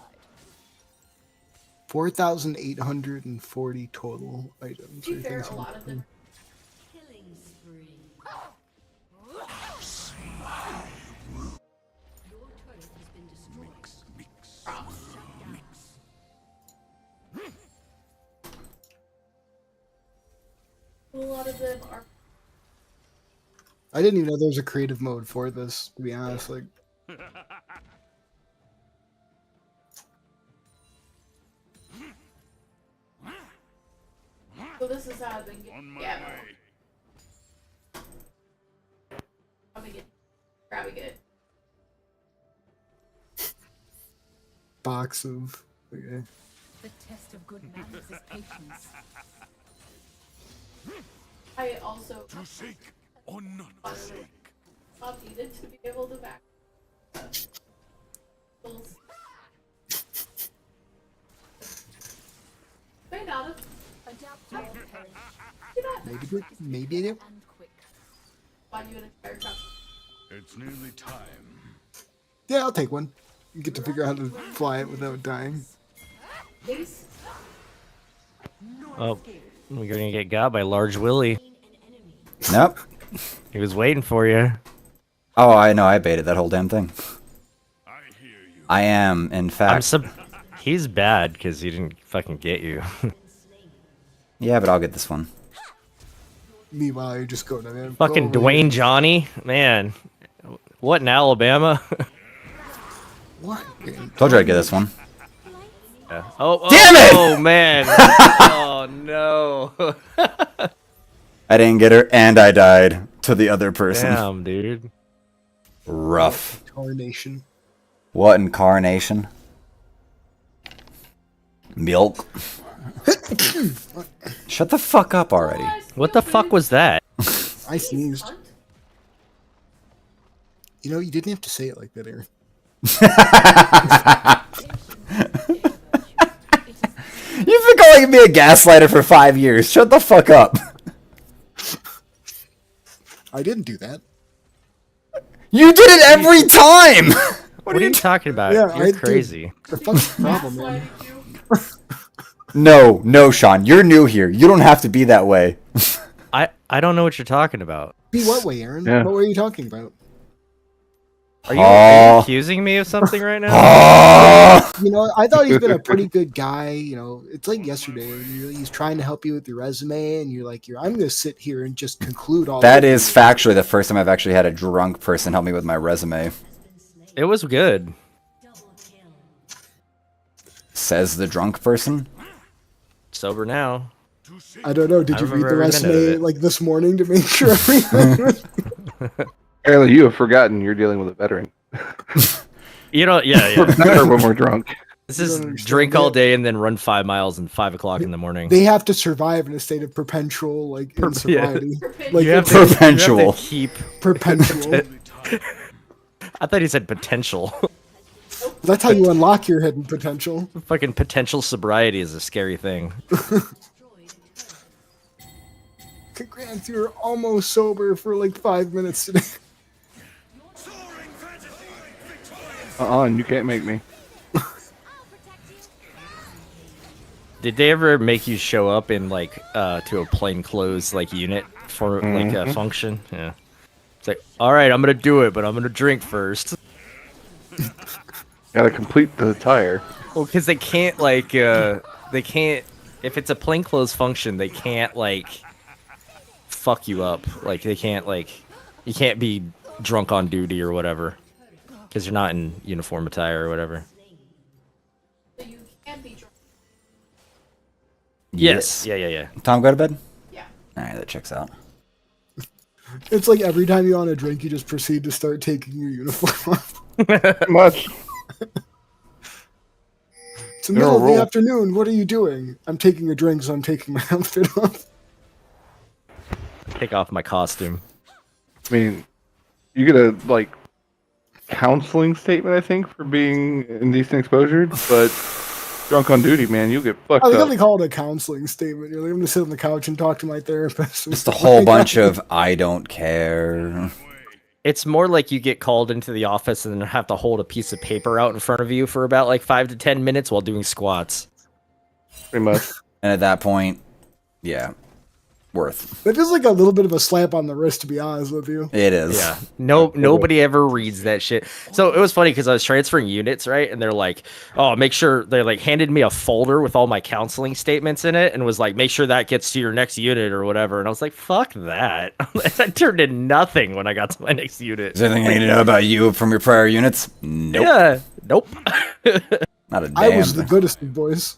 4,840 total items. To be or fair, things a like lot of that. them. A lot of them are. I didn't even know there was a creative mode for this, to be honest. Like, So this is how I've been getting. Yeah. I'm gonna get grabbing it. box of. Okay. The test of good manners is patience. I also To seek or not to seek. not needed to be able to back. May not have. Adapt to all current Maybe do. Maybe do. and quick. Find you an entire cup. It's nearly time. Yeah, I'll take one. You get to figure out how to fly it without dying. Ace. Oh, we're gonna get got by Large Willie. Nope. He was waiting for you. Oh, I know. I baited that whole damn thing. I am, in fact. He's bad because he didn't fucking get you. Yeah, but I'll get this one. Meanwhile, you're just going to Fucking Dwayne Johnny, man. What in Alabama? What? Told you I'd get this one. Yeah. Oh, Damn it! Oh man. Oh no. I didn't get her, and I died to the other person. Damn, dude. Rough. Carnation. What incarnation? Milk. Shut the fuck up already. What the fuck was that? I sneezed. You know, you didn't have to say it like that, Aaron. You've been calling me a gaslighter for 5 years. Shut the fuck up. I didn't do that. You did it every time! What are you talking about? Yeah, You're I crazy. The fuck's the problem, man? No, Sean. You're new here. You don't have to be that way. I don't know what you're talking about. Be what way, Aaron? Yeah. What were you talking about? Are you accusing me of something right now? You know, I thought he's been a pretty good guy. You know, it's like yesterday. He's trying to help you with your resume, and you're like, I'm going to sit here and just conclude all That of is factually the first time I've actually had a drunk person help me with my resume. It was good. Says the drunk person. Sober now. I don't know. Did I you read the remember every minute of resume it. like this morning to make sure everything was... Apparently, you have forgotten you're dealing with a veteran. You know, yeah. We're better when we're drunk. This is drink all day and then run 5 miles and 5 o'clock in the morning. They have to survive in a state of perpetual, like, insobriety. Like, You have Perpetual. to keep perpetual. I thought he said potential. That's how you unlock your hidden potential. Fucking potential sobriety is a scary thing. Congrats, you're almost sober for like 5 minutes today. And you can't make me. Did they ever make you show up in like to a plainclothes like unit for like a function? Yeah. It's like, all right, I'm gonna do it, but I'm gonna drink first. Gotta complete the attire. Well, because they can't like they can't if it's a plainclothes function, they can't like fuck you up. Like they can't like you can't be drunk on duty or whatever because you're not in uniform attire or whatever. So you can be drunk. Yes. Yeah. Tom, go to bed? Yeah. Alright, that checks out. It's like every time you want a drink, you just proceed to start taking your uniform off. Much. It's the middle of the afternoon. What are you doing? I'm taking a drink, so I'm taking my outfit off. Take off my costume. I mean, you get a like counseling statement, I think, for being indecent exposure, but drunk on duty, man, you get fucked I think up. they call it a counseling statement. You're like, I'm gonna sit on the couch and talk to my therapist. Just a whole bunch of I don't care. It's more like you get called into the office and then have to hold a piece of paper out in front of you for about like 5 to 10 minutes while doing squats. Pretty much. And at that point, yeah, worth. That is like a little bit of a slap on the wrist, to be honest with you. It is. Yeah. Nobody ever reads that shit. So it was funny because I was transferring units, right? And they're like, oh, make sure they like handed me a folder with all my counseling statements in it and was like, make sure that gets to your next unit or whatever. And I was like, fuck that. I turned in nothing when I got to my next unit. Is there anything I need to know about you from your prior units? Nope. Yeah. Nope. Not a damn I was the thing. goodest of boys.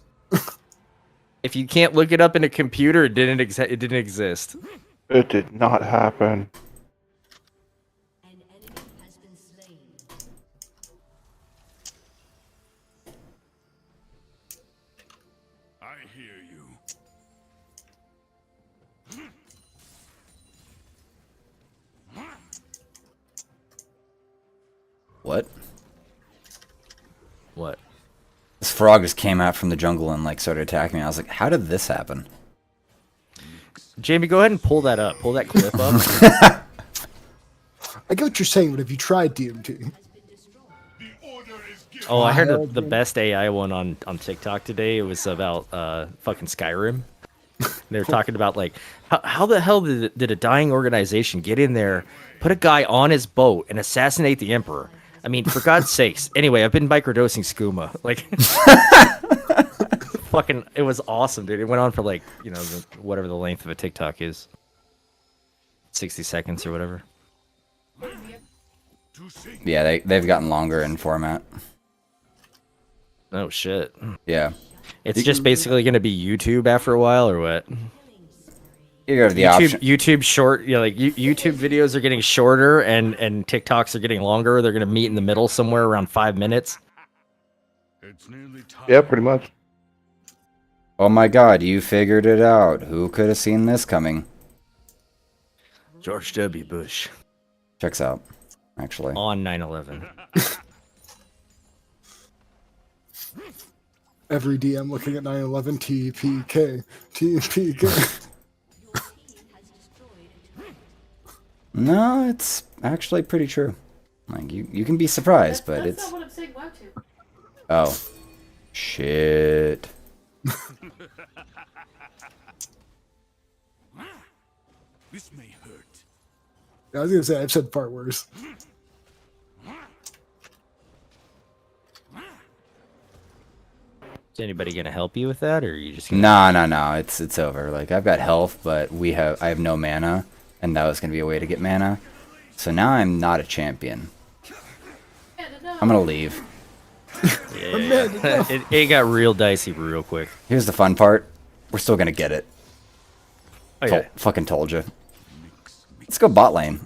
If you can't look it up in a computer, it didn't exist. It did not happen. I hear you. What? What? This frog just came out from the jungle and like started attacking me. I was like, how did this happen? Jamie, go ahead and pull that up. Pull that clip up. I get what you're saying, but have you tried DMT? Oh, I heard the best AI one on TikTok today. It was about fucking Skyrim. They were talking about like how the hell did a dying organization get in there, put a guy on his boat, and assassinate the emperor? I mean, for God's sakes. Anyway, I've been microdosing skooma. Like, fucking, it was awesome, dude. It went on for like, you know, whatever the length of a TikTok is, 60 seconds or whatever. Yeah, they've gotten longer in format. Oh shit. Yeah. It's just basically going to be YouTube after a while, or what? You go to the option. YouTube short, you know, like YouTube videos are getting shorter, and TikToks are getting longer. They're going to meet in the middle somewhere around 5 minutes. Yeah, pretty much. Oh my god, you figured it out. Who could have seen this coming? George W. Bush. Checks out, actually. On 9/11. Every DM looking at 9/11 TPK. TPK. No, it's actually pretty true. Like you can be surprised, but that's it's. not what I'm saying wow to. Oh, shit. This may hurt. I was gonna say I've said far worse. Is anybody going to help you with that, or are you just? No. It's over. Like I've got health, but I have no mana, and that was gonna be a way to get mana. So now I'm not a champion. I'm gonna leave. Yeah. It got real dicey real quick. Here's the fun part. We're still gonna get it. Okay. Fucking told you. Let's go bot lane.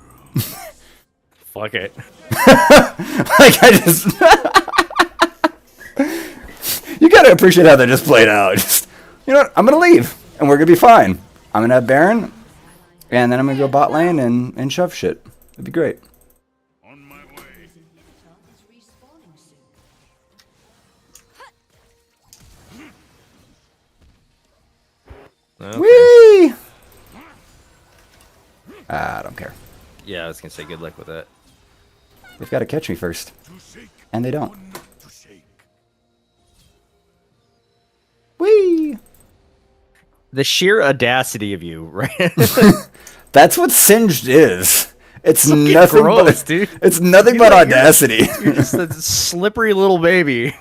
Fuck it. Like I just. You gotta appreciate how that just played out. Just, you know what? I'm gonna leave, and we're gonna be fine. I'm gonna have Baron, and then I'm gonna go bot lane and shove shit. It'd be great. Okay. Whee! I don't care. Yeah, I was gonna say good luck with that. They've got to catch me first. And they don't. Whee! The sheer audacity of you, right? That's what Singed is. It's Fucking nothing gross, but dude. It's nothing but audacity. You're just a slippery little baby.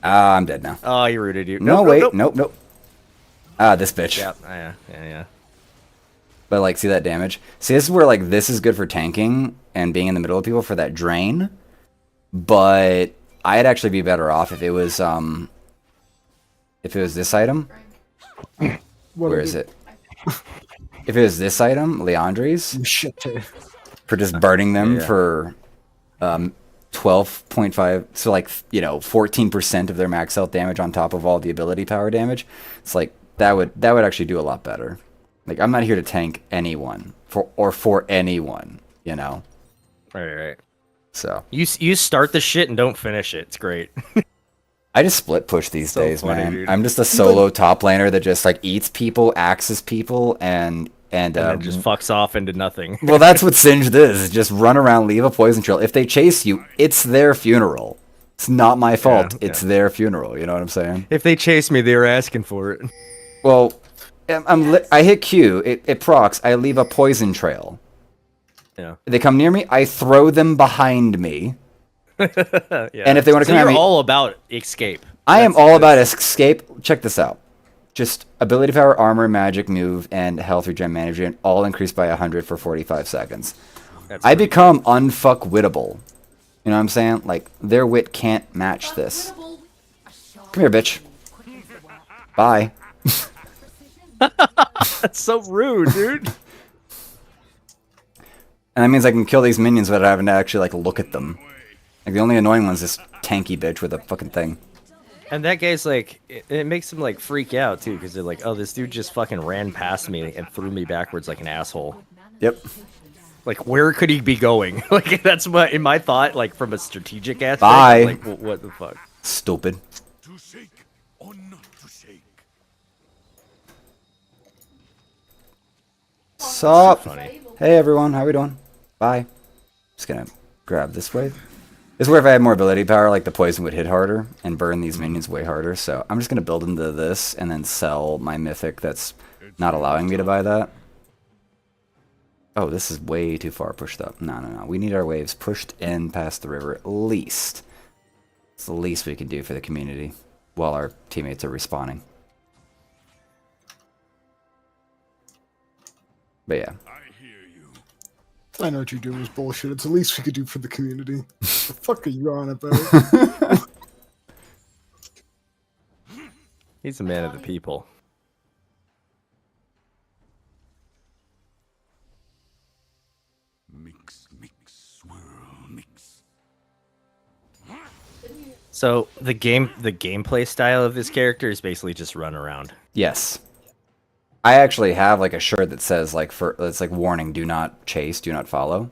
I'm dead now. Oh, he rooted you. No, Nope, wait, nope. nope. Ah, this bitch. Yeah. But like, see that damage? See, this is where like this is good for tanking and being in the middle of people for that drain. But I'd actually be better off if it was this item. Where is it? If it was this item, Leandri's, for just burning them for 12.5, so like 14% of their max health damage on top of all the ability power damage. It's like that would actually do a lot better. Like, I'm not here to tank anyone for anyone, you know. Right. So you start the shit and don't finish it. It's great. I just split push these days, funny, man. dude. I'm just a solo top laner that just like eats people, axes people, and then just fucks off into nothing. Well, that's what Singed is. Just run around, leave a poison trail. If they chase you, it's their funeral. It's not my fault. It's their funeral. You know what I'm saying? If they chase me, they were asking for it. Well, I hit Q. It procs. I leave a poison trail. Yeah. They come near me. I throw them behind me. Yeah. And if they want to come at you're me, all about escape. I am all about escape. Check this out. Just ability power, armor, magic, move, and health regen management all increased by 100 for 45 seconds. I become unfuckwittable. You know what I'm saying? Like, their wit can't match this. Come here, bitch. Bye. That's so rude, dude. And that means I can kill these minions without having to actually, like, look at them. Like, the only annoying one's this tanky bitch with a fucking thing. And that guy's like, it makes him like freak out too, because they're like, oh, this dude just fucking ran past me and threw me backwards like an asshole. Yep. Like, where could he be going? Like, that's what, in my thought, like, from a strategic aspect, Bye. like, what the fuck? Stupid. Sup? Hey everyone, how we doing? Bye. Just gonna grab this wave. This is where if I had more ability power, like the poison would hit harder and burn these minions way harder. So I'm just gonna build into this and then sell my mythic that's not allowing me to buy that. Oh, this is way too far pushed up. No. We need our waves pushed in past the river at least. It's the least we can do for the community while our teammates are respawning. But yeah. I know what you're doing is bullshit. It's the least we could do for the community. The fuck are you on about? He's a man of the people. Mix, swirl, mix. So the gameplay style of this character is basically just run around. Yes. I actually have like a shirt that says like it's like warning, do not chase, do not follow.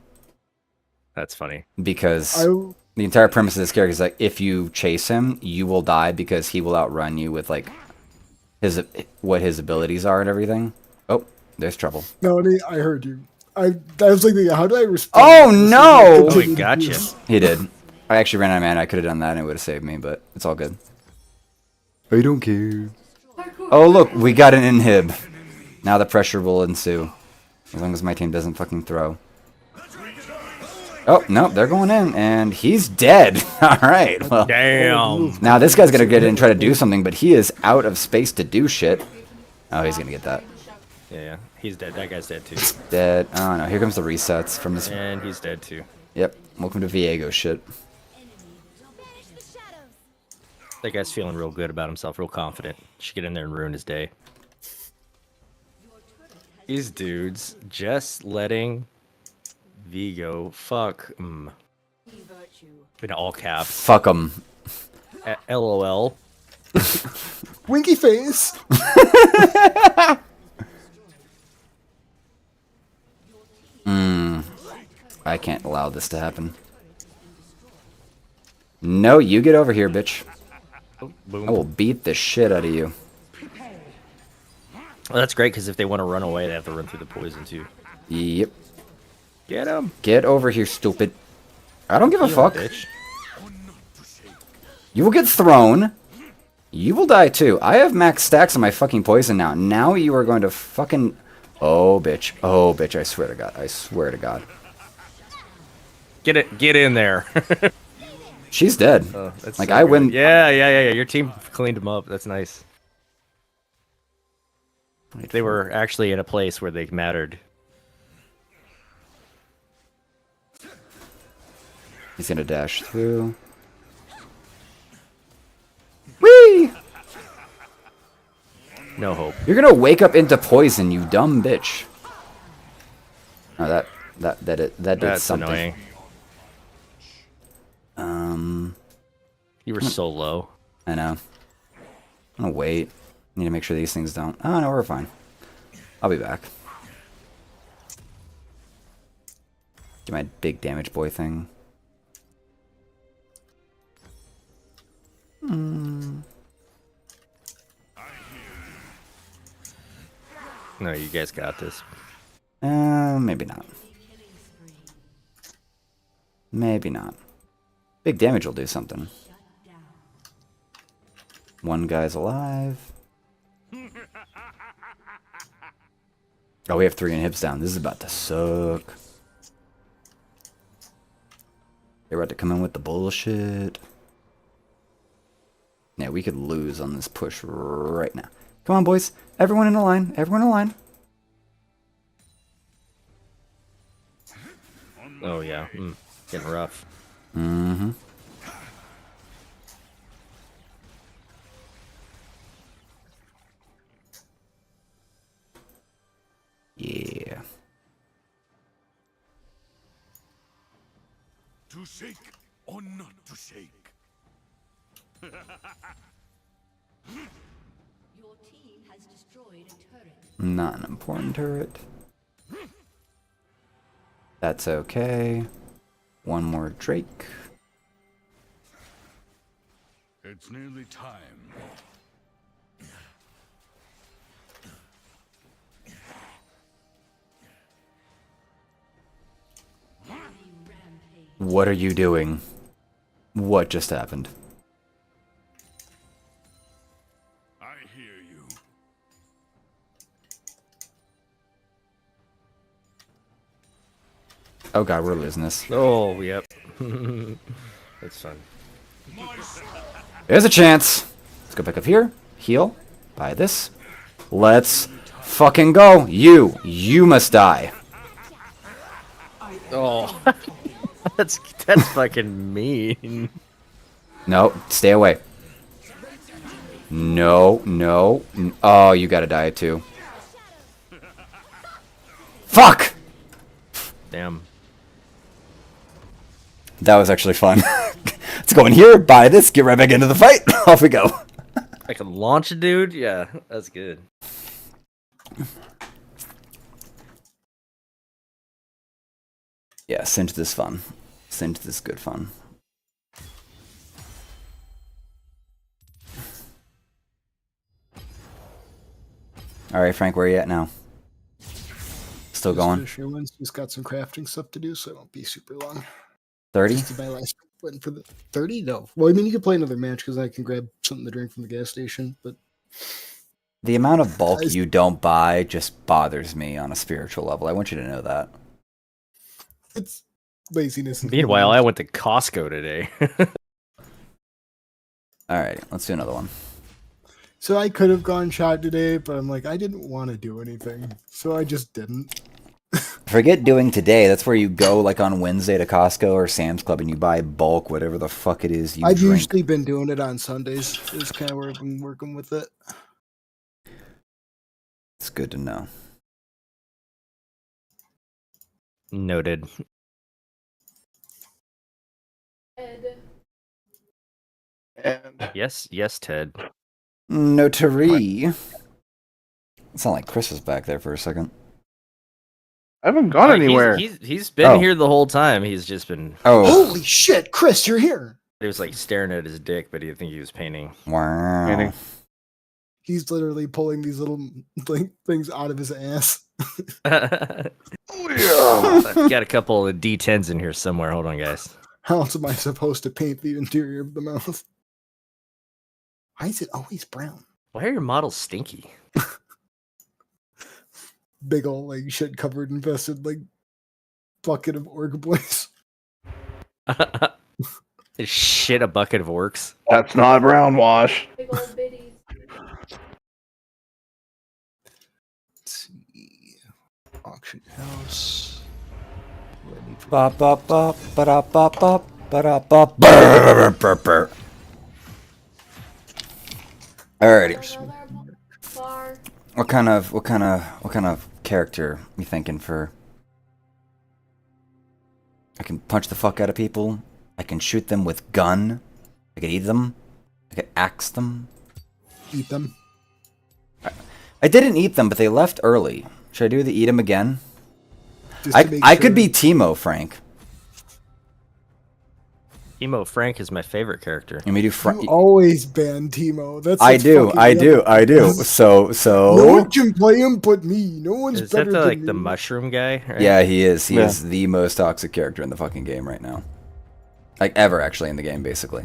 That's funny. Because the entire premise of this character is like if you chase him, you will die because he will outrun you with like what his abilities are and everything. Oh, there's trouble. No, I heard you. I was like, how do I respond? Oh no! Oh, he gotcha. He did. I actually ran out of mana. I could have done that and it would have saved me, but it's all good. I don't care. Oh look, we got an inhib. Now the pressure will ensue. As long as my team doesn't fucking throw. Oh, no, they're going in, and he's dead. Alright, well. Damn. Now this guy's gonna get in and try to do something, but he is out of space to do shit. Oh, he's gonna get that. Yeah, he's dead. That guy's dead too. Dead. Oh no, here comes the resets from this. And he's dead too. Yep, welcome to Viego shit. That guy's feeling real good about himself, real confident. Should get in there and ruin his day. These dudes just letting Vigo fuck in all caps. Fuck 'em. LOL. Winky face. I can't allow this to happen. No, you get over here, bitch. Boom. I will beat the shit out of you. Well, that's great because if they want to run away, they have to run through the poison too. Yep. Get him. Get over here, stupid. I don't give a fuck. Bitch. You will get thrown. You will die too. I have max stacks on my fucking poison now. Now you are going to fucking... Oh, bitch. Oh, bitch. I swear to God. I swear to God. Get it. Get in there. She's dead. Oh, that's like, so I good. win... Yeah. Your team cleaned him up. That's nice. They were actually in a place where they mattered. He's gonna dash through. Whee! No hope. You're gonna wake up into poison, you dumb bitch. Oh, that did That's something. Annoying. You were so low. I know. I'm gonna wait. Need to make sure these things don't... Oh, no, we're fine. I'll be back. Do my big damage boy thing. No, you guys got this. Maybe not. Maybe not. Big damage will do something. One guy's alive. Oh, we have 3 inhibs down. This is about to suck. They're about to come in with the bullshit. Yeah, we could lose on this push right now. Come on, boys. Everyone in a line. Everyone in a line. Oh, yeah. Getting rough. Mm-hmm. Yeah. To shake or not to shake? Your team has destroyed a turret. Not an important turret. That's okay. One more Drake. It's nearly time. What are you doing? What just happened? I hear you. Oh god, we're losing this. Oh, yep. That's fun. There's a chance. Let's go back up here. Heal. Buy this. Let's fucking go. You must die. Oh. That's fucking mean. No, stay away. No. Oh, you gotta die too. Fuck! Damn. That was actually fun. Let's go in here, buy this, get right back into the fight. Off we go. I can launch a dude? Yeah, that's good. Yeah, Singe this fun. Singe this good fun. Alright, Frank, where are you at now? Still going? Just got some crafting stuff to do, so it won't be super long. 30? This is my last win for the 30? No. Well, I mean, you can play another match because I can grab something to drink from the gas station, but... The amount of bulk you don't buy just bothers me on a spiritual level. I want you to know that. It's laziness. Meanwhile, I went to Costco today. Alright, let's do another one. So I could have gone shot today, but I'm like, I didn't want to do anything, so I just didn't. Forget doing today. That's where you go like on Wednesday to Costco or Sam's Club and you buy bulk, whatever the fuck it is you I've drink. usually been doing it on Sundays. Is kind of where I've been working with it. It's good to know. Noted. And Yes, Ted. Notary. It sounded like Chris was back there for a second. I haven't gone anywhere. He's been here the whole time. He's just been. Oh. Holy shit, Chris, you're here. He was like staring at his dick, but he think he was painting. Wow. Painting. He's literally pulling these little like things out of his ass. I've got a couple of D10s in here somewhere. Hold on, guys. How else am I supposed to paint the interior of the mouth? Why is it always brown? Why are your models stinky? Big ol' like shit covered infested like bucket of orc boys. Shit, a bucket of orcs. That's not brown wash. Big old biddies. Let's see. Auction house. What I need for Bop bop bop ba bop bop ba bop. Burr. Alrighty. Bar. What kind of character you thinking for? I can punch the fuck out of people. I can shoot them with gun. I can eat them. I can axe them. eat them. I didn't eat them, but they left early. Should I do the eat them again? Just to make I could sure. be Timo Frank. Emo Frank is my favorite character. Let me do Frank. You always ban Timo. That's I what's do. fucking I up. do. So. No one can play him but me. No one's Is better that than like me. the mushroom guy? Right? Yeah, he is. He Yeah. is the most toxic character in the fucking game right now. Like ever, actually, in the game, basically.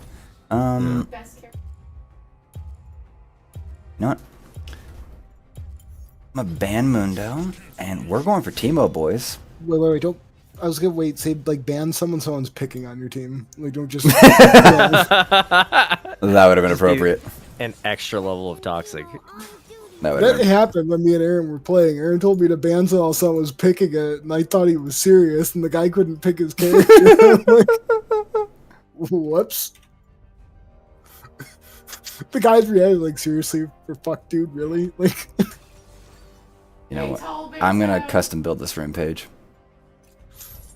Best character. You know what? I'm a ban Mundo, and we're going for Timo, boys. Wait, don't. I was gonna wait. Say like ban someone's picking on your team. Like don't just. That would have been appropriate. An extra level of toxic. That would have That been. happened when me and Aaron were playing. Aaron told me to ban someone was picking it, and I thought he was serious, and the guy couldn't pick his character. I'm like, whoops. The guy's reacted like, seriously, for fuck, dude, really? Like, You know what? I'm gonna custom build this room page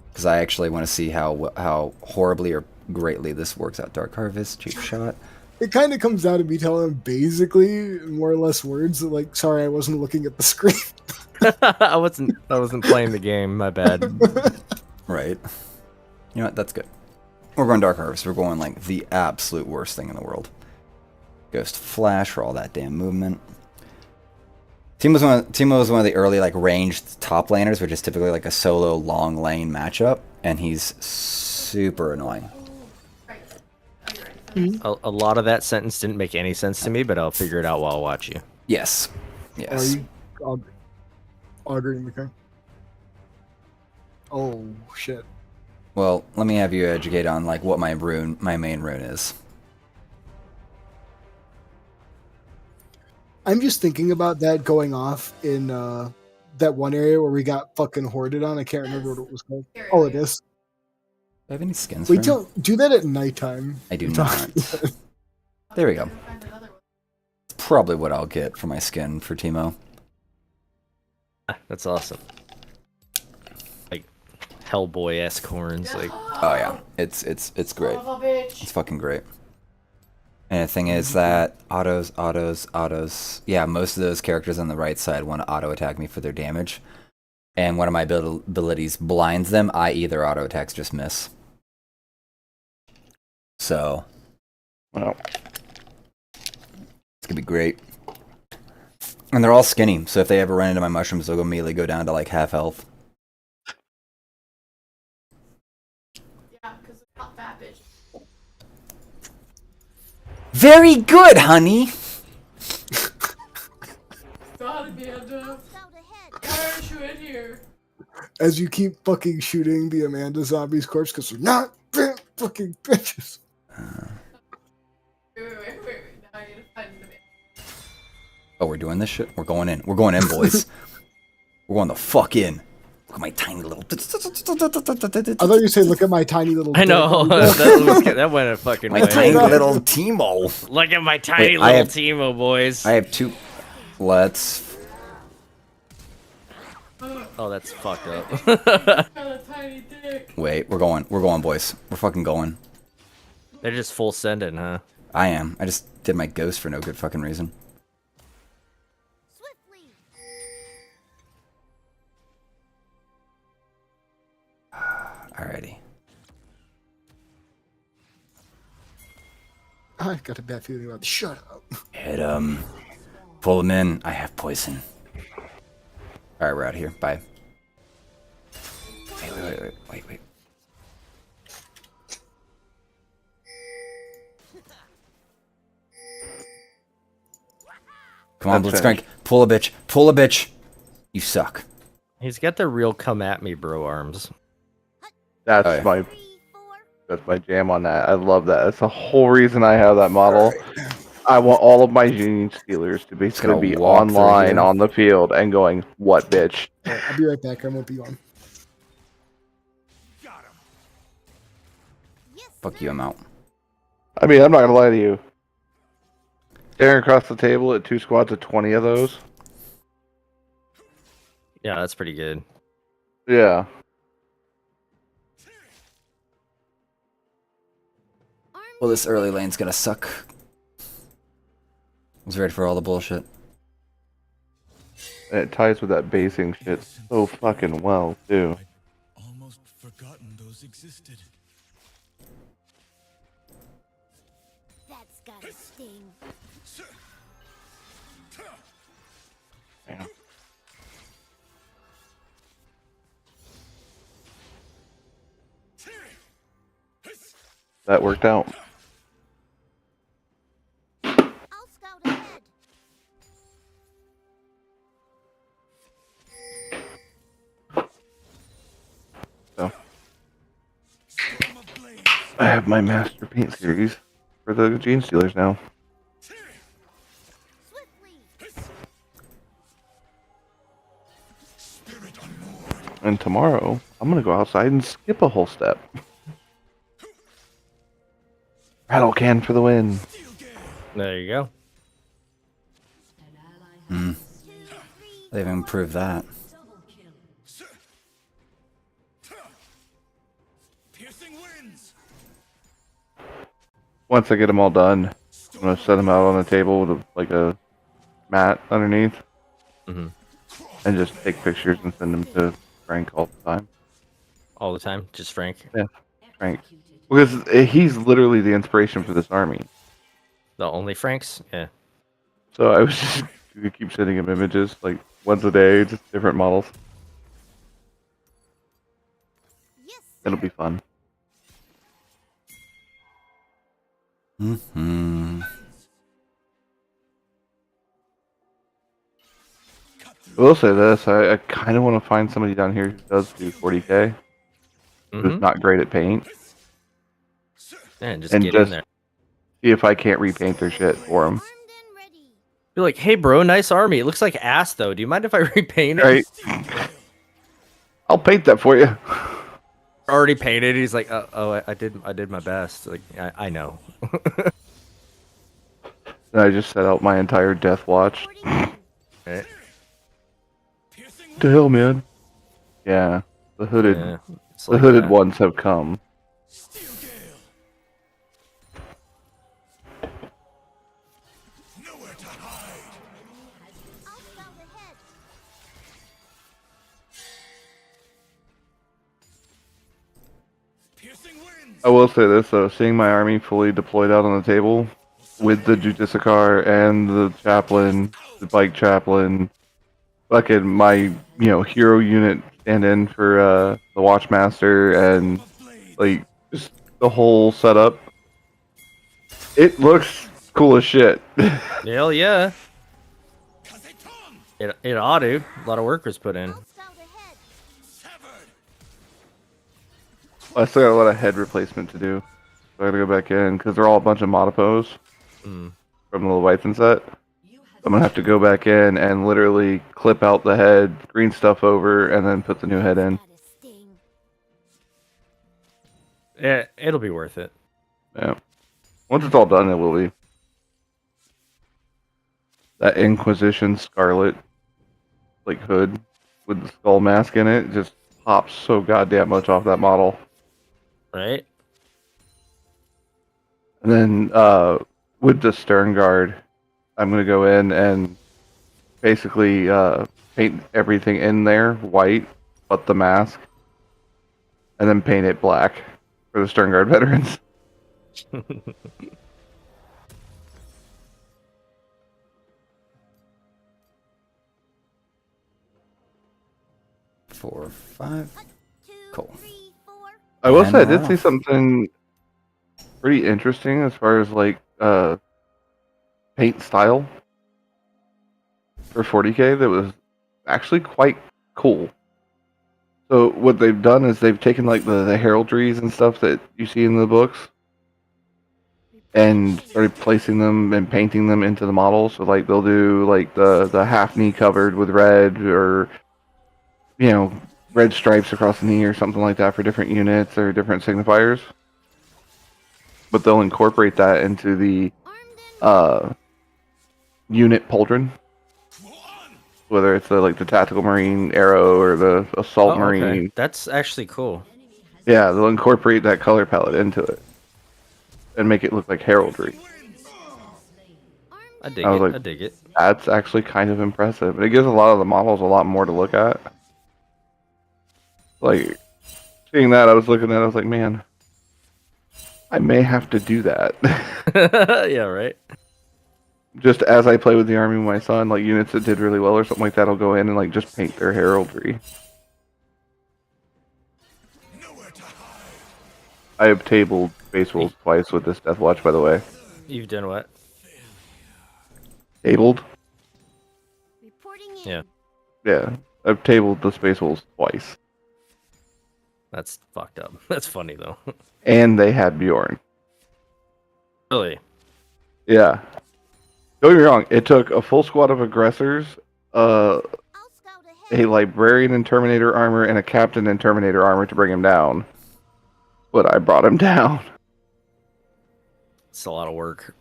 because I actually want to see how horribly or greatly this works out. Dark Harvest, cheap shot. it kind of comes down to me telling him basically, more or less words, like, sorry, I wasn't looking at the screen. I wasn't playing the game. My bad. Right. You know what? That's good. We're going Dark Harvest. We're going like the absolute worst thing in the world. Ghost Flash for all that damn movement. Timo was one of the early like ranged top laners, which is typically like a solo long lane matchup, and he's super annoying. A lot of that sentence didn't make any sense to me, but I'll figure it out while I watch you. Yes. Are Yes. you auguring the king? Oh, shit. Well, let me have you educate on like what my main rune is. I'm just thinking about that going off in that one area where we got fucking hoarded on. I can't remember what it was called. Oh, it is. Do I have any skins Wait, for him? don't do that at nighttime. I do We're not. talking- There we go. It's probably what I'll get for my skin for Timo. That's awesome. Like Hellboy-esque horns. Like, Oh yeah, it's great. Son of a bitch. It's fucking great. And the thing is that autos. Yeah, most of those characters on the right side want to auto attack me for their damage. And one of my abilities blinds them, i.e. their auto attacks just miss. So, Well, it's gonna be great. And they're all skinny, so if they ever run into my mushrooms, they'll immediately go down to like half health. Yeah, because it's not fat bitch. Very good, honey! God, Amanda. Why aren't you in here? As you keep fucking shooting the Amanda zombies corpse because they're not fucking bitches. Wait. Now I need to find the man. Oh, we're doing this shit? We're going in. We're going in, boys. We're going the fuck in. Look at my tiny little... I thought you were saying, look at my tiny little. I know that went a fucking My way. tiny little Timo. Look at my tiny Wait, I little have- Timo, boys. I have two... Let's... Oh, that's fucked up. Got a tiny dick. Wait, we're going, boys. We're fucking going. They're just full sending, huh? I am. I just did my ghost for no good fucking reason. Alrighty. I got a bad feeling about this. Shut up. Hit him. Pull them in. I have poison. All right, we're out of here. Bye. Wait. Come on, Blitzcrank. Pull a bitch. Pull a bitch. You suck. He's got the real come at me, bro arms. That's my jam on that. I love that. That's the whole reason I have that model. I want all of my Union Steelers to basically be online on the field and going, "What bitch?" Alright, I'll be right back. I won't be on. Fuck you, I'm out. I mean, I'm not gonna lie to you. Staring across the table at 2 squads of 20 of those. Yeah, that's pretty good. Yeah. Well, this early lane's gonna suck. I was ready for all the bullshit. And it ties with that basing shit so fucking well, too. Almost forgotten those existed. That's gotta sting. Yeah. That worked out. I'll scout ahead. So, I have my Master Paint series for the Gene Stealers now. And tomorrow, I'm gonna go outside and skip a whole step. Rattle can for the win. There you go. They've improved that. Once I get them all done, I'm gonna set them out on the table with like a mat underneath, and just take pictures and send them to Frank all the time. All the time, just Frank. Yeah, Frank, because he's literally the inspiration for this army. The only Franks, yeah. So I was just gonna keep sending him images like once a day, just different models. It'll be fun. I will say this: I kind of want to find somebody down here who does do 40K, who's not great at paint, and just get in there. See if I can't repaint their shit for them. Be like, hey, bro, nice army. It looks like ass, though. Do you mind if I repaint it? Right. I'll paint that for you. Already painted. He's like, I did my best. Like, I know. And I just set out my entire Death Watch. Right. The hell, man? Yeah, the hooded, it's like hooded that. ones have come. I will say this though, seeing my army fully deployed out on the table with the Judicicar and the chaplain, the bike chaplain, fucking my hero unit stand in for the Watchmaster and like just the whole setup. It looks cool as shit. Hell yeah. It ought to. A lot of work was put in. I still got a lot of head replacement to do. So I gotta go back in because they're all a bunch of modipos from the Leviathan set. I'm gonna have to go back in and literally clip out the head, green stuff over, and then put the new head in. Yeah, it'll be worth it. Yeah. Once it's all done, it will be. That Inquisition Scarlet like hood with the skull mask in it just pops so goddamn much off that model. Right. And then with the Stern Guard, I'm gonna go in and basically paint everything in there white, but the mask, and then paint it black for the Stern Guard veterans. 4, 5. Cool. I will say I And did we're see off. something pretty interesting as far as like paint style for 40k that was actually quite cool. So what they've done is they've taken like the heraldries and stuff that you see in the books and started placing them and painting them into the models. So like they'll do like the half knee covered with red, or red stripes across the knee or something like that for different units or different signifiers. But they'll incorporate that into the unit pauldron, whether it's like the tactical marine arrow or the assault marine. Okay. That's actually cool. Yeah, they'll incorporate that color palette into it and make it look like heraldry. I dig I was it. like, I dig it. that's actually kind of impressive. It gives a lot of the models a lot more to look at. Like, seeing that, I was looking at it, I was like, man, I may have to do that. Yeah, right. Just as I play with the army with my son, like units that did really well or something like that, I'll go in and like just paint their heraldry. I have tabled Space Wolves twice with this Death Watch, by the way. You've done what? Tabled? Yeah. Yeah, I've tabled the Space Wolves twice. That's fucked up. That's funny though. And they had Bjorn. Really? Yeah. Don't get me wrong, it took a full squad of aggressors, a librarian in Terminator armor, and a captain in Terminator armor to bring him down. But I brought him down. It's a lot of work.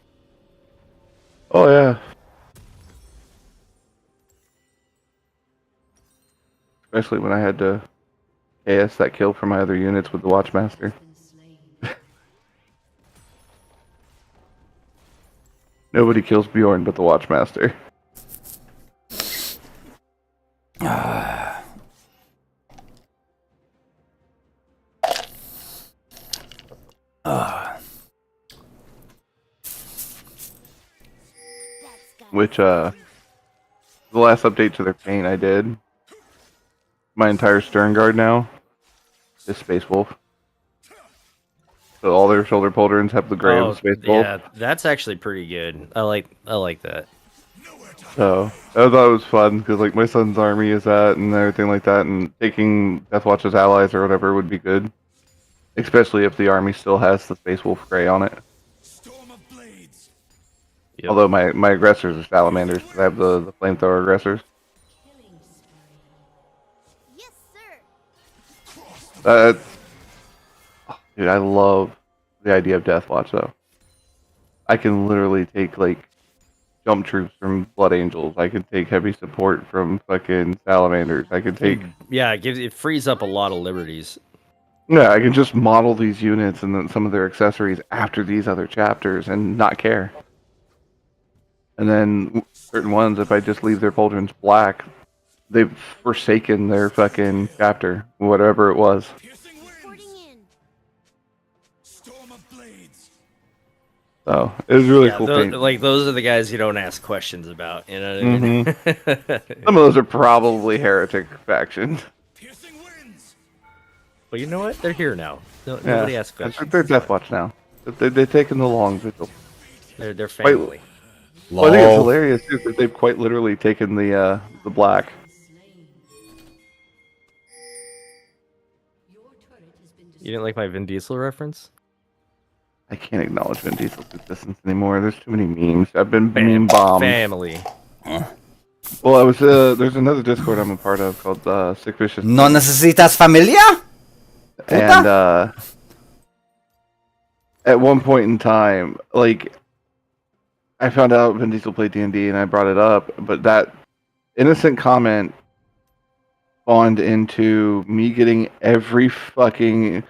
Oh, yeah. Especially when I had to KS that kill for my other units with the Watchmaster. Nobody kills Bjorn but the Watchmaster. Which, the last update to their paint I did, my entire stern guard now is Space Wolf. So all their shoulder pauldrons have the gray of the Space Wolf. Yeah, that's actually pretty good. I like that. So I thought it was fun because like my son's army is that and everything like that, and taking Deathwatch's allies or whatever would be good, especially if the army still has the Space Wolf gray on it. Yep. Although my aggressors are salamanders, because I have the flamethrower aggressors. Dude, I love the idea of Deathwatch though. I can literally take like jump troops from Blood Angels. I can take heavy support from fucking salamanders. I can take it frees up a lot of liberties. Yeah, I can just model these units and then some of their accessories after these other chapters and not care. And then certain ones, if I just leave their pauldrons black, they've forsaken their fucking chapter, whatever it was. So it was really cool. Like those are the guys you don't ask questions about. You know what I mean? Some of those are probably heretic factions. Well, you know what? They're here now. Nobody asks questions. They're Deathwatch now. They've taken the long vigil. They're family. Well, I think it's hilarious too that they've quite literally taken the black. You didn't like my Vin Diesel reference? I can't acknowledge Vin Diesel's existence anymore. There's too many memes. I've been meme bombed. Family. Well, I was there's another Discord I'm a part of called Sick Vicious. No necesitas familia? And at one point in time, like I found out Vin Diesel played D&D and I brought it up, but that innocent comment spawned into me getting every fucking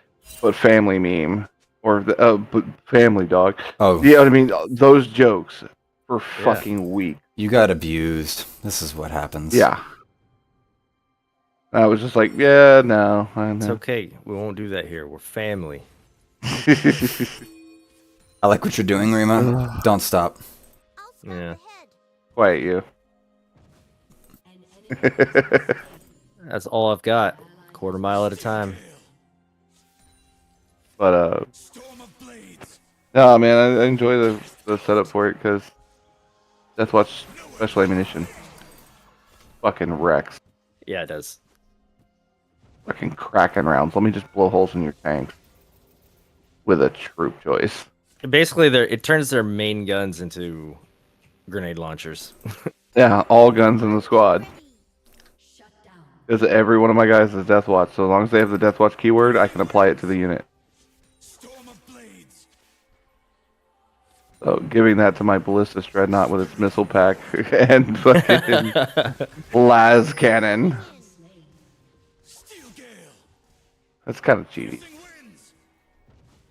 family meme. Or the family dog. Oh. Yeah, I mean, those jokes for fucking weeks. You got abused. This is what happens. Yeah. I was just like, yeah, no. It's okay. We won't do that here. We're family. I like what you're doing, Rima. Don't stop. Yeah. Quiet you. That's all I've got. Quarter mile at a time. But no, man, I enjoy the setup for it because Deathwatch special ammunition fucking wrecks. Yeah, it does. Fucking cracking rounds. Let me just blow holes in your tanks with a troop choice. Basically, it turns their main guns into grenade launchers. Yeah, all guns in the squad. Because every one of my guys is Deathwatch, so as long as they have the Deathwatch keyword, I can apply it to the unit. So giving that to my Ballistus Dreadnought with its missile pack and fucking las cannon. That's kind of cheaty.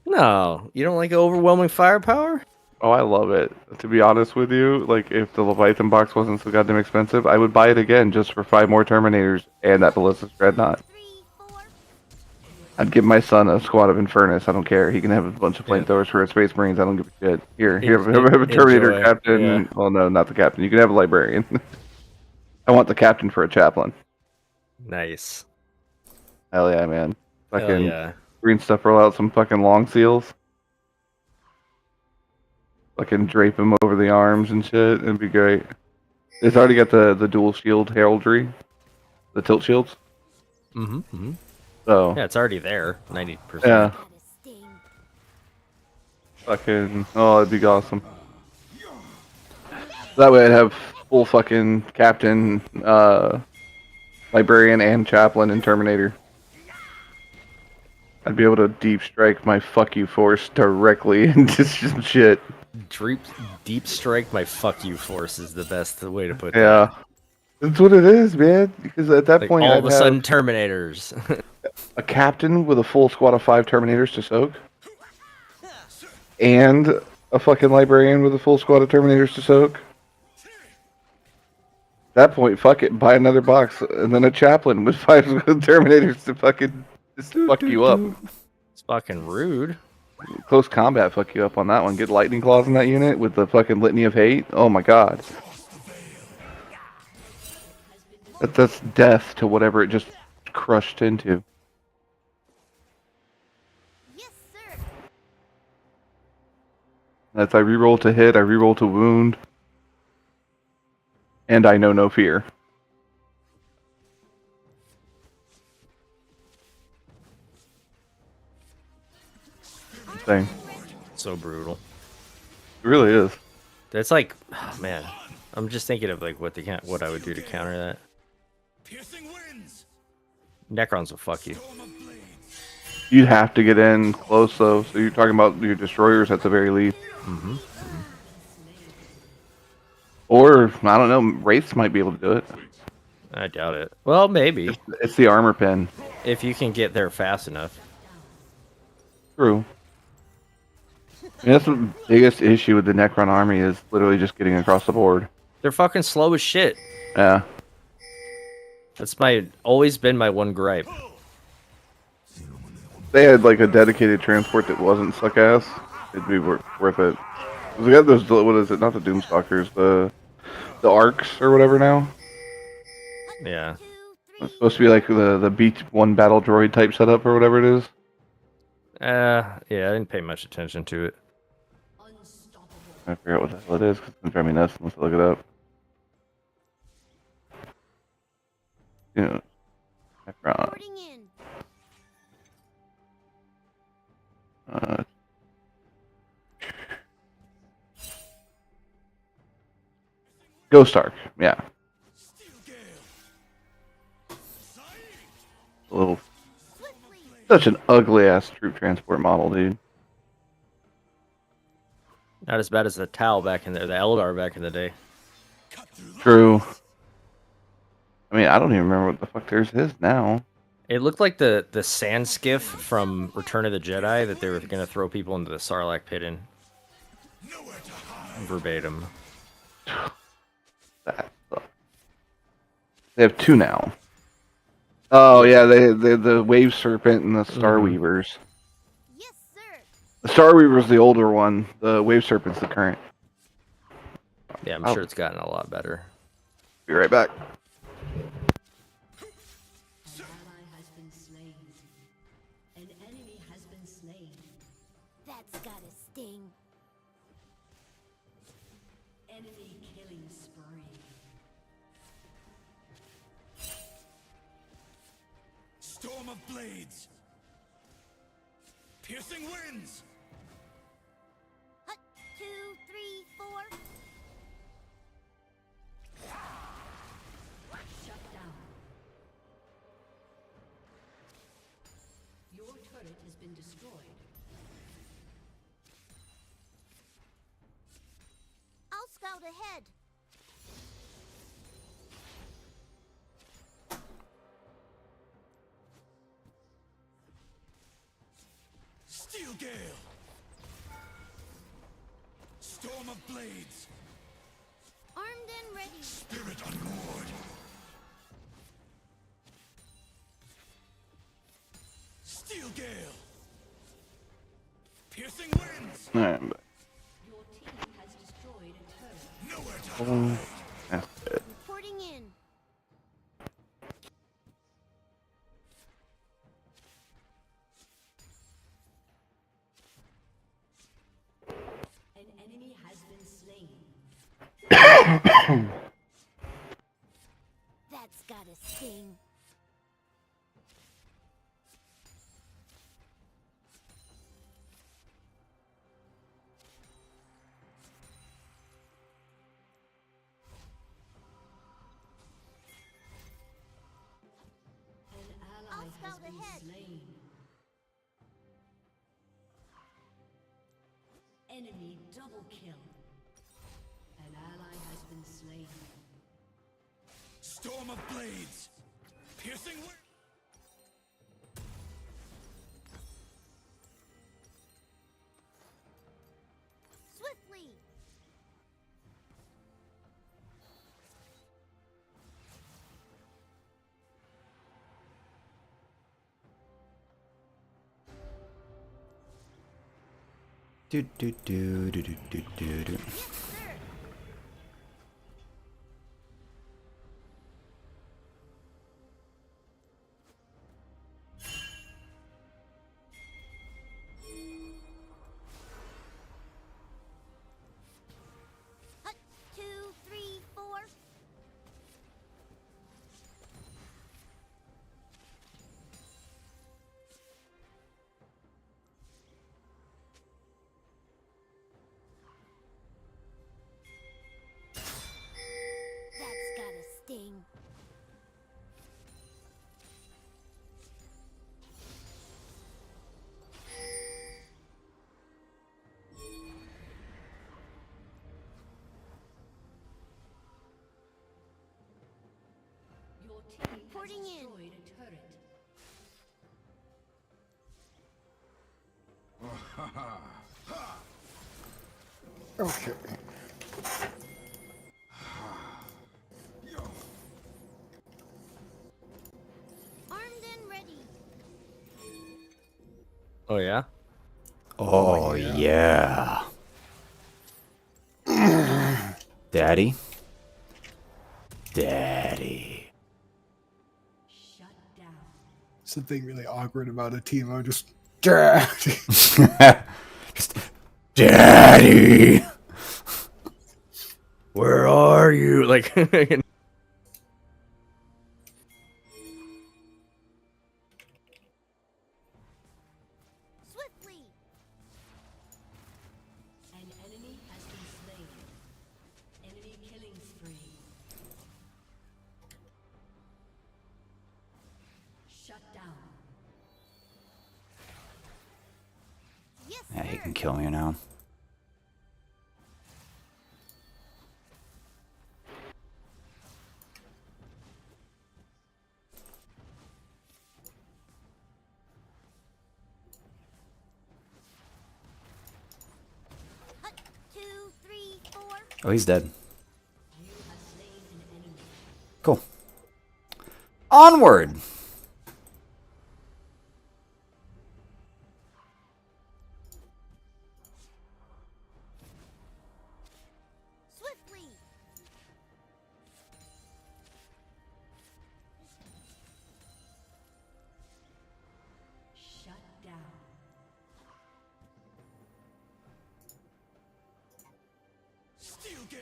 No, you don't like overwhelming firepower? Oh, I love it. To be honest with you, like if the Leviathan box wasn't so goddamn expensive, I would buy it again just for 5 more Terminators and that Ballistus Dreadnought. I'd give my son a squad of Infernus. I don't care. He can have a bunch of flamethrowers for his Space Marines. I don't give a shit. Here, have a Terminator Enjoy. captain. Yeah. Well, no, not the captain. You can have a librarian. I want the captain for a chaplain. Nice. Hell yeah, man. Hell Fucking yeah. green stuff. Roll out some fucking long seals. Fucking drape him over the arms and shit. It'd be great. It's already got the dual shield heraldry, the tilt shields. Mm-hmm. So Yeah, it's already there. 90%. yeah. Fucking oh, it'd be awesome. That way I'd have full fucking captain, librarian, and chaplain and Terminator. I'd be able to deep strike my fuck you force directly into some shit. Deep strike my fuck you force is the best way to put Yeah. that. That's what it is, man. Because at that Like point, all I'd of a sudden, Terminators. a captain with a full squad of 5 Terminators to soak, and a fucking librarian with a full squad of Terminators to soak. At that point, fuck it, buy another box, and then a chaplain with 5 Terminators to fucking just fuck you up. It's fucking rude. Close combat fuck you up on that one. Get lightning claws in that unit with the fucking litany of hate. Oh my god. That's death to whatever it just crushed into. That's I reroll to hit, I reroll to wound, and I know no fear. Thing. So brutal. It really is. That's like, oh, man. I'm just thinking of like what I would do to counter that. Necrons will fuck you. You'd have to get in close though, so you're talking about your destroyers at the very least. Mm-hmm. Or, I don't know, Wraiths might be able to do it. I doubt it. Well, maybe. It's the armor pen. If you can get there fast enough. True. I mean, that's the biggest issue with the Necron army is literally just getting across the board. They're fucking slow as shit. Yeah. That's always been my one gripe. They had like a dedicated transport that wasn't suck ass. It'd be worth it. We got those, what is it? Not the Doomstalkers, the Arcs or whatever now. Yeah. It's supposed to be like the B1 battle droid type setup or whatever it is. Yeah, I didn't pay much attention to it. I forget what the hell it is because it's gonna drive me nuts unless I look it up. Yeah. Necron. Ghost Arc, yeah. A little, such an ugly ass troop transport model, dude. Not as bad as the Tau back in the Eldar back in the day. True. I mean, I don't even remember what the fuck theirs is now. It looked like the sand skiff from Return of the Jedi that they were going to throw people into the Sarlacc pit in. Verbatim. That sucks. They have 2 now. Oh yeah, they the Wave Serpent and the Star Weavers. Yes, sir. The Star Weaver's the older one. The Wave Serpent's the current. Yeah, I'm sure it's gotten a lot better. Be right back. enemy killing spree. Storm of blades. Piercing winds. 2, 3, 4. Shut down. Your turret has been destroyed. I'll scout ahead. Steel gale. Storm of blades. Armed and ready. Spirit unmoored. Steel gale. Piercing winds. Alright, Your team has destroyed a turret. Nowhere to that's it. Reporting in. An enemy has been slain. That's gotta sting. An ally has been slain. Enemy double kill. An ally has been slain. Storm of blades. Piercing winds. Swiftly. Do do do do do do do do. Hut, 2, 3, 4. That's gotta sting. Your team Reporting has in. destroyed a turret. Okay. Armed and ready. Oh yeah. Oh yeah. Daddy. Daddy. Shut down. Something really awkward about a team. I just. Just Daddy. Where are you? Like Swiftly. An enemy has been slain. Enemy killing spree. Shut down. Yes, Yeah, he sir. can kill me now. Hut, 2, 3, 4. Oh, he's dead. You have slain an enemy. Cool. Onward. Swiftly. Shut down. Steel gale.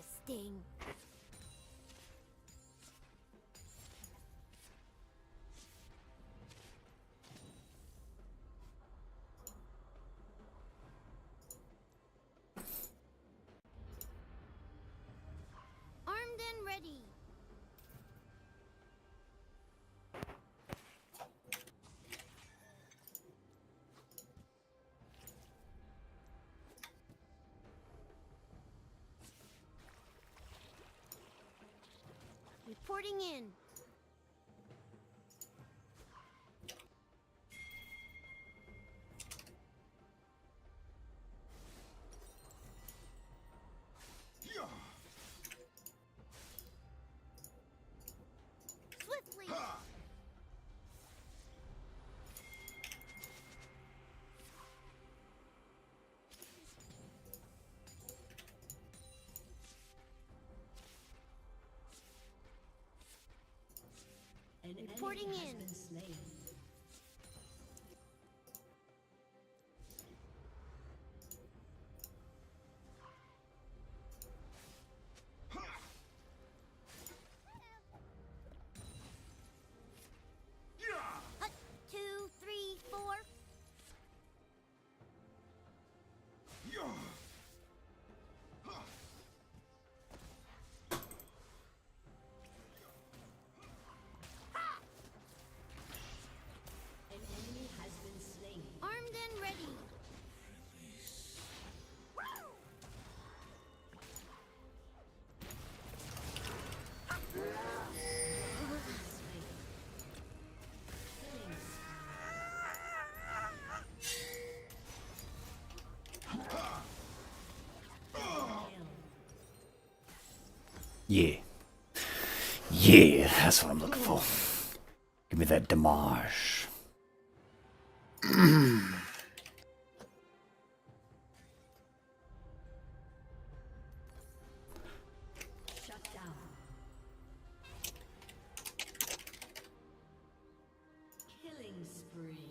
sting. Armed and ready. Reporting in. Swiftly. An Reporting enemy has in. been slain. Hut, 2, 3, 4. An enemy has been slain. Armed and ready. Yeah. Yeah, that's what I'm looking for. Give me that damage. Shut down. Killing spree.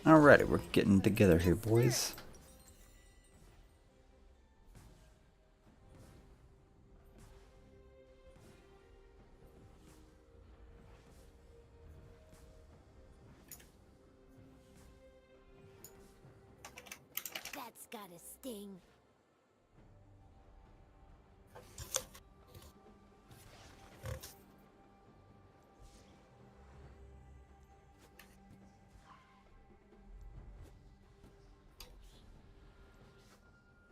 Alrighty, we're getting together here, boys. That's gotta sting.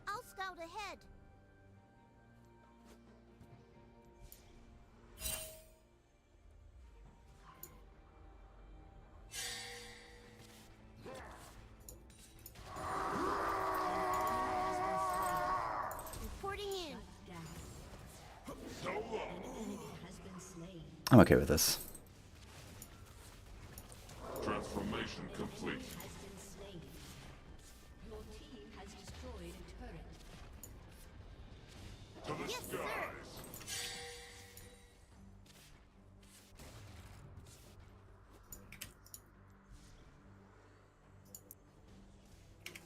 I'll scout ahead. Reporting in. An enemy has been slain. I'm okay with this. Transformation complete. Has been slain. Your team has destroyed a turret. To the Yes, sir. skies.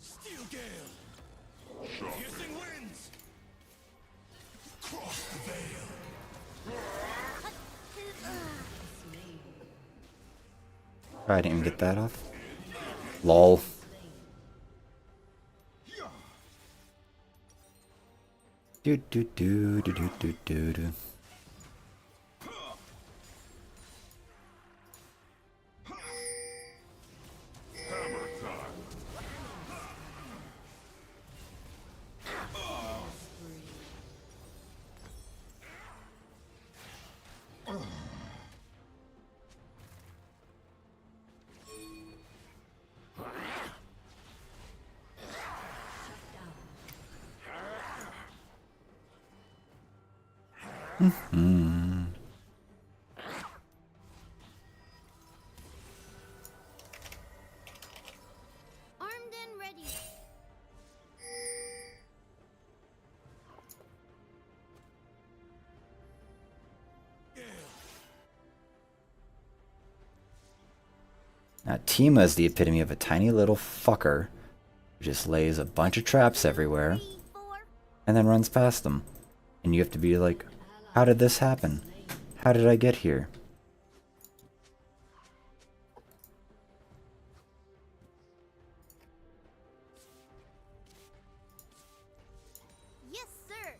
Steel gale. Piercing winds. Cross the veil. Hut, 2, I didn't even get that off. Lol. Do do do do do do do do. Hammer time. armed and ready. Now, Tima is the epitome of a tiny little fucker who just lays a bunch of traps everywhere and then runs past them. And you have to be like, how did this happen? How did I get here? Yes, sir.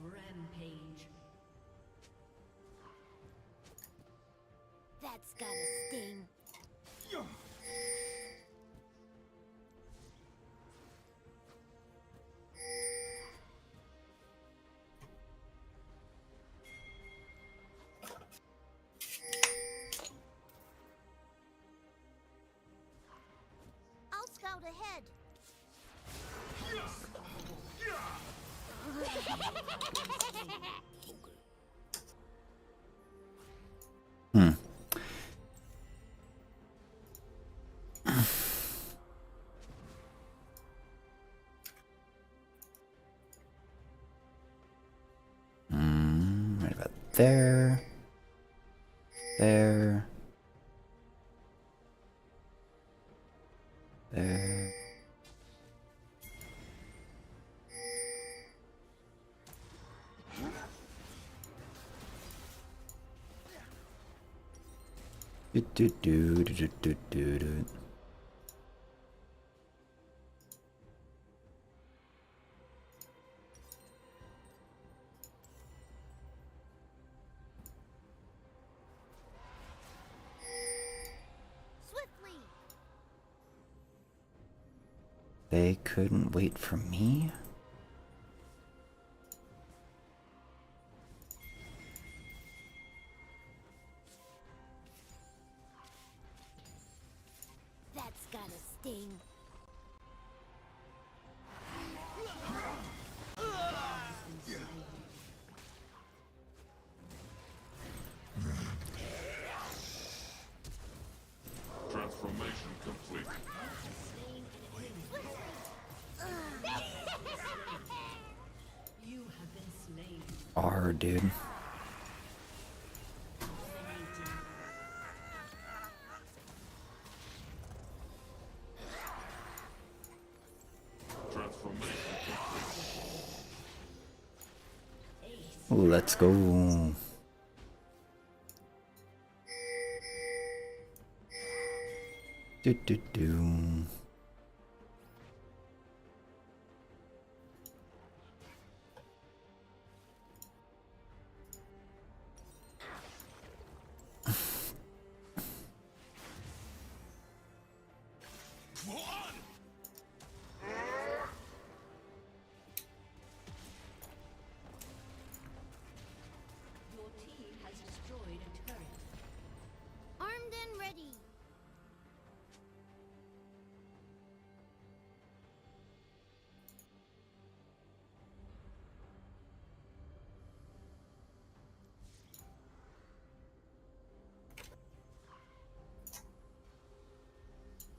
Rampage. That's gotta sting. I'll scout ahead. Hmm. Right about there. There. There. Do do do do do do do. Swiftly. They couldn't wait for me? That's gotta sting. Transformation complete. You have been slain. R, dude. Let's go. Do do do. Your team has destroyed a turret. Armed and ready.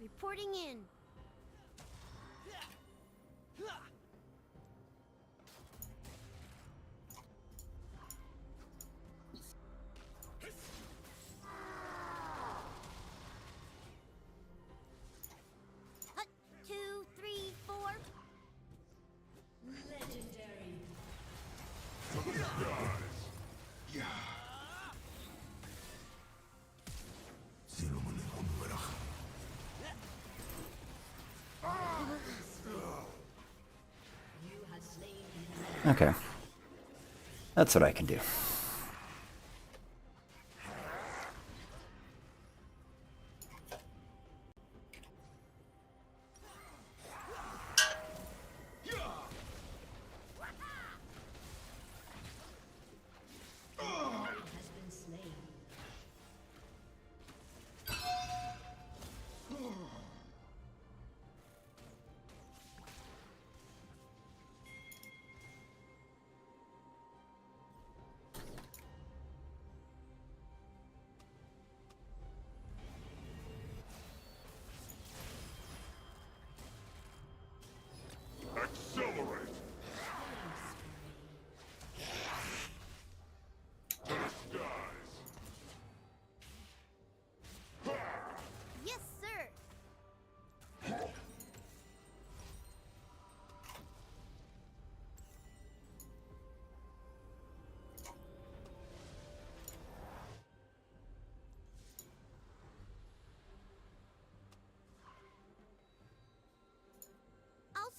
Reporting in. Hut, 2, 3, 4. Legendary. You have slain an enemy. Okay. That's what I can do. Has been slain.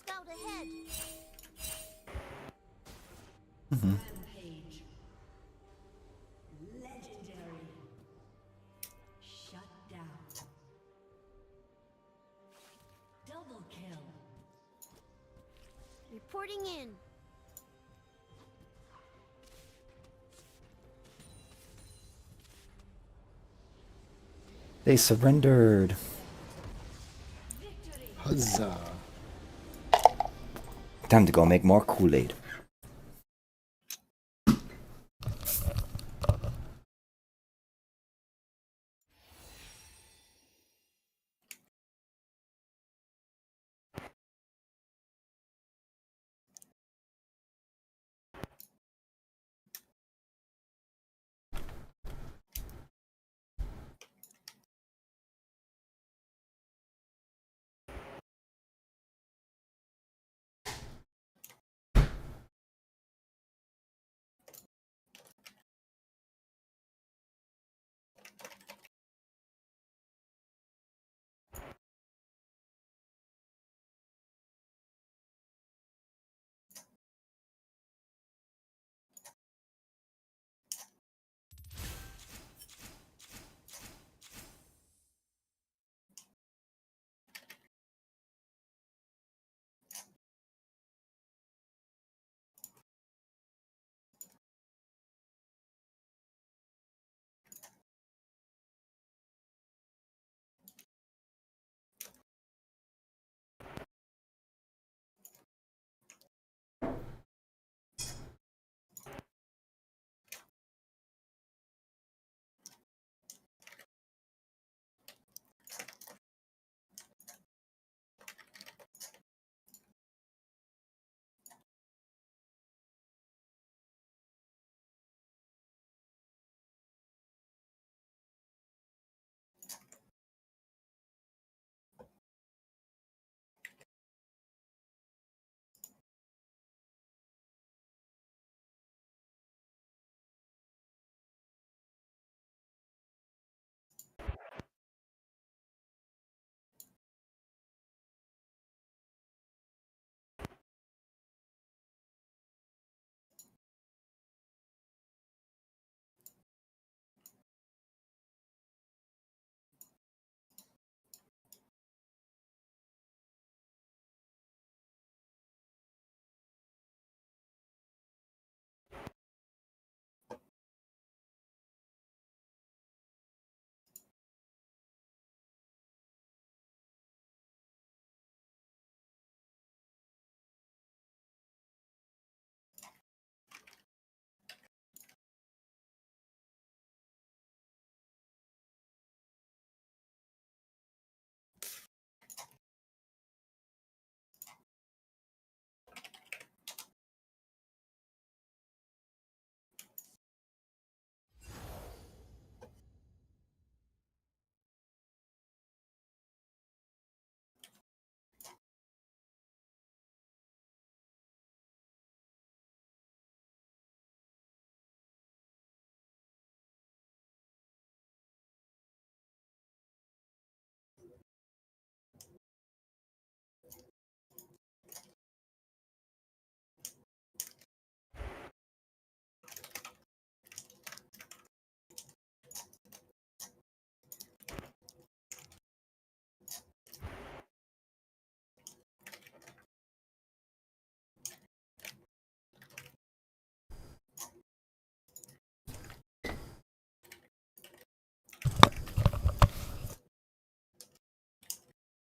Scout ahead. Rampage. Legendary. Shut down. Double kill. Reporting in. They surrendered. Huzzah. Time to go make more Kool-Aid.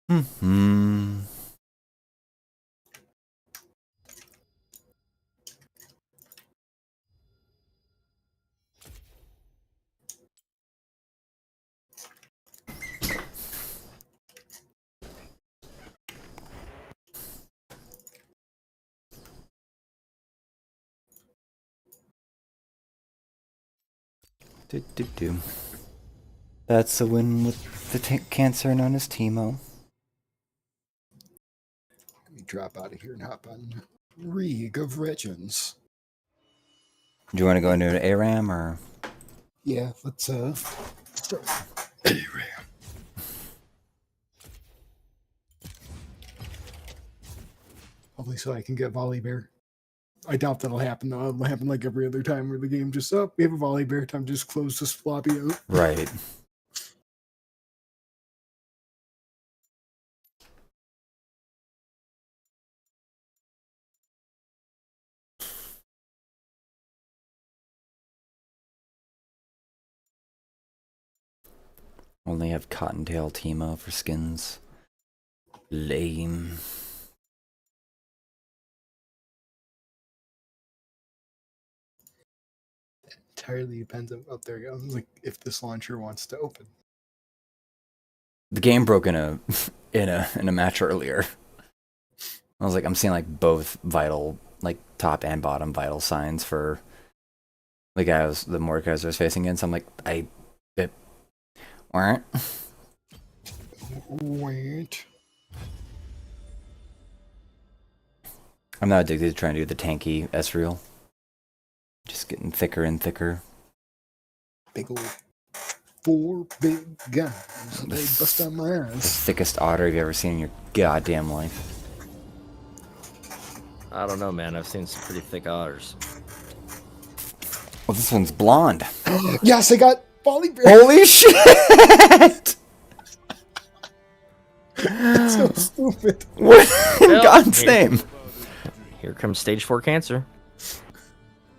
Hmm. Do. That's a win with the cancer known as Timo. Let me drop out of here and hop on League of Legends. Do you want to go into an ARAM or? Yeah, let's start ARAM. Hopefully, so I can get volley bear. I doubt that'll happen though. It'll happen like every other time where the game just we have a volley bear. Time to just close this floppy out. Right. Only have Cottontail Teemo for skins. Lame. Entirely depends on. Oh, there you go. Like if this launcher wants to open. The game broke in a in a match earlier. I was like, I'm seeing like both vital, like top and bottom vital signs for the Mordekaiser I was facing against. I'm like, weren't. Wait. I'm not addicted to trying to do the tanky S-reel. Just getting thicker and thicker. Big old 4 big guys. They bust on my The ass. thickest otter you've ever seen in your goddamn life. I don't know, man. I've seen some pretty thick otters. Well, this one's blonde. Yes, I got volley bear. Holy shit! That's so stupid. What in Well, God's here- name? Here comes stage 4 cancer.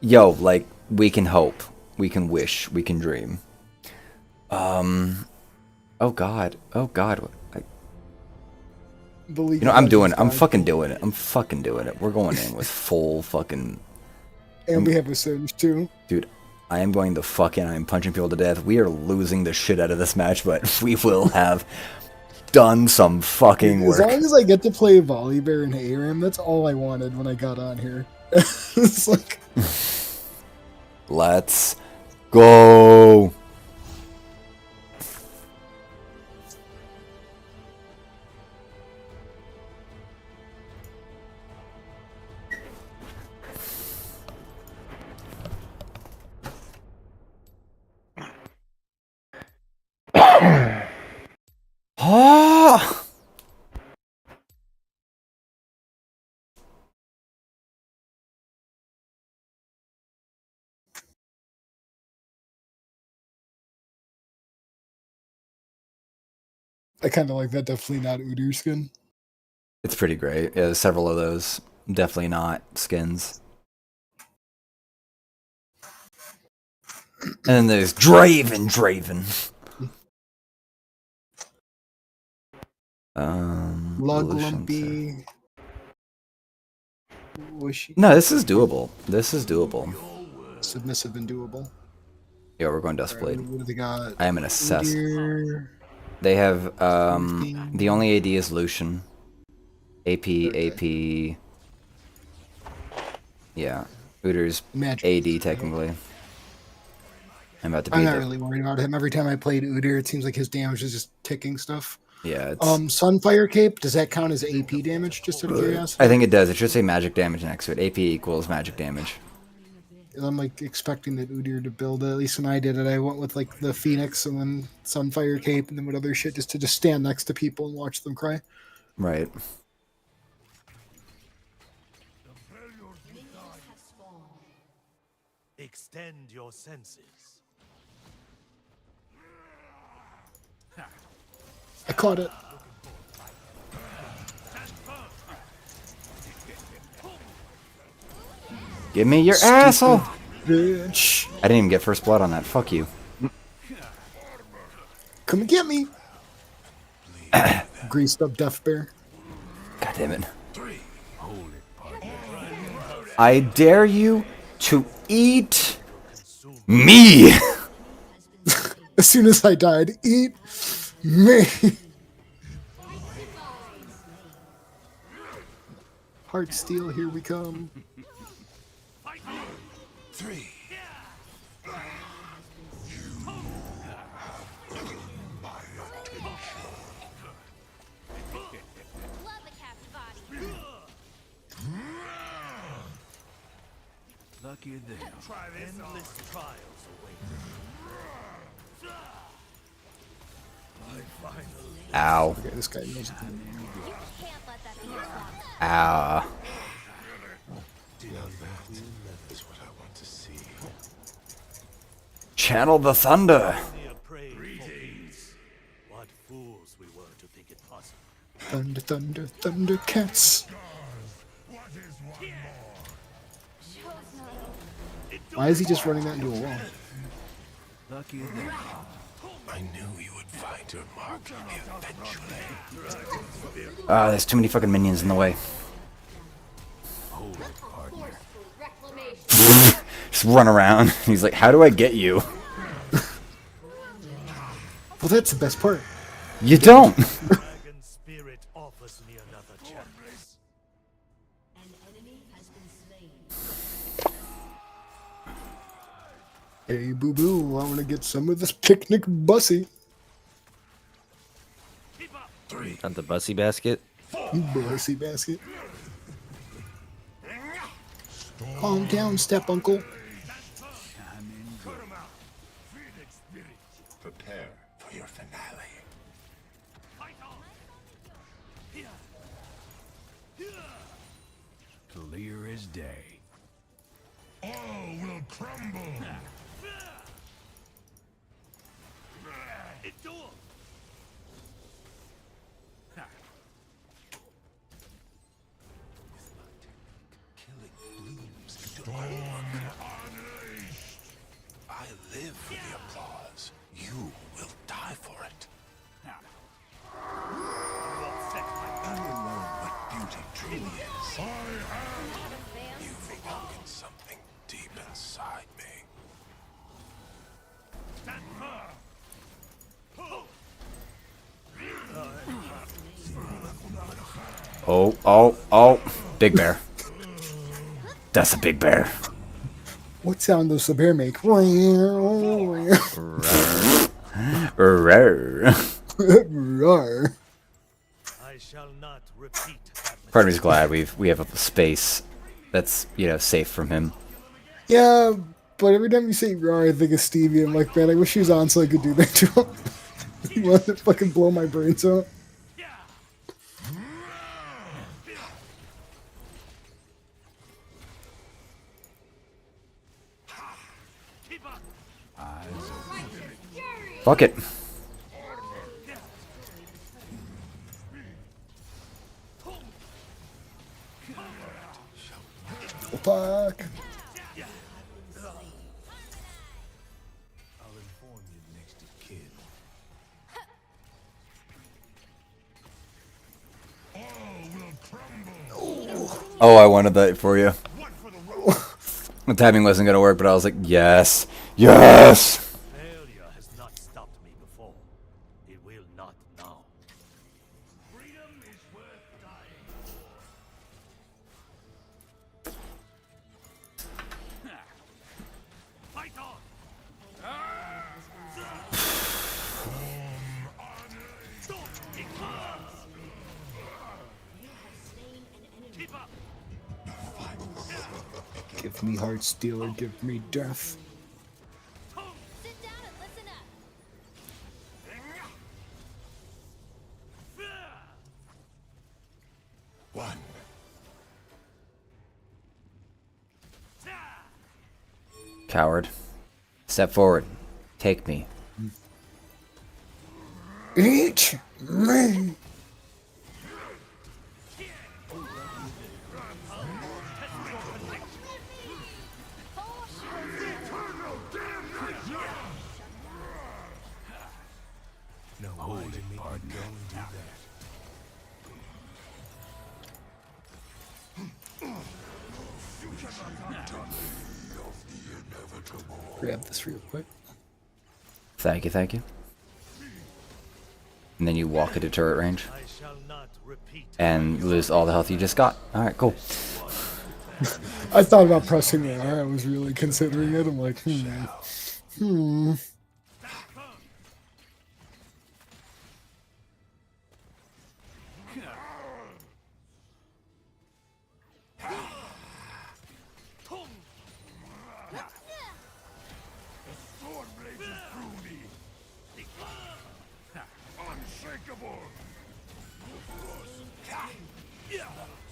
Yo, like, we can hope. We can wish. We can dream. Oh god. You know, I'm fucking doing it. I'm fucking doing it. We're going in with full fucking... And we have a surge too. Dude, I am going the fuck in. I am punching people to death. We are losing the shit out of this match, but we will have done some fucking As work. long as I get to play volley bear and ARAM, that's all I wanted when I got on here. It's like... Let's go. Ah! I kind of like that. Definitely not Udyr skin. It's pretty great. Yeah, there's several of those. Definitely not skins. And then there's Draven. Lug Evolution lumpy. Wishy. No, this is doable. This is doable. Submissive and doable. Yeah, we're going Dustblade. What do they got? I am an assess. Udyr. They have the only AD is Lucian. AP. Yeah, Udyr's AD technically. I'm about to beat I'm not it. really worried about him. Every time I played Udyr, it seems like his damage is just ticking stuff. Yeah, it's... Sunfire Cape, does that count as AP damage, just out of curiosity? I think it does. It should say magic damage next to it. AP equals magic damage. And I'm like expecting that Udyr to build it. At least when I did it, I went with like the Phoenix and then Sunfire Cape and then what other shit just to stand next to people and watch them cry. Right. Extend your senses. I caught it. Give me your asshole! Bitch. I didn't even get first blood on that. Fuck you. Come and get me. Greased up Death Bear. God damn it. I dare you to eat me! As soon as I died, eat me. Heart Steel, here we come. Lucky them. Endless trials await. Ow. Okay, this guy knows it. Ow. Channel the thunder. What fools we were to think it possible. Thunder, thunder, thunder cats. Why is he just running that into a wall? Lucky them. I knew you would find your mark eventually. Ah, there's too many fucking minions in the way. Just run around. He's like, how do I get you? Well, that's the best part. You don't. Dragon spirit offers me another chance. An enemy has been slain. Hey, boo boo, I want to get some of this picnic bussy. Not the bussy basket. Bussy basket. Calm down, step uncle. Prepare for your finale. Clear as day. All will crumble. Storm unleashed. I live for the applause. You will die for it. You will know what beauty truly is. You've awoken something deep inside me. Stand Oh, oh, oh. Big bear. That's a big bear. What sound does the bear make? Roar. I shall not repeat that. Part of me's glad we have a space that's, you know, safe from him. Yeah, but every time you say roar, I think of Stevie. I'm like, man, I wish he was on so I could do that to him. He wanted to fucking blow my brains out. Fuck it. Fuck. I'll inform you next of kin. Oh, I wanted that for you. The timing wasn't gonna work, but I was like, yes, yes. Failure has not stopped me before. It will not now. Freedom is worth dying. Fight on! Keep up! Give me heart stealer, give me death. Sit down and listen up. one. Coward. Step forward. Take me. Eat me. No holding pardon. Don't do that. Grab this real quick. Thank you, thank you. And then you walk into turret range. I shall not repeat. And lose all the health you just got. Alright, cool. I thought about pressing the R. I was really considering it. I'm like, hmm.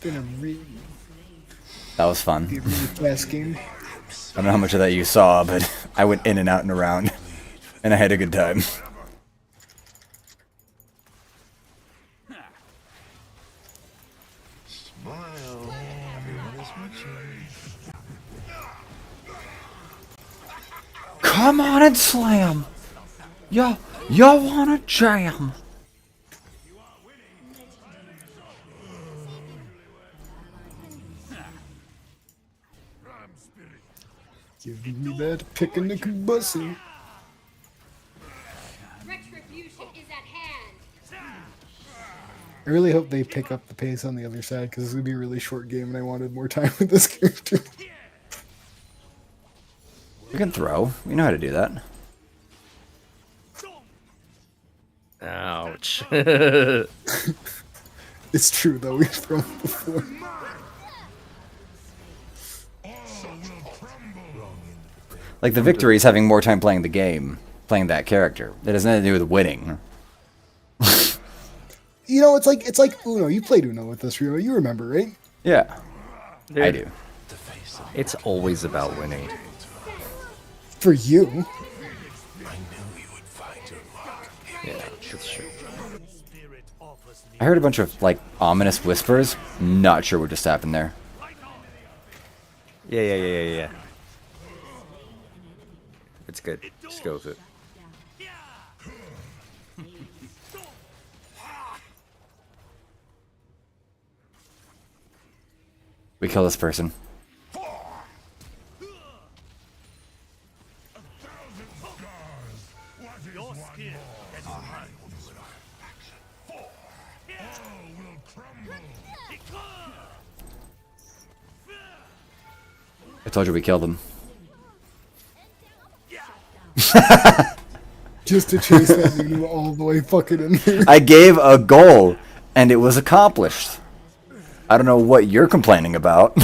Gonna That was fun. give me the fast game. I don't know how much of that you saw, but I went in and out and around, and I had a good time. Smile. Everyone is watching. Come on and slam! You wanna jam? Give me that picnic bussy. Retribution is at hand. I really hope they pick up the pace on the other side because it's gonna be a really short game, and I wanted more time with this character. We can throw. We know how to do that. Ouch. It's true though. We've thrown before. Like, the victory is having more time playing the game, playing that character. That has nothing to do with winning. You know, it's like Uno. You played Uno with us, Rio. You remember, right? Yeah, Dude, I do. It's always about winning. For you. Yeah, that's true. I heard a bunch of, like, ominous whispers. Not sure what just happened there. Yeah. It's good. Just go with it. We kill this person. I told you we killed him. Just to chase that Uno all the way fucking in there. I gave a goal, and it was accomplished. I don't know what you're complaining about.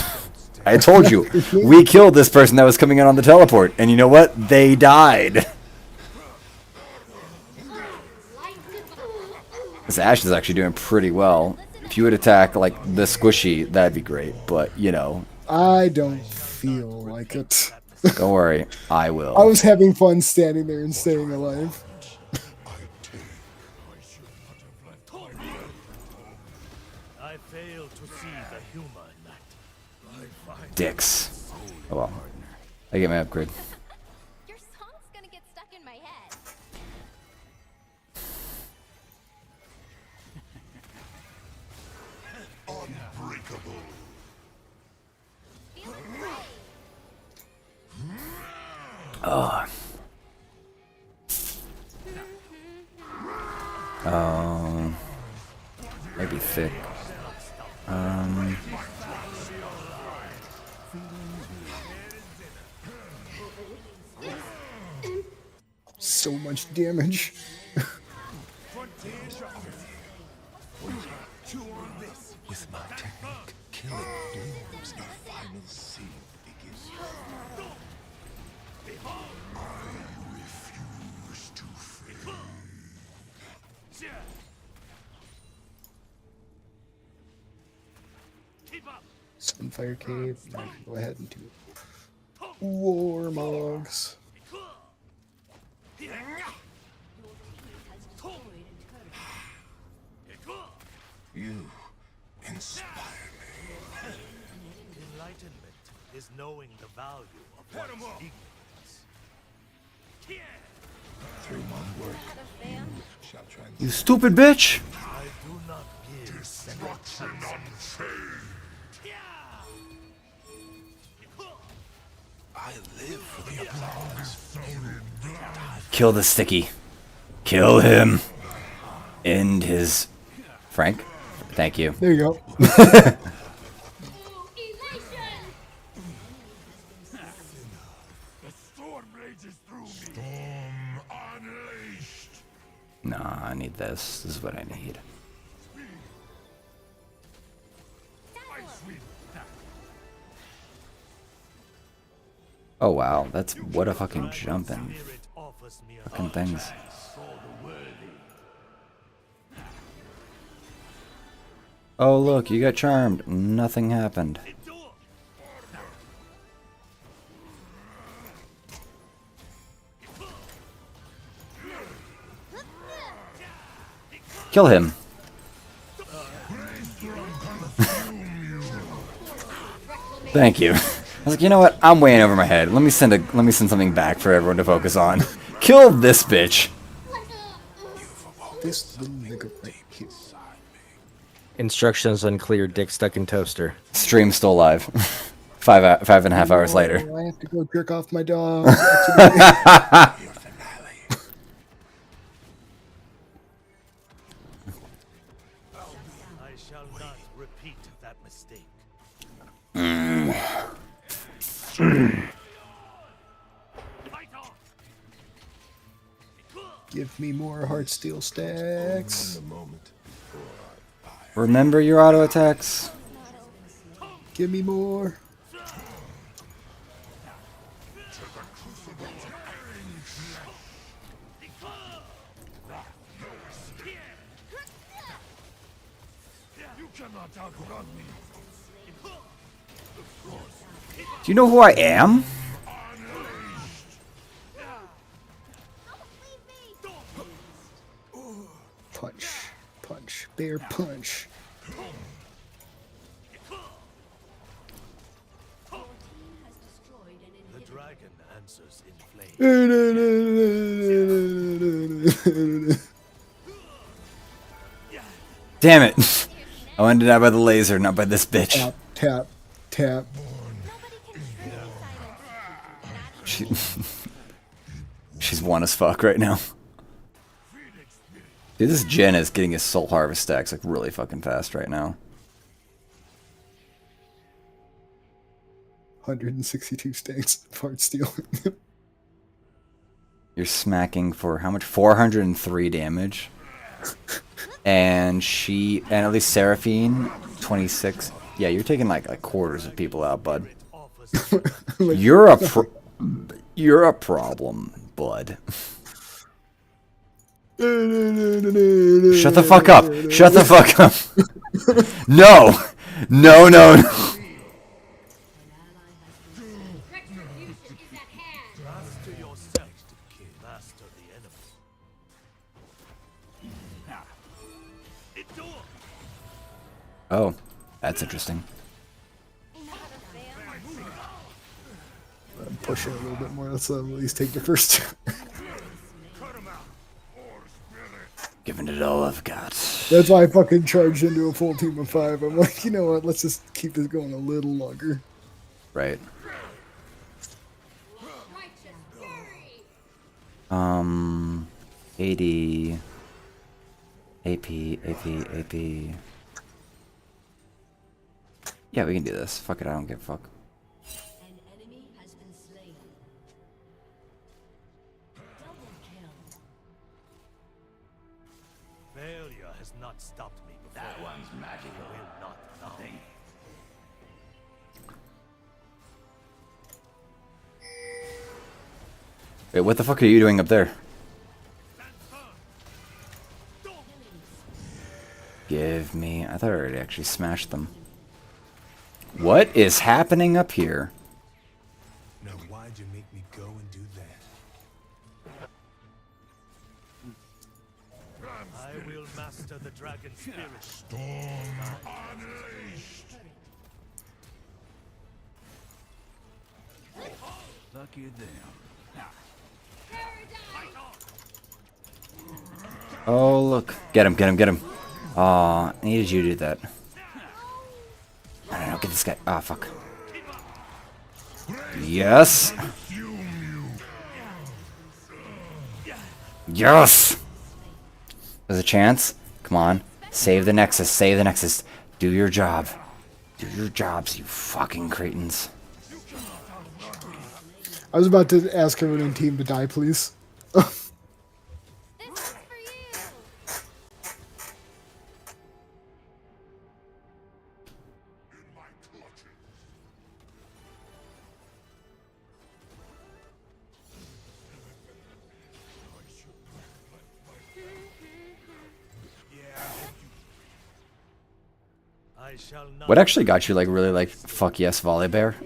I told you, we killed this person that was coming in on the teleport, and you know what? They died. This Ashe is actually doing pretty well. If you would attack, like, the squishy, that'd be great, but, you know. I don't feel like it. Don't worry, I will. I was having fun standing there and staying alive. I failed to see the humor in that. Dicks. Oh well. I get my upgrade. Your song's gonna get stuck in my head. Unbreakable. Oh. Maybe thick. So much damage. With my technique, killing blooms a final scene begins. I refuse to fail. Sunfire Cave. Now I can go ahead and do Warmogs. You inspire me. Enlightenment is knowing the value of one's ignorance. Through my work, shall transcend. You stupid bitch! I do not give Destruction unfeigned. I live for the applause. Kill the sticky. Kill him. End his... Frank? Thank you. There you go. The storm rages through me. Storm unleashed. Nah, I need this. This is what I need. Oh wow, that's what a fucking jumping fucking things. Oh look, you got charmed. Nothing happened. Kill him. Thank you. I was like, you know what? I'm way in over my head. Let me send something back for everyone to focus on. Kill this bitch. This little nigga right here. Instructions unclear. Dick stuck in toaster. Stream still live. 5.5 hours later. Oh, I have to go jerk off my dog. I shall not repeat that mistake. Give me more Heartsteel stacks. Remember your auto attacks. Give me more. Do you know who I am? Punch. Punch. Bear punch. The dragon answers in flames. Damn it. I wanted to die by the laser, not by this bitch. Tap, tap, tap. She's one as fuck right now. Dude, this Jen is getting his soul harvest stacks like really fucking fast right now. 162 stacks of Heartsteel. You're smacking for how much? 403 damage. And at least Seraphine, 26. Yeah, you're taking like quarters of people out, bud. You're a problem, bud. Shut the fuck up. Shut the fuck up. No. No, no, no. Master yourself, master the enemy. Oh, that's interesting. Push it a little bit more. Let's at least take the first two. Giving it all I've got. That's why I fucking charged into a full team of 5. I'm like, you know what? Let's just keep this going a little longer. Right. 80 AP. Yeah, we can do this. Fuck it, I don't give a fuck. An enemy has been slain. Double kill. Failure has not stopped me before. That one's magical. Will not now. Wait, what the fuck are you doing up there? Give me... I thought I already actually smashed them. What is happening up here? Now why'd you make me go and do that? I will master the dragon spirit. Storm unleashed. Lucky them. Oh, look. Get him, get him, get him. Aw, I needed you to do that. I don't know, get this guy. Ah, fuck. Yes! Yes! There's a chance. Come on. Save the Nexus, save the Nexus. Do your job. Do your jobs, you fucking cretins. I was about to ask everyone in team to die, please. I shall not. What actually got you, like, really, like, fuck yes, volley bear?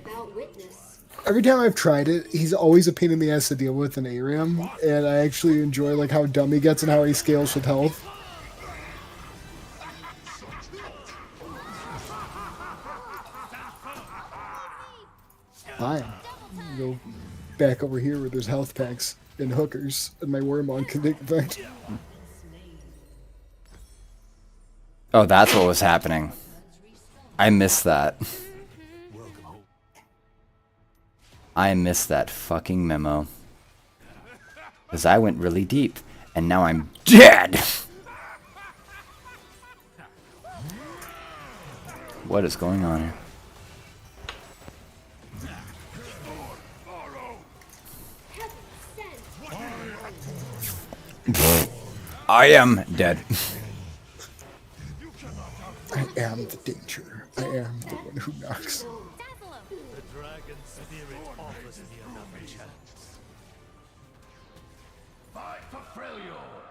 Every time I've tried it, he's always a pain in the ass to deal with in ARAM, and I actually enjoy like how dumb he gets and how he scales with health. Fine. Go back over here where there's health packs and hookers, and my Wormmon can take effect. Oh, that's what was happening. I missed that. I missed that fucking memo. Because I went really deep, and now I'm dead! What is going on here? I am dead. I am the danger. I am the one who knocks. The dragon spirit offers me another chance. Fight for Freljord.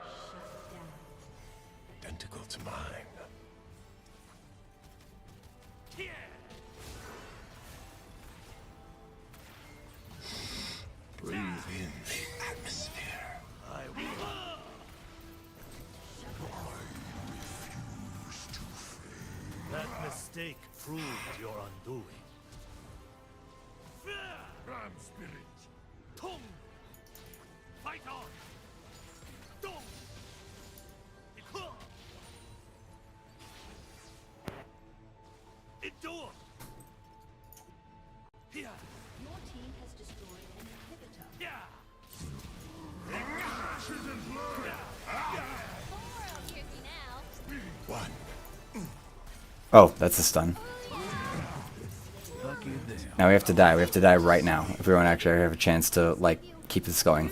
Identical to mine. Breathe in the atmosphere. I will. That mistake proved your undoing. Ram spirit. Tung! Fight on! Dong! Ikua! Endure! Here! Your team has destroyed an inhibitor. Yeah! One. Oh, that's a stun. Now we have to die. We have to die right now if we want to actually have a chance to, like, keep this going.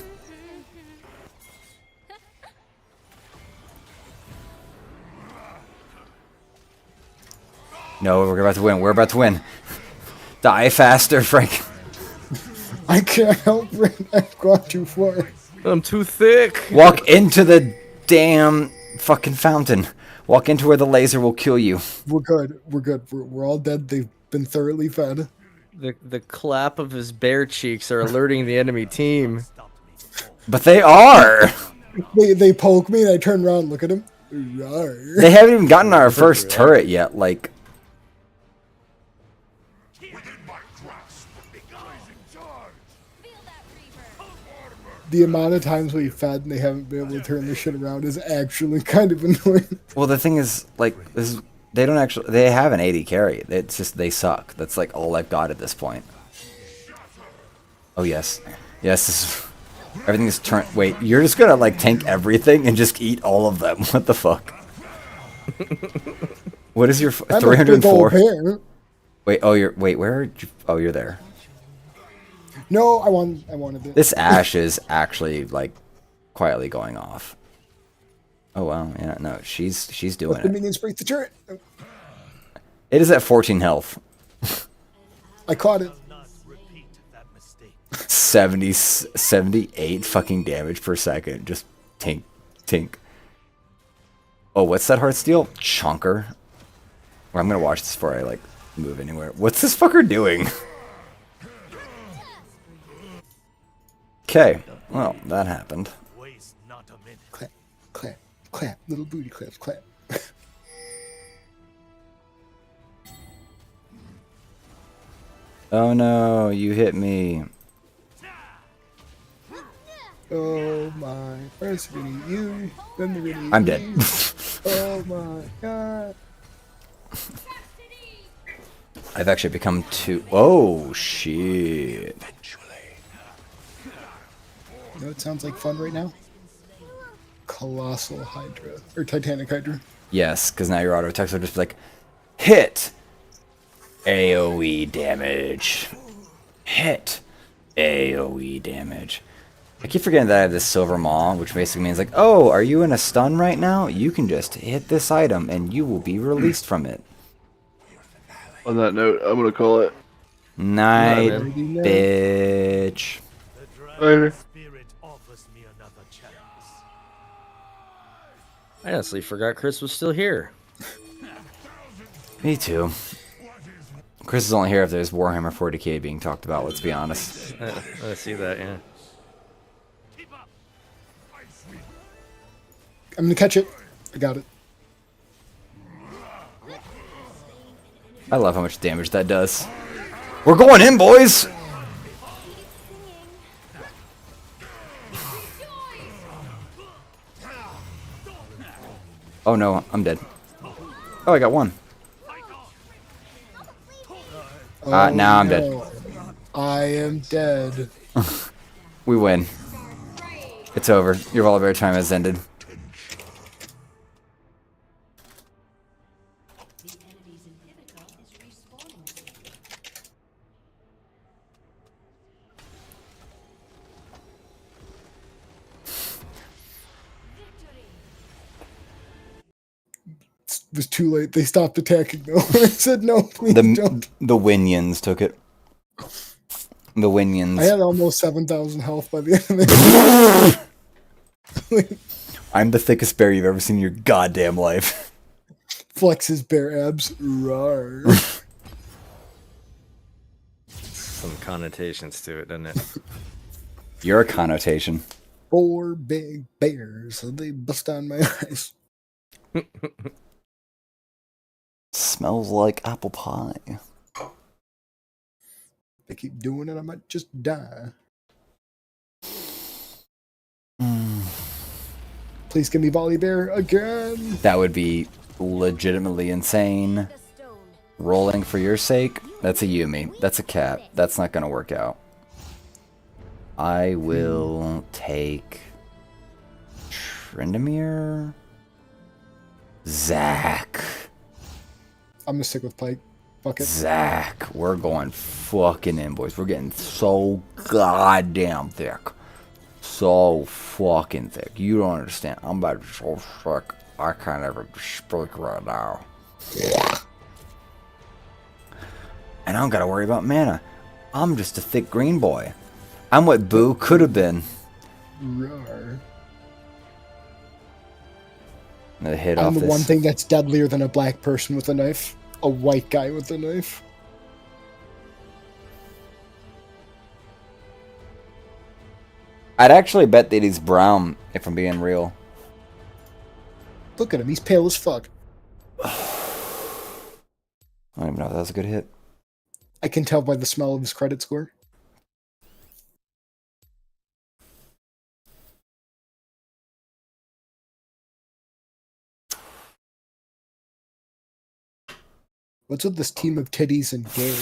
No, we're about to win. We're about to win. Die faster, Frank. I can't help it. I've gone too far. I'm too thick. Walk into the damn fucking fountain. Walk into where the laser will kill you. We're good. We're good. We're all dead. They've been thoroughly fed. The clap of his bare cheeks are alerting the enemy team. But they are. They poke me and I turn around and look at him. Rawr. They haven't even gotten our first turret yet. Like, The amount of times we fed and they haven't been able to turn this shit around is actually kind of annoying. well, the thing is, like, they don't actually. They have an 80 carry. It's just they suck. That's like all I've got at this point. Oh yes, yes. This is, everything is turned. Wait, you're just gonna like tank everything and just eat all of them? What the fuck? What is your 304? Wait. Oh, wait. Where? Are you, oh, you're there. No, I wanted it. This Ashe is actually like quietly going off. Oh wow, yeah, no, she's doing Let the it. minions break the turret. It is at 14 health. I caught it. 78 fucking damage per second. Just tink, tink. Oh, what's that Heartsteel? Chonker. Well, I'm gonna watch this before I like move anywhere. What's this fucker doing? Okay, well, that happened. Clap, clap, clap. Little booty claps, clap. Oh no, you hit me. Oh my. First we're gonna eat you, then they're gonna eat I'm dead. me. Oh my god. I've actually become too. Oh shit. You know what sounds like fun right now? Colossal Hydra. Or Titanic Hydra. Yes, because now your auto attacks will just be like, hit AoE damage. Hit AoE damage. I keep forgetting that I have this Silver Maw, which basically means like, oh, are you in a stun right now? You can just hit this item and you will be released from it. On that note, I'm gonna call it Night, bitch. later. I honestly forgot Chris was still here. Me too. Chris is only here if there's Warhammer 40k being talked about, let's be honest. I see that, yeah. I'm gonna catch it. I got it. I love how much damage that does. We're going in, boys! Oh no, I'm dead. Oh, I got one. Oh, now I'm dead. no. I am dead. We win. It's over. Your Volibear time has ended. It was too late. They stopped attacking though. I said no, please don't. The Winions took it. The Winions. I had almost 7,000 health by the end of the I'm the thickest bear you've ever seen in your goddamn life. Flex his bare abs. Rawr. Some connotations to it, doesn't it? You're a connotation. 4 big bears. They bust on my eyes. Smells like apple pie. They keep doing it, I might just die. Please give me Volibear again. That would be legitimately insane. Rolling for your sake? That's a Yumi. That's a cat. That's not gonna work out. I will take Tryndamere. Zach. I'm gonna stick with Pike. Fuck it. Zach. We're going fucking in, boys. We're getting so goddamn thick. So fucking thick. You don't understand. I'm about to be so thick. I can't even speak right now. And I don't gotta worry about mana. I'm just a thick green boy. I'm what Boo could have been. Rawr. The hit I'm off the this. one thing that's deadlier than a black person with a knife. A white guy with a knife. I'd actually bet that he's brown, if I'm being real. Look at him, he's pale as fuck. I don't even know if that was a good hit. I can tell by the smell of his credit score. What's with this team of titties and gay?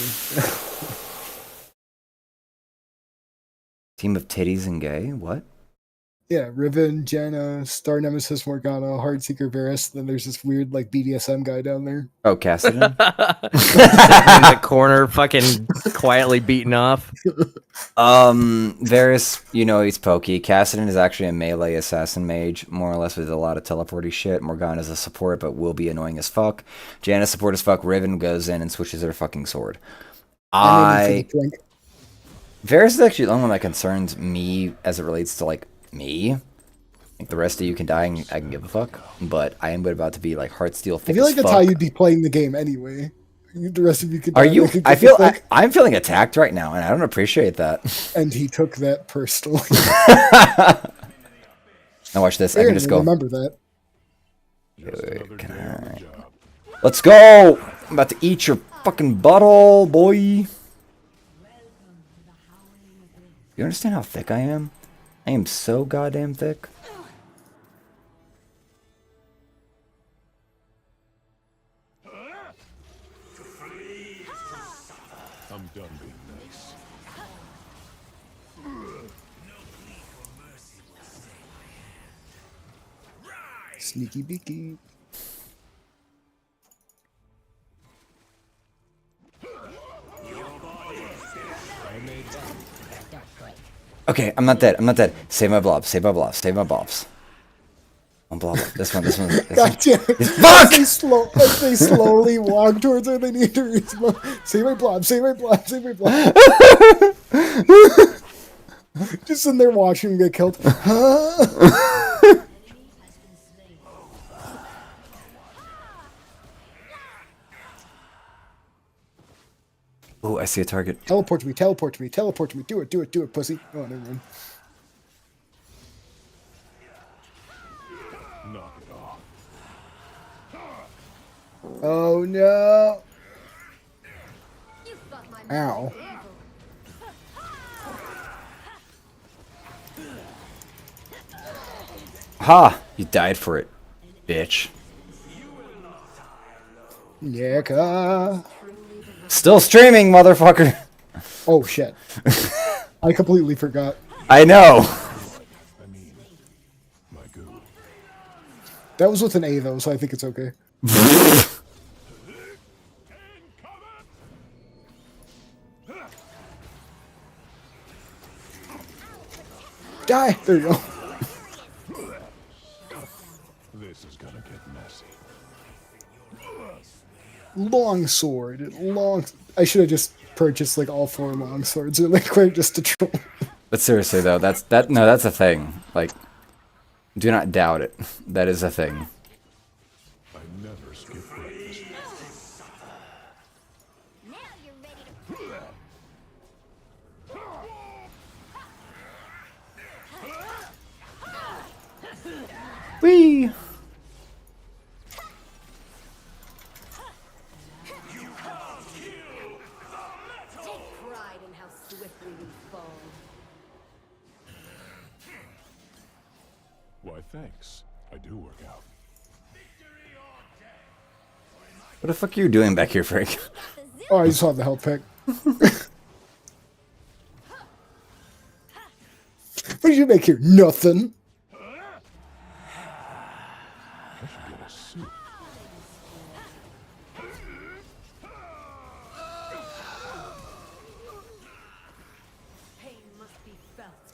Team of titties and gay? What? Yeah, Riven, Janna, Star Nemesis, Morgana, Heartseeker, Varus. Then there's this weird like BDSM guy down there. Oh, Cassidy. Sitting in the corner, fucking quietly beating off. Varus, you know he's pokey. Cassidy is actually a melee assassin mage, more or less with a lot of teleporty shit. Morgana's a support, but will be annoying as fuck. Janna's support as fuck. Riven goes in and switches her fucking sword. Varus is actually the only one that concerns me as it relates to like me. Like the rest of you can die and I can give a fuck. But I am about to be like Heartsteel thick I feel like as that's fuck. how you'd be playing the game anyway. The rest of you could. Are you? I'm feeling attacked right now, and I don't appreciate that. And he took that personally. Now watch this. Fair, I can just go. Remember that. Let's go! I'm about to eat your fucking butthole, boy. You understand how thick I am? I am so goddamn thick. I'm done being nice. Sneaky beaky. Okay, I'm not dead. I'm not dead. Save my blobs. Save my blobs. Save my blobs. One blob. This one. This one. This God damn it. Fuck! As they slowly walk towards her, they need to respawn. Save my blob. Save my blob. Save my blob. Just in there watching him get killed. Oh, I see a target. Teleport to me. Teleport to me. Teleport to me. Do it. Do it. Do it, pussy. Oh, never mind. Knock it off. Oh no! Ow. Ha! You died for it, bitch. Yeah. Still streaming, motherfucker. Oh shit. I completely forgot. I know. That was with an A though, so I think it's okay. Die! There you go. This is gonna get messy. Long sword. I should have just purchased like all 4 long swords really quick just to troll. But seriously though, that's a thing. Like, do not doubt it. That is a thing. I never skip breakfast. Whee! Pride in how swiftly we fall. Why, thanks. I do work out. What the fuck are you doing back here, Frank? Oh, I just saw the health pack. What did you make here? Nothing.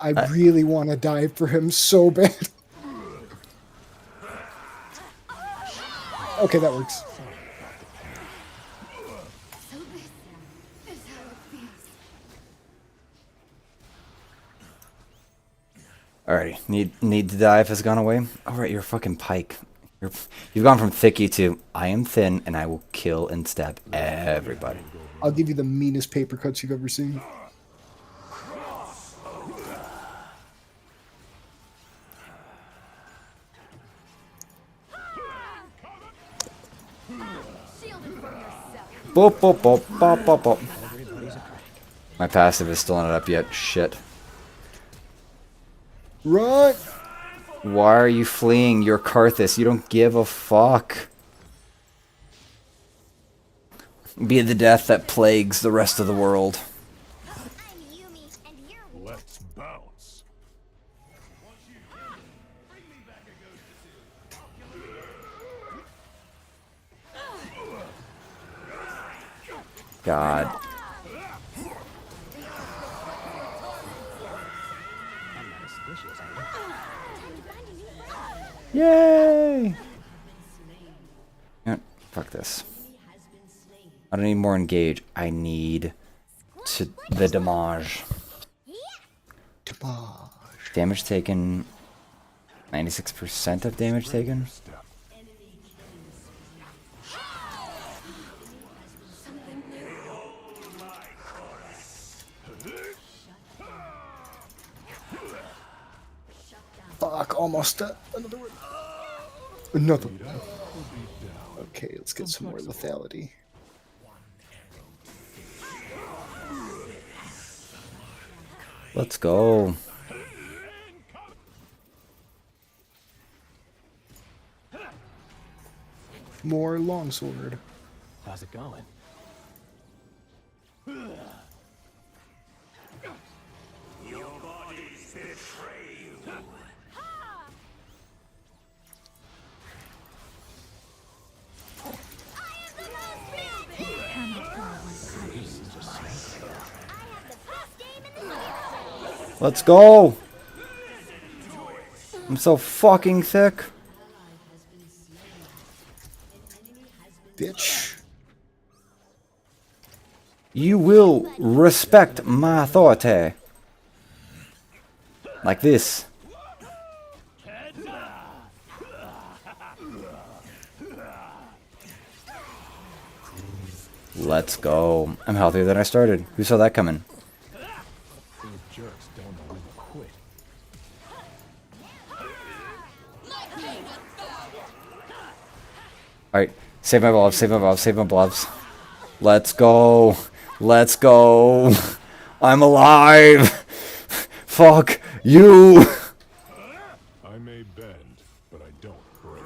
I really want to dive for him so bad. Okay, that works. Alrighty, need to dive has gone away. Alright, you're a fucking pike. You've gone from thicky to I am thin and I will kill and stab everybody. I'll give you the meanest paper cuts you've ever seen. Boop, boop, boop, boop, boop, boop. My passive is still not up yet. Shit. Run! Why are you fleeing? You're Karthus. You don't give a fuck. Be the death that plagues the rest of the world. Let's bounce. God. Yay! Yeah, fuck this. I don't need more engage. I need the damage. Damage taken. 96% of damage taken. Fuck, almost another one. Another one. Okay, let's get some more lethality. Let's go. More longsword. How's it going? Your bodies betray you. Let's go. I'm so fucking thick. Bitch. You will respect my authority. Like this. Let's go. I'm healthier than I started. Who saw that coming? These jerks don't know when to quit. Alright. Save my gloves, save my gloves, save my gloves. Let's go. Let's go. I'm alive. Fuck you. I may bend, but I don't break.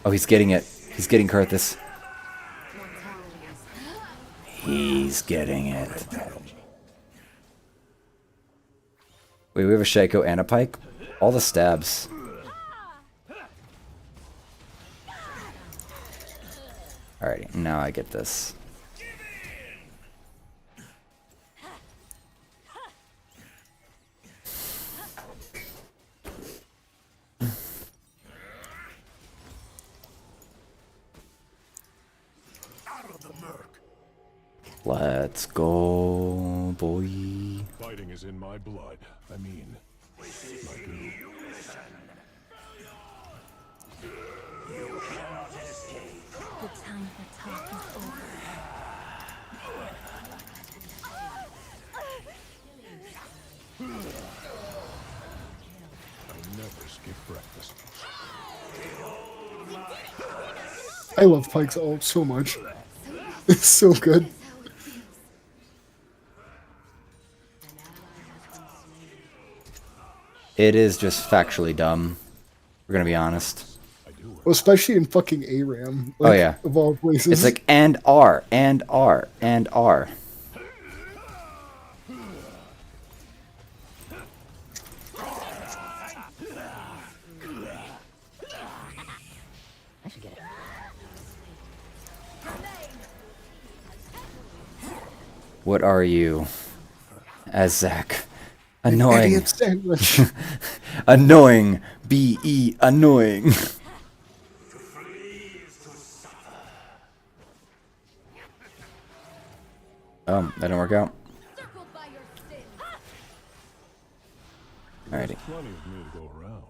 Oh, he's getting it. He's getting Kurthus. He's getting it. Wait, we have a Shaco and a Pike? All the stabs. Alrighty, now I get this. Let's go, boy. Fighting is in my blood. I mean, my goo. The time for talk is over. I never skip breakfast. I love Pike's ult so much. It's so good. It is just factually dumb. We're gonna be honest. Well, especially in fucking ARAM. Oh yeah. Of all places. It's like and R, and R, and R. What are you? As Zach. Annoying. Idiot sandwich. Annoying. B-E. Annoying. That didn't work out. Alrighty. Plenty of me to go around.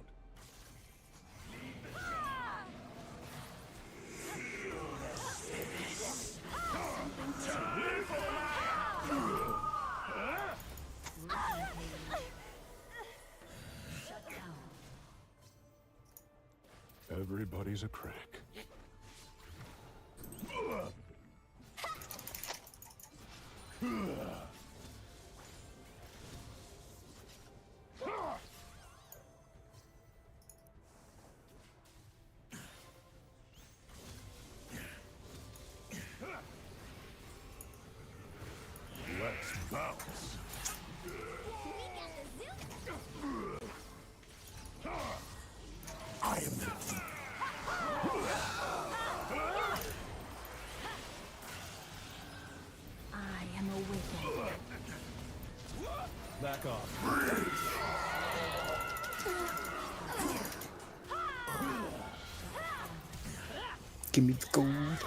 Everybody's a critic. Let's bounce. I am the I am awakened. back off. Give me the gold. I'm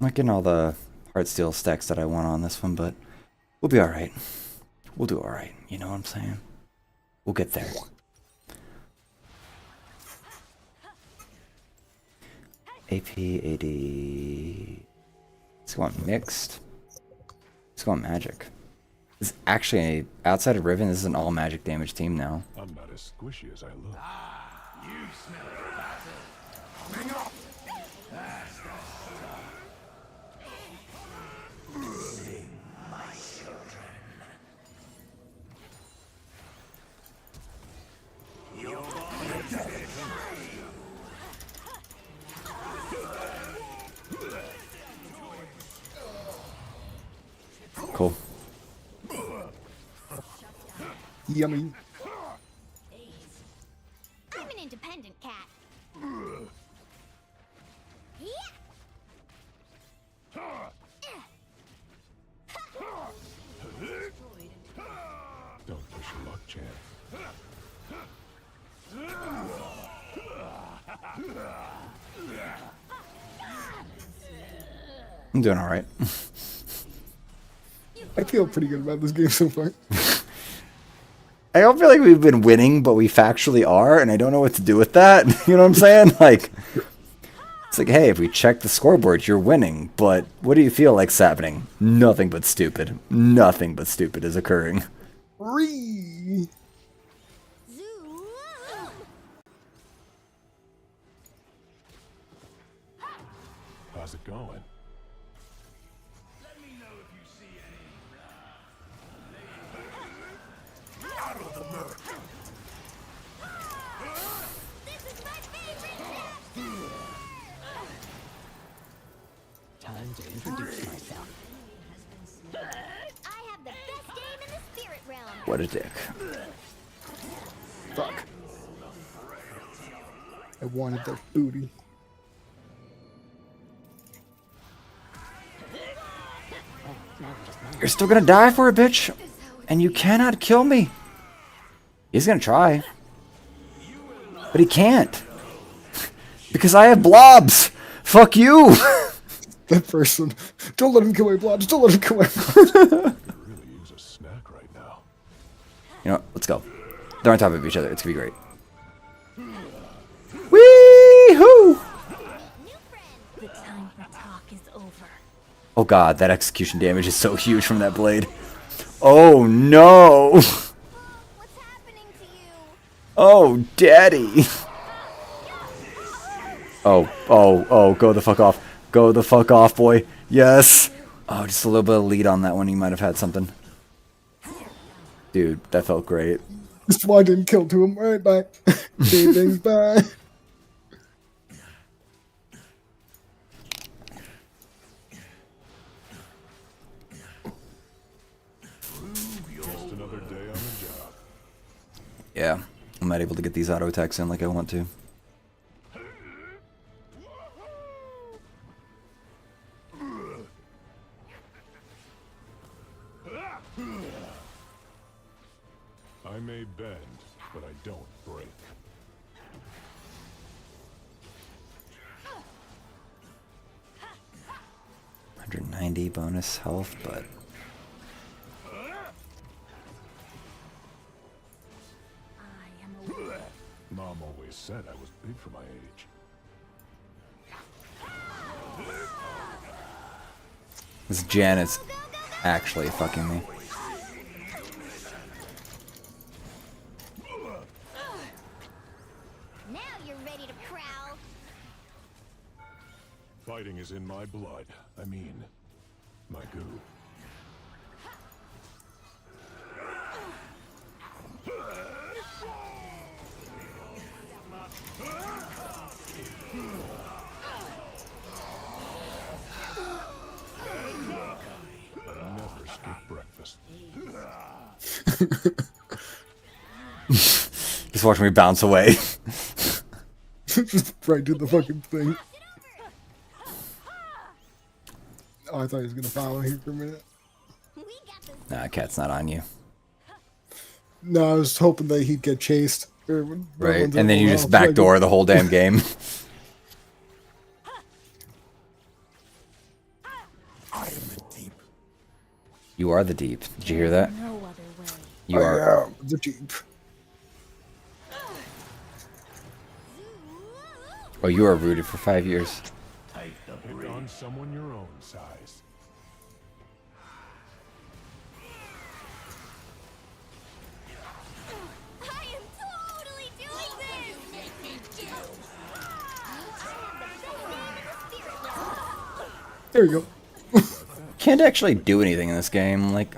not getting all the Heartsteel stacks that I want on this one, but we'll be alright. We'll do alright, you know what I'm saying? We'll get there. AP, AD... Let's go on mixed. Let's go on magic. This is actually, outside of Riven, this is an all magic damage team now. I'm not as squishy as I look. You smell battle. Bring up. Sing, my children. You're Cool. Yummy. I'm an independent cat. Don't push your luck, champ. I'm doing alright. I feel pretty good about this game so far. I don't feel like we've been winning, but we factually are, and I don't know what to do with that. You know what I'm saying? Like, it's like, hey, if we check the scoreboard, you're winning, but what do you feel like's happening? Nothing but stupid. Nothing but stupid is occurring. Ree. How's it going? This What a dick. Fuck. I wanted their booty. You're still gonna die for a bitch, and you cannot kill me. He's gonna try, but he can't because I have blobs. Fuck you. That person. Don't let him kill my blobs. Don't let him kill my blobs. You know what? Let's go. They're on top of each other. It's gonna be great. Wee-hoo! The time for talk is over. Oh god, that execution damage is so huge from that blade. Oh no! Oh, daddy! Oh, go the fuck off. Go the fuck off, boy. Yes! Oh, just a little bit of lead on that one. You might have had something. Dude, that felt great. Just walked in, killed to him. Alright, bye. See things, bye. Yeah, I'm not able to get these auto attacks in like I want to. I may bend, but I don't break. $190 bonus health, but Mom always said I was big for my age. this Janet's actually fucking me. Now you're ready to prowl. Fighting is in my blood. I mean, my goo. Never skip breakfast. Just watch me bounce away. Just right to the fucking thing. Oh, I thought he was gonna follow here for a minute. Nah, cat's not on you. No, I was hoping that he'd get chased. Right, and then you just backdoor the whole damn game. You are the deep. Did you hear that? You are the deep. Oh, you are rooted for 5 years. Pick on someone your own size. I am totally doing this! There you go. Can't actually do anything in this game, like...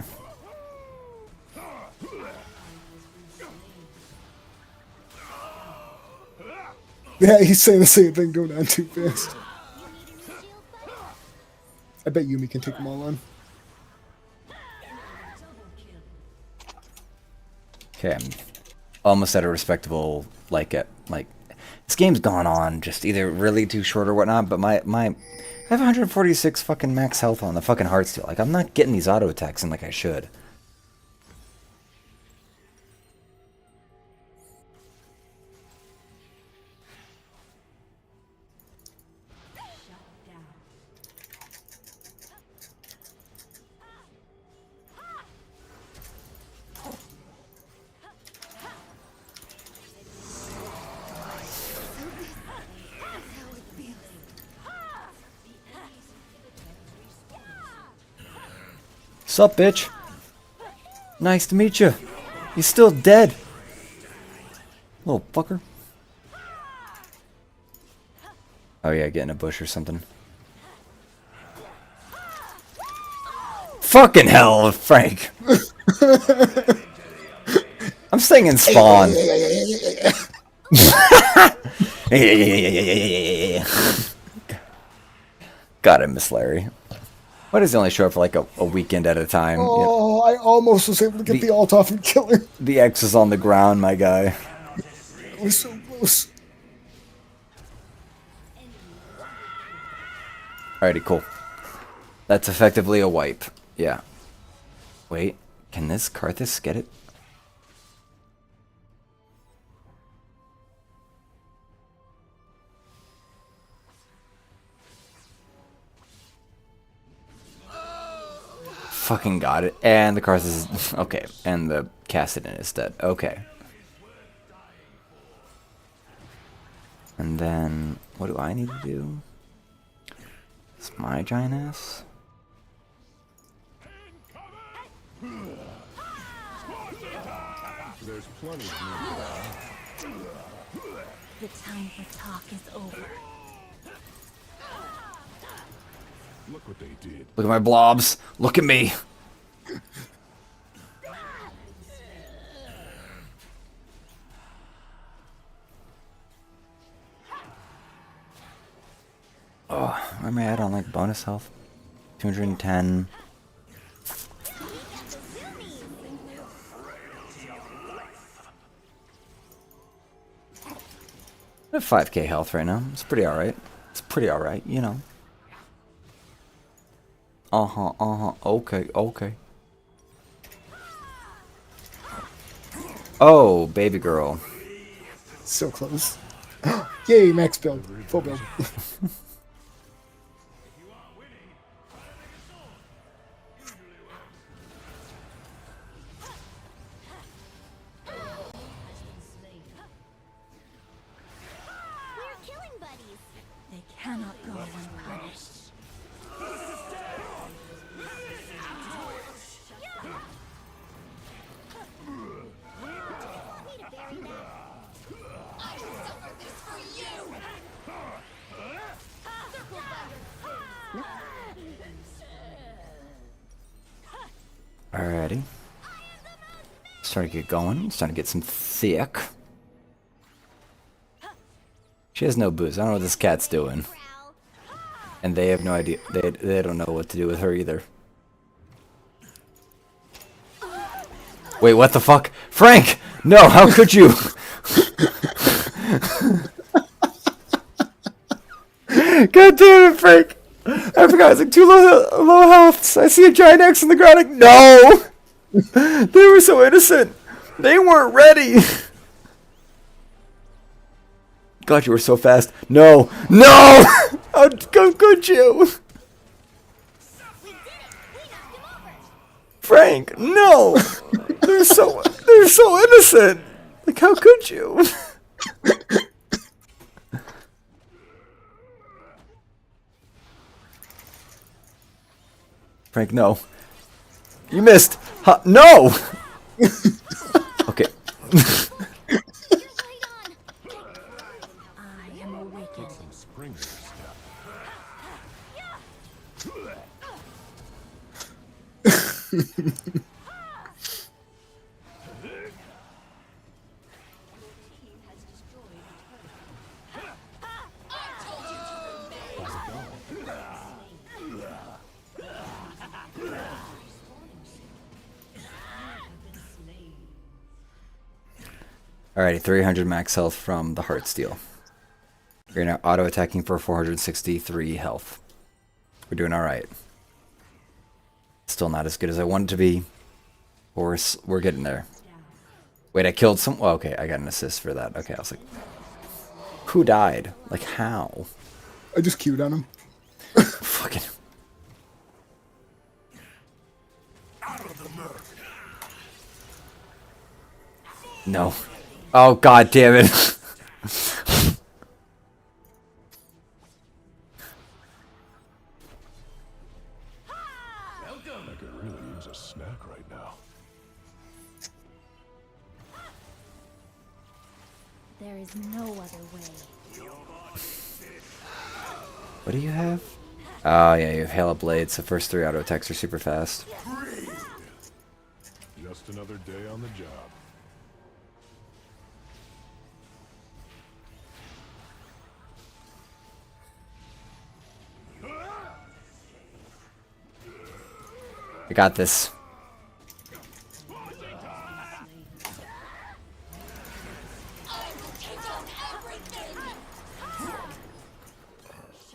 Yeah, he's saying the same thing, go down too fast. I bet Yumi can take them all on. Okay, I'm almost at a respectable, like, this game's gone on just either really too short or whatnot, but I have 146 fucking max health on the fucking Heartsteel. Like, I'm not getting these auto attacks in like I should. Sup, bitch? Nice to meet you. You still dead. Little fucker. Oh yeah, get in a bush or something. Fucking hell, Frank. I'm staying in spawn. God, I miss Larry. Why does he only show up for like a weekend at a time? Oh, I almost was able to get the ult off and kill her. The X is on the ground, my guy. It was so close. Alrighty, cool. That's effectively a wipe. Yeah. Wait, can this Karthus get it? Fucking got it. And the Karthus is... Okay. And the Cassidon is dead. Okay. And then... What do I need to do? It's my giant ass. There's plenty of The time for talk is over. Look what they did. Look at my blobs. Look at me. Oh, where am I at on like bonus health? 210. I have 5k health right now. It's pretty alright. It's pretty alright, you know. Okay, okay. Oh, baby girl. So close. Yay, max build. Full build. They cannot go unpunished. Alrighty. Starting to get going. Starting to get some thick. She has no boost. I don't know what this cat's doing. And they have no idea. They don't know what to do with her either. Wait, what the fuck? Frank! No, how could you? God damn it, Frank! I forgot, it's like too low health. I see a giant X in the ground, like, no! They were so innocent! They weren't ready! God, you were so fast. No! No! How could you? Frank, no! They're so innocent! Like, how could you? Frank, no. You missed. No! Okay. I am awakened. Alrighty, 300 max health from the Heartsteel. We're now auto-attacking for 463 health. We're doing alright. Still not as good as I wanted to be. We're getting there. Wait, I killed some... Well, okay, I got an assist for that. Okay, I was like... Who died? Like, how? I just queued on him. Fucking... No. Oh, god damn it. I could really use a snack right now. There is no other way. What do you have? Oh, yeah, you have Hail of Blades. The first 3 auto attacks are super fast. Just another day on the job. I got this.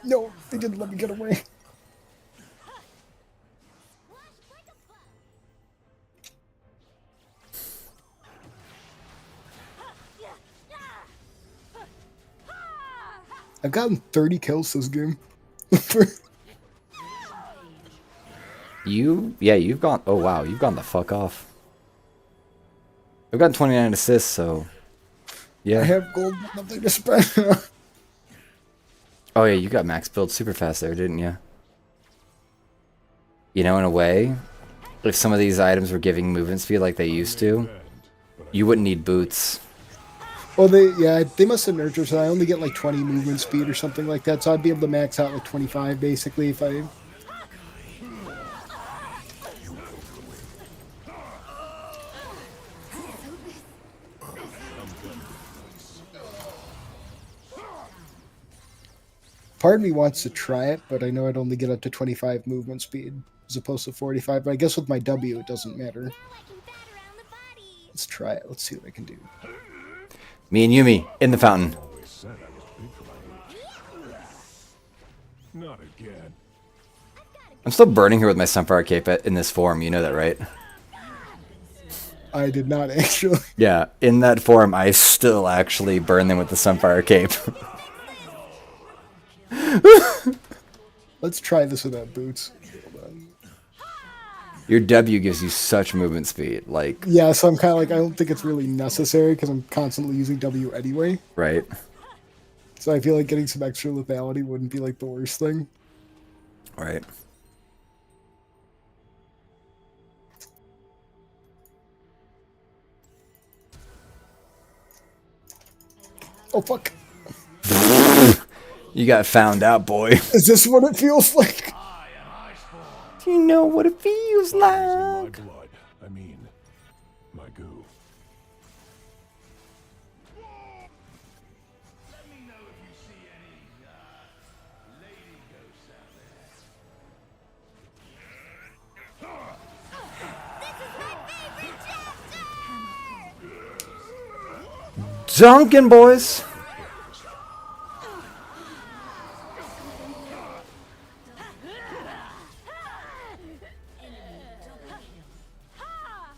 No, they didn't let me get away. I've gotten 30 kills this game. You've gone. Oh wow, you've gone the fuck off. I've gotten 29 assists, so yeah. I have gold, but nothing to spend. Oh yeah, you got max build super fast there, didn't you? You know, in a way, if some of these items were giving movement speed like they used to, you wouldn't need boots. Well, they must have nurtured, so I only get like 20 movement speed or something like that, so I'd be able to max out like 25 basically if I... Part of me wants to try it, but I know I'd only get up to 25 movement speed as opposed to 45, but I guess with my W it doesn't matter. Let's try it. Let's see what I can do. Me and Yumi in the fountain. Not again. I'm still burning her with my Sunfire Cape in this form, you know that, right? I did not actually. Yeah, in that form, I still actually burn them with the Sunfire Cape. Let's try this without boots. Your W gives you such movement speed, like... Yeah, so I'm kind of like, I don't think it's really necessary because I'm constantly using W anyway. Right. So I feel like getting some extra lethality wouldn't be like the worst thing. Right. Oh, fuck. You got found out, boy. Is this what it feels like? Do you know what it feels like? My blood. I mean, my goo. Duncan, boys.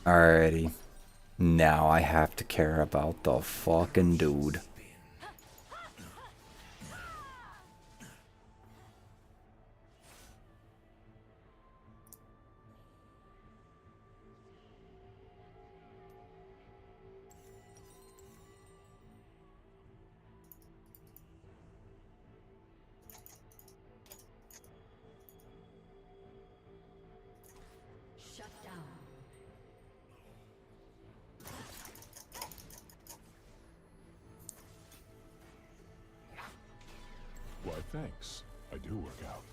Alrighty. Now I have to care about the fucking dude. Why, thanks. I do work out.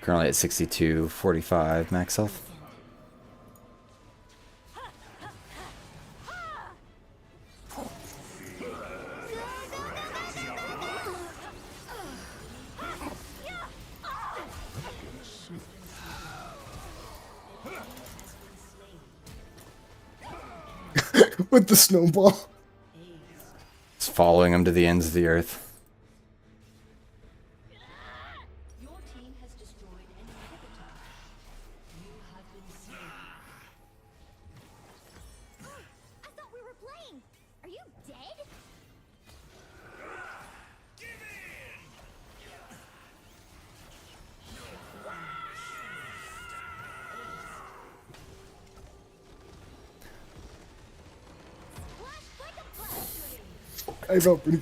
Currently at 62.45 max health. With the snowball. It's following him to the ends of the earth. Your team has destroyed an inhibitor. You have been slain. I thought we were playing. Are you dead? I felt pretty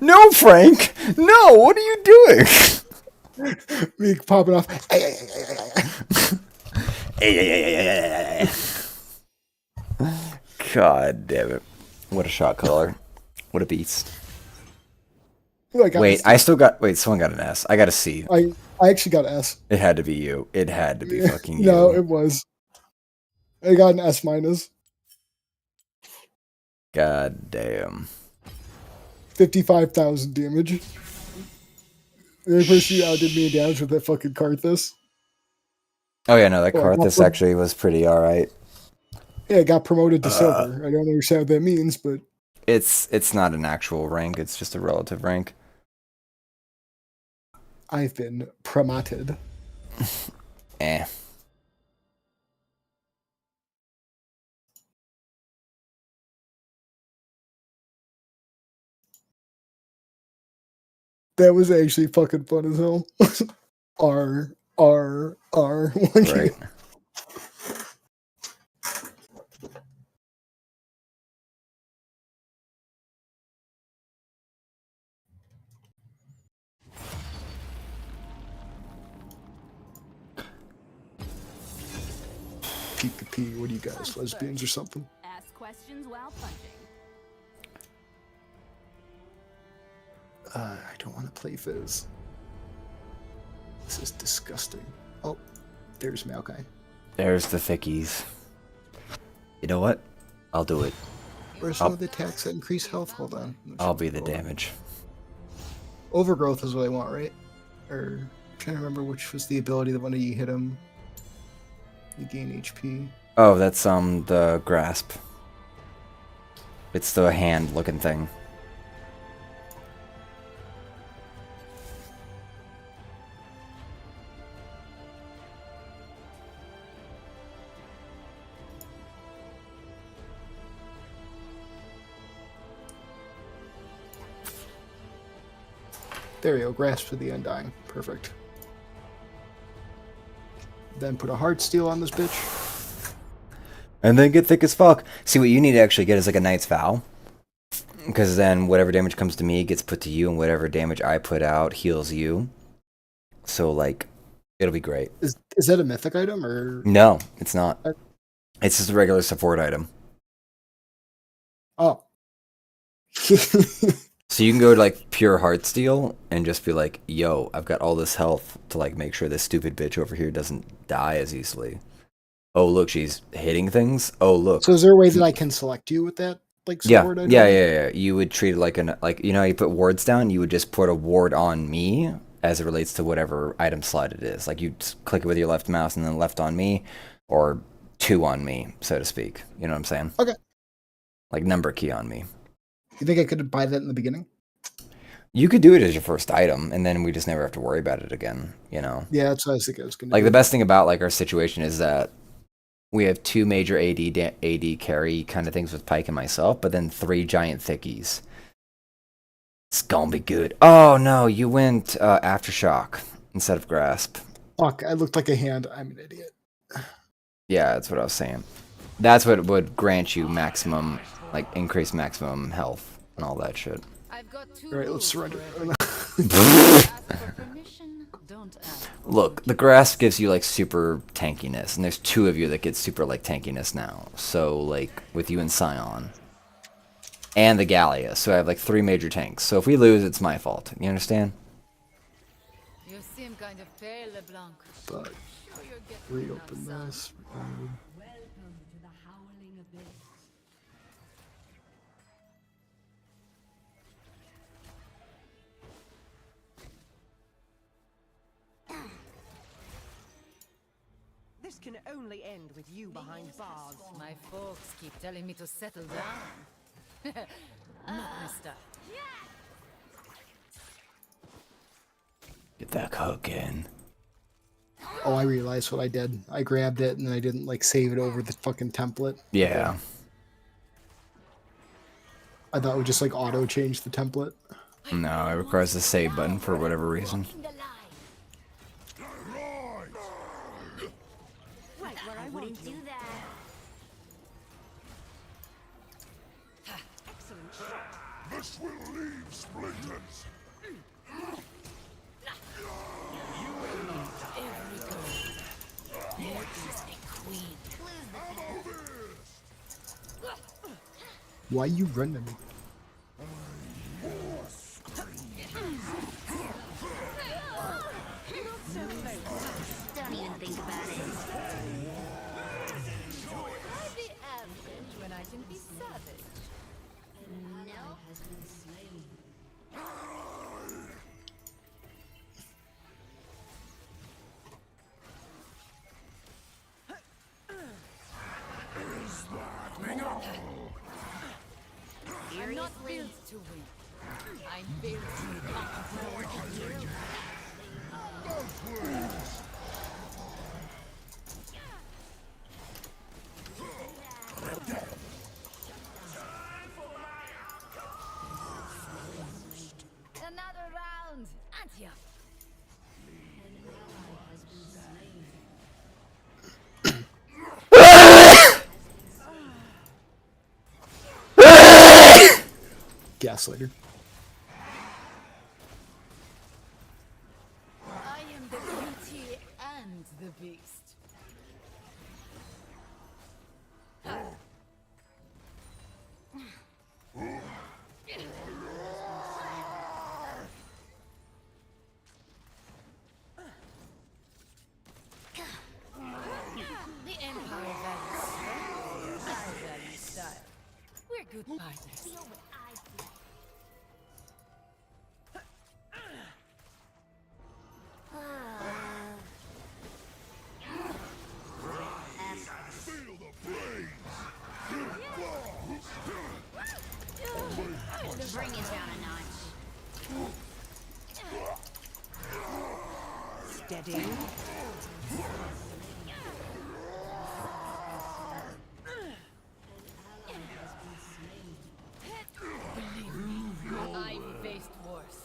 No, Frank! No! What are you doing? Me popping off. God damn it. What a shot caller. What a beast. Wait, I still got... Wait, someone got an S. I got a C. I actually got an S. It had to be you. It had to be fucking you. No, it was. I got an S minus. God damn. 55,000 damage. The person who outdid me in damage with that fucking Karthus. Oh yeah, no, that Oh, Karthus actually was pretty alright. Yeah, it got promoted to silver. I don't understand what that means, but... It's not an actual rank, it's just a relative rank. I've been promoted. Eh. That was actually fucking fun as hell. R. Right. PPP, what are you guys, lesbians or something? Ask questions while punching. I don't want to play Fizz. This is disgusting. Oh, there's Maokai. There's the thickies. You know what? I'll do it. Where's some of the attacks that increase health? Hold on. I'll be the damage. Overgrowth is what I want, right? Or I'm trying to remember which was the ability that when you hit him, you gain HP. Oh, that's the grasp. It's the hand looking thing. There you go, grasp for the undying. Perfect. Then put a heart steel on this bitch. And then get thick as fuck. See, what you need to actually get is like a Knight's Vow. Because then whatever damage comes to me gets put to you, and whatever damage I put out heals you. So, like, it'll be great. Is that a mythic item, or...? No, it's not. It's just a regular support item. Oh. So you can go to, like, pure Heartsteel and just be like, yo, I've got all this health to, like, make sure this stupid bitch over here doesn't die as easily. Oh, look, she's hitting things. Oh, look. So is there a way that I can select you with that, like, support item? Yeah. You would treat it like you know how you put wards down? You would just put a ward on me as it relates to whatever item slot it is. Like, you click it with your left mouse and then left on me, or 2 on me, so to speak. You know what I'm saying? Okay. Like, number key on me. You think I could buy that in the beginning? You could do it as your first item, and then we just never have to worry about it again, you know? Yeah, that's what I was thinking I was going to Like, do. the best thing about, like, our situation is that we have 2 major AD carry kind of things with Pyke and myself, but then 3 giant thickies. It's gonna be good. Oh, no, you went Aftershock instead of Grasp. Fuck, I looked like a hand. I'm an idiot. Yeah, that's what I was saying. That's what would grant you maximum, like, increased maximum health and all that shit. Alright, let's surrender. Look, the grasp gives you like super tankiness, and there's 2 of you that get super like tankiness now. So like with you and Scion, and the Gallia, so I have like 3 major tanks. So if we lose, it's my fault. You understand? You seem kind of pale, LeBlanc. But reopen this. This can only end with you behind bars. My folks keep telling me to settle down. Not mister. Get that cooking. Oh, I realized what I did. I grabbed it and then I didn't like save it over the fucking template. Yeah. I thought it would just like auto change the template. No, it requires the save button for whatever reason. I wouldn't do that. Excellent shot. This will leave splinters. There is a queen. Why you running? Don't even think about it. I'd be average when I can be savage. No. Has been slain. I'm not built to win. I'm built to conquer. Another round. Antioch. Gaslighter. I am the beauty and the beast. The Empire values strength. I value style. We're good partners. Feel what I feel. Feel the flames. Bring it down a notch. Steady. Believe me, I faced worse.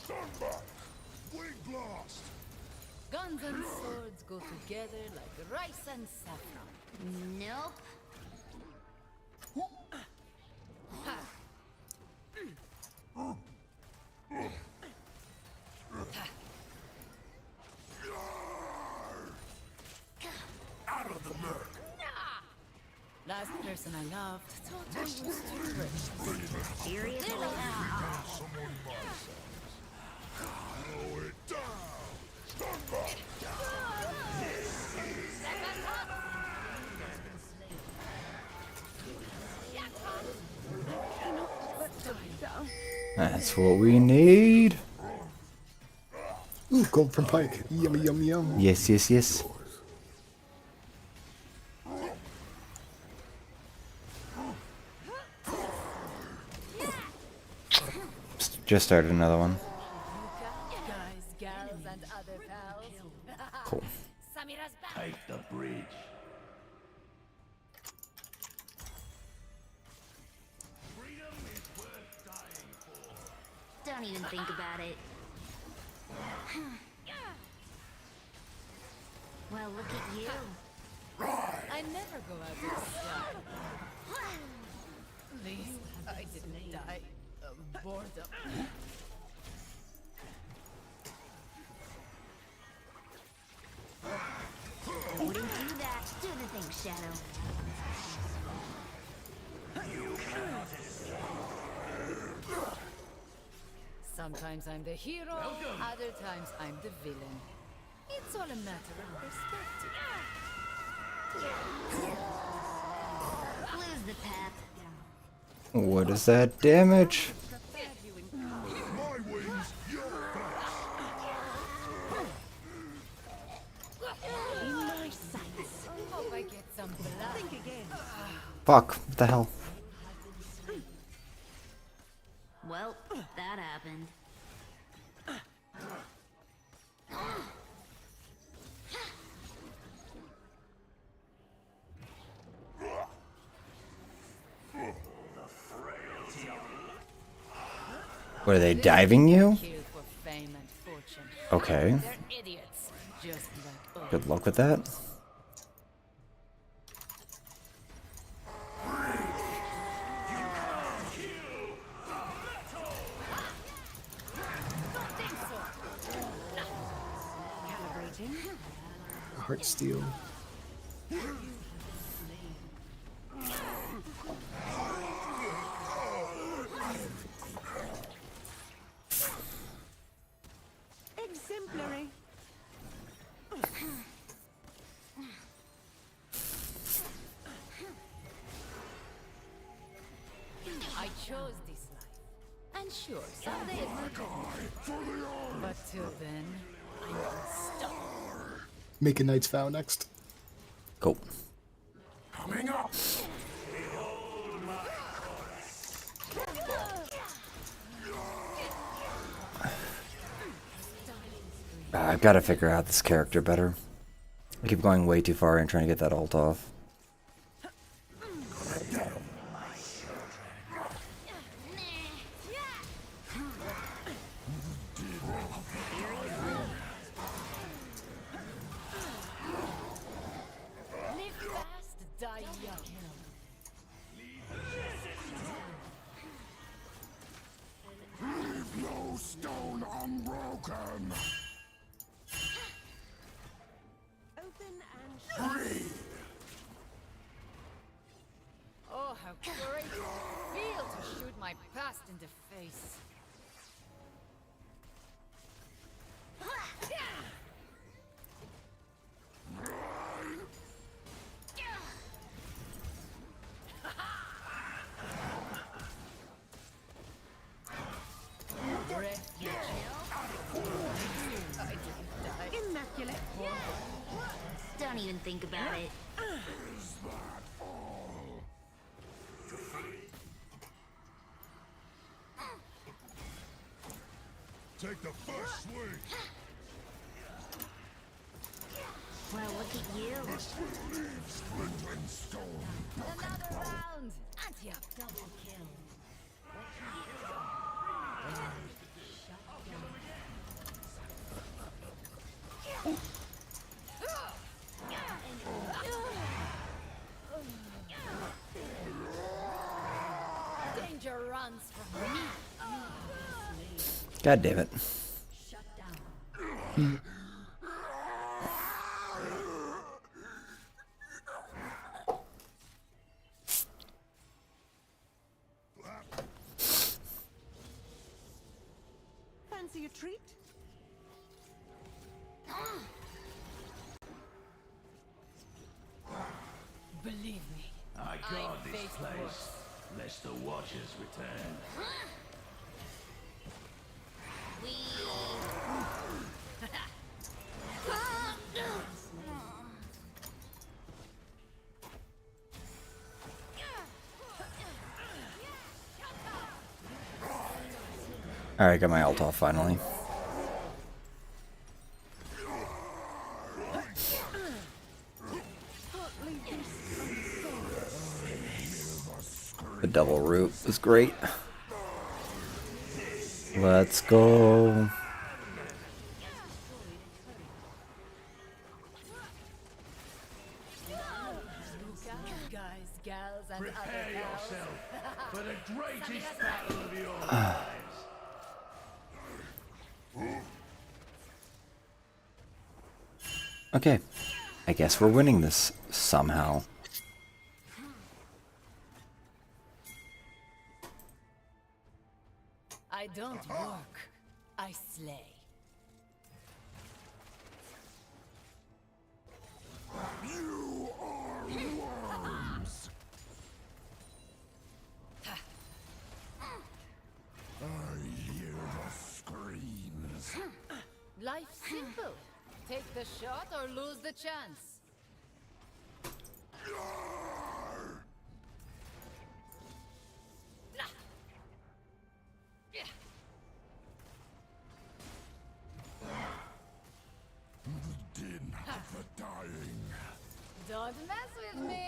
Stand back. Wing blast. Guns and swords go together like rice and saffron. Nope. Out of the murk. Last person I loved thought I was too rich. Seriously? Someone myself. Slow it down. Stand back. That's what we need. Ooh, gold from Pike. Yummy, yummy, yum. Yes, yes, yes. Just started another one. Guys, gals, and other pals. Cool. Samira's back. Take the bridge. Don't even think about it. Well, look at you. I never go out of style. At least I didn't die of boredom. I wouldn't do that. Do the thing, Shadow. Sometimes I'm the hero, other times I'm the villain. It's all a matter of perspective. Lose the pep. What is that damage? My wings, your In my sights. Hope I get some blood. Think again. Fuck. What the hell? Well, that happened. What are they diving you? Kill for fame and fortune. Okay. They're idiots, just like us. Good luck with that. Heart steel. Exemplary. I chose this life. And sure, someday it will be. But till then, I'm unstoppable. Make a knight's vow next. Cool. Coming up. I've got to figure out this character better. I keep going way too far and trying to get that ult off. Live fast, die young. Leave no stone unbroken. Open and Free. Oh, how great it feels to shoot my past in the face. Immaculate. Don't even think about it. Take the first swing. Well, look at you. This will leave splintering stone. Another round. Anti-up double kill. Danger runs from me. God damn it. Fancy a treat? Believe me, I guard this faced place, worse. lest the Watchers return. Alright, got my ult off finally. The double root was great. Let's go. Guys, gals, and Prepare other gals. yourself for the greatest battle of your lives. Okay. I guess we're winning this somehow. I don't work, I slay. You are worms. I hear the screams. Life's simple. Take the shot or lose the chance. The din of the dying. Don't mess with me.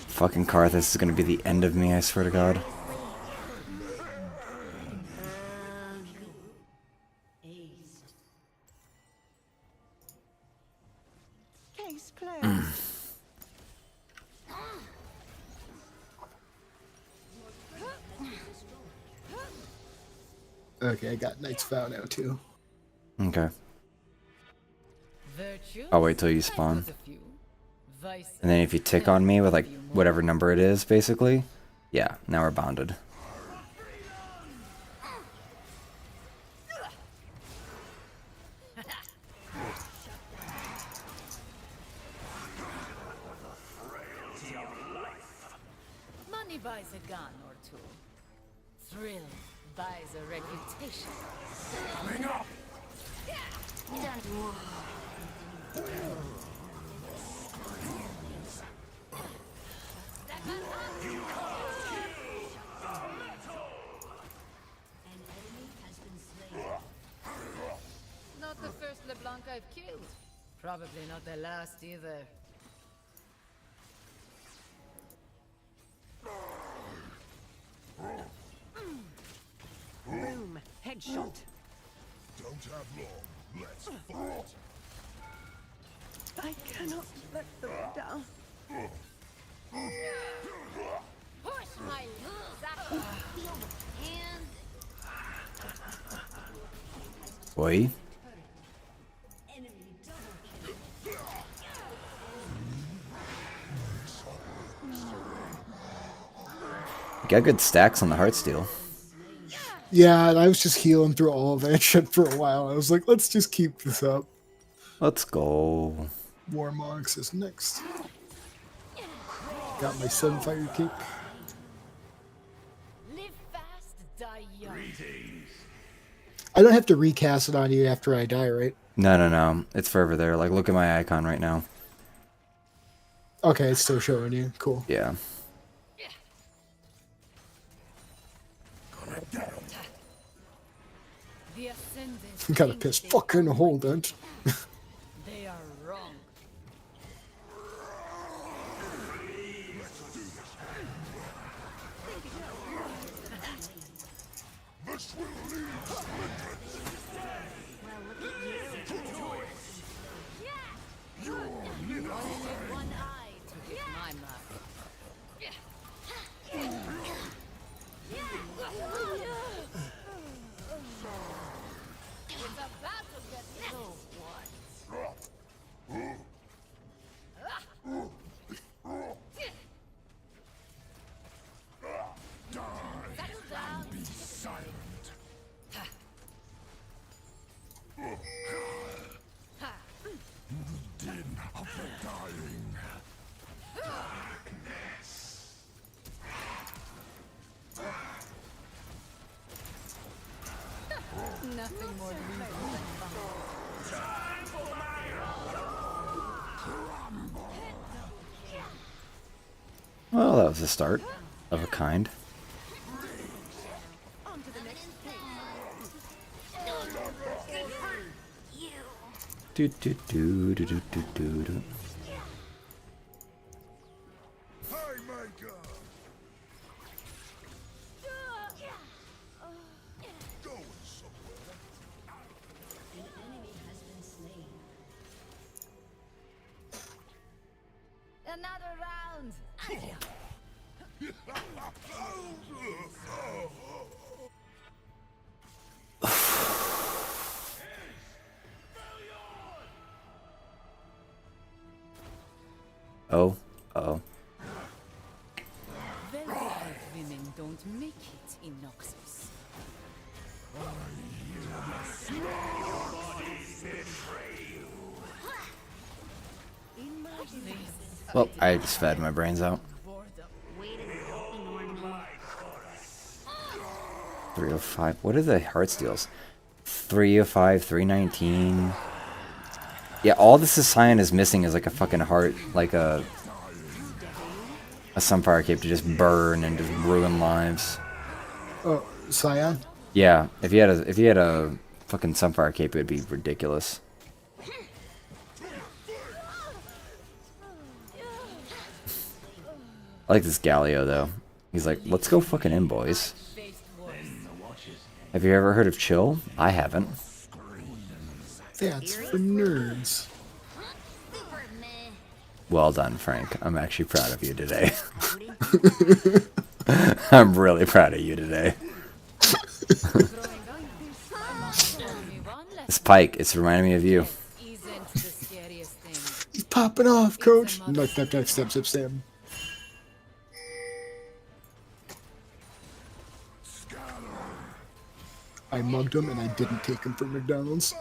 Fucking Karthus is gonna be the end of me, I swear to God. Case closed. Okay, I got Knight's Vow now too. Okay. Virtue. I'll wait till you spawn. And then if you tick on me with like whatever number it is, basically, yeah, now we're bonded. Money buys a gun or two. Thrill buys a reputation. Coming up! Not the first LeBlanc I've killed. Probably not the last either. Boom! Headshot! Don't have long. Let's fight! I cannot let them down. Push my hand. Boy. You got good stacks on the Heartsteel. Yeah, and I was just healing through all of that shit for a while. I was like, let's just keep this up. Let's go. Warmox is next. Got my Sunfire Cape. Live fast, die young. I don't have to recast it on you after I die, right? No. It's forever there. Like, look at my icon right now. Okay, it's still showing you. Cool. Yeah. The Ascendant. Gotta piss fucking hold it. They are wrong. This will lead to Only need one eye to hit my mark. It's about to get so Die and be silent. The din of the dying. Darkness. nothing more lethal than Well, that was the start of a kind. Do do do do do do do do. another round. Oh, uh-oh. Very hard women don't make it in Noxus. Well, I just fed my brains out. 305. What are the Heartsteals? 305, 319. Yeah, all this Scion is missing is like a fucking heart, like a Sunfire Cape to just burn and just ruin lives. Oh, Scion? Yeah, if you had a fucking Sunfire Cape, it would be ridiculous. I like this Galio though. He's like, let's go fucking in, boys. Have you ever heard of Chill? I haven't. That's for nerds. Well done, Frank. I'm actually proud of you today. I'm really proud of you today. This Pike, it's reminding me of you. He's popping off, coach. No, step. I mugged him and I didn't take him from McDonald's.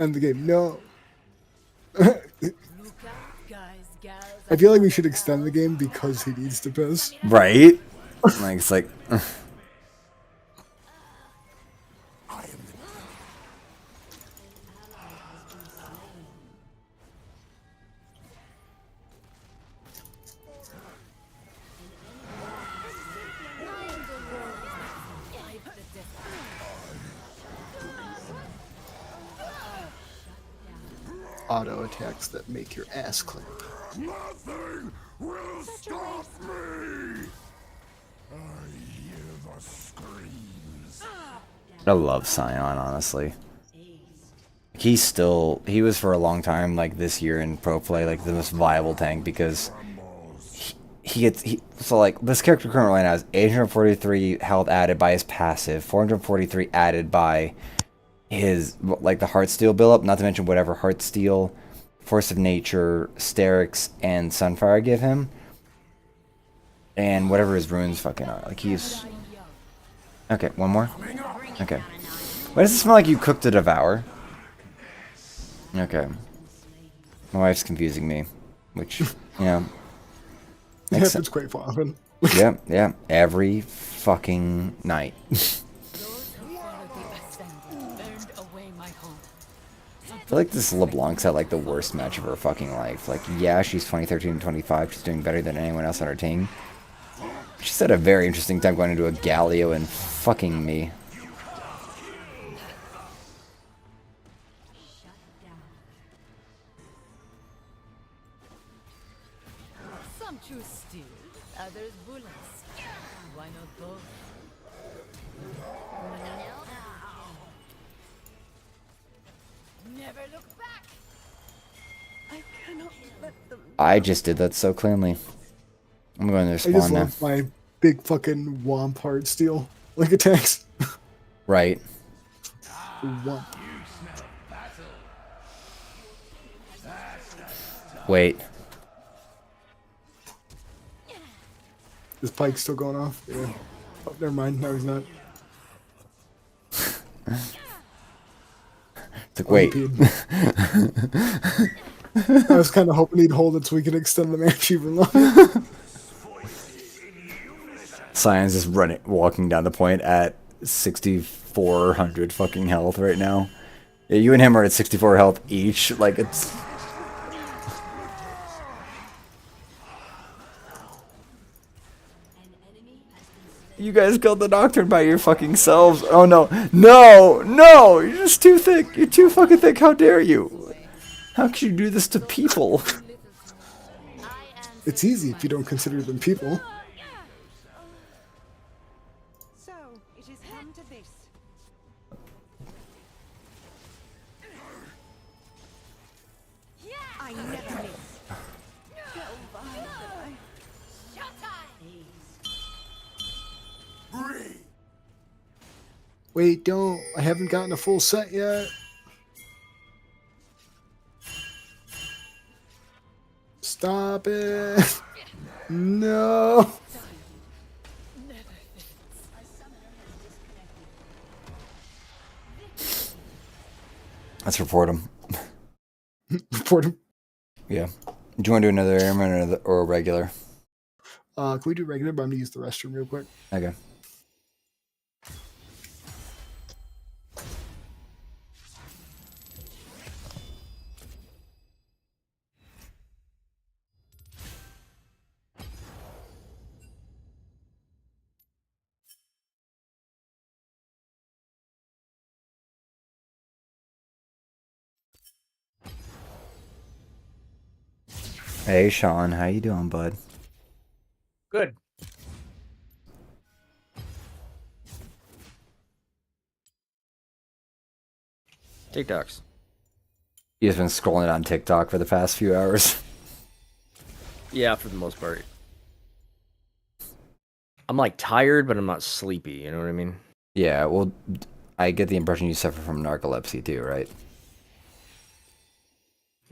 End the game. No. I feel like we should extend the game because he needs to piss. Right? Like, it's like... Auto attacks that make your ass clap. Nothing will stop me. I hear the screams. I love Scion, honestly. He was for a long time, like this year in pro play, like the most viable tank because so like this character currently right now has 843 health added by his passive, 443 added by his, like the Heartsteel build up, not to mention whatever Heartsteel, Force of Nature, Sterix, and Sunfire give him. And whatever his runes fucking are. Like he's... Okay, one more? Okay. Why does it smell like you cooked a Devour? Okay. My wife's confusing me. Which, you know... It happens quite often. Yeah. Every fucking night. I feel like this LeBlanc's had like the worst match of her fucking life. Like, yeah, she's 2013 and 25. She's doing better than anyone else on her team. She's had a very interesting time going into a Galio and fucking me. Some choose steel, others bullets. Why not both? Never look back. I cannot let them. I just did that so cleanly. I'm going to I spawn just now. love my big fucking womp Heartsteel like attacks. Right. Womp. Wait. This pike's still going off? Yeah. Oh, never mind. No, he's not. It's like, wait. I was kind of hoping he'd hold it so we could extend the match even longer. Scion's just walking down the point at 6,400 fucking health right now. Yeah, you and him are at 64 health each. Like, it's... You guys killed the Nocturne by your fucking selves. Oh no. No! No! You're just too thick. You're too fucking thick. How dare you? How could you do this to people? It's easy if you don't consider them people. So it has come to this. I never miss. Wait, don't. I haven't gotten a full set yet. Stop it. No. Let's report him. Report him. Yeah. Do you want to do another airman or a regular? Can we do regular? But I'm gonna use the restroom real quick. Okay. Hey, Sean. How you doing, bud? Good. TikToks. You've been scrolling on TikTok for the past few hours. Yeah, for the most part. I'm like tired, but I'm not sleepy. You know what I mean? Yeah, well, I get the impression you suffer from narcolepsy too, right?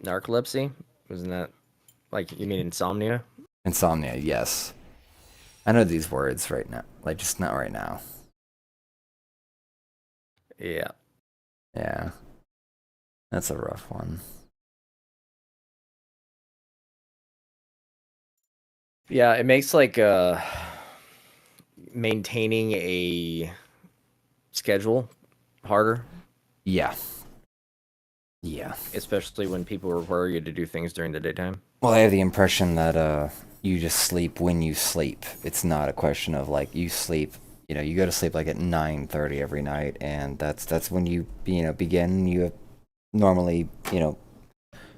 Narcolepsy? Wasn't that like you mean insomnia? Insomnia, yes. I know these words right now, like just not right now. Yeah. Yeah. That's a rough one. Yeah, it makes like maintaining a schedule harder. Yeah. Yeah. Especially when people require you to do things during the daytime. Well, I have the impression that you just sleep when you sleep. It's not a question of like you sleep. You know, you go to sleep like at 9:30 every night, and that's when you begin. You normally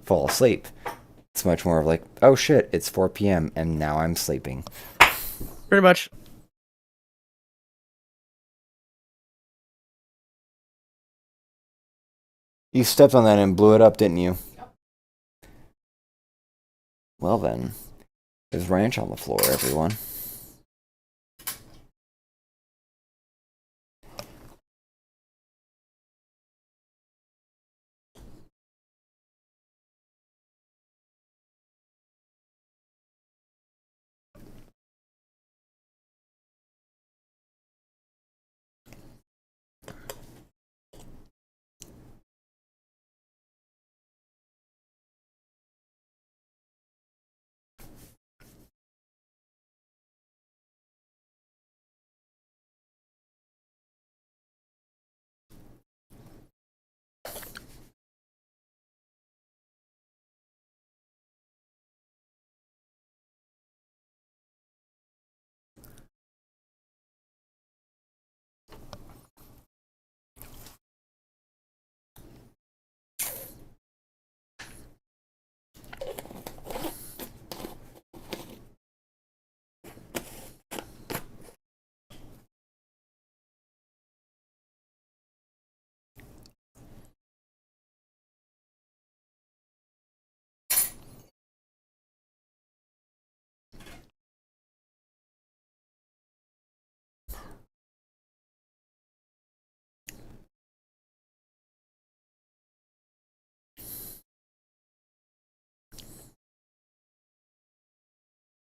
fall asleep. It's much more of like, oh shit, it's 4 p.m. and now I'm sleeping. Pretty much. You stepped on that and blew it up, didn't you? Yep. Well then, there's ranch on the floor, everyone.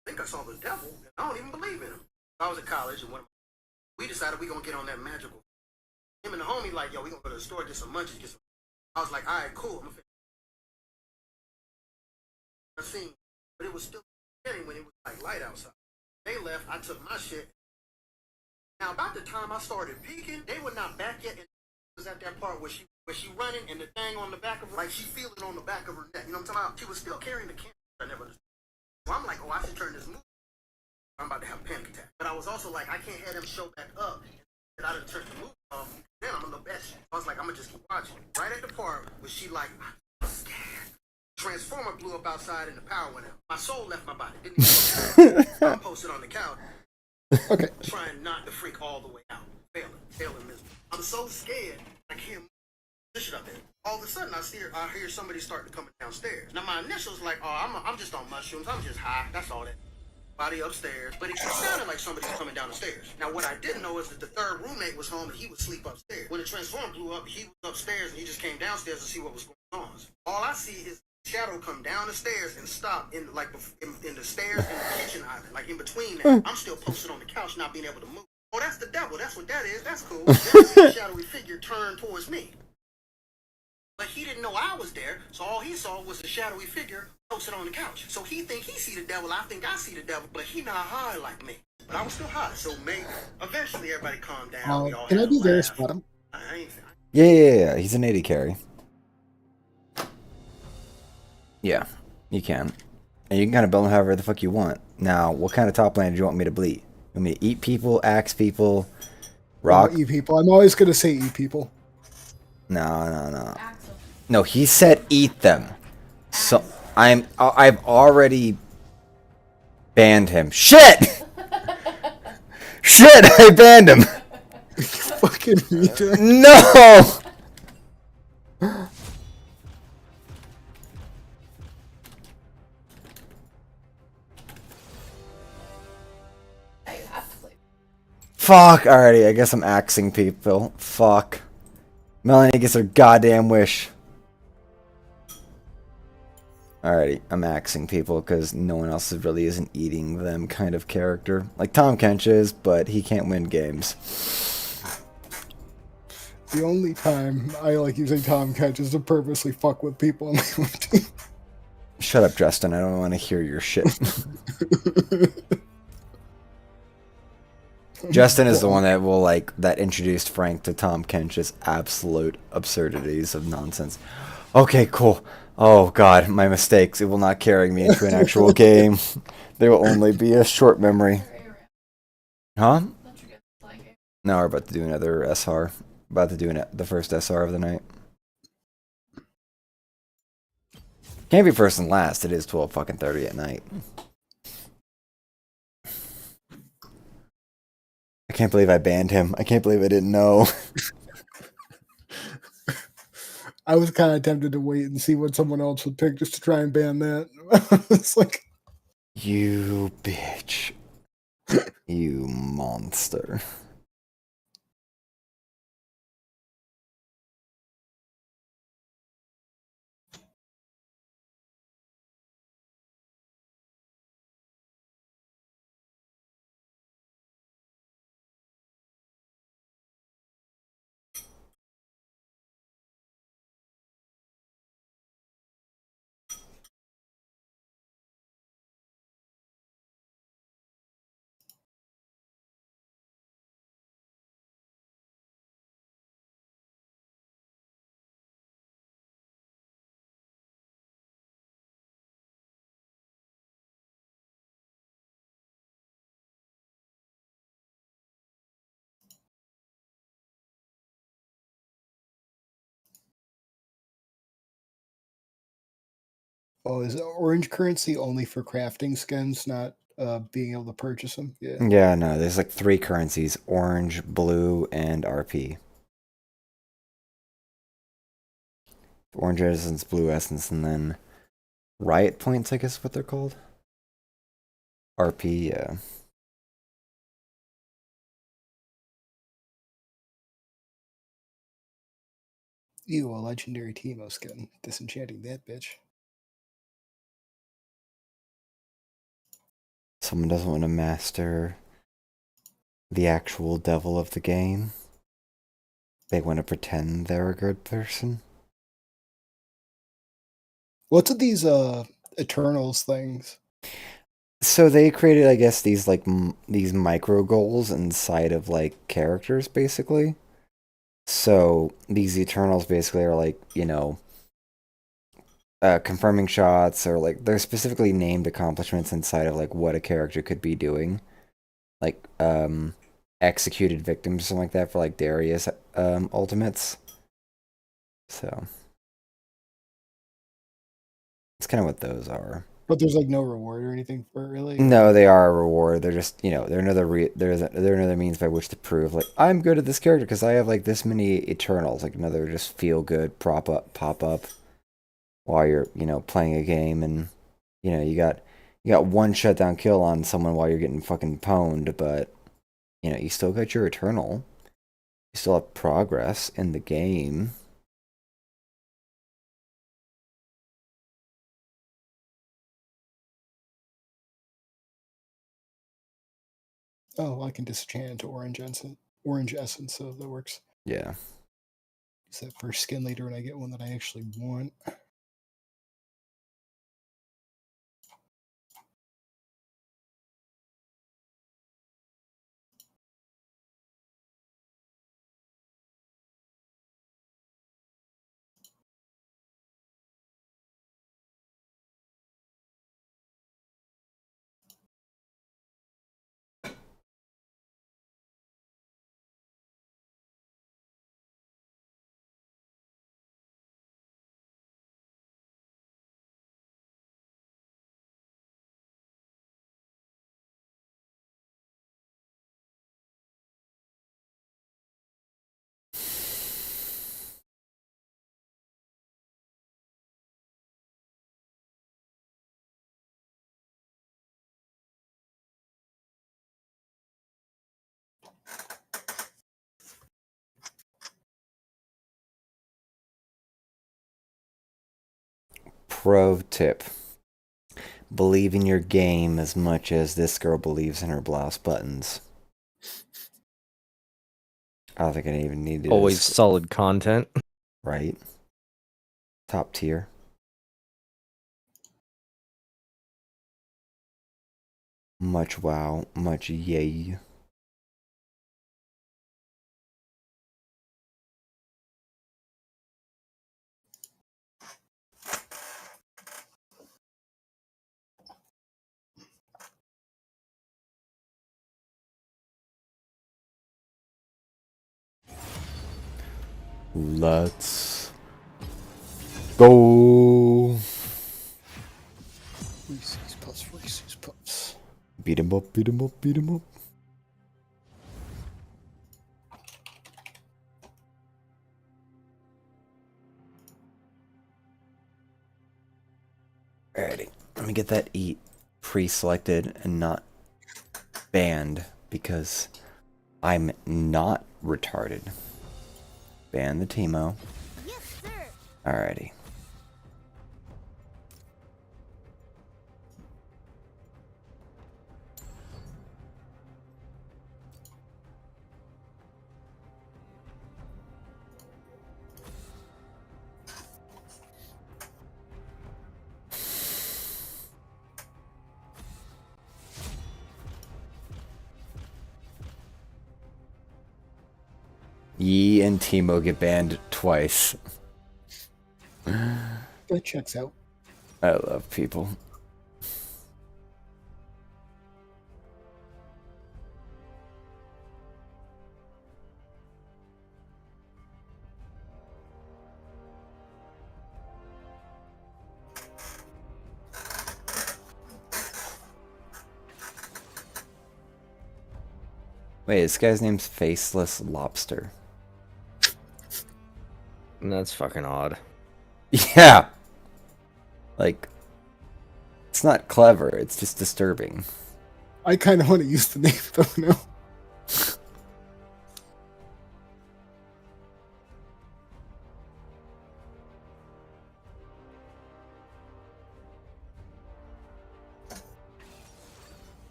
I think I saw the devil, and I don't even believe in him. I was at college, and we decided we gonna get on that magical. Him and the homie like, yo, we gonna go to the store, get some munchies, get some. I was like, all right, cool. I'm I seen, but it was still scary when it was like light outside. They left. I took my shit. Now about the time I started peeking, they were not back yet. And it was at that part where she running and the thing on the back of her, like she feel it on the back of her neck. You know what I'm talking about? She was still carrying the camera. I never understood. So I'm like, oh, I should turn this movie. I'm about to have a panic attack. But I was also like, I can't have them show back up. And I didn't turn the movie off. Then I'm a little bitch. I was like, I'm gonna just keep watching. Right at the part where she like, I'm scared. Transformer blew up outside and the power went out. My soul left my body. Didn't even go. I'm posted on the couch. Okay. Trying not to freak all the way out. Failing miserable. I'm so scared. I can't move this shit up there. All of a sudden, I hear somebody starting to come downstairs. Now my initials like, oh, I'm just on mushrooms. I'm just high. That's all that. Body upstairs, but it sounded like somebody's coming down the stairs. Now what I didn't know is that the third roommate was home and he would sleep upstairs. When the transformer blew up, he was upstairs and he just came downstairs to see what was going on. All I see is shadow come down the stairs and stop in the stairs and the kitchen island, like in between that. I'm still posted on the couch, not being able to move. Oh, that's the devil. That's what that is. That's cool. Then I see a shadowy figure turn towards me. But he didn't know I was there, so all he saw was a shadowy figure posted on the couch. So he think he see the devil, I think I see the devil, but he not high like me. But I was still high, so maybe eventually everybody calmed down. We all Can I had a be there, laugh. spot him? Yeah. He's an 80 carry. Yeah, you can. And you can kind of build him however the fuck you want. Now, what kind of top lane do you want me to bleed? You want me to eat people, axe people, rock? Eat people. I'm always gonna say eat people. No. No, he said eat them. So I've already banned him. Shit! Shit! I banned him. Fucking retard. No. Fuck. Alrighty, I guess I'm axing people. Fuck. Melanie gets her goddamn wish. Alrighty, I'm axing people because no one else really isn't eating them kind of character. Like Tom Kench is, but he can't win games. The only time I like using Tom Catch is to purposely fuck with people on my own team. Shut up, Justin. I don't want to hear your shit. Justin is the one that introduced Frank to Tom Kench's absolute absurdities of nonsense. Okay, cool. Oh god, my mistakes. It will not carry me into an actual game. There will only be a short memory. Huh? No, we're about to do another SR. About to do the first SR of the night. Can't be first and last. It is 12:30 at night. I can't believe I banned him. I can't believe I didn't know. I was kind of tempted to wait and see what someone else would pick just to try and ban that. It's like, you bitch. You monster. oh, is orange currency only for crafting skins, not being able to purchase them? Yeah. Yeah, no, there's like 3 currencies: orange, blue, and RP. Orange essence, blue essence, and then riot points, I guess is what they're called. RP, yeah. Ew, a legendary Teemo skin. Disenchanting that bitch. Someone doesn't want to master the actual devil of the game. They want to pretend they're a good person. What's with these Eternals things? So they created, I guess, these these micro goals inside of like characters, basically. So these Eternals basically are like, you know, confirming shots, or like they're specifically named accomplishments inside of like what a character could be doing, like executed victims or something like that for like Darius ultimates. So it's kind of what those are. But there's like no reward or anything for it, really? No, they are a reward. They're just, you know, they're another means by which to prove like I'm good at this character because I have like this many Eternals, like another just feel good pop up while you're, you know, playing a game, and you know you got one shutdown kill on someone while you're getting fucking pwned, but you know you still got your Eternal. You still have progress in the game. Oh, I can disenchant into orange essence, so that works. Yeah. Use that first skin later when I get one that I actually want. Pro tip: believe in your game as much as this girl believes in her blouse buttons. I don't think I even need to. Always solid content. Right. Top tier. Much wow, much yay. Let's go. Reese's Puffs, Reese's Puffs. Beat him up, beat him up, beat him up. Alrighty, let me get that eat pre-selected and not banned because I'm not retarded. Ban the Teemo. Yes, sir. Alrighty. Yi and Teemo get banned twice. That checks out. I love people. Wait, this guy's name's Faceless Lobster. That's fucking odd. Yeah. Like, it's not clever, it's just disturbing. I kind of want to use the name though now.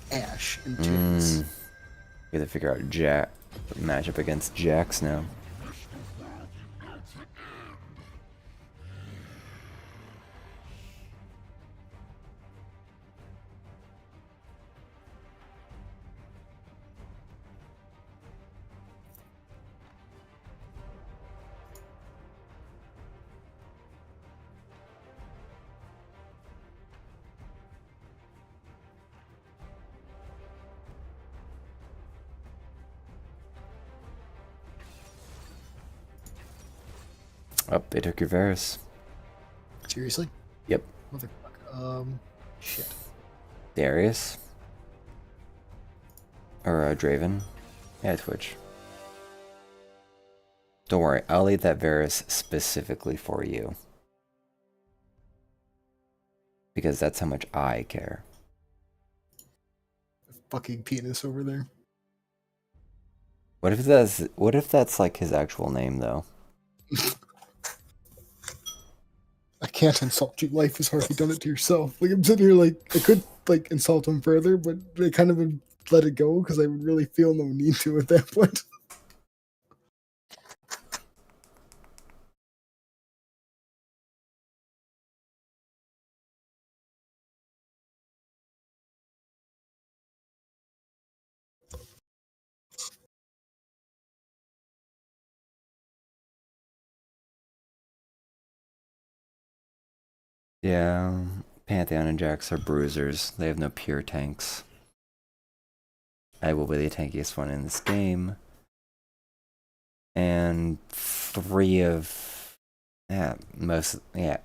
Ash and Jinx. Gotta figure out Jack matchup against Jax now. Oh, they took your Varus. Seriously? Yep. Motherfucker. Shit. Darius? Or Draven? Yeah, Twitch. Don't worry, I'll leave that Varus specifically for you. Because that's how much I care. Fucking penis over there. What if that's like his actual name though? I can't insult you. Life has already done it to yourself. Like I'm sitting here, like I could like insult him further, but I kind of let it go because I would really feel no need to at that point. Yeah, Pantheon and Jax are bruisers. They have no pure tanks. I will be the tankiest one in this game. And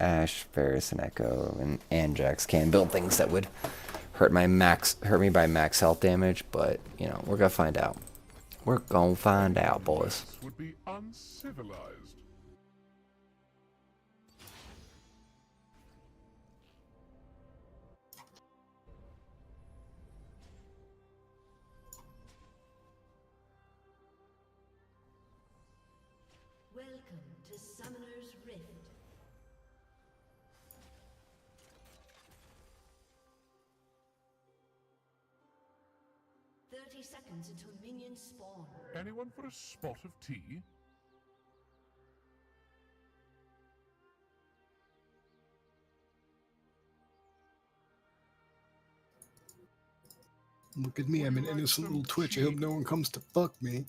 Ashe, Varus, and Echo and Jax can build things that would hurt me by max health damage, but you know, we're gonna find out. We're gonna find out, boys. Would be uncivilized. Welcome to Summoner's Rift. 30 seconds until minions spawn. Anyone for a spot of tea? Look at me, I'm an innocent little Twitch. I hope no one comes to fuck me.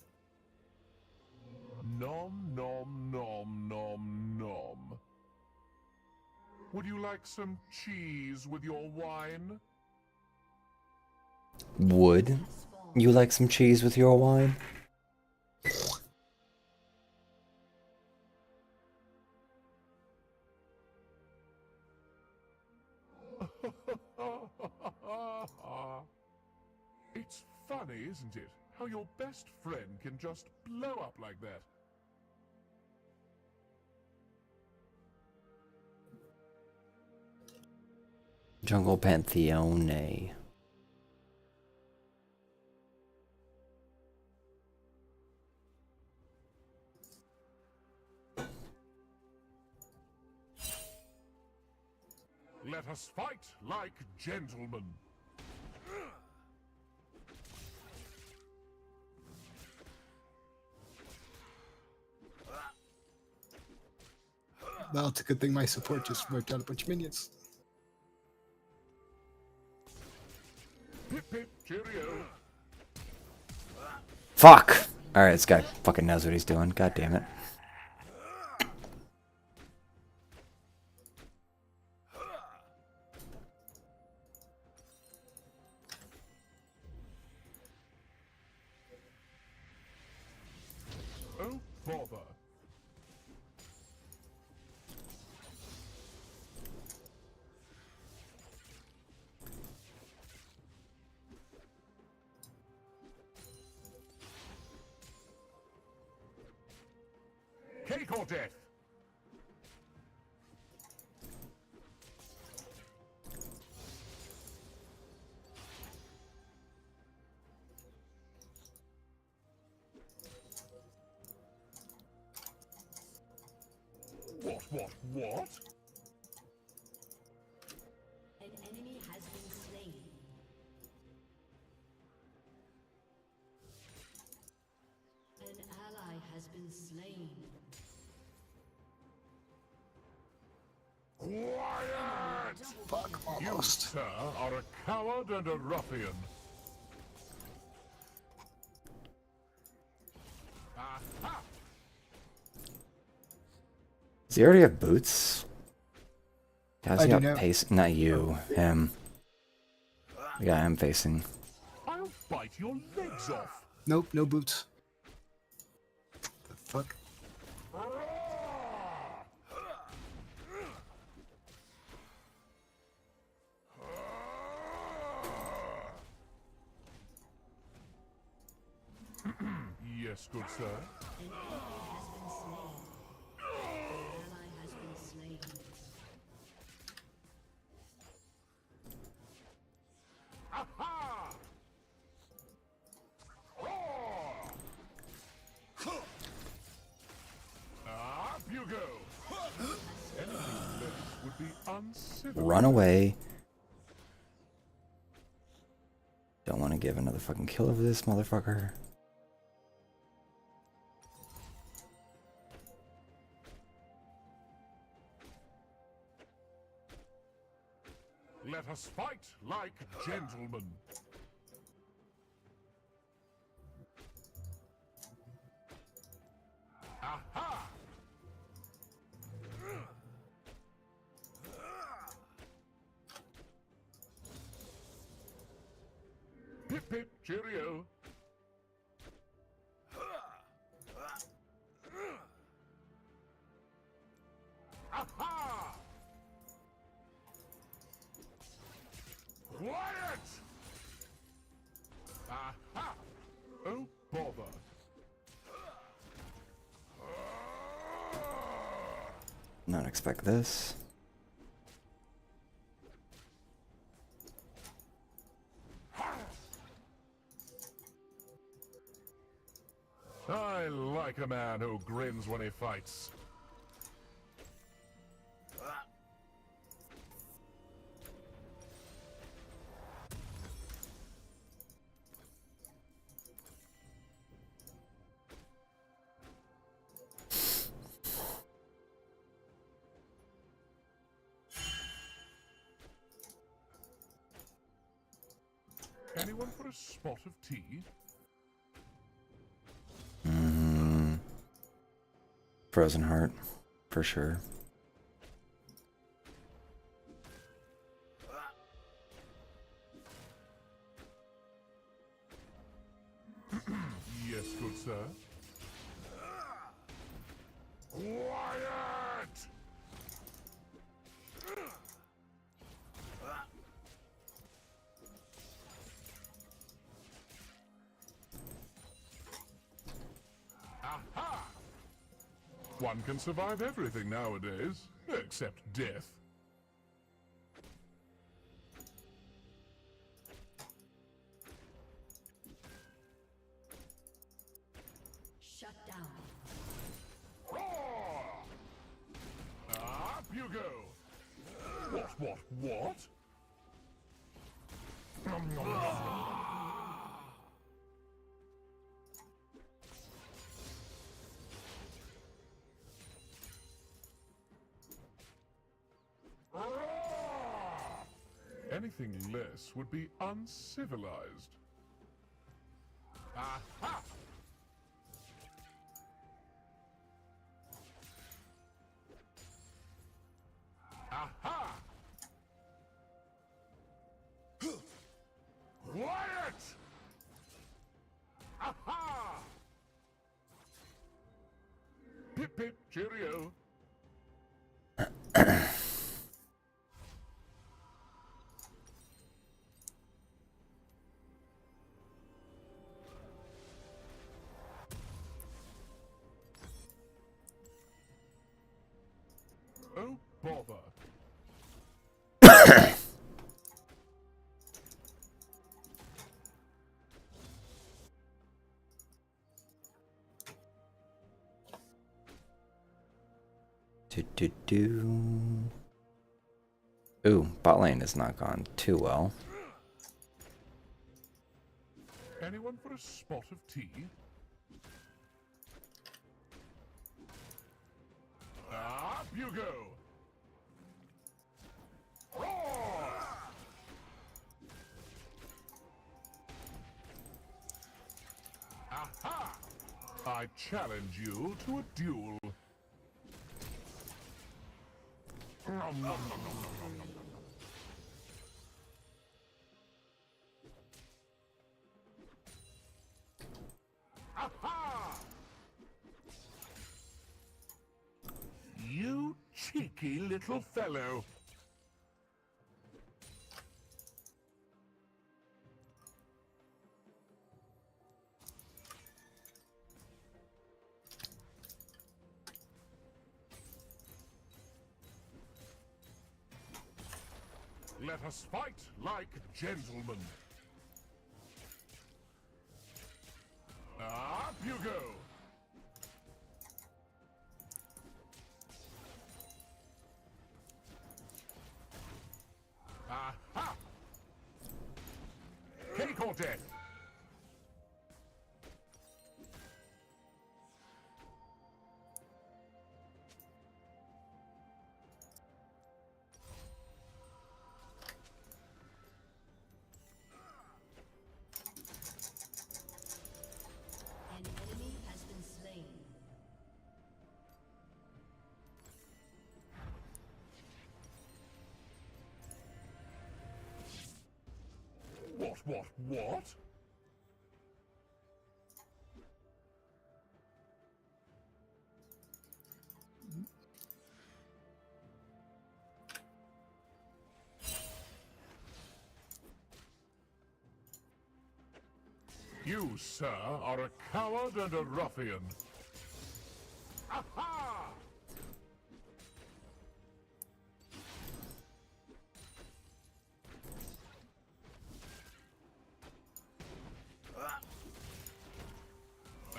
Nom nom nom nom nom. Would you like some cheese with your wine? Would you like some cheese with your wine? It's funny, isn't it? How your best friend can just blow up like that. Jungle Pantheone. Let us fight like gentlemen. Well, it's a good thing my support just wiped out a bunch of minions. Pip pip, cheerio. Fuck! Alright, this guy fucking knows what he's doing. God damn it. Oh, bother. Cake or death? What? An enemy has been slain. An ally has been slain. Quiet! Fuck, You, almost. sir, are a coward and a ruffian. Aha! Does he already have boots? How's I he do got now. pace? Not you, him. The guy I'm facing. I'll bite your legs off. Nope, no boots. The fuck? Yes, good sir. An enemy has been slain. An ally has been slain. Aha! Up you go. Anything less would be uncivil. Run away. Don't want to give another fucking kill over this motherfucker. Let us fight like gentlemen. Aha! Pip pip, cheerio. Aha! Quiet! Aha! Oh, bother. Not expect this. I like a man who grins when he fights. Anyone for a spot of tea? Frozen Heart, for sure. Yes, good sir. Quiet! Aha! One can survive everything nowadays, except death. Shut down. Roar! Up you go! What? Nom, nom, nom, nom. Anything less would be uncivilized. Aha! Aha! Quiet! Aha! Pip pip, cheerio. Oh, bother. Ooh, bot lane has not gone too well. Anyone for a spot of tea? Up you go! Roar! Aha! I challenge you to a duel. Nom, nom, nom, nom, nom, nom, nom. Aha! You cheeky little fellow. Let us fight like gentlemen. Up you go. Aha! Cake or death? An enemy has been slain. What? You, sir, are a coward and a ruffian. Aha!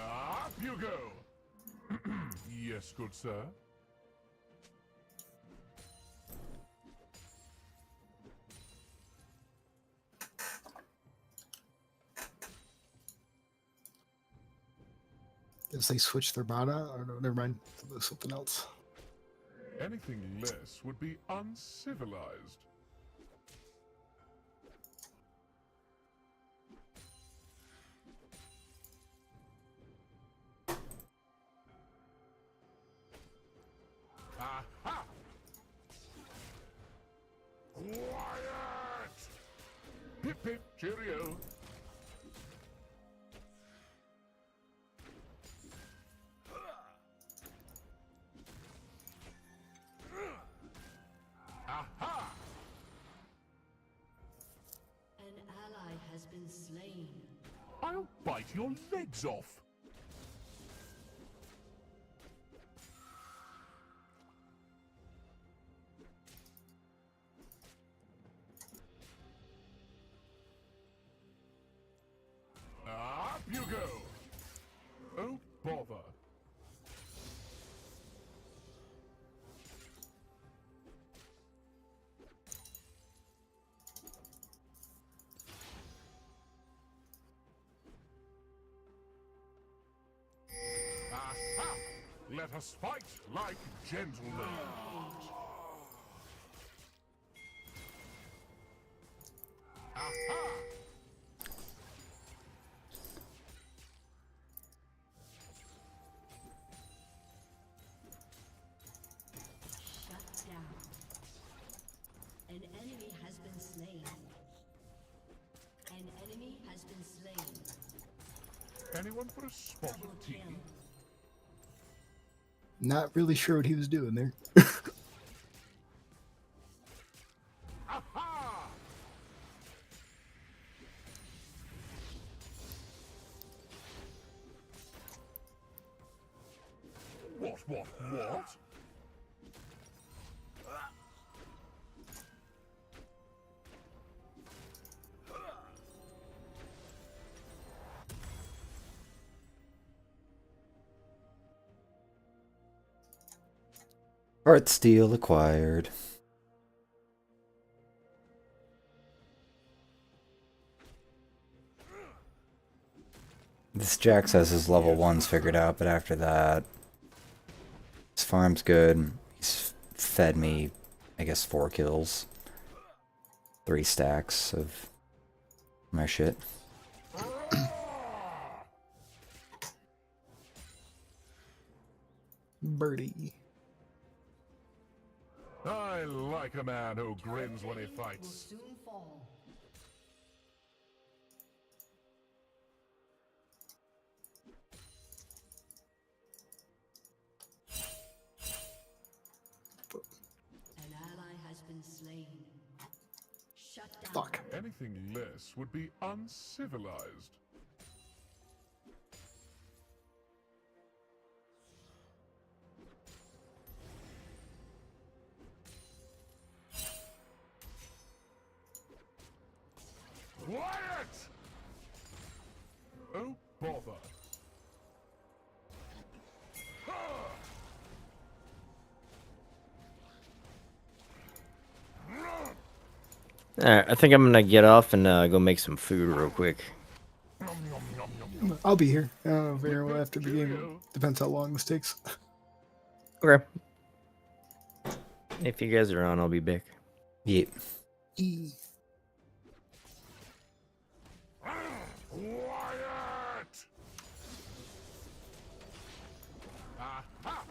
Up you go. Yes, good sir. Guess they switched their bata. Or no, never mind. There's something else. Anything less would be uncivilized. Hip hip cheerio. Aha! An ally has been slain. I'll bite your legs off. Up you go. Oh, bother. Aha! Let us fight like gentlemen. Aha! Shut down. An enemy has been slain. An enemy has been slain. Anyone for a spot of tea? Not really sure what he was doing there. Aha! What? Art steal acquired. This Jax has his level 1s figured out, but after that, his farm's good. He's fed me, I guess, 4 kills. 3 stacks of my shit. Birdie. I like a man who grins when he fights. Will soon fall. An ally has been slain. Shut down. Fuck. Anything less would be uncivilized. Quiet! Oh, bother. Alright, I think I'm gonna get off and go make some food real quick. I'll be here. Very well after the game. Depends how long this takes. Okay. If you guys are on, I'll be back. Yep. Quiet! Aha!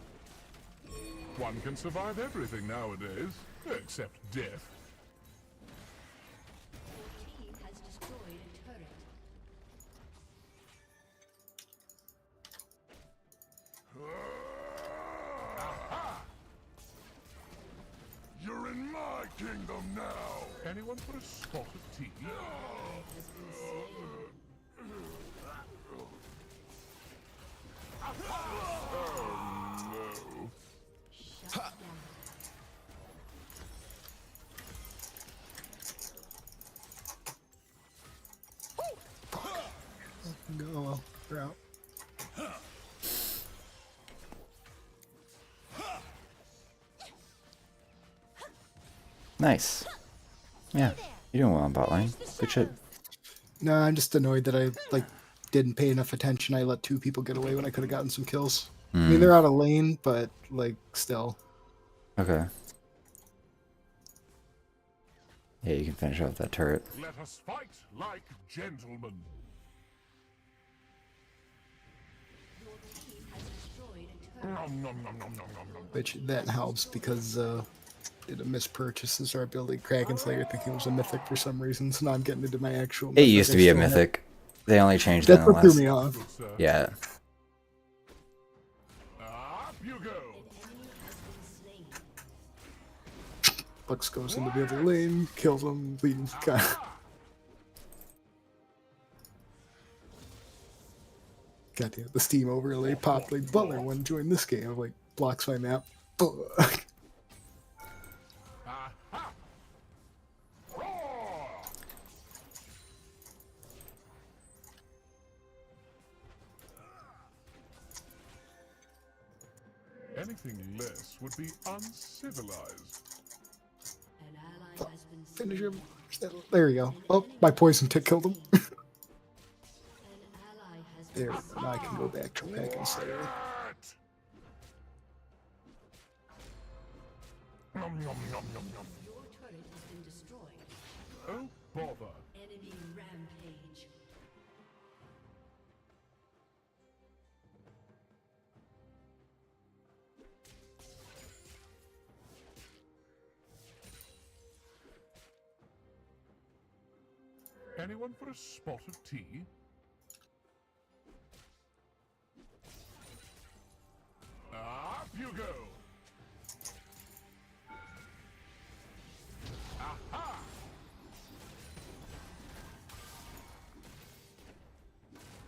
One can survive everything nowadays, except death. Your team has destroyed a turret. Aha! You're in my kingdom now. Anyone for a spot of tea? Has been slain. Oh no. Shut down. Go well. We're out. Nice. Yeah, you're doing well on bot lane. Good shit. No, I'm just annoyed that I didn't pay enough attention. I let 2 people get away when I could have gotten some kills. I mean, they're out of lane, but still. Okay. Yeah, you can finish off that turret. Let us fight like gentlemen. Your team has destroyed a turret. Nom nom nom nom nom nom nom. Which that helps because did a mispurchase and started building Kraken Slayer thinking it was a mythic for some reason, so now I'm getting into my actual It mythic. used to I be a still have- mythic. They only changed it in That's the what threw last. me off. Yeah. Up you go. Lux goes into the other lane, kills him, leaves. God. Goddamn, the Steam overlay popped like Butler wanna join this game. I'm like, blocks my map. Fuck. Anything less would be uncivilized. Finish him. There we go. Oh, my poison tick killed him. There, now I can go back to Kraken Slayer. Nom, nom, nom, nom, nom. Your turret has been destroyed. Oh, bother. Enemy rampage. Anyone for a spot of tea? Up you go. Aha!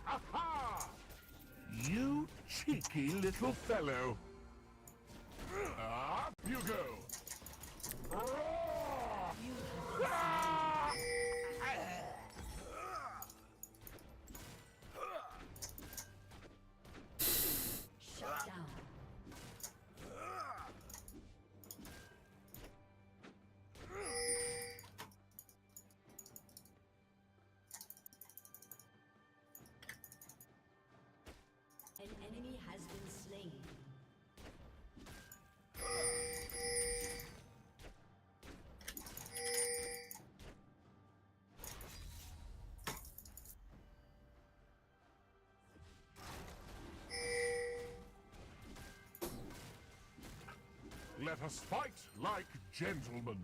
Aha! You cheeky little fellow. Up you go. Shut down. An enemy has been slain. Let us fight like gentlemen.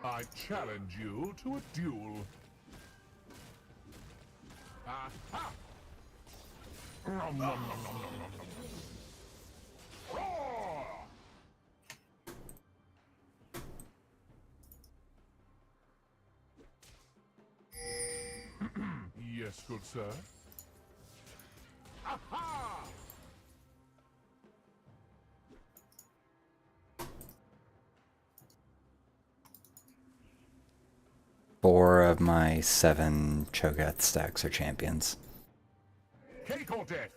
I challenge you to a duel. Aha! Nom, nom, nom, nom, nom, nom, nom. Roar! Yes, good sir. Aha! 4 of my 7 Cho'Gath stacks are champions. Cake or death?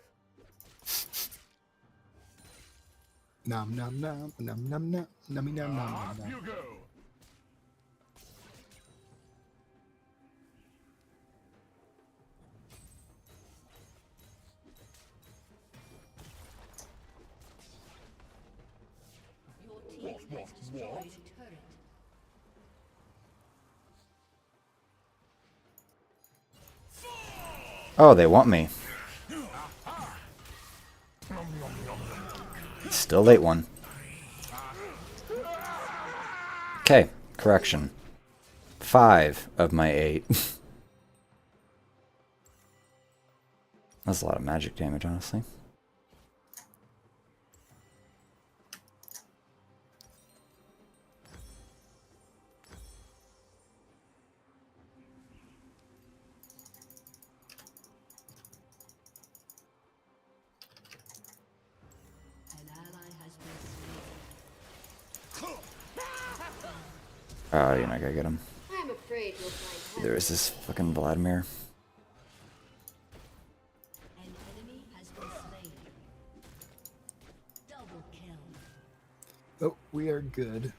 Nom nom nom nom nom nom nummy nom nom nom Up nom. you go. Your team has destroyed a turret. Oh, they want me. Still late one. Okay, correction. 5 of my 8. That's a lot of magic damage, honestly. An ally has been slain. Oh, you're not gonna get him. I'm afraid you'll find There is this fucking Vladimir. an enemy has been slain. Double kill. Oh, we are good.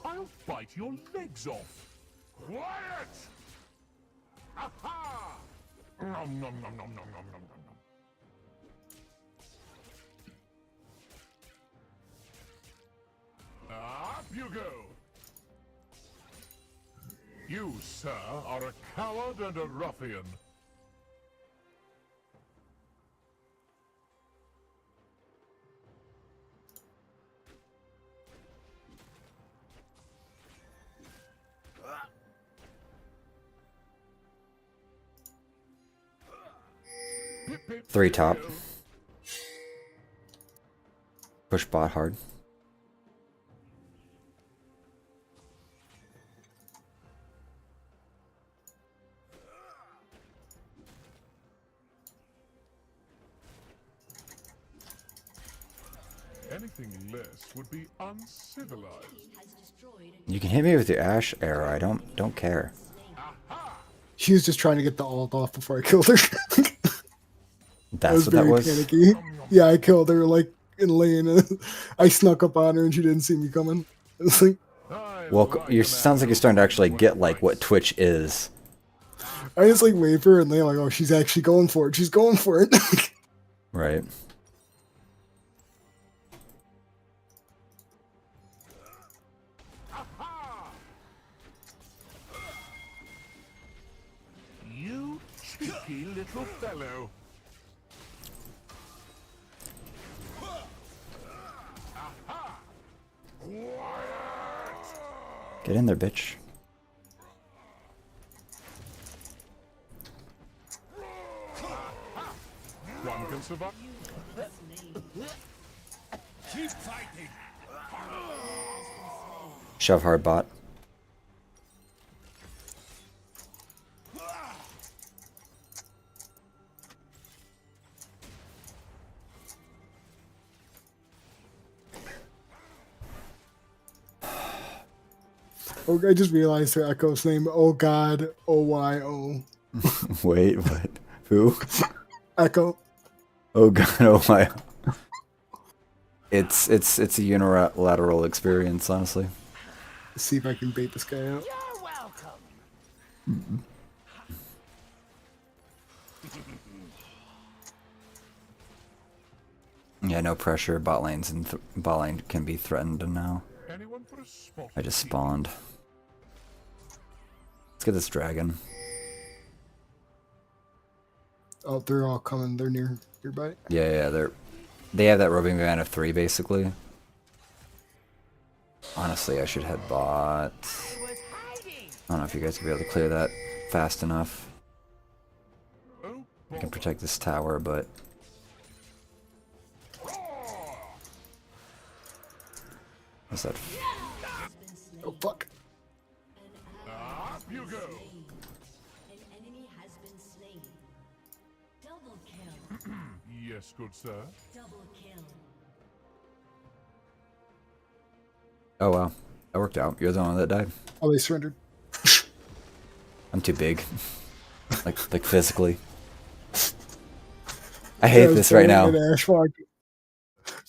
I'll bite your legs off. Quiet! Aha! Nom nom nom nom nom nom nom nom nom. Up you go. You, sir, are a coward and a ruffian. Three top. Push bot hard. Anything less would be uncivilized. You can hit me with your Ash arrow. I don't care. She was just trying to get the ult off before I killed her. That's what that was. Panicky. Yeah, I killed her like in lane. I snuck up on her and she didn't see me coming. It was like, Well, you sounds like you're starting to actually get like what Twitch is. I just like wait for her and they're like, oh, she's actually going for it. She's going for it. Right. You cheeky little fellow. Get in there, bitch. One can survive. Keep fighting. Shove hard bot. Oh, I just realized her Echo's name. Oh God, OYO. Wait, what? Who? Echo. Oh god, oh my. It's a unilateral experience, honestly. Let's see if I can bait this guy out. You're welcome. Yeah, no pressure. Bot lanes and bot lane can be threatened now. Anyone for a spot? I just spawned. Let's get this dragon. Oh, they're all coming. They're nearby. Yeah, they have that roving van of 3 basically. Honestly, I should head bot. I don't know if you guys will be able to clear that fast enough. I can protect this tower, but what's that? Oh fuck! Up you go. An enemy has been slain. Double kill. Yes, good sir. Double kill. Oh wow, that worked out. You're the one that died. Oh, they surrendered. I'm too big, like physically. I hate this right now.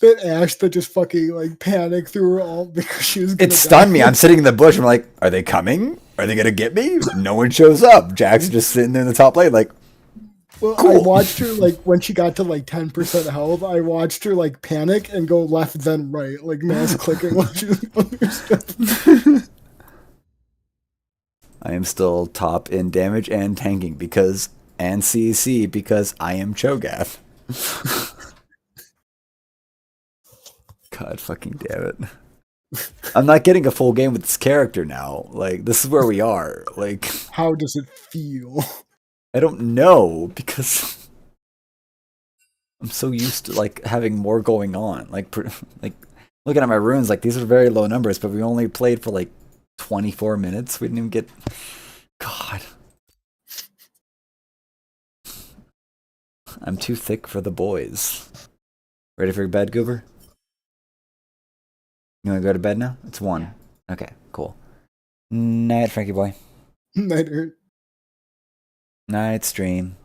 That Ash that just fucking like panicked through her ult because she was. It stunned me. I'm sitting in the bush. I'm like, are they coming? Are they gonna get me? No one shows up. Jack's just sitting there in the top lane, like. Well, cool. I watched her like when she got to like 10% health. I watched her like panic and go left then right, like mouse clicking while she was doing her stuff. I am still top in damage and tanking and CEC because I am Cho'Gath. God fucking damn it. I'm not getting a full game with this character now. Like, this is where we are. Like, how does it feel? I don't know, because I'm so used to like having more going on. Like looking at my runes, like these are very low numbers, but we only played for like 24 minutes. We didn't even get. God. I'm too thick for the boys. Ready for your bed, Goober? You want to go to bed now? It's 1. Okay, cool. Night, Frankie boy. Night, Earth. Night, stream.